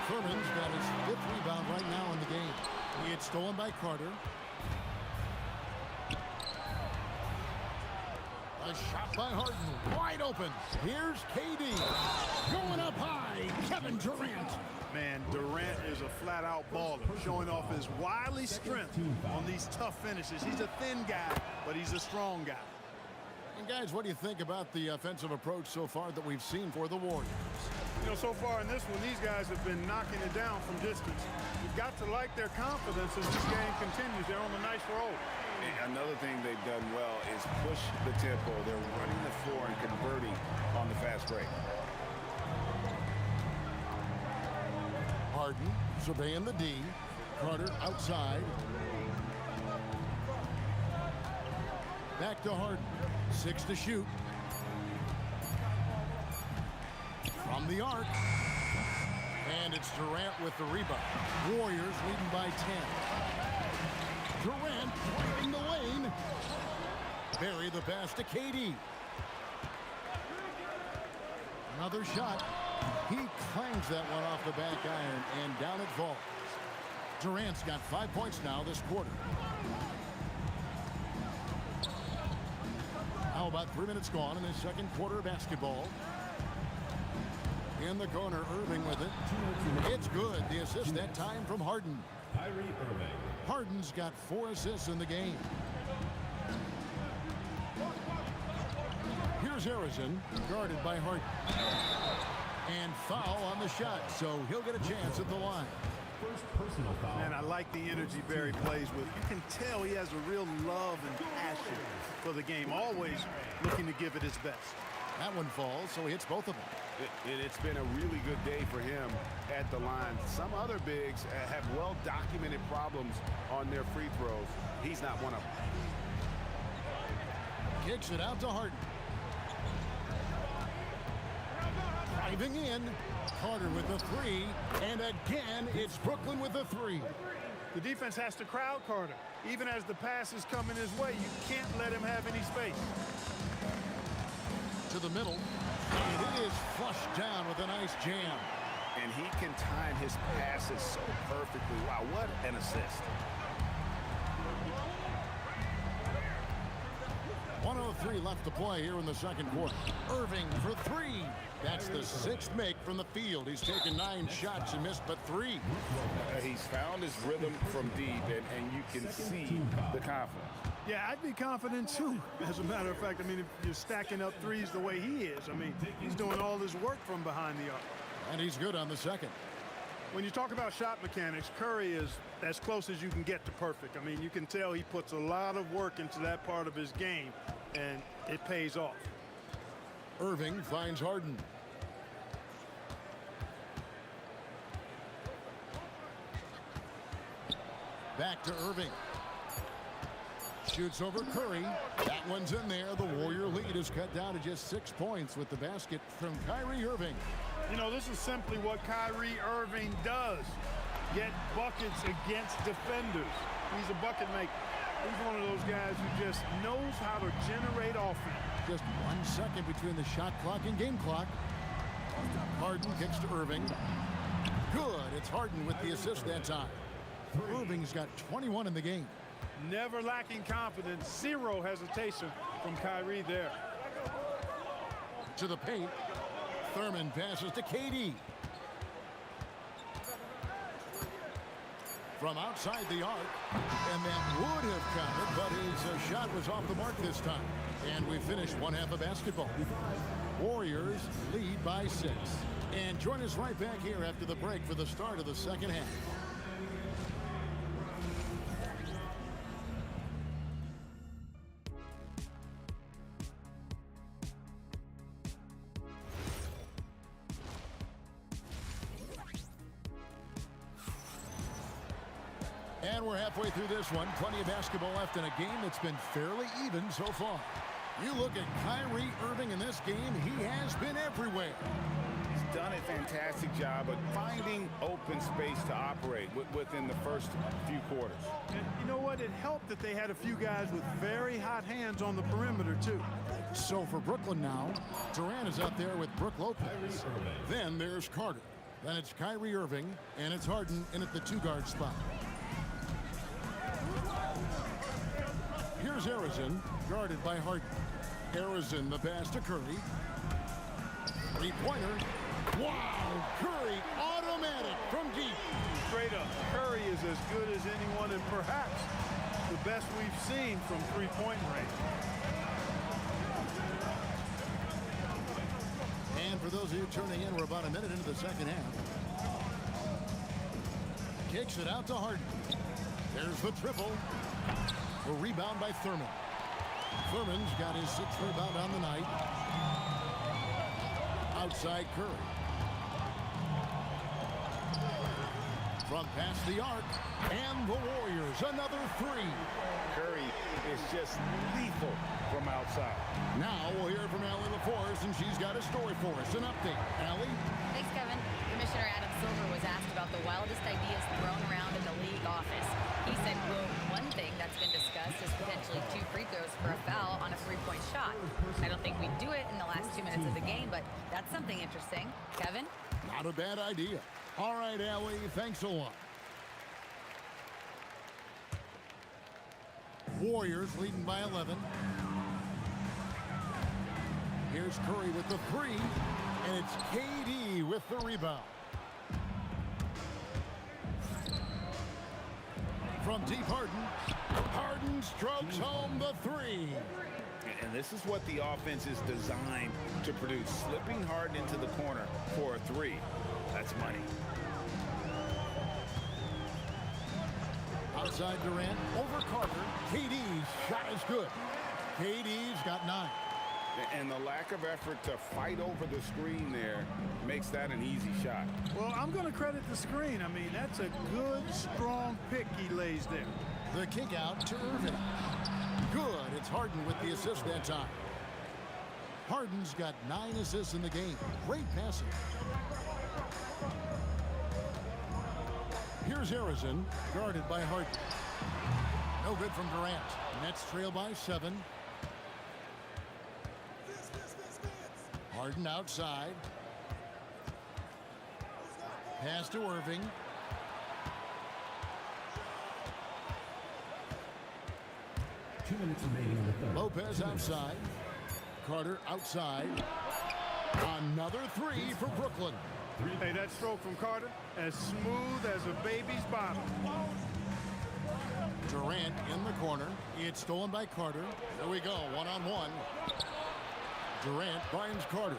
Speaker 7: Thurman's got his 5th rebound right now in the game. It's stolen by Carter. A shot by Harden. Wide open. Here's KD. Going up high. Kevin Durant.
Speaker 13: Man, Durant is a flat-out baller, showing off his wily strength on these tough finishes. He's a thin guy, but he's a strong guy.
Speaker 7: And guys, what do you think about the offensive approach so far that we've seen for the Warriors?
Speaker 13: You know, so far in this one, these guys have been knocking it down from distance. You've got to like their confidence as this game continues. They're on a nice roll.
Speaker 8: And another thing they've done well is push the tempo. They're running the floor and converting on the fast break.
Speaker 7: Harden surveying the D. Carter outside. Back to Harden. 6 to shoot. From the arc. And it's Durant with the rebound. Warriors leading by 10. Durant driving the lane. Bury the pass to KD. Another shot. He clangs that one off the back iron, and down it falls. Durant's got 5 points now this quarter. How about 3 minutes gone in the second quarter of basketball? In the corner, Irving with it. It's good. The assist that time from Harden. Harden's got 4 assists in the game. Here's Harrison, guarded by Harden. And foul on the shot, so he'll get a chance at the line.
Speaker 5: First personal foul.
Speaker 13: Man, I like the energy Barry plays with. You can tell he has a real love and passion for the game, always looking to give it his best.
Speaker 7: That one falls, so he hits both of them.
Speaker 8: It's been a really good day for him at the line. Some other bigs have well-documented problems on their free throws. He's not one of them.
Speaker 7: Kicks it out to Harden. Driving in. Carter with the 3. And again, it's Brooklyn with the 3.
Speaker 13: The defense has to crowd Carter. Even as the pass is coming his way, you can't let him have any space.
Speaker 7: To the middle. And it is flushed down with a nice jam.
Speaker 8: And he can time his passes so perfectly. Wow, what an assist.
Speaker 7: 1:03 left to play here in the second quarter. Irving for 3. That's the 6th make from the field. He's taken 9 shots and missed but 3.
Speaker 8: He's found his rhythm from deep, and you can see the confidence.
Speaker 13: Yeah, I'd be confident too. As a matter of fact, I mean, if you're stacking up threes the way he is, I mean, he's doing all his work from behind the arc.
Speaker 7: And he's good on the second.
Speaker 13: When you talk about shot mechanics, Curry is as close as you can get to perfect. I mean, you can tell he puts a lot of work into that part of his game, and it pays off.
Speaker 7: Irving finds Harden. Back to Irving. Shoots over Curry. That one's in there. The Warrior lead is cut down to just 6 points with the basket from Kyrie Irving.
Speaker 13: You know, this is simply what Kyrie Irving does. Get buckets against defenders. He's a bucket maker. He's one of those guys who just knows how to generate offense.
Speaker 7: Just 1 second between the shot clock and game clock. Harden kicks to Irving. Good. It's Harden with the assist that time. Irving's got 21 in the game.
Speaker 13: Never lacking confidence. 0 hesitation from Kyrie there.
Speaker 7: To the paint. Thurman passes to KD. From outside the arc. And that would have counted, but his shot was off the mark this time. And we finished one half of basketball. Warriors lead by 6. And join us right back here after the break for the start of the second half. And we're halfway through this one. Plenty of basketball left in a game that's been fairly even so far. You look at Kyrie Irving in this game, he has been everywhere.
Speaker 8: done a fantastic job of finding open space to operate within the first few quarters.
Speaker 13: And you know what? It helped that they had a few guys with very hot hands on the perimeter, too.
Speaker 7: So for Brooklyn now, Durant is out there with Brook Lopez. Then there's Carter. Then it's Kyrie Irving, and it's Harden in at the two-guard spot. Here's Arizin, guarded by Harden. Arizin, the pass to Curry. Three-pointer. Wow! Curry, automatic from deep.
Speaker 13: Straight up, Curry is as good as anyone and perhaps the best we've seen from three-point range.
Speaker 7: And for those of you tuning in, we're about a minute into the second half. Kicks it out to Harden. There's the triple. A rebound by Thurman. Thurman's got his sixth rebound on the night. Outside Curry. From past the arc. And the Warriors, another three.
Speaker 8: Curry is just lethal from outside.
Speaker 7: Now we'll hear from Allie LaForce, and she's got a story for us. An update. Allie?
Speaker 6: Thanks, Kevin. Commissioner Adam Silver was asked about the wildest ideas thrown around in the league office. He said, quote, one thing that's been discussed is potentially 2 free throws for a foul on a three-point shot. I don't think we'd do it in the last 2 minutes of the game, but that's something interesting. Kevin?
Speaker 7: Not a bad idea. All right, Allie, thanks a lot. Warriors leading by 11. Here's Curry with the three, and it's KD with the rebound. From deep, Harden. Harden strokes home the three.
Speaker 8: And this is what the offense is designed to produce. Slipping Harden into the corner for a three. That's money.
Speaker 7: Outside Durant, over Carter. KD's shot is good. KD's got 9.
Speaker 8: And the lack of effort to fight over the screen there makes that an easy shot.
Speaker 13: Well, I'm going to credit the screen. I mean, that's a good, strong pick he lays there.
Speaker 7: The kick out to Irving. Good. It's Harden with the assist that time. Harden's got 9 assists in the game. Great passing. Here's Arizin, guarded by Harden. No good from Durant. Nets trail by 7. Harden outside. Pass to Irving. Lopez outside. Carter outside. Another three for Brooklyn.
Speaker 13: Hey, that stroke from Carter, as smooth as a baby's bottom.
Speaker 7: Durant in the corner. It's stolen by Carter. Here we go, one-on-one. Durant finds Carter.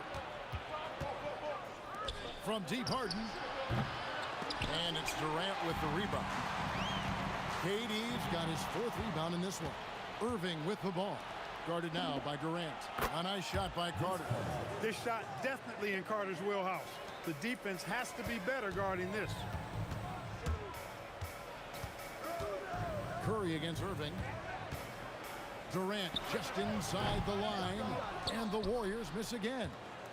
Speaker 7: From deep, Harden. And it's Durant with the rebound. KD's got his 4th rebound in this one. Irving with the ball. Guarded now by Durant. A nice shot by Carter.
Speaker 13: This shot definitely in Carter's wheelhouse. The defense has to be better guarding this.
Speaker 7: Curry against Irving. Durant just inside the line. And the Warriors miss again.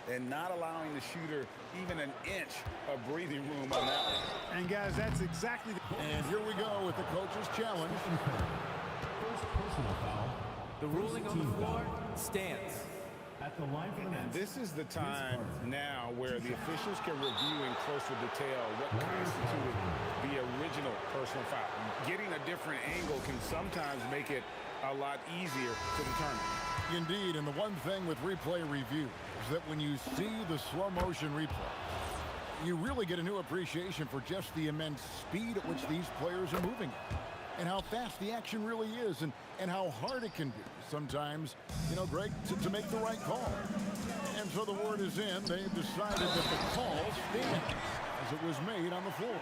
Speaker 8: And not allowing the shooter even an inch of breathing room on that one.
Speaker 13: And guys, that's exactly the...
Speaker 7: And here we go with the coach's challenge.
Speaker 5: First personal foul.
Speaker 11: The ruling on the floor stands.
Speaker 5: At the line for the
Speaker 8: And
Speaker 5: Nets.
Speaker 8: this is the time now where the officials can review in closer detail what constituted the original personal foul. Getting a different angle can sometimes make it a lot easier to determine.
Speaker 7: Indeed, and the one thing with replay review is that when you see the slow motion replay, you really get a new appreciation for just the immense speed at which these players are moving and how fast the action really is and how hard it can be sometimes, you know, Greg, to make the right call. And so the word is in. They've decided that the call stands as it was made on the floor.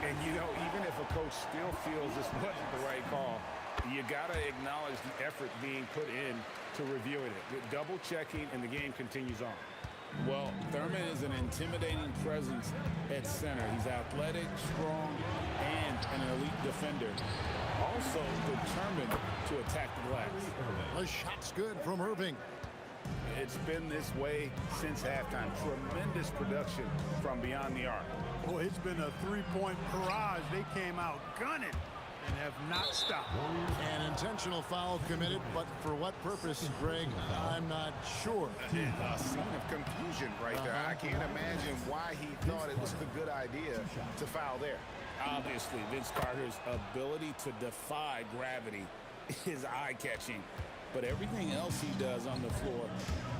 Speaker 8: And, you know, even if a coach still feels this wasn't the right call, you got to acknowledge the effort being put in to reviewing it. Double checking, and the game continues on. Well, Thurman is an intimidating presence at center. He's athletic, strong, and an elite defender. Also determined to attack the glass.
Speaker 7: The shot's good from Irving.
Speaker 8: It's been this way since halftime. Tremendous production from beyond the arc.
Speaker 13: Boy, it's been a three-point barrage. They came out gunning and have not stopped.
Speaker 7: An intentional foul committed, but for what purpose, Greg, I'm not sure.
Speaker 8: A scene of confusion right there. I can't imagine why he thought it was a good idea to foul there. Obviously, Vince Carter's ability to defy gravity is eye-catching, but everything else he does on the floor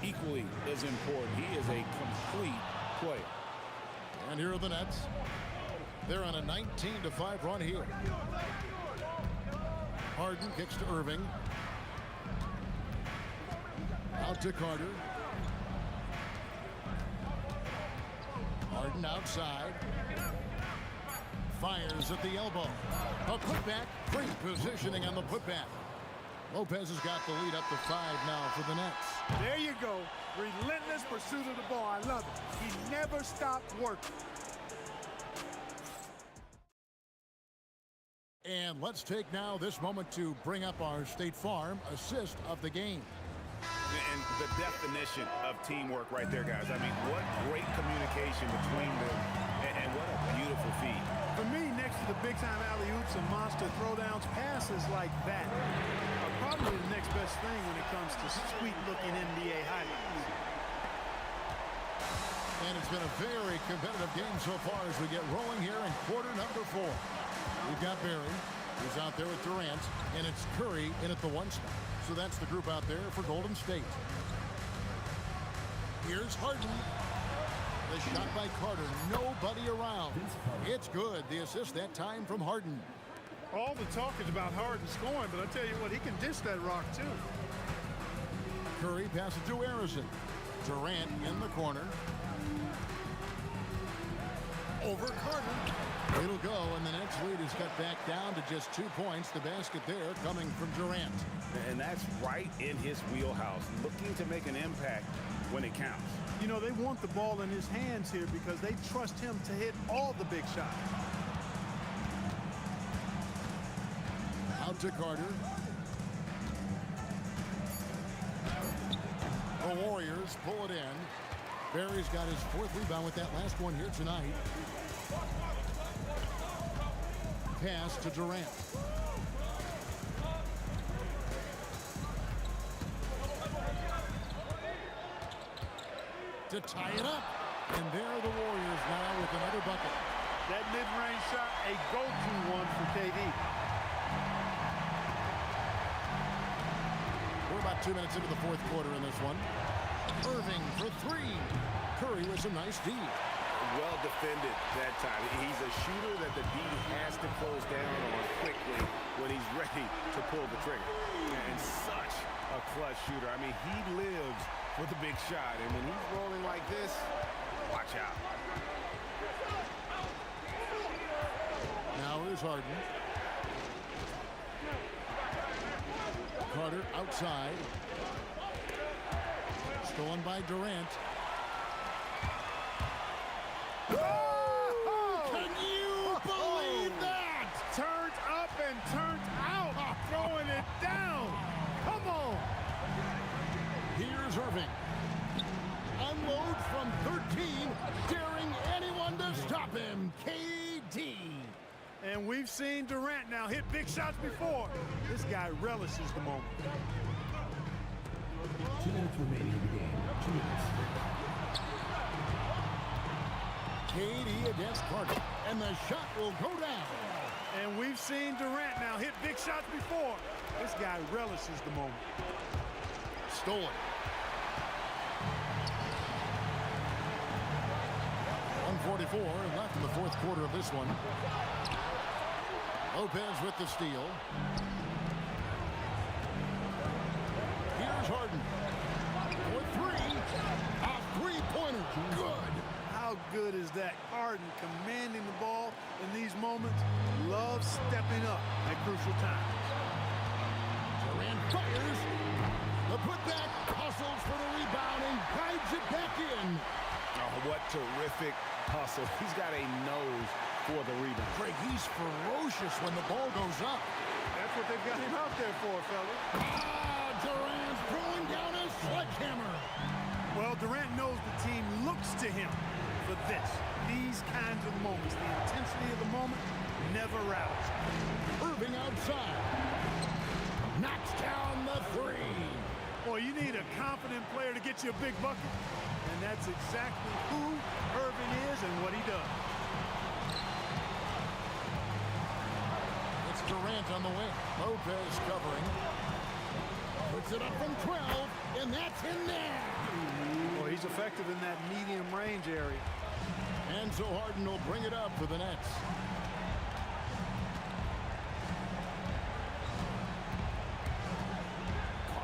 Speaker 8: equally is important. He is a complete player.
Speaker 7: And here are the Nets. They're on a 19-5 run here. Harden kicks to Irving. Out to Carter. Harden outside. Fires at the elbow. A putback. Great positioning on the putback. Lopez has got the lead up to 5 now for the Nets.
Speaker 13: There you go. Relentless pursuit of the ball. I love it. He never stopped working.
Speaker 7: And let's take now this moment to bring up our State Farm assist of the game.
Speaker 8: And the definition of teamwork right there, guys. I mean, what great communication between them, and what a beautiful feat.
Speaker 13: For me, next to the big-time alley-oops and monster throwdowns, passes like that are probably the next best thing when it comes to sweet-looking NBA highlights.
Speaker 7: And it's been a very competitive game so far as we get rolling here in quarter number 4. We've got Barry, who's out there with Durant, and it's Curry in at the 1 spot. So that's the group out there for Golden State. Here's Harden. The shot by Carter. Nobody around. It's good. The assist that time from Harden.
Speaker 13: All the talk is about Harden scoring, but I tell you what, he can dish that rock too.
Speaker 7: Curry passes to Harrison. Durant in the corner. Over Carter. It'll go, and the Nets lead is cut back down to just 2 points. The basket there coming from Durant.
Speaker 8: And that's right in his wheelhouse, looking to make an impact when it counts.
Speaker 13: You know, they want the ball in his hands here because they trust him to hit all the big shots.
Speaker 7: Out to Carter. The Warriors pull it in. Barry's got his 4th rebound with that last one here tonight. Pass to Durant. To tie it up. And there are the Warriors now with another bucket.
Speaker 13: That mid-range shot, a go-to one for KD.
Speaker 7: We're about 2 minutes into the 4th quarter in this one. Irving for 3. Curry with some nice D.
Speaker 8: Well defended that time. He's a shooter that the D has to close down on quickly when he's ready to pull the trigger. And such a clutch shooter. I mean, he lives for the big shot. And when he's rolling like this, watch out.
Speaker 7: Now here's Harden. Carter outside. Stolen by Durant. Can you believe that?
Speaker 13: Turned up and turned out. Throwing it down. Come on.
Speaker 7: Here's Irving. Unload from 13, daring anyone to stop him. KD.
Speaker 13: And we've seen Durant now hit big shots before. This guy relishes the moment.
Speaker 5: 2 minutes remaining in the game. 2 minutes.
Speaker 7: KD against Carter. And the shot will go down.
Speaker 13: And we've seen Durant now hit big shots before. This guy relishes the moment.
Speaker 7: Stolen. 1:44 left in the 4th quarter of this one. Lopez with the steal. Here's Harden. For 3. A 3-pointer. Good.
Speaker 13: How good is that? Harden commanding the ball in these moments. Love stepping up at crucial times.
Speaker 7: Durant fires. The putback. Hustles for the rebound and guides it back in.
Speaker 8: Oh, what terrific hustle. He's got a nose for the rebound.
Speaker 7: Greg, he's ferocious when the ball goes up.
Speaker 13: That's what they've got him out there for, fellas.
Speaker 7: Durant throwing down a sledgehammer.
Speaker 13: Well, Durant knows the team looks to him for this. These kinds of moments, the intensity of the moment, never rattles.
Speaker 7: Irving outside. Knocks down the three.
Speaker 13: Boy, you need a confident player to get you a big bucket. And that's exactly who Irving is and what he does.
Speaker 7: It's Durant on the wing. Lopez covering. Puts it up from 12, and that's in there.
Speaker 13: Boy, he's effective in that medium range area.
Speaker 7: And so Harden will bring it up for the Nets.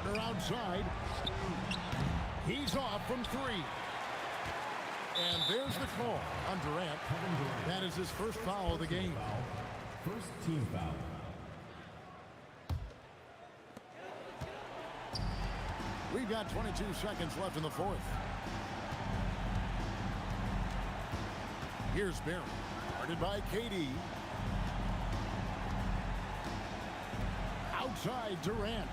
Speaker 7: Carter outside. He's off from 3. And there's the call on Durant. That is his first foul of the game.
Speaker 5: First team foul.
Speaker 7: We've got 22 seconds left in the fourth. Here's Barry, guarded by KD. Outside Durant.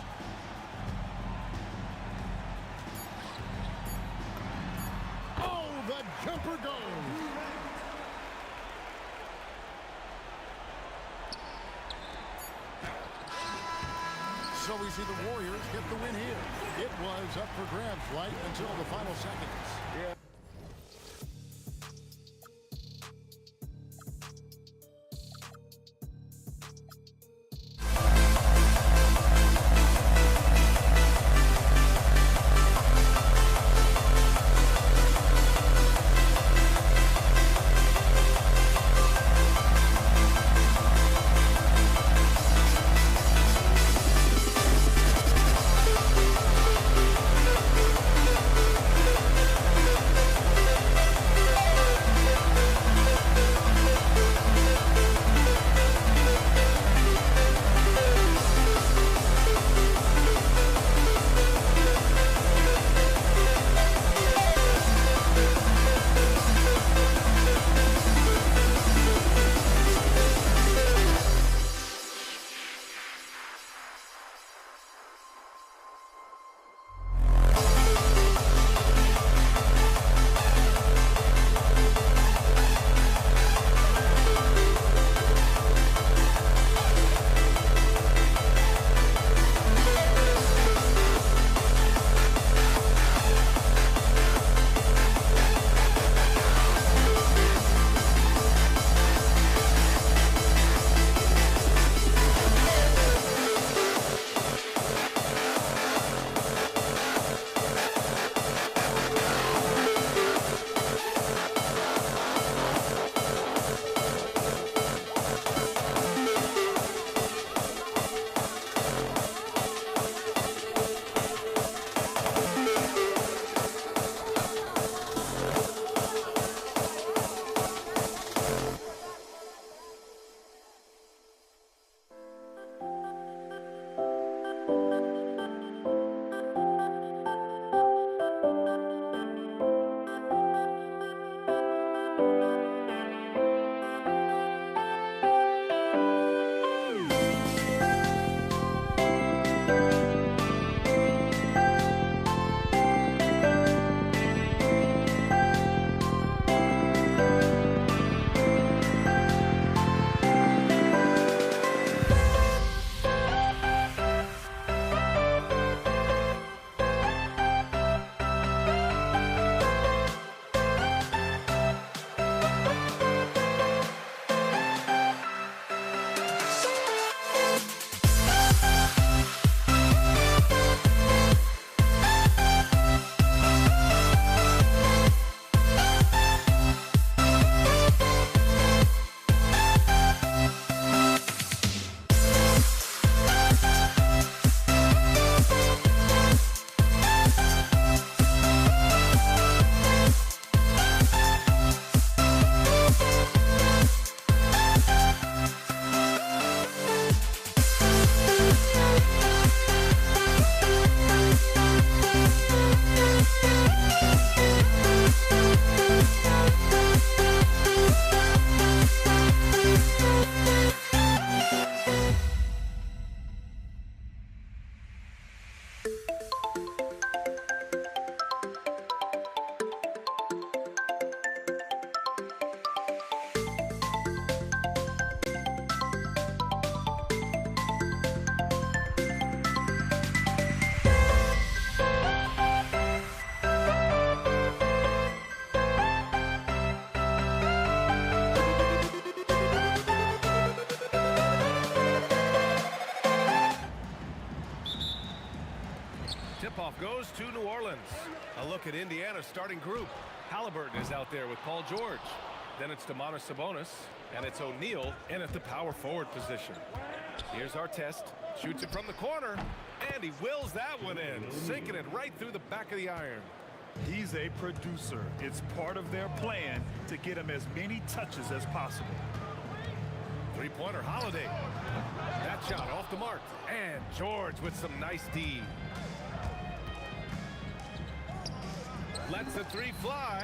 Speaker 7: Oh, the jumper goes. So we see the Warriors get the win here. It was up for grabs right until the final seconds.
Speaker 8: Yeah.
Speaker 2: goes to New Orleans. A look at Indiana's starting group. Halliburton is out there with Paul George. Then it's Domantas Sabonis, and it's O'Neal in at the power forward position. Here's Artest, shoots it from the corner, and he wills that one in, sinking it right through the back of the iron.
Speaker 3: He's a producer. It's part of their plan to get him as many touches as possible.
Speaker 2: Three-pointer Holiday. That shot off the mark. And George with some nice D. Lets the three fly.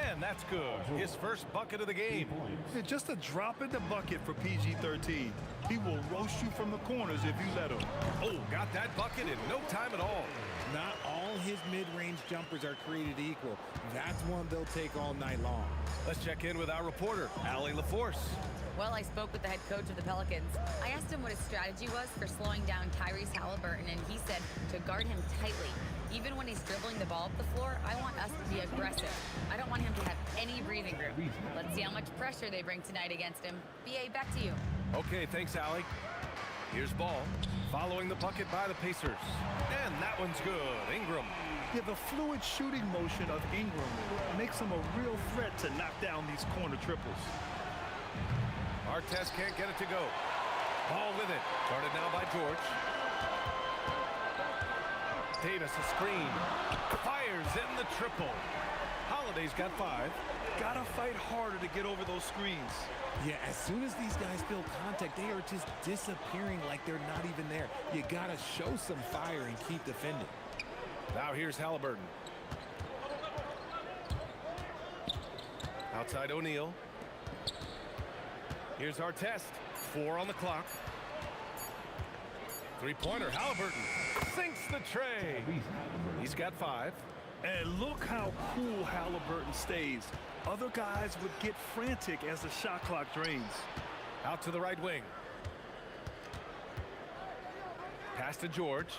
Speaker 2: And that's good. His first bucket of the game.
Speaker 3: Yeah, just a drop in the bucket for PG-13. He will roast you from the corners if you let him.
Speaker 2: Oh, got that bucket in no time at all.
Speaker 14: Not all his mid-range jumpers are created equal. That's one they'll take all night long.
Speaker 2: Let's check in with our reporter, Allie LaForce.
Speaker 6: Well, I spoke with the head coach of the Pelicans. I asked him what his strategy was for slowing down Tyrese Halliburton, and he said to guard him tightly. Even when he's dribbling the ball up the floor, I want us to be aggressive. I don't want him to have any breathing room. Let's see how much pressure they bring tonight against him. B.A., back to you.
Speaker 2: Okay, thanks, Allie. Here's Ball, following the bucket by the Pacers. And that one's good. Ingram.
Speaker 3: Yeah, the fluid shooting motion of Ingram makes him a real threat to knock down these corner triples.
Speaker 2: Artest can't get it to go. Ball with it. Guarded now by George. Davis a screen. Fires in the triple. Holiday's got 5.
Speaker 3: Gotta fight harder to get over those screens.
Speaker 14: Yeah, as soon as these guys feel contact, they are just disappearing like they're not even there. You gotta show some fire and keep defending.
Speaker 2: Now here's Halliburton. Outside O'Neal. Here's Artest. 4 on the clock. Three-pointer, Halliburton sinks the tray. He's got 5.
Speaker 3: And look how cool Halliburton stays. Other guys would get frantic as the shot clock drains.
Speaker 2: Out to the right wing. Pass to George.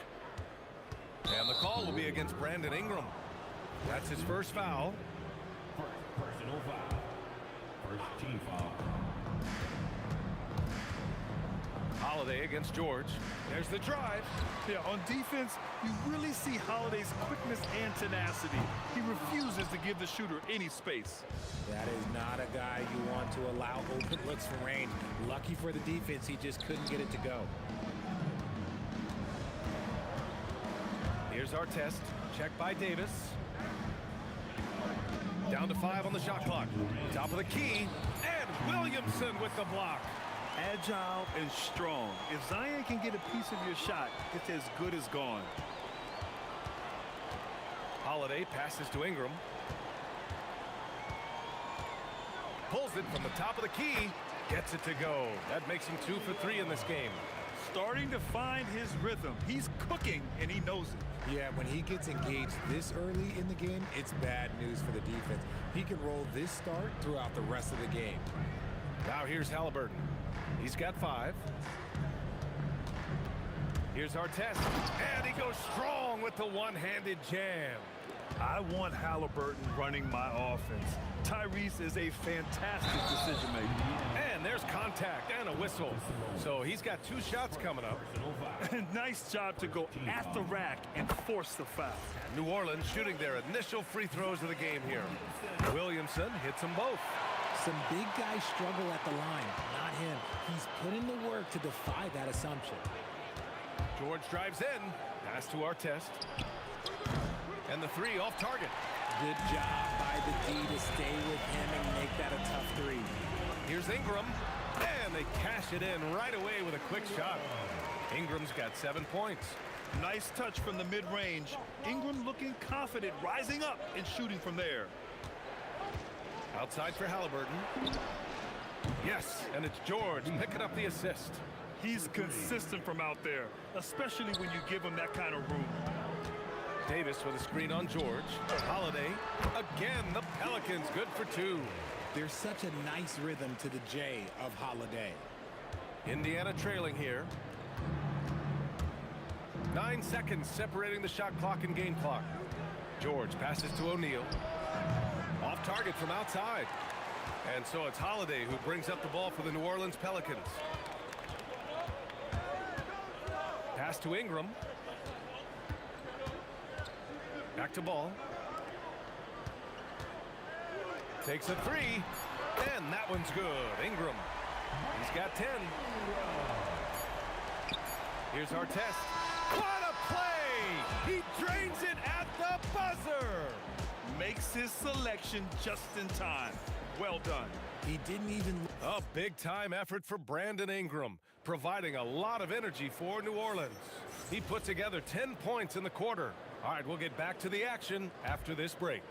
Speaker 2: And the call will be against Brandon Ingram. That's his first foul.
Speaker 5: Personal foul. First team foul.
Speaker 2: Holiday against George. There's the drive.
Speaker 3: Yeah, on defense, you really see Holiday's quickness and tenacity. He refuses to give the shooter any space.
Speaker 14: That is not a guy you want to allow open looks from range. Lucky for the defense, he just couldn't get it to go.
Speaker 2: Here's Artest. Check by Davis. Down to 5 on the shot clock. Top of the key. And Williamson with the block.
Speaker 3: Agile and strong. If Zion can get a piece of your shot, it's as good as gone.
Speaker 2: Holiday passes to Ingram. Pulls it from the top of the key. Gets it to go. That makes him 2 for 3 in this game.
Speaker 3: Starting to find his rhythm. He's cooking, and he knows it.
Speaker 14: Yeah, when he gets engaged this early in the game, it's bad news for the defense. He can roll this start throughout the rest of the game.
Speaker 2: Now here's Halliburton. He's got 5. Here's Artest. And he goes strong with the one-handed jam.
Speaker 3: I want Halliburton running my offense. Tyrese is a fantastic decision maker.
Speaker 2: And there's contact and a whistle. So he's got 2 shots coming up.
Speaker 3: Nice job to go at the rack and force the foul.
Speaker 2: New Orleans shooting their initial free throws of the game here. Williamson hits them both.
Speaker 14: Some big guys struggle at the line, not him. He's put in the work to defy that assumption.
Speaker 2: George drives in. Pass to Artest. And the 3 off target.
Speaker 14: Good job by the D to stay with him and make that a tough 3.
Speaker 2: Here's Ingram. And they cash it in right away with a quick shot. Ingram's got 7 points.
Speaker 3: Nice touch from the mid-range. Ingram looking confident, rising up and shooting from there.
Speaker 2: Outside for Halliburton. Yes, and it's George picking up the assist.
Speaker 3: He's consistent from out there, especially when you give him that kind of room.
Speaker 2: Davis with a screen on George. Holiday. Again, the Pelicans good for 2.
Speaker 14: There's such a nice rhythm to the J of Holiday.
Speaker 2: Indiana trailing here. 9 seconds separating the shot clock and game clock. George passes to O'Neal. Off target from outside. And so it's Holiday who brings up the ball for the New Orleans Pelicans. Pass to Ingram. Back to ball. Takes a three, and that one's good. Ingram, he's got 10. Here's our test. What a play! He drains it at the buzzer!
Speaker 3: Makes his selection just in time. Well done.
Speaker 14: He didn't even...
Speaker 2: A big-time effort for Brandon Ingram, providing a lot of energy for New Orleans. He put together 10 points in the quarter. All right, we'll get back to the action after this break.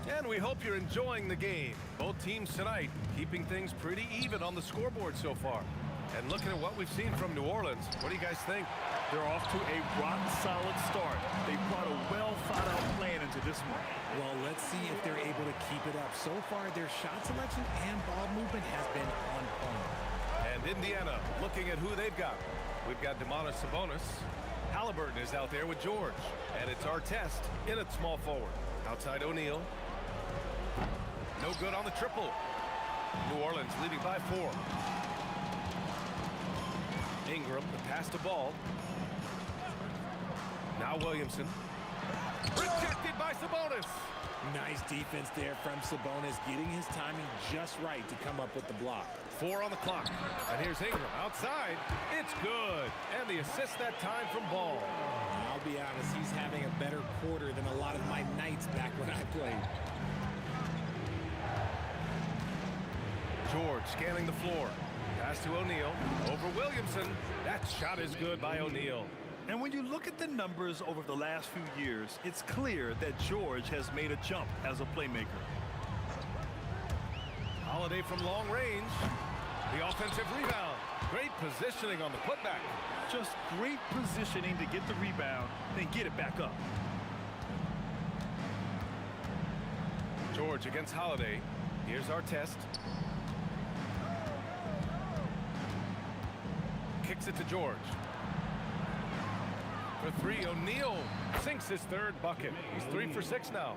Speaker 2: And we hope you're enjoying the game. Both teams tonight keeping things pretty even on the scoreboard so far. And looking at what we've seen from New Orleans, what do you guys think?
Speaker 3: They're off to a rock-solid start. They brought a well-thought-out plan into this one.
Speaker 14: Well, let's see if they're able to keep it up. So far, their shot selection and ball movement has been on point.
Speaker 2: And Indiana looking at who they've got. We've got Demonis Sabonis. Halliburton is out there with George. And it's our test in at small forward. Outside O'Neal. No good on the triple. New Orleans leading by 4. Ingram, the pass to ball. Now Williamson. Rejected by Sabonis.
Speaker 14: Nice defense there from Sabonis, getting his timing just right to come up with the block.
Speaker 2: 4 on the clock. And here's Ingram outside. It's good. And the assist that time from Ball.
Speaker 14: I'll be honest, he's having a better quarter than a lot of my nights back when I played.
Speaker 2: George scanning the floor. Pass to O'Neal. Over Williamson. That shot is good by O'Neal.
Speaker 3: And when you look at the numbers over the last few years, it's clear that George has made a jump as a playmaker.
Speaker 2: Holiday from long range. The offensive rebound. Great positioning on the putback.
Speaker 3: Just great positioning to get the rebound, then get it back up.
Speaker 2: George against Holiday. Here's our test. Kicks it to George. For 3, O'Neal sinks his 3rd bucket. He's 3 for 6 now.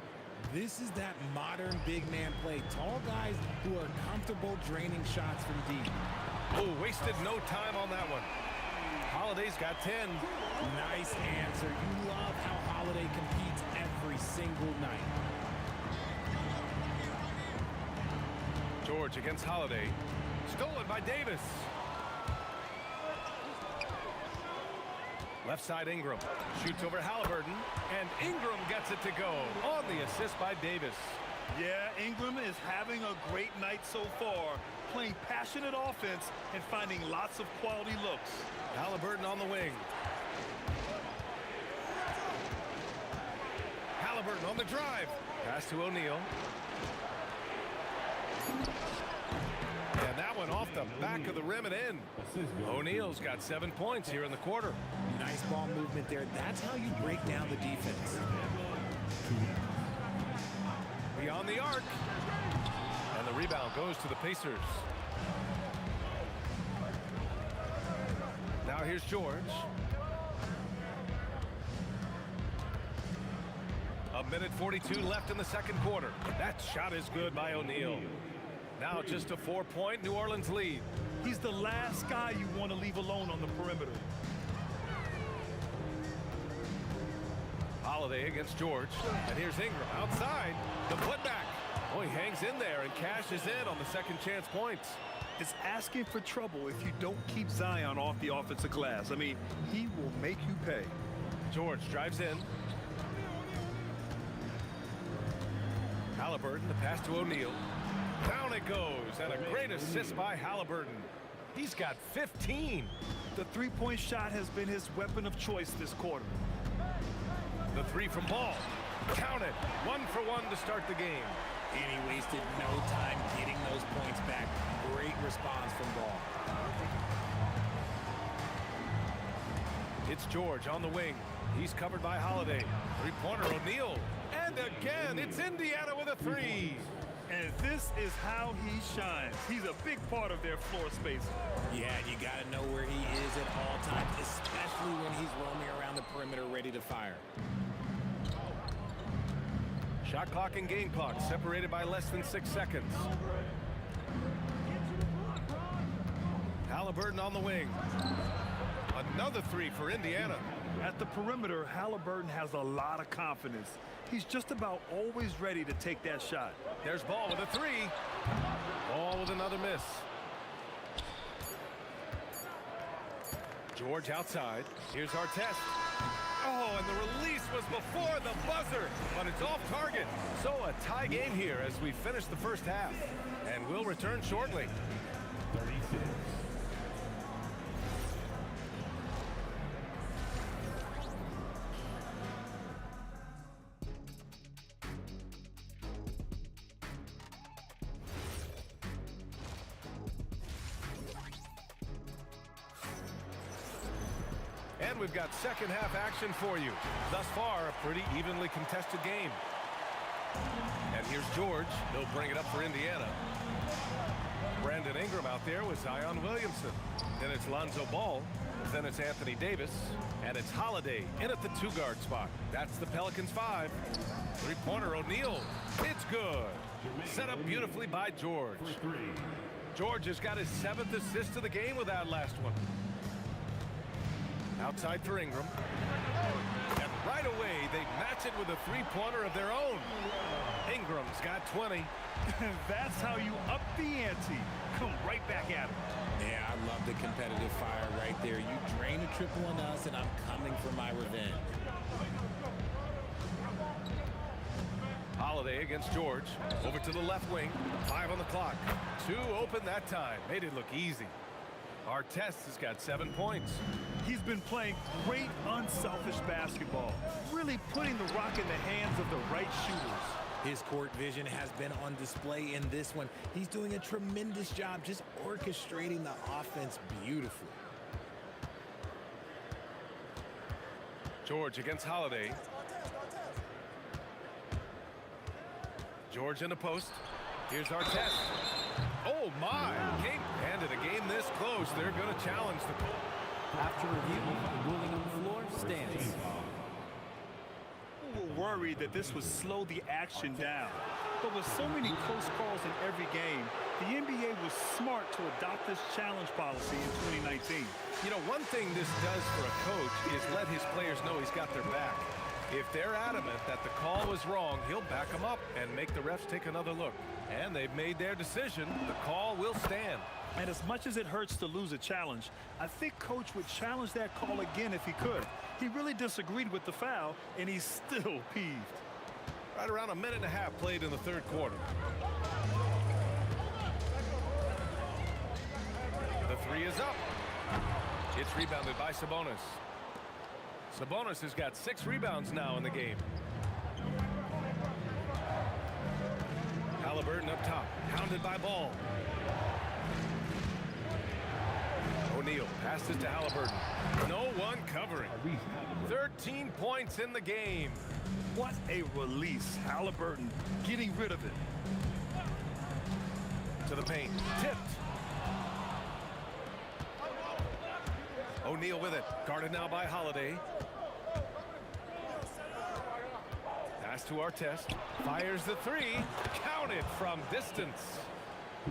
Speaker 14: This is that modern big man play. Tall guys who are comfortable draining shots from deep.
Speaker 2: Oh, wasted no time on that one. Holiday's got 10.
Speaker 14: Nice answer. You love how Holiday competes every single night.
Speaker 2: George against Holiday. Stolen by Davis. Left side Ingram. Shoots over Halliburton. And Ingram gets it to go on the assist by Davis.
Speaker 3: Yeah, Ingram is having a great night so far, playing passionate offense and finding lots of quality looks.
Speaker 2: Halliburton on the wing. Halliburton on the drive. Pass to O'Neal. And that one off the back of the rim and in. O'Neal's got 7 points here in the quarter.
Speaker 14: Nice ball movement there. That's how you break down the defense.
Speaker 2: Beyond the arc. And the rebound goes to the Pacers. Now here's George. A minute 42 left in the second quarter. That shot is good by O'Neal. Now just a 4-point New Orleans lead.
Speaker 3: He's the last guy you want to leave alone on the perimeter.
Speaker 2: Holiday against George. And here's Ingram outside. The putback. Oh, he hangs in there and cashes in on the second chance points.
Speaker 3: It's asking for trouble if you don't keep Zion off the offensive glass. I mean, he will make you pay.
Speaker 2: George drives in. Halliburton, the pass to O'Neal. Down it goes, and a great assist by Halliburton. He's got 15.
Speaker 3: The three-point shot has been his weapon of choice this quarter.
Speaker 2: The 3 from Ball. Count it. 1 for 1 to start the game.
Speaker 14: And he wasted no time getting those points back. Great response from Ball.
Speaker 2: It's George on the wing. He's covered by Holiday. Three-pointer O'Neal. And again, it's Indiana with a 3.
Speaker 3: And this is how he shines. He's a big part of their floor space.
Speaker 14: Yeah, you got to know where he is at all times, especially when he's roaming around the perimeter ready to fire.
Speaker 2: Shot clock and game clock separated by less than 6 seconds. Halliburton on the wing. Another 3 for Indiana.
Speaker 3: At the perimeter, Halliburton has a lot of confidence. He's just about always ready to take that shot.
Speaker 2: There's Ball with a three. Ball with another miss. George outside. Here's our test. Oh, and the release was before the buzzer, but it's off target. So a tie game here as we finish the first half. And we'll return shortly.
Speaker 5: 36.
Speaker 2: And we've got second half action for you. Thus far, a pretty evenly contested game. And here's George. He'll bring it up for Indiana. Brandon Ingram out there with Zion Williamson. Then it's Lonzo Ball. Then it's Anthony Davis. And it's Holiday in at the two-guard spot. That's the Pelicans 5. Three-pointer O'Neal. It's good. Set up beautifully by George. George has got his 7th assist of the game with that last one. Outside for Ingram. And right away, they match it with a three-pointer of their own. Ingram's got 20.
Speaker 3: That's how you up the ante. Come right back at him.
Speaker 14: Yeah, I love the competitive fire right there. You drain a triple on us, and I'm coming for my revenge.
Speaker 2: Holiday against George. Over to the left wing. 5 on the clock. 2 open that time. Made it look easy. Artest has got 7 points.
Speaker 3: He's been playing great, unselfish basketball, really putting the rock in the hands of the right shooters.
Speaker 14: His court vision has been on display in this one. He's doing a tremendous job just orchestrating the offense beautifully.
Speaker 2: George against Holiday. George in the post. Here's Artest. Oh, my. And in a game this close, they're going to challenge the call.
Speaker 11: After review, the ruling on the floor stands.
Speaker 3: People were worried that this would slow the action down. But with so many close calls in every game, the NBA was smart to adopt this challenge policy in 2019.
Speaker 2: You know, one thing this does for a coach is let his players know he's got their back. If they're adamant that the call was wrong, he'll back them up and make the refs take another look. And they've made their decision. The call will stand.
Speaker 3: And as much as it hurts to lose a challenge, I think Coach would challenge that call again if he could. He really disagreed with the foul, and he's still peeved.
Speaker 2: Right around a minute and a half played in the third quarter. The three is up. It's rebounded by Sabonis. Sabonis has got 6 rebounds now in the game. Halliburton up top, pounded by Ball. O'Neal passes to Halliburton. No one covering. 13 points in the game.
Speaker 3: What a release. Halliburton getting rid of it.
Speaker 2: To the paint. Tipped. O'Neal with it. Guarded now by Holiday. Pass to Artest. Fires the three. Counted from distance.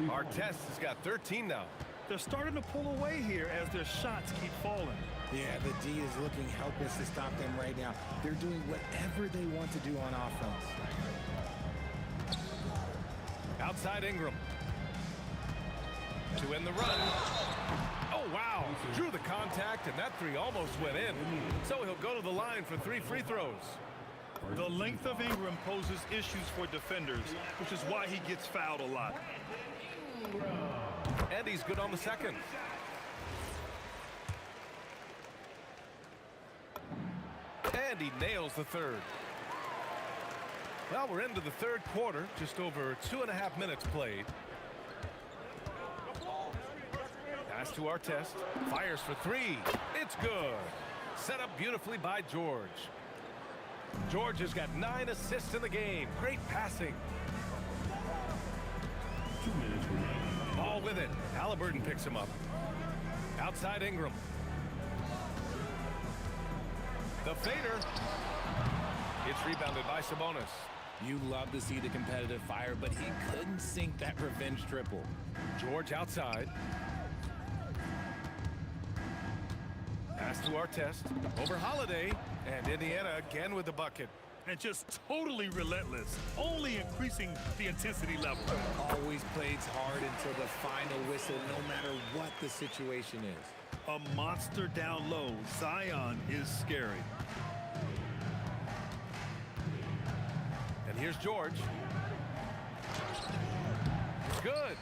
Speaker 2: Artest has got 13 now.
Speaker 3: They're starting to pull away here as their shots keep falling.
Speaker 14: Yeah, the D is looking helpless to stop them right now. They're doing whatever they want to do on offense.
Speaker 2: Outside Ingram. To end the run. Oh, wow. Drew the contact, and that three almost went in. So he'll go to the line for 3 free throws.
Speaker 3: The length of Ingram poses issues for defenders, which is why he gets fouled a lot.
Speaker 2: And he's good on the second. And he nails the third. Well, we're into the third quarter, just over 2.5 minutes played. Pass to Artest. Fires for 3. It's good. Set up beautifully by George. George has got 9 assists in the game. Great passing.
Speaker 5: 2 minutes remaining.
Speaker 2: Ball with it. Halliburton picks him up. Outside Ingram. The fader. It's rebounded by Sabonis.
Speaker 14: You love to see the competitive fire, but he couldn't sink that revenge triple.
Speaker 2: George outside. Pass to Artest. Over Holiday. And Indiana again with the bucket.
Speaker 3: And just totally relentless, only increasing the intensity level.
Speaker 14: Always plays hard until the final whistle, no matter what the situation is.
Speaker 3: A monster down low. Zion is scary.
Speaker 2: And here's George. Good.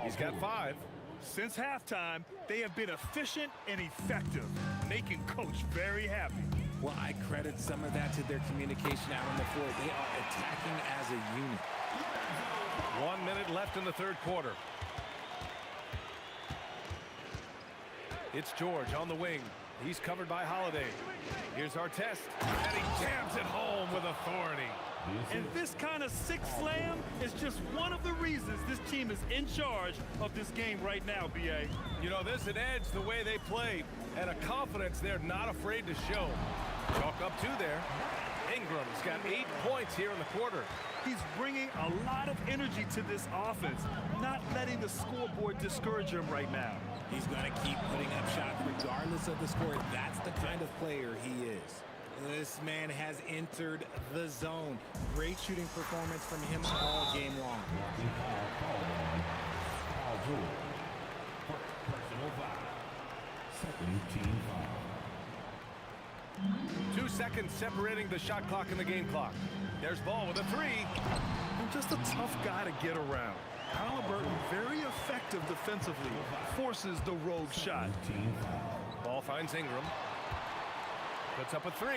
Speaker 2: He's got 5.
Speaker 3: Since halftime, they have been efficient and effective, making Coach very happy.
Speaker 14: Well, I credit some of that to their communication out on the floor. They are attacking as a unit.
Speaker 2: 1 minute left in the third quarter. It's George on the wing. He's covered by Holiday. Here's Artest, and he jams it home with authority.
Speaker 3: And this kind of sick slam is just one of the reasons this team is in charge of this game right now, B.A.
Speaker 2: You know, there's an edge the way they play and a confidence they're not afraid to show. Chalk up 2 there. Ingram's got 8 points here in the quarter.
Speaker 3: He's bringing a lot of energy to this offense, not letting the scoreboard discourage him right now.
Speaker 14: He's going to keep putting up shots regardless of the score. That's the kind of player he is. This man has entered the zone. Great shooting performance from him all game long.
Speaker 5: Personal foul. Second team foul.
Speaker 2: 2 seconds separating the shot clock and the game clock. There's Ball with a 3.
Speaker 3: And just a tough guy to get around. Halliburton very effective defensively. Forces the rogue shot.
Speaker 2: Ball finds Ingram. Puts up a 3.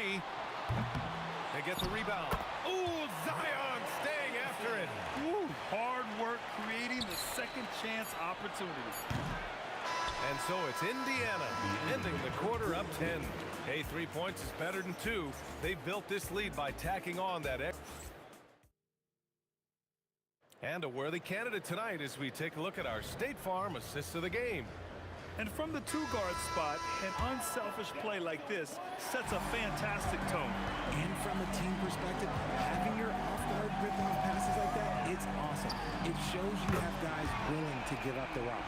Speaker 2: They get the rebound. Ooh, Zion staying after it.
Speaker 3: Woo, hard work creating the second chance opportunity.
Speaker 2: And so it's Indiana ending the quarter up 10. Hey, 3 points is better than 2. They've built this lead by tacking on that extra. And a worthy candidate tonight as we take a look at our State Farm assists of the game.
Speaker 3: And from the 2-guard spot, an unselfish play like this sets a fantastic tone.
Speaker 14: And from a team perspective, having your off-guard ripping off passes like that, it's awesome. It shows you have guys willing to give up the rock.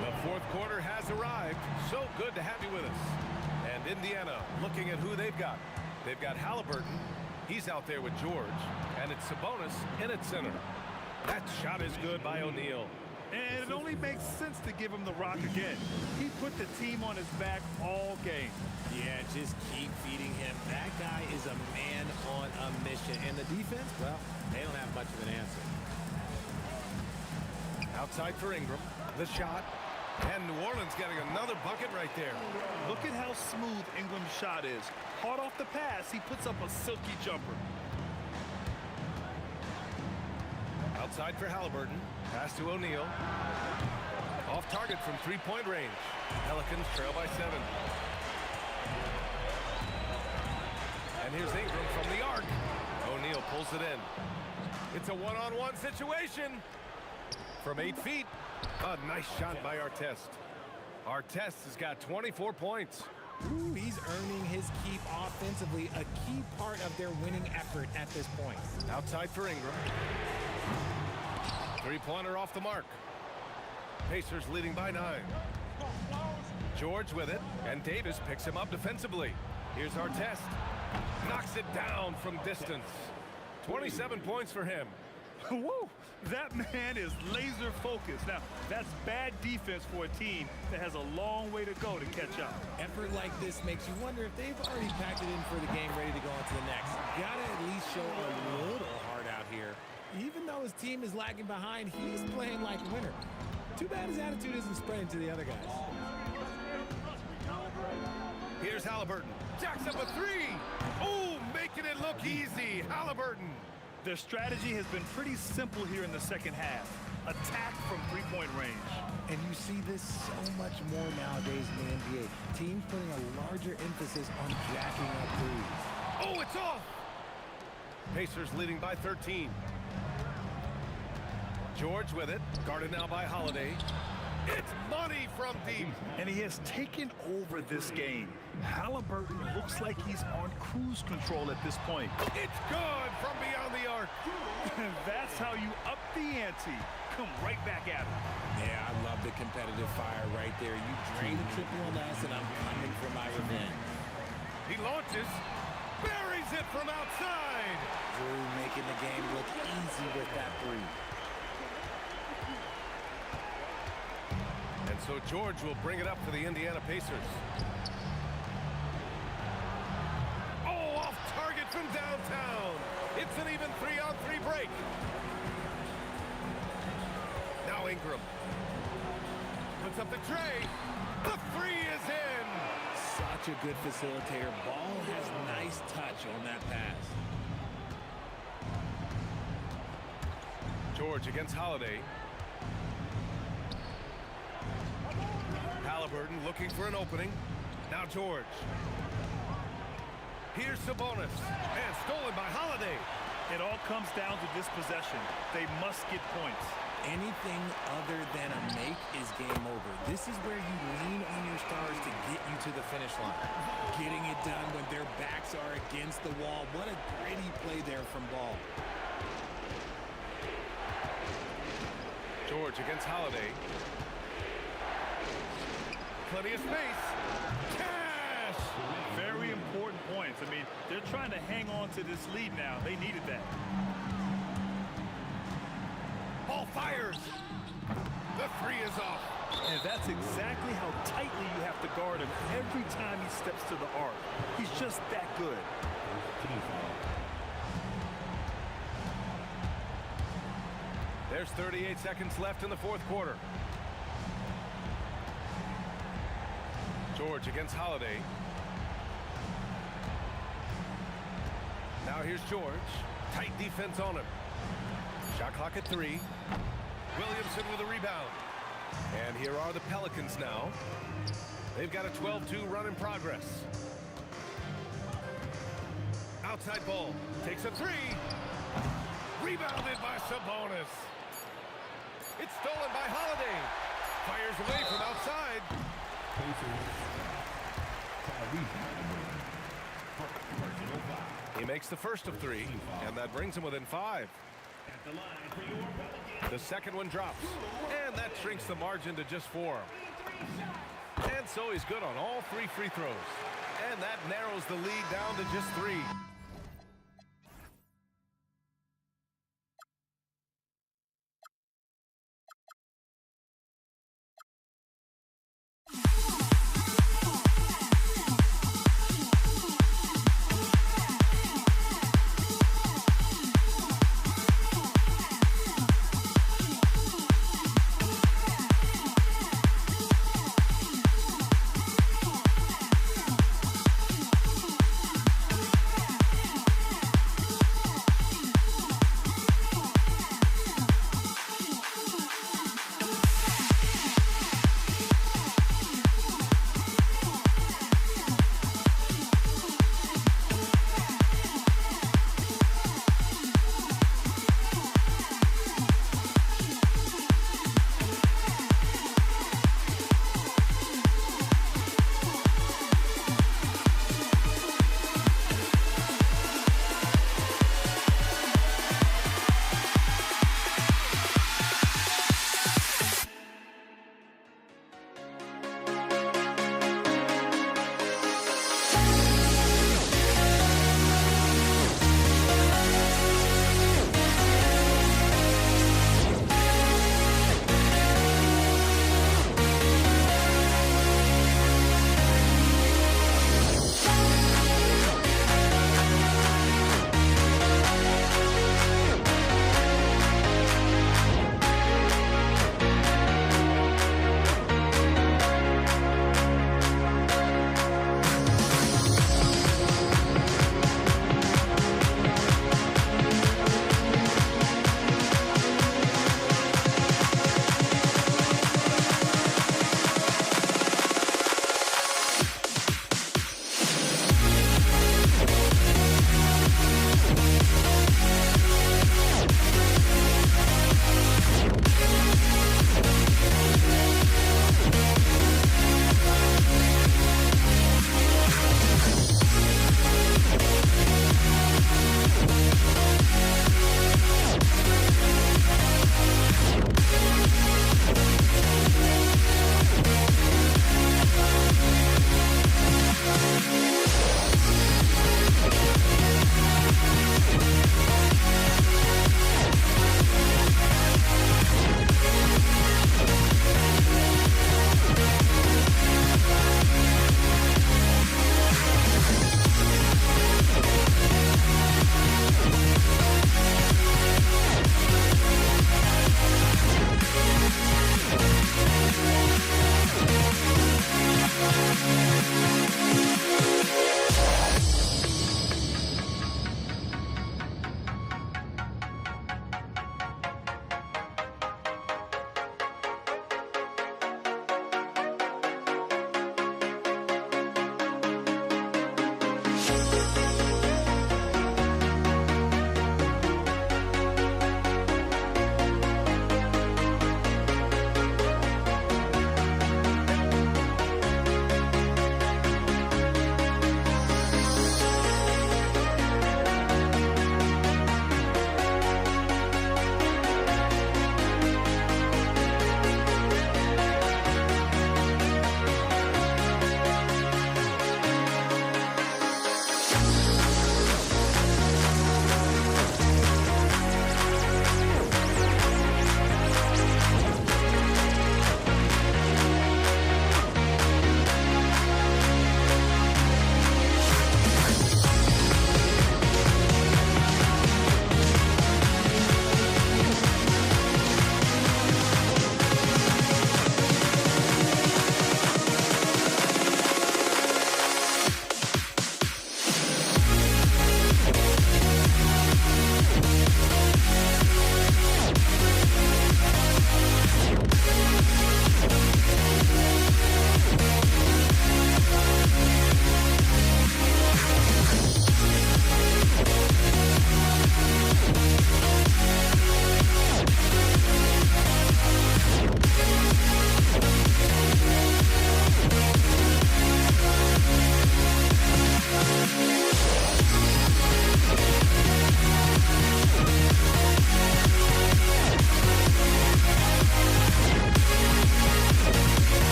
Speaker 2: The fourth quarter has arrived. So good to have you with us. And Indiana looking at who they've got. They've got Halliburton. He's out there with George. And it's Sabonis in at center. That shot is good by O'Neal.
Speaker 3: And it only makes sense to give him the rock again. He put the team on his back all game.
Speaker 14: Yeah, just keep feeding him. That guy is a man on a mission. And the defense, well, they don't have much of an answer.
Speaker 2: Outside for Ingram. The shot. And New Orleans getting another bucket right there.
Speaker 3: Look at how smooth Ingram's shot is. Hard off the pass, he puts up a silky jumper.
Speaker 2: Outside for Halliburton. Pass to O'Neal. Off target from three-point range. Pelicans trail by 7. And here's Ingram from the arc. O'Neal pulls it in. It's a one-on-one situation. From 8 feet. A nice shot by Artest. Artest has got 24 points.
Speaker 14: Ooh, he's earning his keep offensively, a key part of their winning effort at this point.
Speaker 2: Outside for Ingram. Three-pointer off the mark. Pacers leading by 9. George with it, and Davis picks him up defensively. Here's Artest. Knocks it down from distance. 27 points for him.
Speaker 3: Woo! That man is laser focused. Now, that's bad defense for a team that has a long way to go to catch up.
Speaker 14: Effort like this makes you wonder if they've already packed it in for the game, ready to go on to the next. Gotta at least show a little heart out here. Even though his team is lagging behind, he's playing like a winner. Too bad his attitude isn't spreading to the other guys.
Speaker 2: Here's Halliburton. Jacks up a 3. Oh, making it look easy. Halliburton.
Speaker 3: Their strategy has been pretty simple here in the second half. Attack from three-point range.
Speaker 14: And you see this so much more nowadays in the NBA. Teams putting a larger emphasis on jacking up threes.
Speaker 2: Oh, it's off! Pacers leading by 13. George with it. Guarded now by Holiday. It's money from deep.
Speaker 3: And he has taken over this game. Halliburton looks like he's on cruise control at this point.
Speaker 2: It's good from beyond the arc.
Speaker 3: That's how you up the ante. Come right back at him.
Speaker 14: Yeah, I love the competitive fire right there. You drain a triple on us, and I'm coming for my revenge.
Speaker 2: He launches, buries it from outside.
Speaker 14: Drew making the game look easy with that three.
Speaker 2: And so George will bring it up for the Indiana Pacers. Oh, off target from downtown. It's an even 3-on-3 break. Now Ingram puts up the tray. The three is in.
Speaker 14: Such a good facilitator. Ball has nice touch on that pass.
Speaker 2: George against Holiday. Halliburton looking for an opening. Now George. Here's Sabonis. And stolen by Holiday.
Speaker 3: It all comes down to this possession. They must get points.
Speaker 14: Anything other than a make is game over. This is where you lean on your stars to get you to the finish line. Getting it done when their backs are against the wall. What a gritty play there from Ball.
Speaker 2: George against Holiday. Plenty of space. Cash!
Speaker 3: Very important points. I mean, they're trying to hang on to this lead now. They needed that.
Speaker 2: Ball fires. The three is off.
Speaker 3: And that's exactly how tightly you have to guard him every time he steps to the arc. He's just that good.
Speaker 2: There's 38 seconds left in the fourth quarter. George against Holiday. Now here's George. Tight defense on him. Shot clock at 3. Williamson with a rebound. And here are the Pelicans now. They've got a 12-2 run in progress. Outside ball. Takes a 3. Rebounded by Sabonis. It's stolen by Holiday. Fires away from outside. He makes the first of 3, and that brings him within 5. The second one drops, and that shrinks the margin to just 4. And so he's good on all 3 free throws. And that narrows the lead down to just 3.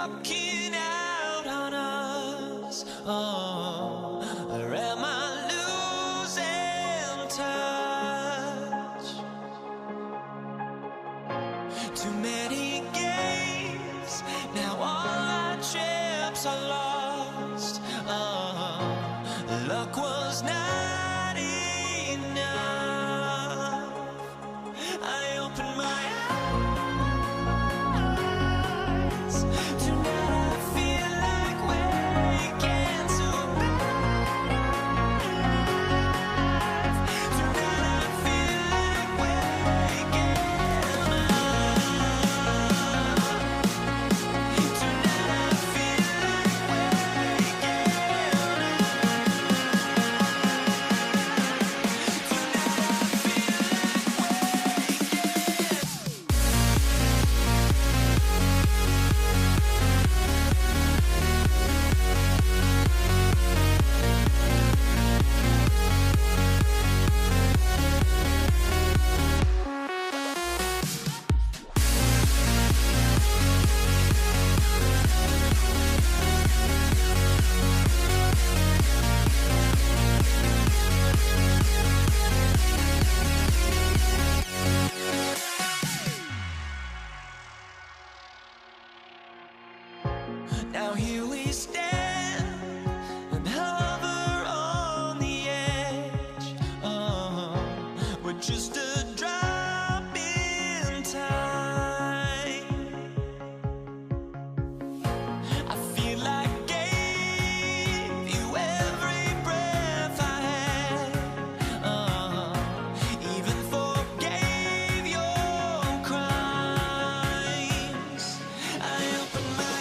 Speaker 1: walking out on us? Oh, or am I losing touch? Too many games, now all our chips are lost. Oh, luck was not enough. I opened my eyes. Tonight I feel like waking to life. Tonight I feel like waking up. Tonight I feel like waking Now here we stand and hover on the edge. Oh, we're just a drop in time. I feel like I gave you every breath I had. Oh, even forgave your crimes. I opened my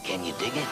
Speaker 17: Can you dig it?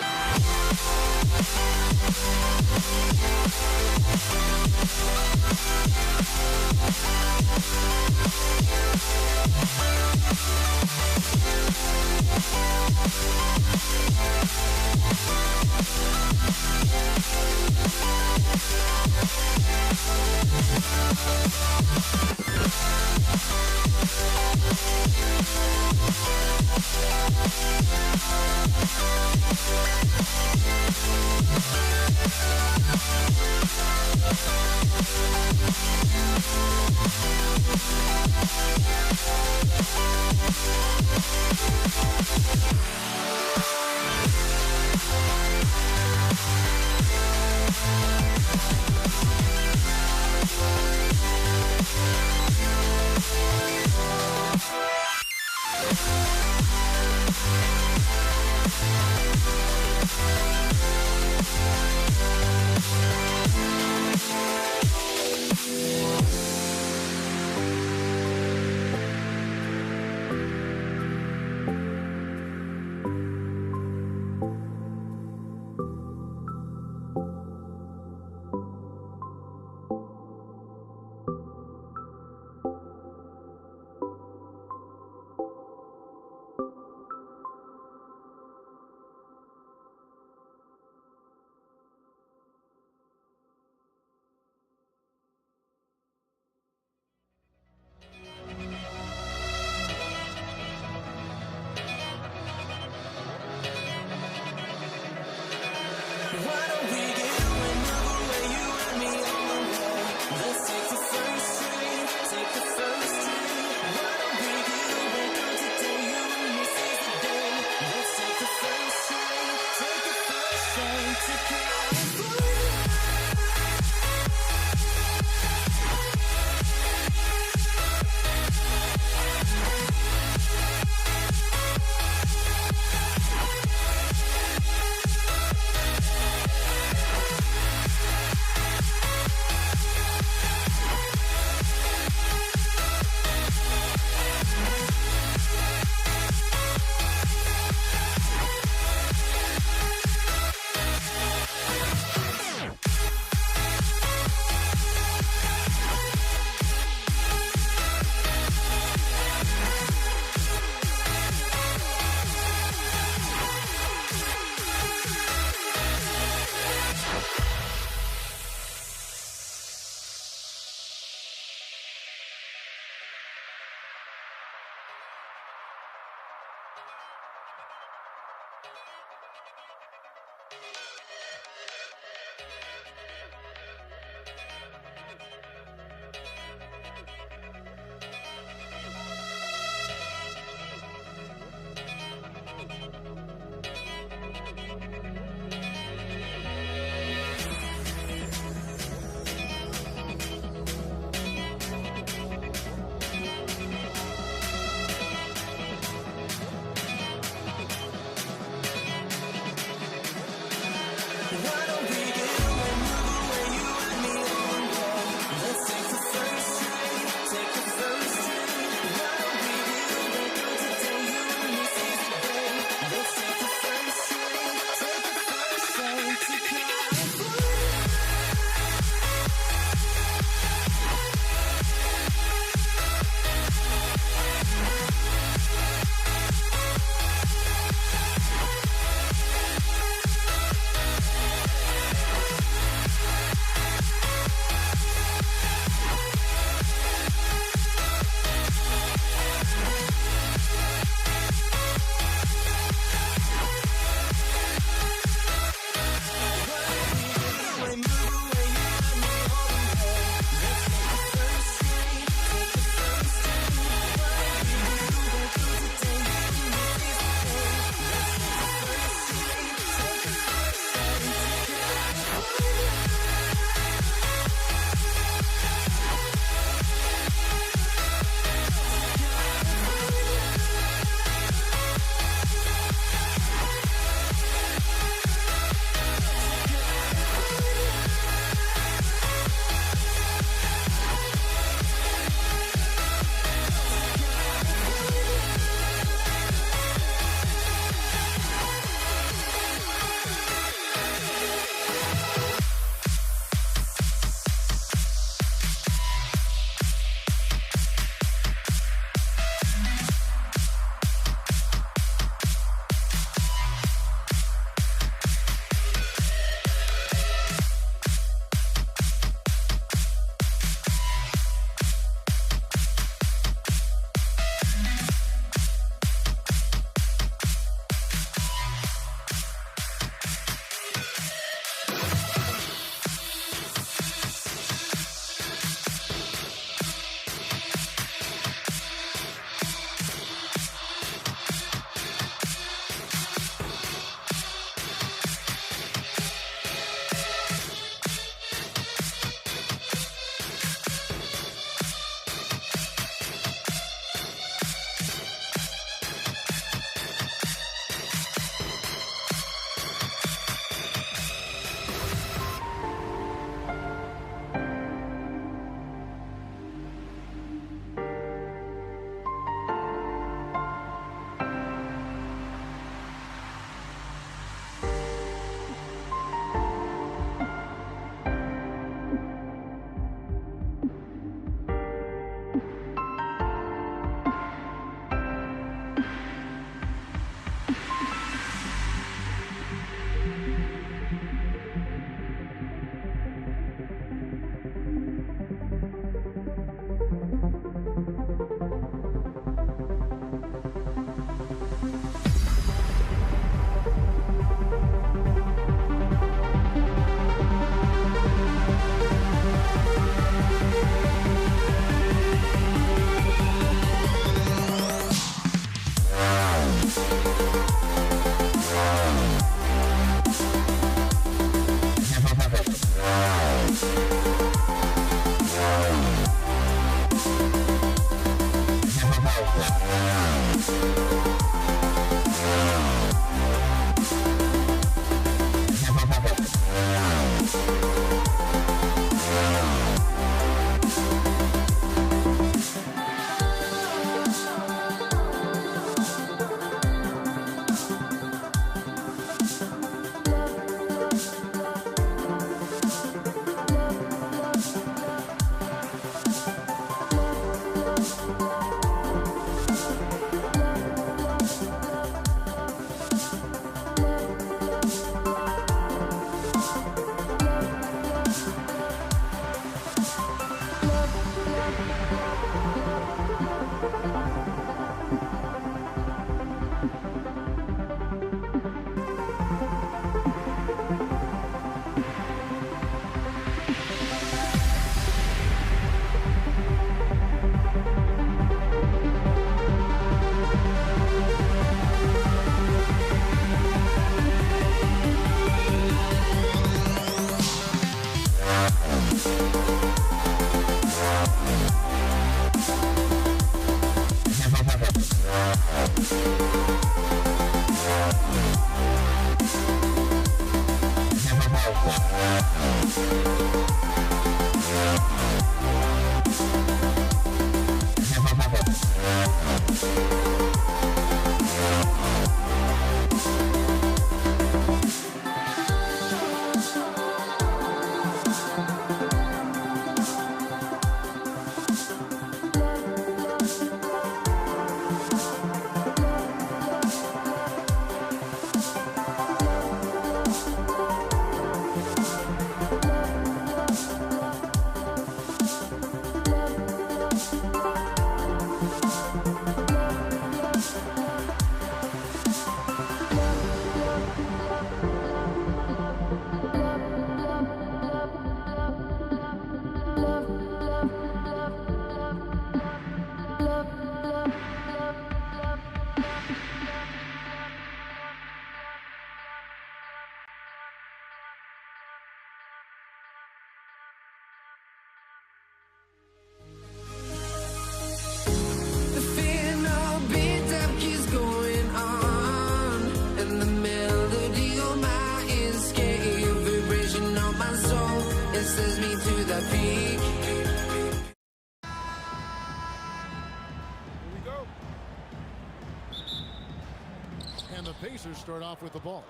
Speaker 7: And the Pacers start off with the ball.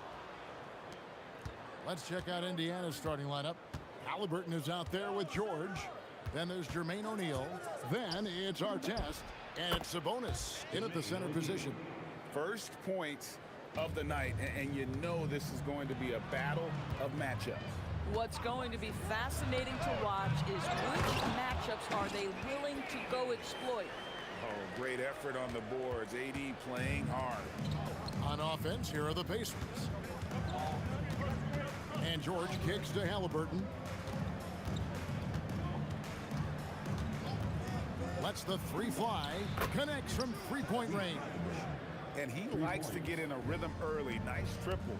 Speaker 7: Let's check out Indiana's starting lineup. Halliburton is out there with George. Then there's Jermaine O'Neal. Then it's Artest. And it's Sabonis in at the center position.
Speaker 8: First points of the night, and you know this is going to be a battle of matchups.
Speaker 9: What's going to be fascinating to watch is which matchups are they willing to go exploit.
Speaker 8: Oh, great effort on the boards. AD playing hard.
Speaker 7: On offense, here are the Pacers. And George kicks to Halliburton. Lets the three fly. Connects from three-point range.
Speaker 8: And he likes to get in a rhythm early. Nice triple.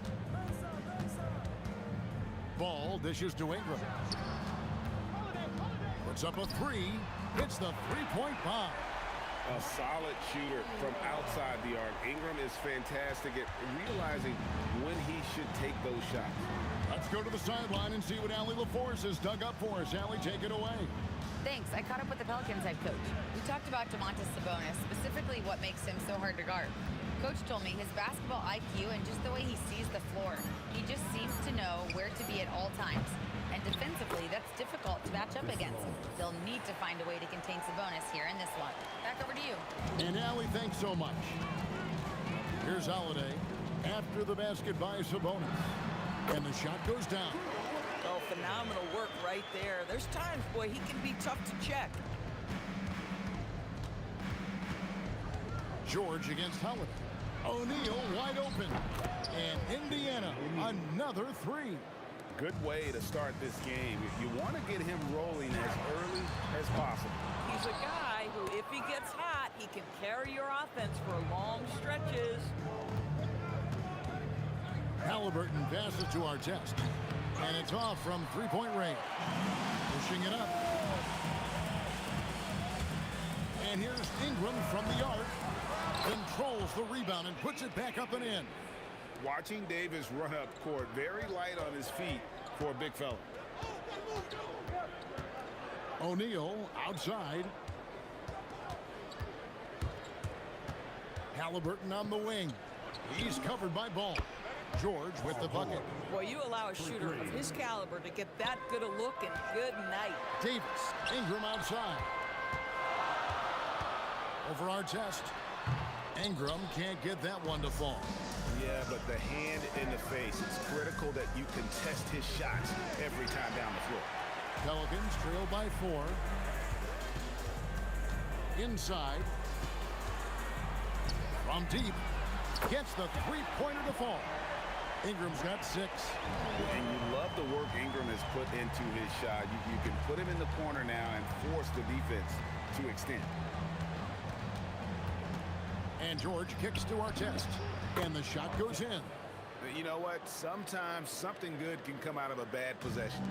Speaker 7: Ball dishes to Ingram. Puts up a three. Hits the three-point bomb.
Speaker 8: A solid shooter from outside the arc. Ingram is fantastic at realizing when he should take those shots.
Speaker 7: Let's go to the sideline and see what Allie LaForce has dug up for us. Allie, take it away.
Speaker 6: Thanks. I caught up with the Pelicans head coach. We talked about Domantas Sabonis, specifically what makes him so hard to guard. Coach told me his basketball IQ and just the way he sees the floor. He just seems to know where to be at all times. And defensively, that's difficult to match up against. They'll need to find a way to contain Sabonis here in this one. Back over to you.
Speaker 7: And Allie, thanks so much. Here's Holiday after the basket by Sabonis. And the shot goes down.
Speaker 10: Oh, phenomenal work right there. There's times, boy, he can be tough to check.
Speaker 7: George against Holiday. O'Neal wide open. And Indiana, another three.
Speaker 8: Good way to start this game. You want to get him rolling as early as possible.
Speaker 10: He's a guy who, if he gets hot, he can carry your offense for long stretches.
Speaker 7: Halliburton passes to Artest. And it's off from three-point range. Pushing it up. And here's Ingram from the arc. Controls the rebound and puts it back up and in.
Speaker 8: Watching Davis run up court, very light on his feet for a big fella.
Speaker 7: O'Neal outside. Halliburton on the wing. He's covered by Ball. George with the bucket.
Speaker 10: Boy, you allow a shooter of his caliber to get that good a look, and good night.
Speaker 7: Davis. Ingram outside. Over Artest. Ingram can't get that one to fall.
Speaker 8: Yeah, but the hand in the face. It's critical that you contest his shots every time down the floor.
Speaker 7: Pelicans trail by 4. Inside. From deep. Gets the three-pointer to fall. Ingram's got 6.
Speaker 8: And you love the work Ingram has put into his shot. You can put him in the corner now and force the defense to extend.
Speaker 7: And George kicks to Artest. And the shot goes in.
Speaker 8: You know what? Sometimes something good can come out of a bad possession.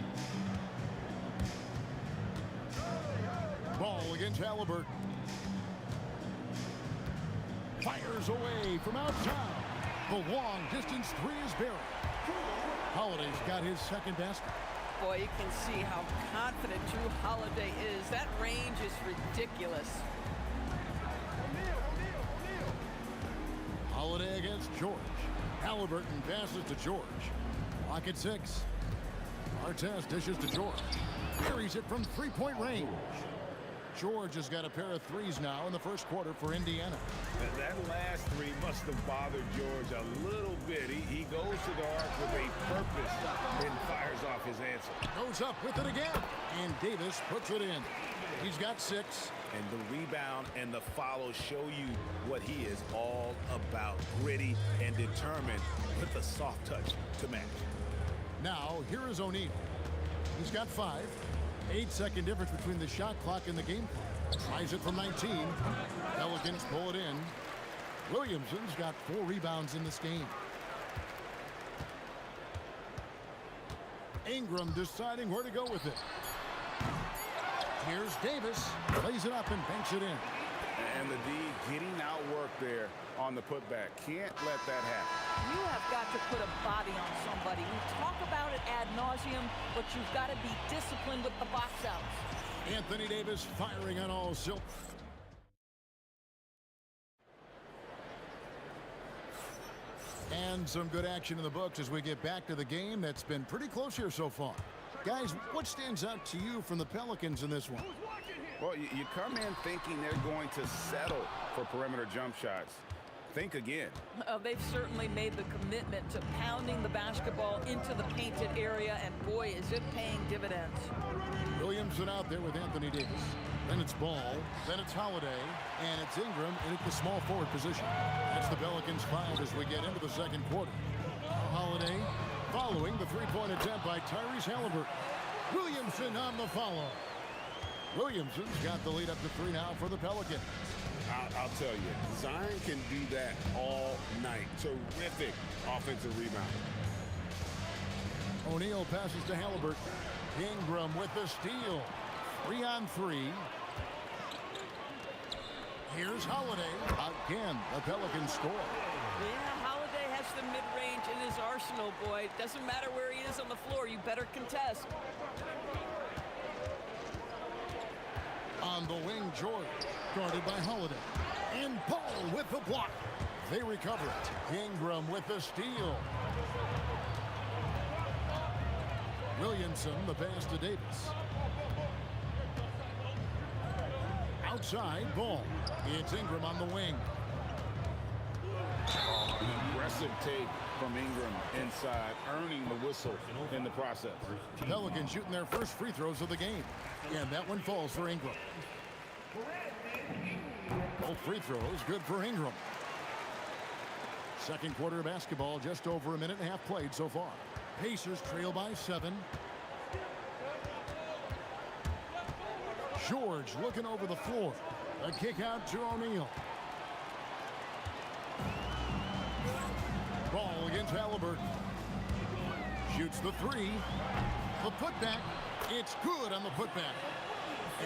Speaker 7: Ball against Halliburton. Fires away from outside. The long distance three is buried. Holiday's got his second basket.
Speaker 10: Boy, you can see how confident Drew Holiday is. That range is ridiculous.
Speaker 7: Holiday against George. Halliburton passes to George. Clock at 6. Artest dishes to George. Carries it from three-point range. George has got a pair of threes now in the first quarter for Indiana.
Speaker 8: That last three must have bothered George a little bit. He goes to the arc with a purpose and fires off his answer.
Speaker 7: Goes up with it again. And Davis puts it in. He's got 6.
Speaker 8: And the rebound and the follow show you what he is all about. Gritty and determined with a soft touch to match.
Speaker 7: Now, here is O'Neal. He's got 5. 8-second difference between the shot clock and the game clock. Tries it from 19. Pelicans pull it in. Williamson's got 4 rebounds in this game. Ingram deciding where to go with it. Here's Davis. Plays it up and banks it in.
Speaker 8: And the D getting outworked there on the putback. Can't let that happen.
Speaker 10: You have got to put a body on somebody. We talk about it ad nauseum, but you've got to be disciplined with the box outs.
Speaker 7: Anthony Davis firing on all cylinders. And some good action in the books as we get back to the game that's been pretty close here so far. Guys, what stands out to you from the Pelicans in this one?
Speaker 8: Well, you come in thinking they're going to settle for perimeter jump shots. Think again.
Speaker 10: They've certainly made the commitment to pounding the basketball into the painted area, and boy, is it paying dividends.
Speaker 7: Williamson out there with Anthony Davis. Then it's Ball, then it's Holiday, and it's Ingram in at the small forward position. That's the Pelicans 5 as we get into the second quarter. Holiday following the three-point attempt by Tyrese Halliburton. Williamson on the follow. Williamson's got the lead up to 3 now for the Pelicans.
Speaker 8: I'll tell you, Zion can do that all night. Terrific offensive rebound.
Speaker 7: O'Neal passes to Halliburton. Ingram with the steal. 3 on 3. Here's Holiday. Again, the Pelicans score.
Speaker 10: Yeah, Holiday has the mid-range in his arsenal, boy. Doesn't matter where he is on the floor. You better contest.
Speaker 7: On the wing, George, guarded by Holiday. And Ball with the block. They recover it. Ingram with the steal. Williamson, the pass to Davis. Outside, Ball. It's Ingram on the wing.
Speaker 8: aggressive take from Ingram inside, earning the whistle in the process.
Speaker 7: Pelicans shooting their first free throws of the game. And that one falls for Ingram. Both free throws good for Ingram. Second quarter basketball, just over a minute and a half played so far. Pacers trail by 7. George looking over the floor. A kick out to O'Neal. Ball against Halliburton. Shoots the 3. The putback. It's good on the putback.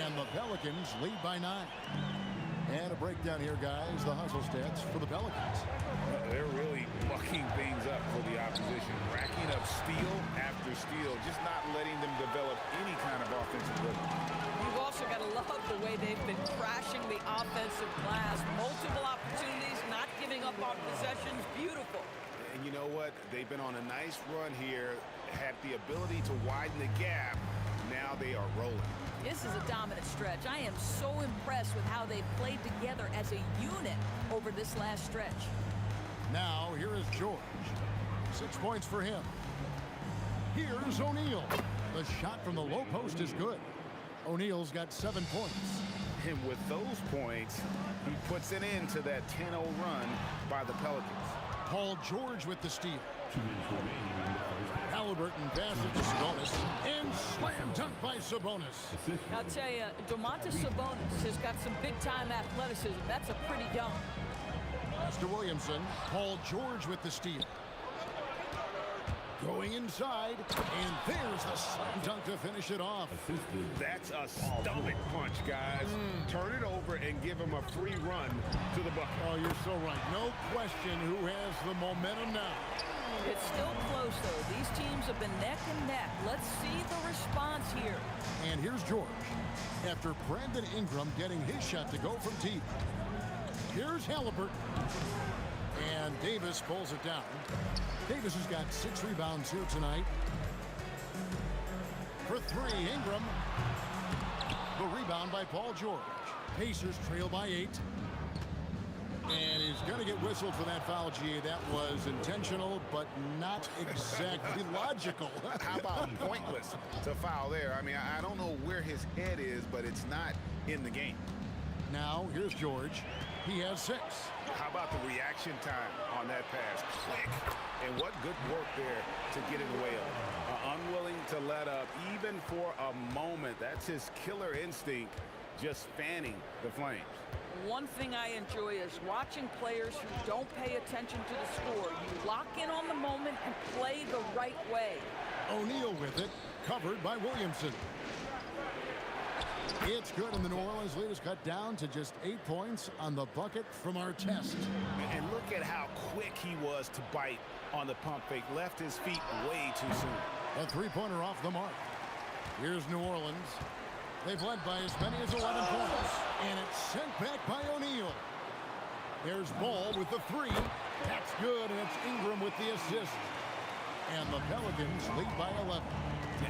Speaker 7: And the Pelicans lead by 9. And a breakdown here, guys. The hustle stats for the Pelicans.
Speaker 8: They're really mucking things up for the opposition. Racking up steal after steal. Just not letting them develop any kind of offensive rhythm.
Speaker 9: You've also got to love the way they've been crashing the offensive glass. Multiple opportunities, not giving up on possessions. Beautiful.
Speaker 8: And you know what? They've been on a nice run here. Had the ability to widen the gap. Now they are rolling.
Speaker 9: This is a dominant stretch. I am so impressed with how they've played together as a unit over this last stretch.
Speaker 7: Now, here is George. 6 points for him. Here's O'Neal. The shot from the low post is good. O'Neal's got 7 points.
Speaker 8: And with those points, he puts an end to that 10-0 run by the Pelicans.
Speaker 7: Paul George with the steal. Halliburton passes to Sabonis. And slam dunk by Sabonis.
Speaker 9: I'll tell you, Domantas Sabonis has got some big-time athleticism. That's a pretty dunk.
Speaker 7: Mr. Williamson. Paul George with the steal. Going inside, and there's the slam dunk to finish it off.
Speaker 8: That's a stomach punch, guys. Turn it over and give him a free run to the bucket.
Speaker 7: Oh, you're so right. No question who has the momentum now.
Speaker 9: It's still close, though. These teams have been neck and neck. Let's see the response here.
Speaker 7: And here's George. After Brandon Ingram getting his shot to go from deep. Here's Halliburton. And Davis pulls it down. Davis has got 6 rebounds here tonight. For 3, Ingram. The rebound by Paul George. Pacers trail by 8. And he's going to get whistled for that foul, G. That was intentional, but not exactly logical.
Speaker 8: How about pointless to foul there? I mean, I don't know where his head is, but it's not in the game.
Speaker 7: Now, here's George. He has 6.
Speaker 8: How about the reaction time on that pass? Click. And what good work there to get it away of. Unwilling to let up, even for a moment. That's his killer instinct, just fanning the flames.
Speaker 9: One thing I enjoy is watching players who don't pay attention to the score. You lock in on the moment and play the right way.
Speaker 7: O'Neal with it, covered by Williamson. It's good, and the New Orleans lead is cut down to just 8 points on the bucket from Artest.
Speaker 8: And look at how quick he was to bite on the pump fake. Left his feet way too soon.
Speaker 7: A 3-pointer off the mark. Here's New Orleans. They've led by as many as 11 points. And it's sent back by O'Neal. There's Ball with the 3. That's good, and it's Ingram with the assist. And the Pelicans lead by 11.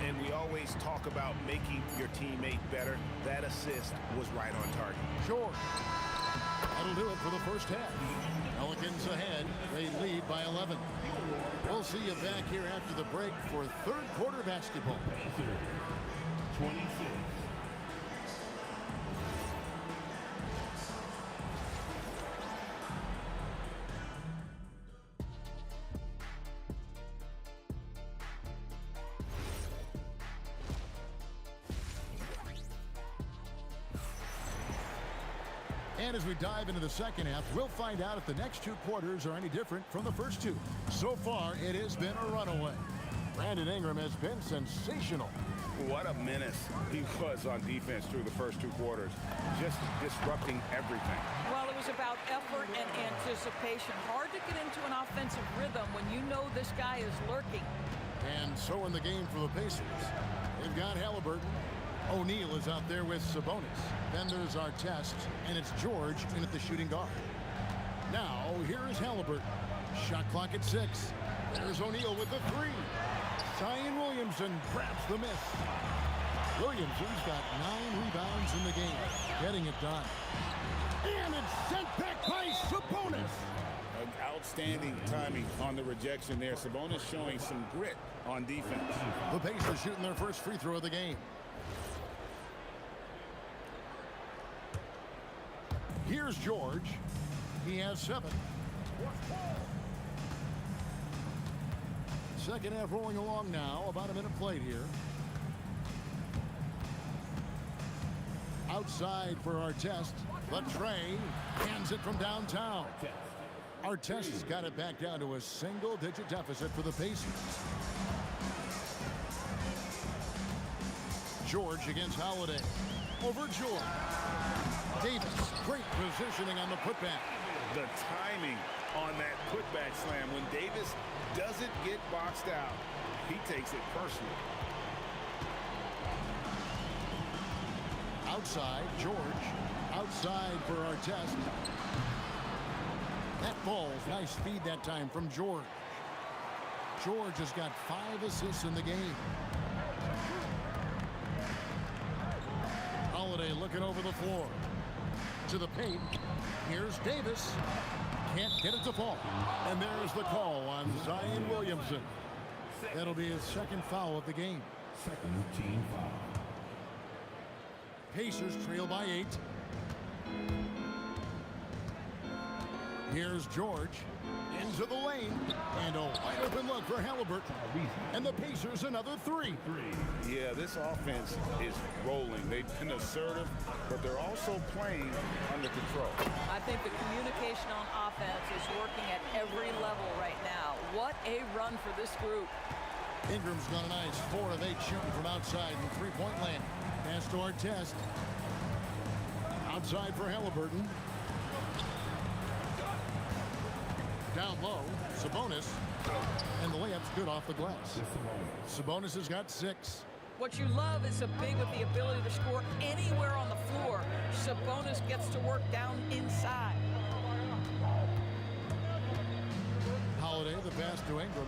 Speaker 8: And we always talk about making your teammate better. That assist was right on target.
Speaker 7: Sure. That'll do it for the first half. Pelicans ahead. They lead by 11. We'll see you back here after the break for third quarter basketball.
Speaker 5: 26.
Speaker 7: And as we dive into the second half, we'll find out if the next 2 quarters are any different from the first 2. So far, it has been a runaway. Brandon Ingram has been sensational.
Speaker 8: What a menace he was on defense through the first 2 quarters. Just disrupting everything.
Speaker 9: Well, it was about effort and anticipation. Hard to get into an offensive rhythm when you know this guy is lurking.
Speaker 7: And so in the game for the Pacers, they've got Halliburton. O'Neal is out there with Sabonis. Then there's Artest, and it's George in at the shooting guard. Now, here is Halliburton. Shot clock at 6. There's O'Neal with the 3. Zion Williamson grabs the miss. Williamson's got 9 rebounds in the game, getting it done. And it's sent back by Sabonis.
Speaker 8: An Outstanding timing on the rejection there. Sabonis showing some grit on defense.
Speaker 7: The Pacers shooting their first free throw of the game. Here's George. He has 7. Second half rolling along now. About a minute played here. Outside for Artest. But Trey hands it from downtown. Artest has got it back down to a single-digit deficit for the Pacers. George against Holiday. Over George. Davis, great positioning on the putback.
Speaker 8: The timing on that putback slam. When Davis doesn't get boxed out, he takes it personally.
Speaker 7: Outside, George. Outside for Artest. That ball's nice speed that time from George. George has got 5 assists in the game. Holiday looking over the floor. To the paint. Here's Davis. Can't get it to fall. And there's the call on Zion Williamson. That'll be his second foul of the game.
Speaker 5: Second team foul.
Speaker 7: Pacers trail by 8. Here's George into the lane, and a wide open look for Halliburton. And the Pacers another 3.
Speaker 8: Yeah, this offense is rolling. They've been assertive, but they're also playing under control.
Speaker 9: I think the communication on offense is working at every level right now. What a run for this group.
Speaker 7: Ingram's got a nice 4 of 8 shooting from outside in three-point land. Pass to Artest. Outside for Halliburton. Down low, Sabonis. And the layup's good off the glass. Sabonis has got 6.
Speaker 9: What you love is a big with the ability to score anywhere on the floor. Sabonis gets to work down inside.
Speaker 7: Holiday, the pass to Ingram.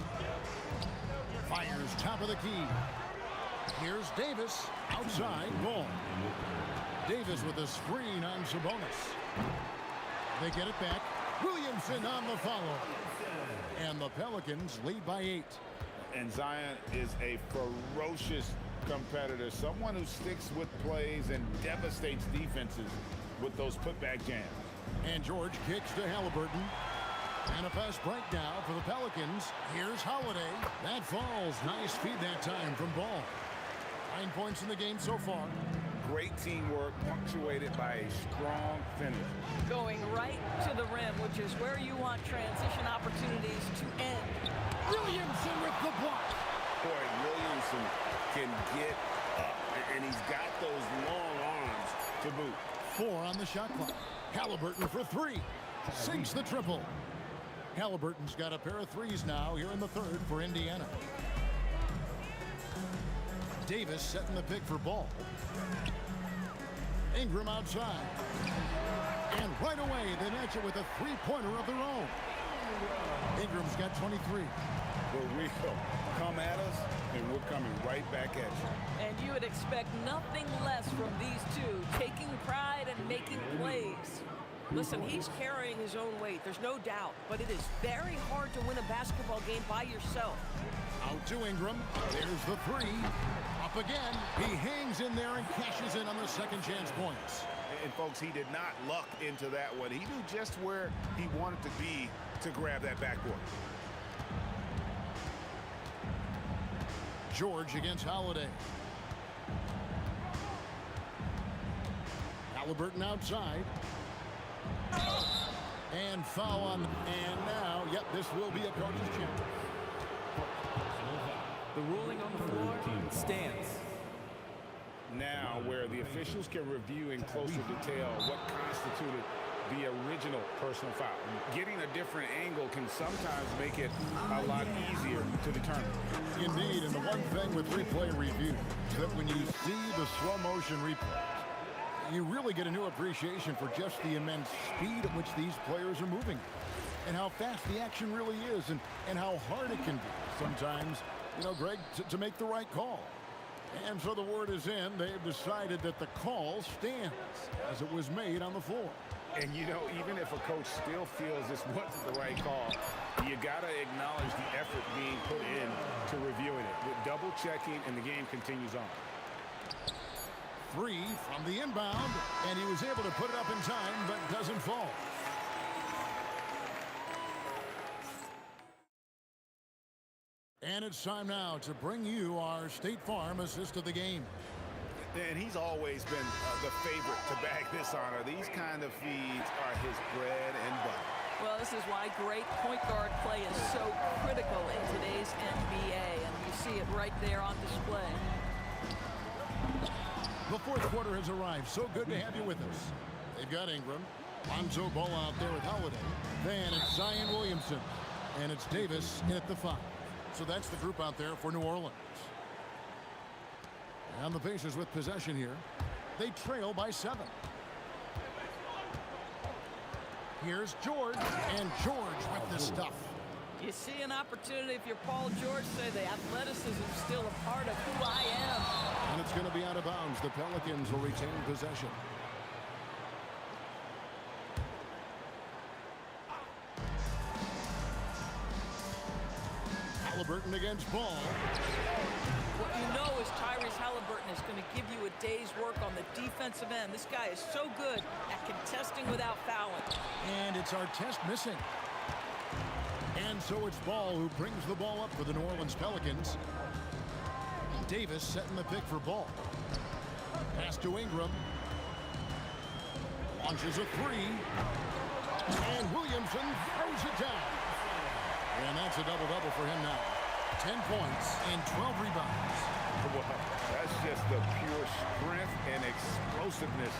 Speaker 7: Fires top of the key. Here's Davis. Outside, ball. Davis with a screen on Sabonis. They get it back. Williamson on the follow. And the Pelicans lead by 8.
Speaker 8: And Zion is a ferocious competitor. Someone who sticks with plays and devastates defenses with those putback jams.
Speaker 7: And George kicks to Halliburton. And a fast break now for the Pelicans. Here's Holiday. That falls. Nice feed that time from Ball. 9 points in the game so far.
Speaker 8: Great teamwork punctuated by a strong finish.
Speaker 9: Going right to the rim, which is where you want transition opportunities to end.
Speaker 7: Williamson with the block.
Speaker 8: Boy, Williamson can get up, and he's got those long arms to boot.
Speaker 7: 4 on the shot clock. Halliburton for 3. Sinks the triple. Halliburton's got a pair of 3s now here in the third for Indiana. Davis setting the pick for Ball. Ingram outside. And right away, they match it with a three-pointer of their own. Ingram's got 23.
Speaker 8: For real. Come at us, and we're coming right back at you.
Speaker 9: And you would expect nothing less from these two, taking pride and making plays. Listen, he's carrying his own weight, there's no doubt, but it is very hard to win a basketball game by yourself.
Speaker 7: Out to Ingram. There's the 3. Up again. He hangs in there and cashes in on the second chance points.
Speaker 8: And folks, he did not luck into that one. He knew just where he wanted to be to grab that backboard.
Speaker 7: George against Holiday. Halliburton outside. And foul on. And now, yep, this will be a coach's chance.
Speaker 11: The ruling on the floor stands.
Speaker 8: Now, where the officials can review in closer detail what constituted the original personal foul. Getting a different angle can sometimes make it a lot easier to determine.
Speaker 7: Indeed, and the one thing with replay review is that when you see the slow motion replay, you really get a new appreciation for just the immense speed at which these players are moving and how fast the action really is and how hard it can be sometimes, you know, Greg, to make the right call. And so the word is in. They've decided that the call stands as it was made on the floor.
Speaker 8: And, you know, even if a coach still feels this wasn't the right call, you got to acknowledge the effort being put in to reviewing it. With double checking, and the game continues on.
Speaker 7: 3 from the inbound, and he was able to put it up in time, but doesn't fall. And it's time now to bring you our State Farm assist of the game.
Speaker 8: And he's always been the favorite to bag this honor. These kind of feeds are his bread and butter.
Speaker 9: Well, this is why great point guard play is so critical in today's NBA, and you see it right there on display.
Speaker 7: The fourth quarter has arrived. So good to have you with us. They've got Ingram. Lonzo Ball out there with Holiday. Then it's Zion Williamson. And it's Davis in at the 5. So that's the group out there for New Orleans. And the Pacers with possession here. They trail by 7. Here's George. And George with the stuff.
Speaker 9: You see an opportunity if you're Paul George, say the athleticism is still a part of who I am.
Speaker 7: And it's going to be out of bounds. The Pelicans will retain possession. Halliburton against Ball.
Speaker 9: What you know is Tyrese Halliburton is going to give you a day's work on the defensive end. This guy is so good at contesting without fouling.
Speaker 7: And it's Artest missing. And so it's Ball who brings the ball up for the New Orleans Pelicans. Davis setting the pick for Ball. Pass to Ingram. Launches a 3. And Williamson throws it down. And that's a double-double for him now. 10 points and 12 rebounds.
Speaker 8: Well, that's just the pure strength and explosiveness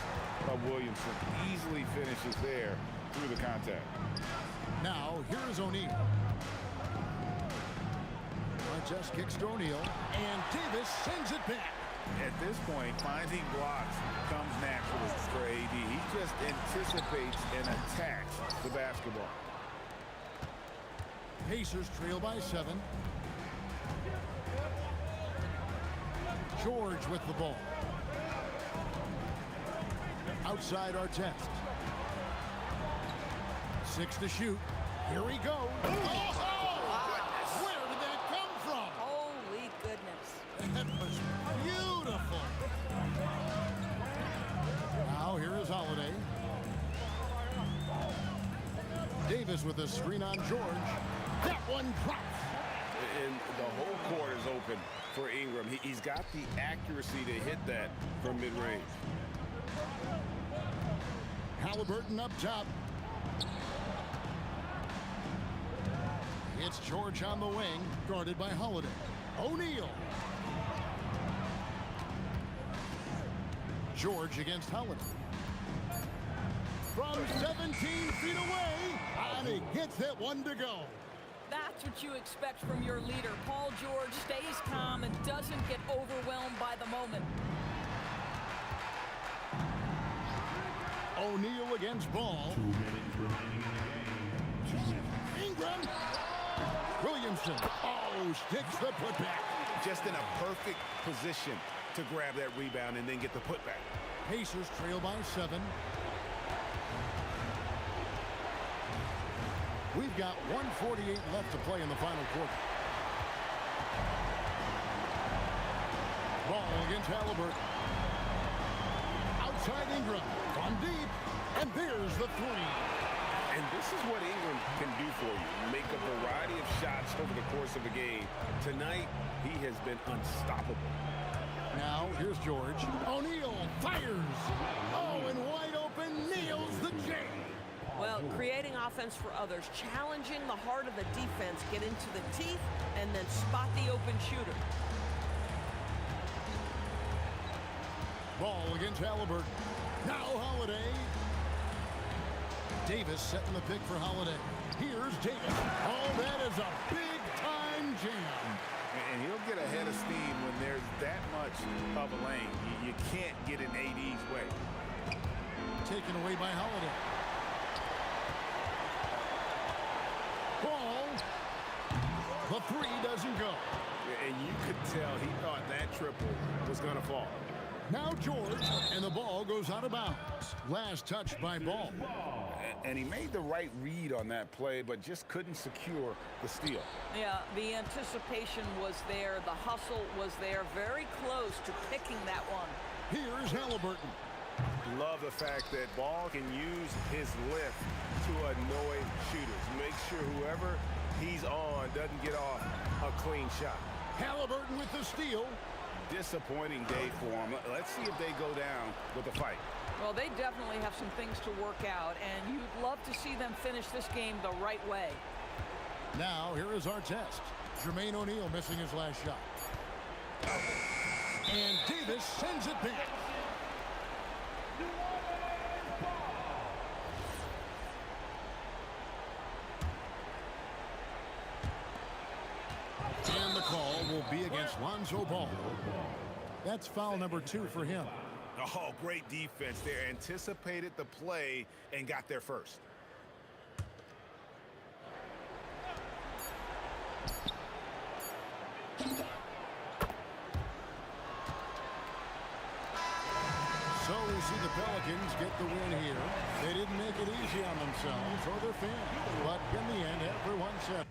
Speaker 8: of Williamson. Easily finishes there through the contact.
Speaker 7: Now, here's O'Neal. Just kicks to O'Neal. And Davis sends it back.
Speaker 8: At this point, finding blocks comes naturally for AD. He just anticipates and attacks the basketball.
Speaker 7: Pacers trail by 7. George with the ball. Outside Artest. 6 to shoot. Here we go. Where did that come from?
Speaker 9: Holy goodness.
Speaker 7: That was beautiful. Now here is Holiday. Davis with a screen on George. That one drops.
Speaker 8: And the whole court is open for Ingram. He's got the accuracy to hit that from mid-range.
Speaker 7: Halliburton up top. It's George on the wing, guarded by Holiday. O'Neal. George against Holiday. From 17 feet away, and he gets it, 1 to go.
Speaker 9: That's what you expect from your leader. Paul George stays calm and doesn't get overwhelmed by the moment.
Speaker 7: O'Neal against Ball.
Speaker 5: 2 minutes remaining in the game. 2 minutes.
Speaker 7: Ingram. Williamson. Oh, sticks the putback.
Speaker 8: Just in a perfect position to grab that rebound and then get the putback.
Speaker 7: Pacers trail by 7. We've got 1:48 left to play in the final quarter. Ball against Halliburton. Outside Ingram. Gone deep. And there's the 3.
Speaker 8: And this is what Ingram can do for you. Make a variety of shots over the course of a game. Tonight, he has been unstoppable.
Speaker 7: Now, here's George. O'Neal fires. Oh, and wide open, nails the J.
Speaker 9: Well, creating offense for others, challenging the heart of the defense, get into the teeth, and then spot the open shooter.
Speaker 7: Ball against Halliburton. Now Holiday. Davis setting the pick for Holiday. Here's Davis. Oh, that is a big-time jam.
Speaker 8: And he'll get a head of steam when there's that much of a lane. You can't get in AD's way.
Speaker 7: Taken away by Holiday. Ball. The 3 doesn't go.
Speaker 8: And you could tell he thought that triple was going to fall.
Speaker 7: Now George, and the ball goes out of bounds. Last touch by Ball.
Speaker 8: And he made the right read on that play, but just couldn't secure the steal.
Speaker 10: Yeah, the anticipation was there. The hustle was there. Very close to picking that one.
Speaker 7: Here's Halliburton.
Speaker 2: Love the fact that Ball can use his lift to annoy shooters. Make sure whoever he's on doesn't get off a clean shot.
Speaker 7: Halliburton with the steal.
Speaker 8: Disappointing day for him. Let's see if they go down with a fight.
Speaker 10: Well, they definitely have some things to work out, and you'd love to see them finish this game the right way.
Speaker 7: Now, here is our test. Jermaine O'Neal missing his last shot. And Davis sends it back. And the call will be against Lonzo Ball. That's foul number 2 for him.
Speaker 2: Oh, great defense there. Anticipated the play and got there first.
Speaker 7: So we see the Pelicans get the win here. They didn't make it easy on themselves or their fans, but in the end, everyone said.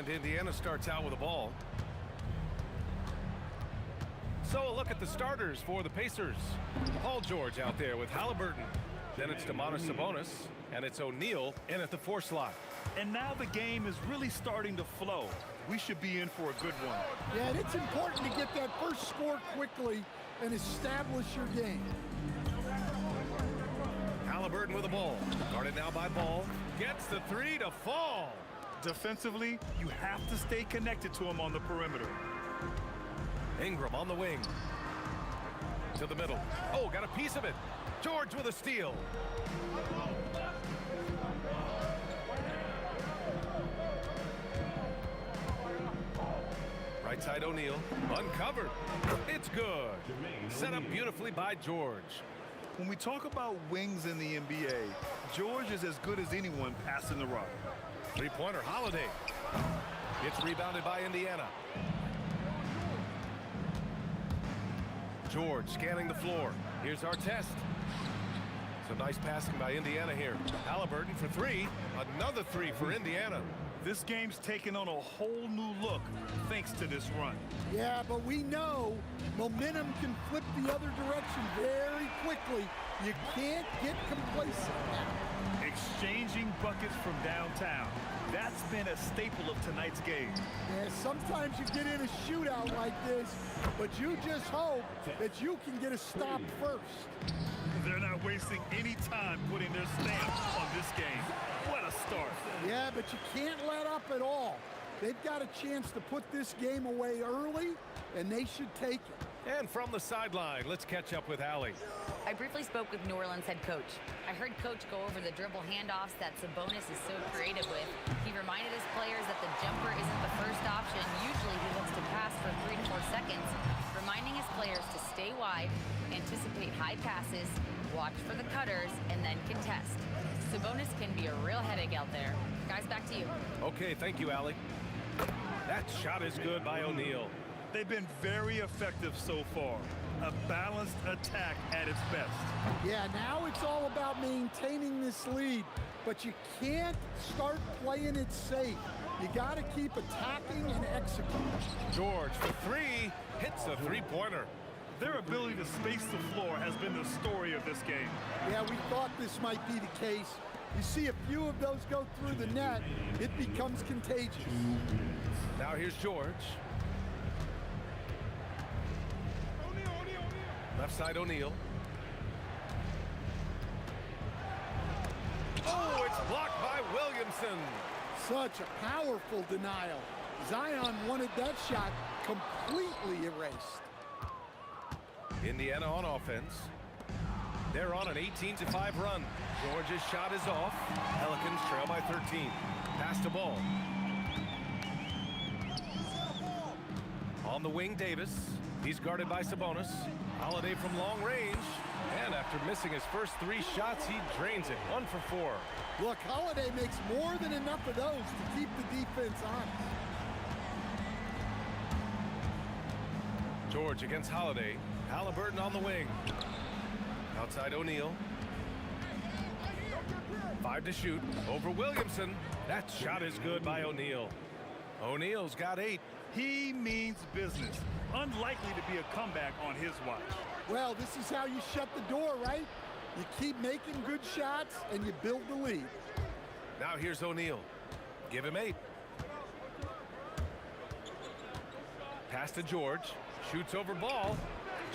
Speaker 2: And Indiana starts out with a ball. So a look at the starters for the Pacers. Paul George out there with Halliburton. Then it's Sabonis, and it's O'Neal in at the 4 slot.
Speaker 3: And now the game is really starting to flow. We should be in for a good one.
Speaker 12: Yeah, and it's important to get that first score quickly and establish your game.
Speaker 2: Halliburton with the ball. Guarded now by Ball. Gets the 3 to fall.
Speaker 3: Defensively, you have to stay connected to him on the perimeter.
Speaker 2: Ingram on the wing. To the middle. Oh, got a piece of it. George with a steal. Right side O'Neal. Uncovered. It's good. Set up beautifully by George.
Speaker 3: When we talk about wings in the NBA, George is as good as anyone passing the rock.
Speaker 2: Three-pointer, Holiday. It's rebounded by Indiana. George scanning the floor. Here's our test. Some nice passing by Indiana here. Halliburton for 3. Another 3 for Indiana.
Speaker 3: This game's taken on a whole new look thanks to this run.
Speaker 12: Yeah, but we know momentum can flip the other direction very quickly. You can't get complacent now.
Speaker 3: Exchanging buckets from downtown. That's been a staple of tonight's game.
Speaker 12: Yeah, sometimes you get in a shootout like this, but you just hope that you can get a stop first.
Speaker 3: They're not wasting any time putting their stamp on this game. What a start.
Speaker 12: Yeah, but you can't let up at all. They've got a chance to put this game away early, and they should take it.
Speaker 2: And from the sideline, let's catch up with Allie.
Speaker 6: I briefly spoke with New Orleans head coach. I heard coach go over the dribble handoffs that Sabonis is so creative with. He reminded his players that the jumper isn't the first option. Usually he looks to pass for 3 to 4 seconds, reminding his players to stay wide, anticipate high passes, watch for the cutters, and then contest. Sabonis can be a real headache out there. Guys, back to you.
Speaker 2: Okay, thank you, Allie. That shot is good by O'Neal.
Speaker 3: They've been very effective so far. A balanced attack at its best.
Speaker 12: Yeah, now it's all about maintaining this lead, but you can't start playing it safe. You got to keep attacking and executing.
Speaker 2: George for 3, hits a 3-pointer.
Speaker 3: Their ability to space the floor has been the story of this game.
Speaker 12: Yeah, we thought this might be the case. You see a few of those go through the net, it becomes contagious.
Speaker 2: Now here's George. Left side O'Neal. Oh, it's blocked by Williamson.
Speaker 12: Such a powerful denial. Zion wanted that shot completely erased.
Speaker 2: Indiana on offense. They're on an 18-5 run. George's shot is off. Pelicans trail by 13. Pass to Ball. On the wing, Davis. He's guarded by Sabonis. Holiday from long range. And after missing his first 3 shots, he drains it. 1 for 4.
Speaker 12: Look, Holiday makes more than enough of those to keep the defense honest.
Speaker 2: George against Holiday. Halliburton on the wing. Outside O'Neal. 5 to shoot. Over Williamson. That shot is good by O'Neal. O'Neal's got 8.
Speaker 3: He means business. Unlikely to be a comeback on his watch.
Speaker 12: Well, this is how you shut the door, right? You keep making good shots and you build the lead.
Speaker 2: Now here's O'Neal. Give him 8. Pass to George. Shoots over Ball.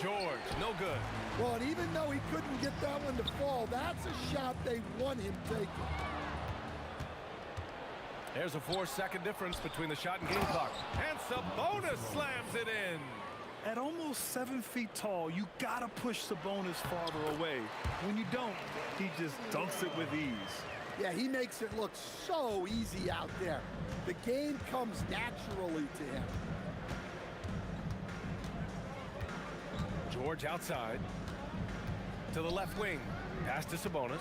Speaker 2: George, no good.
Speaker 12: Well, and even though he couldn't get that one to fall, that's a shot they want him taking.
Speaker 2: There's a 4-second difference between the shot and game clock. And Sabonis slams it in.
Speaker 3: At almost 7 feet tall, you gotta push Sabonis farther away. When you don't, he just dunks it with ease.
Speaker 12: Yeah, he makes it look so easy out there. The game comes naturally to him.
Speaker 2: George outside. To the left wing. Pass to Sabonis.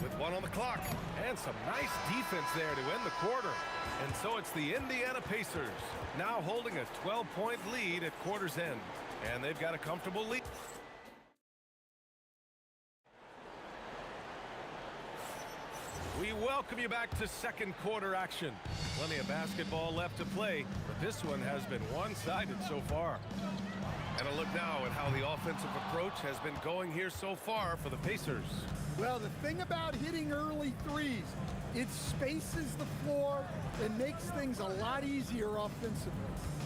Speaker 2: With 1 on the clock. And some nice defense there to end the quarter. And so it's the Indiana Pacers now holding a 12-point lead at quarter's end. And they've got a comfortable lead. We We welcome you back to second quarter action. Plenty of basketball left to play, but this one has been one-sided so far. And a look now at how the offensive approach has been going here so far for the Pacers.
Speaker 12: Well, the thing about hitting early threes, it spaces the floor and makes things a lot easier offensively.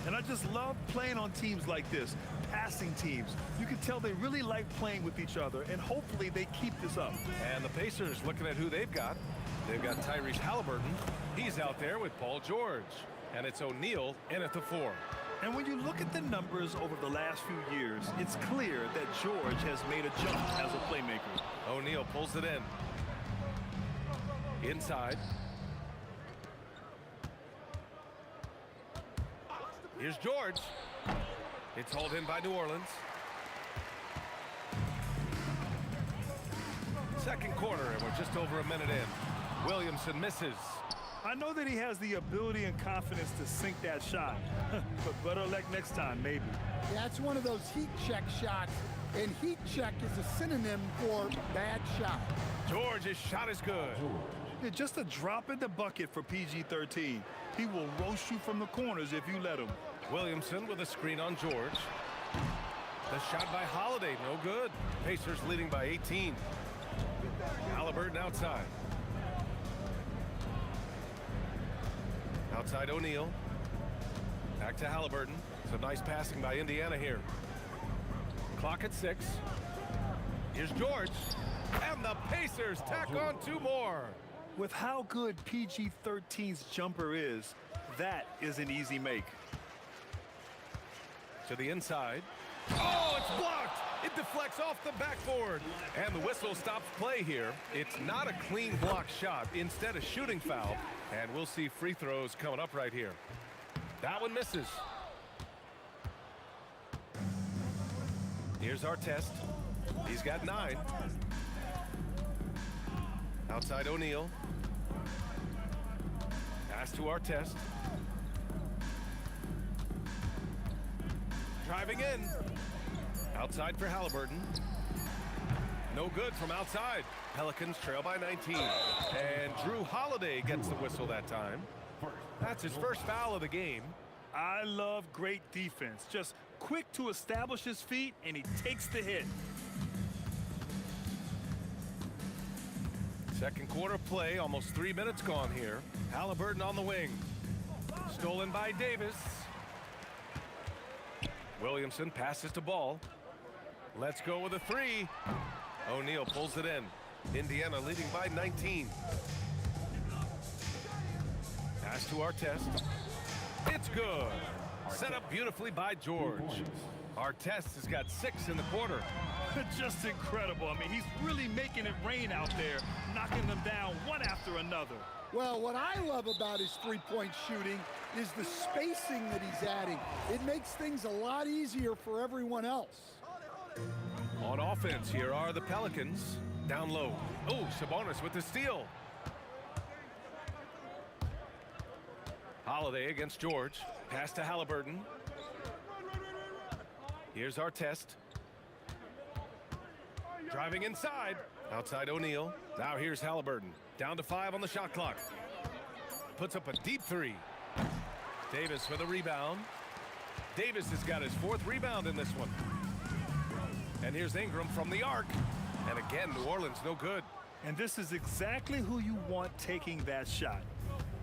Speaker 3: And I just love playing on teams like this, passing teams. You can tell they really like playing with each other, and hopefully they keep this up.
Speaker 2: And the Pacers looking at who they've got. They've got Tyrese Halliburton. He's out there with Paul George. And it's O'Neal in at the 4.
Speaker 3: And when you look at the numbers over the last few years, it's clear that George has made a jump as a playmaker.
Speaker 2: O'Neal pulls it in. Inside. Here's George. It's hauled in by New Orleans. Second quarter, and we're just over a minute in. Williamson misses.
Speaker 3: I know that he has the ability and confidence to sink that shot, but better luck next time, maybe.
Speaker 12: Yeah, it's one of those heat check shots, and heat check is a synonym for bad shot.
Speaker 2: George's shot is good.
Speaker 3: Yeah, just a drop in the bucket for PG-13. He will roast you from the corners if you let him.
Speaker 2: Williamson with a screen on George. The shot by Holiday, no good. Pacers leading by 18. Halliburton outside. Outside O'Neal. Back to Halliburton. Some nice passing by Indiana here. Clock at 6. Here's George. And the Pacers tack on 2 more.
Speaker 3: With how good PG-13's jumper is, that is an easy make.
Speaker 2: To the inside. Oh, it's blocked. It deflects off the backboard. And the whistle stops play here. It's not a clean block shot. Instead, a shooting foul. And we'll see free throws coming up right here. That one misses. Here's our test. He's got 9. Outside O'Neal. Pass to our test. Driving in. Outside for Halliburton. No good from outside. Pelicans trail by 19. And Drew Holiday gets the whistle that time. That's his first foul of the game.
Speaker 3: I love great defense. Just quick to establish his feet, and he takes the hit.
Speaker 2: Second quarter play, almost 3 minutes gone here. Halliburton on the wing. Stolen by Davis. Williamson passes to Ball. Let's go with a 3. O'Neal pulls it in. Indiana leading by 19. Pass to our test. It's good. Set up beautifully by George. Our test has got 6 in the quarter.
Speaker 3: Just incredible. I mean, he's really making it rain out there, knocking them down one after another.
Speaker 12: Well, what I love about his three-point shooting is the spacing that he's adding. It makes things a lot easier for everyone else.
Speaker 2: On offense, here are the Pelicans. Down low. Oh, Sabonis with the steal. Holiday against George. Pass to Halliburton. Here's our test. Driving inside. Outside O'Neal. Now here's Halliburton. Down to 5 on the shot clock. Puts up a deep 3. Davis for the rebound. Davis has got his 4th rebound in this one. And here's Ingram from the arc. And again, New Orleans no good.
Speaker 3: And this is exactly who you want taking that shot.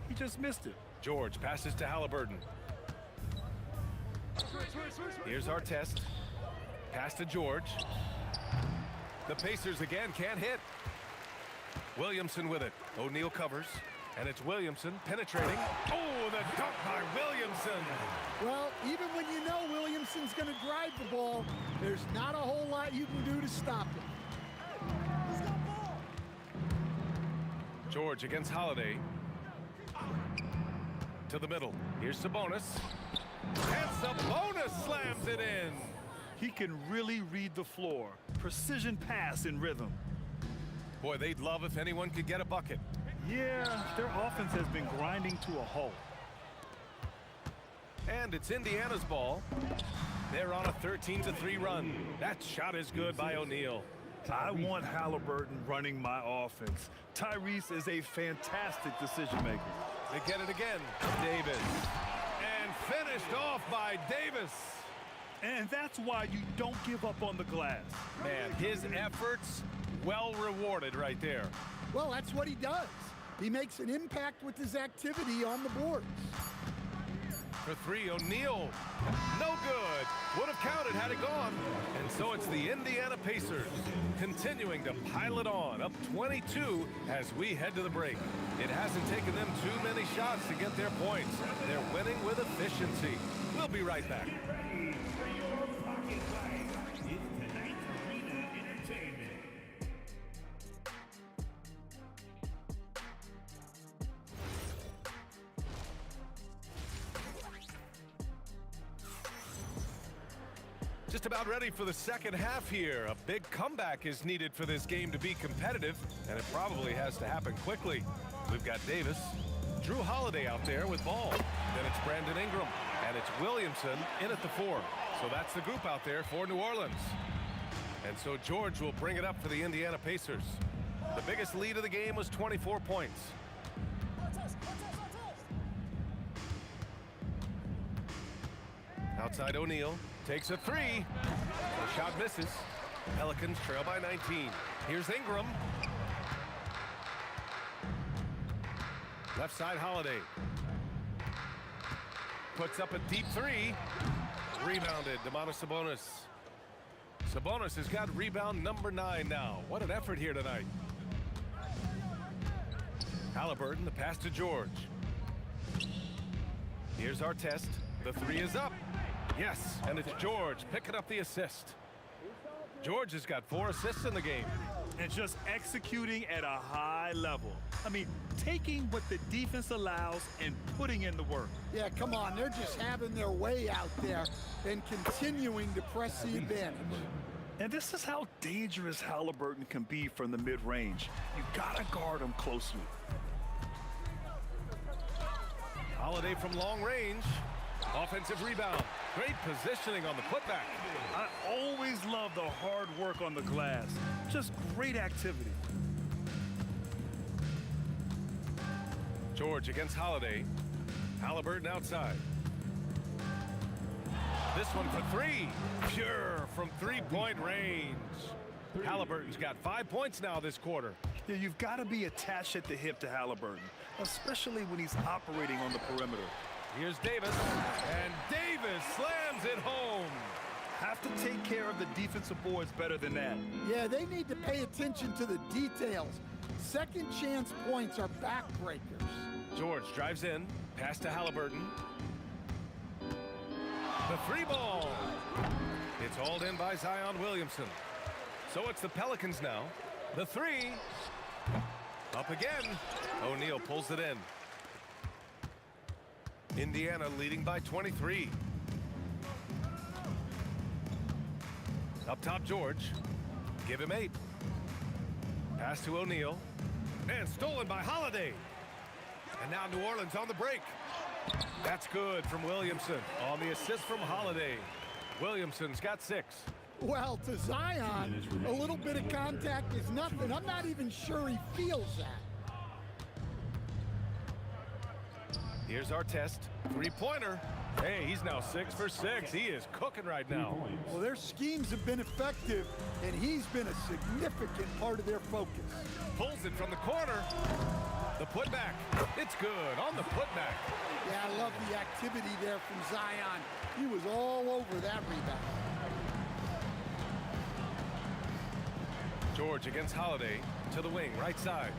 Speaker 3: He just missed it.
Speaker 2: George passes to Halliburton. Here's our test. Pass to George. The Pacers again can't hit. Williamson with it. O'Neal covers. And it's Williamson penetrating. Oh, the dunk by Williamson.
Speaker 12: Well, even when you know Williamson's going to drive the ball, there's not a whole lot you can do to stop him.
Speaker 2: George against Holiday. To the middle. Here's Sabonis. And Sabonis slams it in.
Speaker 3: He can really read the floor. Precision pass in rhythm.
Speaker 2: Boy, they'd love if anyone could get a bucket.
Speaker 3: Yeah, their offense has been grinding to a halt.
Speaker 2: And it's Indiana's ball. They're on a 13-3 run. That shot is good by O'Neal.
Speaker 3: I want Halliburton running my offense. Tyrese is a fantastic decision maker.
Speaker 2: They get it again. Davis. And finished off by Davis.
Speaker 3: And that's why you don't give up on the glass.
Speaker 2: Man, his efforts well rewarded right there.
Speaker 12: Well, that's what he does. He makes an impact with his activity on the boards.
Speaker 2: For three, O'Neal. No good. Would have counted had it gone. And so it's the Indiana Pacers continuing to pile it on, up 22 as we head to the break. It hasn't taken them too many shots to get their points. They're winning with efficiency. We'll be right back. Just about ready for the second half here. A big comeback is needed for this game to be competitive, and it probably has to happen quickly. We've got Davis, Drew Holiday out there with ball. Then it's Brandon Ingram, and it's Williamson in at the 4. So that's the group out there for New Orleans. And so George will bring it up for the Indiana Pacers. The biggest lead of the game was 24 points. Outside O'Neal. Takes a 3. The shot misses. Pelicans trail by 19. Here's Ingram. Left side Holiday. Puts up a deep 3. Rebounded. Domantas Sabonis. Sabonis has got rebound number 9 now. What an effort here tonight. Halliburton, the pass to George. Here's our test. The 3 is up. Yes, and it's George picking up the assist. George has got 4 assists in the game.
Speaker 3: And just executing at a high level. I mean, taking what the defense allows and putting in the work.
Speaker 12: Yeah, come on. They're just having their way out there and continuing to press the advantage.
Speaker 3: And this is how dangerous Halliburton can be from the mid-range. You gotta guard him closely.
Speaker 2: Holiday from long range. Offensive rebound. Great positioning on the putback.
Speaker 3: I always love the hard work on the glass. Just great activity.
Speaker 2: George against Holiday. Halliburton outside. This one for 3. Pure from 3-point range. Halliburton's got 5 points now this quarter.
Speaker 3: Yeah, you've got to be attached at the hip to Halliburton, especially when he's operating on the perimeter.
Speaker 2: Here's Davis, and Davis slams it home.
Speaker 3: Have to take care of the defensive boards better than that.
Speaker 12: Yeah, they need to pay attention to the details. Second chance points are backbreakers.
Speaker 2: George drives in, pass to Halliburton. The 3 ball. It's hauled in by Zion Williamson. So it's the Pelicans now. The 3. Up again. O'Neal pulls it in. Indiana leading by 23. Up top, George. Give him 8. Pass to O'Neal. And stolen by Holiday. And now New Orleans on the break. That's good from Williamson on the assist from Holiday. Williamson's got 6.
Speaker 12: Well, to Zion, a little bit of contact is nothing. I'm not even sure he feels that.
Speaker 2: Here's our test. 3-pointer. Hey, he's now 6 for 6. He is cooking right now.
Speaker 12: Well, their schemes have been effective, and he's been a significant part of their focus.
Speaker 2: Pulls it from the corner. The putback. It's good on the putback.
Speaker 12: Yeah, I love the activity there from Zion. He was all over that rebound.
Speaker 2: George against Holiday to the wing, right side.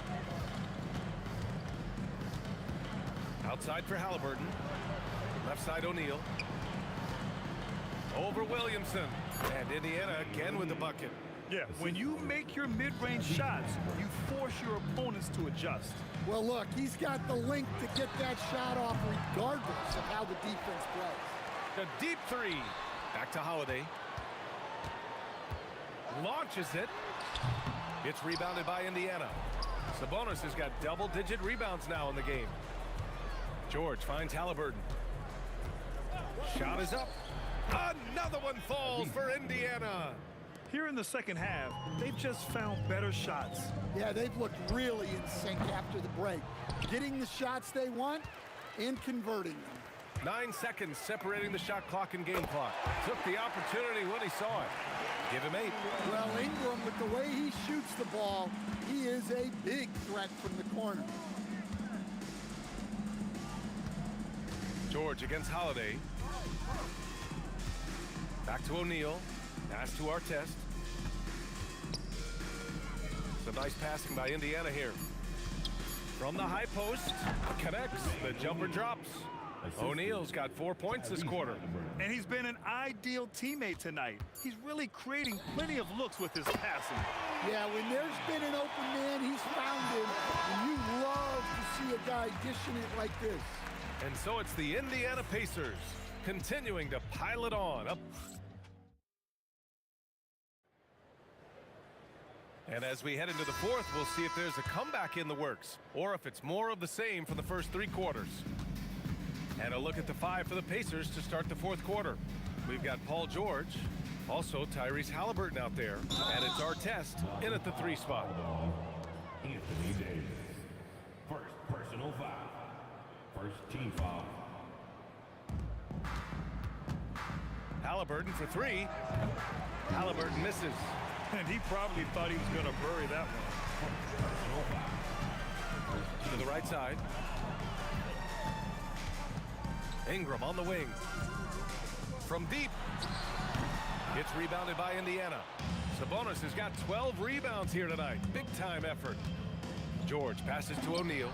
Speaker 2: Outside for Halliburton. Left side O'Neal. Over Williamson. And Indiana again with the bucket.
Speaker 3: Yeah, when you make your mid-range shots, you force your opponents to adjust.
Speaker 12: Well, look, he's got the length to get that shot off regardless of how the defense plays.
Speaker 2: The deep 3. Back to Holiday. Launches it. It's rebounded by Indiana. Sabonis has got double-digit rebounds now in the game. George finds Halliburton. Shot is up. Another one falls for Indiana.
Speaker 3: Here in the second half, they've just found better shots.
Speaker 12: Yeah, they've looked really in sync after the break. Getting the shots they want and converting them.
Speaker 2: 9 seconds separating the shot clock and game clock. Took the opportunity when he saw it. Give him 8.
Speaker 12: Well, Ingram, with the way he shoots the ball, he is a big threat from the corner.
Speaker 2: George against Holiday. Back to O'Neal. Pass to Artest. Some nice passing by Indiana here. From the high post, connects. The jumper drops. O'Neal's got 4 points this quarter.
Speaker 3: And he's been an ideal teammate tonight. He's really creating plenty of looks with his passing.
Speaker 12: Yeah, when there's been an open man, he's found him. And you love to see a guy dishing it like this.
Speaker 2: And so it's the Indiana Pacers continuing to pile it on. Up. And as we head into the fourth, we'll see if there's a comeback in the works or if it's more of the same for the first 3 quarters. And a look at the 5 for the Pacers to start the fourth quarter. We've got Paul George, also Tyrese Halliburton out there, and it's Artest in at the 3 spot.
Speaker 5: Anthony Davis. First personal foul. First team foul.
Speaker 2: Halliburton for 3. Halliburton misses.
Speaker 3: And he probably thought he was going to bury that one.
Speaker 2: To the right side. Ingram on the wing. From deep. It's rebounded by Indiana. Sabonis has got 12 rebounds here tonight. Big time effort. George passes to O'Neal.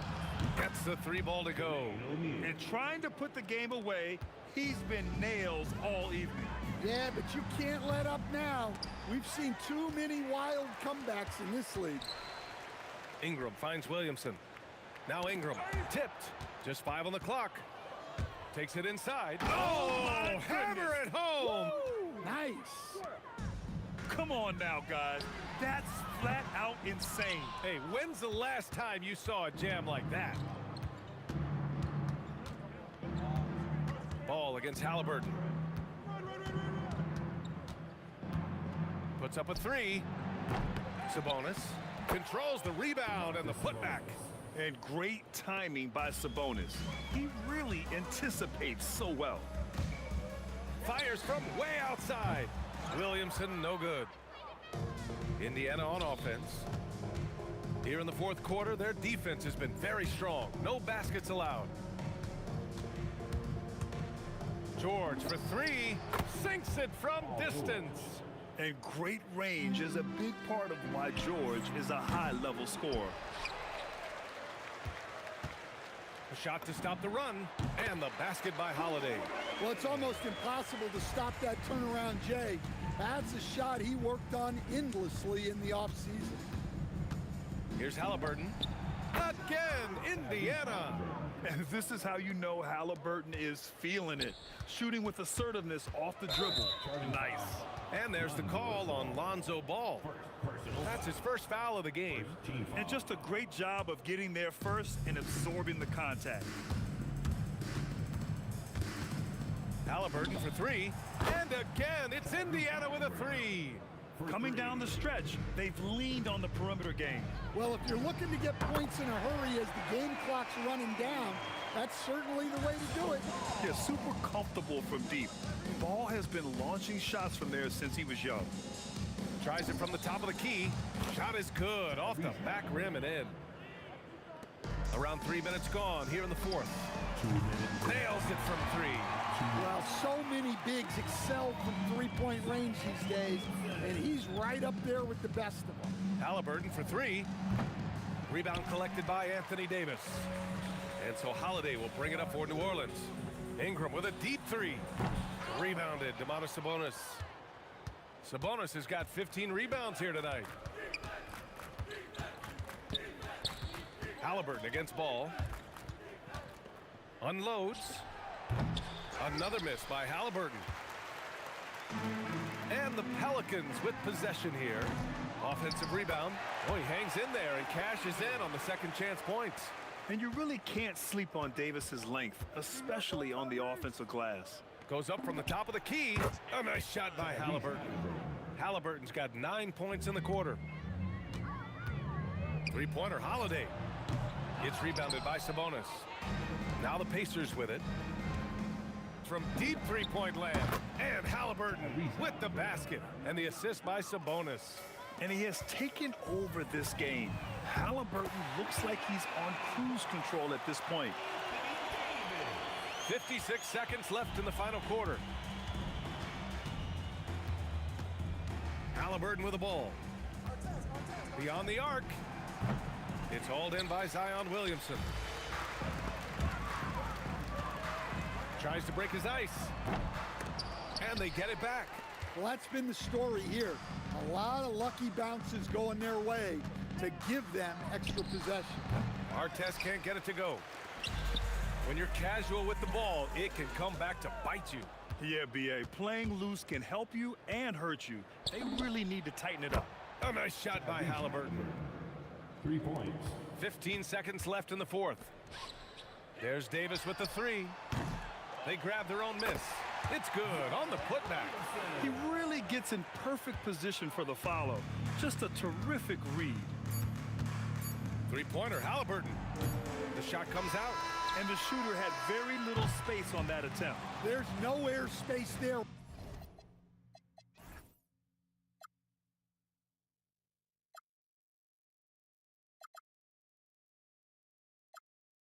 Speaker 2: Gets the 3 ball to go.
Speaker 3: And trying to put the game away, he's been nails all evening.
Speaker 12: Yeah, but you can't let up now. We've seen too many wild comebacks in this league.
Speaker 2: Ingram finds Williamson. Now Ingram tipped. Just 5 on the clock. Takes it inside. Oh, hammer it home.
Speaker 12: Woo! Nice.
Speaker 3: Come on now, guys. That's flat out insane.
Speaker 2: Hey, when's the last time you saw a jam like that? Ball against Halliburton. Puts up a 3. Sabonis controls the rebound and the putback.
Speaker 3: And great timing by Sabonis. He really anticipates so well.
Speaker 2: Fires from way outside. Williamson, no good. Indiana on offense. Here in the fourth quarter, their defense has been very strong. No baskets allowed. George for 3. Sinks it from distance.
Speaker 3: And great range is a big part of why George is a high-level scorer.
Speaker 2: A shot to stop the run, and the basket by Holiday.
Speaker 12: Well, it's almost impossible to stop that turnaround, Jay. That's a shot he worked on endlessly in the offseason.
Speaker 2: Here's Halliburton. Again, Indiana.
Speaker 3: And this is how you know Halliburton is feeling it. Shooting with assertiveness off the dribble. Nice.
Speaker 2: And there's the call on Lonzo Ball. That's his first foul of the game.
Speaker 3: And just a great job of getting there first and absorbing the contact.
Speaker 2: Halliburton for 3. And again, it's Indiana with a 3.
Speaker 3: Coming down the stretch, they've leaned on the perimeter game.
Speaker 12: Well, if you're looking to get points in a hurry as the game clock's running down, that's certainly the way to do it.
Speaker 3: Yeah, super comfortable from deep. Ball has been launching shots from there since he was young.
Speaker 2: Tries it from the top of the key. Shot is good. Off the back rim and in. Around 3 minutes gone here in the fourth. Nails it from 3.
Speaker 12: Well, so many bigs excel from three-point range these days, and he's right up there with the best of them.
Speaker 2: Halliburton for 3. Rebound collected by Anthony Davis. And so Holiday will bring it up for New Orleans. Ingram with a deep 3. Rebounded, Domantas Sabonis. Sabonis has got 15 rebounds here tonight. Halliburton against Ball. Unloads. Another miss by Halliburton. And the Pelicans with possession here. Offensive rebound. Oh, he hangs in there and cashes in on the second chance points.
Speaker 3: And you really can't sleep on Davis's length, especially on the offensive glass.
Speaker 2: Goes up from the top of the key. A nice shot by Halliburton. Halliburton's got 9 points in the quarter. Three-pointer, Holiday. It's rebounded by Sabonis. Now the Pacers with it. From deep three-point land. And Halliburton with the basket. And the assist by Sabonis.
Speaker 3: And he has taken over this game. Halliburton looks like he's on cruise control at this point.
Speaker 2: 56 seconds left in the final quarter. Halliburton with the ball. Beyond the arc. It's hauled in by Zion Williamson. Tries to break his ice. And they get it back.
Speaker 12: Well, that's been the story here. A lot of lucky bounces going their way to give them extra possession.
Speaker 2: Artest can't get it to go. When you're casual with the ball, it can come back to bite you.
Speaker 3: Yeah, B.A. Playing loose can help you and hurt you. They really need to tighten it up.
Speaker 2: A nice shot by Halliburton.
Speaker 5: 3 points.
Speaker 2: 15 seconds left in the fourth. There's Davis with the three. They grab their own miss. It's good on the putback.
Speaker 3: He really gets in perfect position for the follow. Just a terrific read.
Speaker 2: Three-pointer, Halliburton. The shot comes out.
Speaker 3: And the shooter had very little space on that attempt.
Speaker 12: There's no air space there.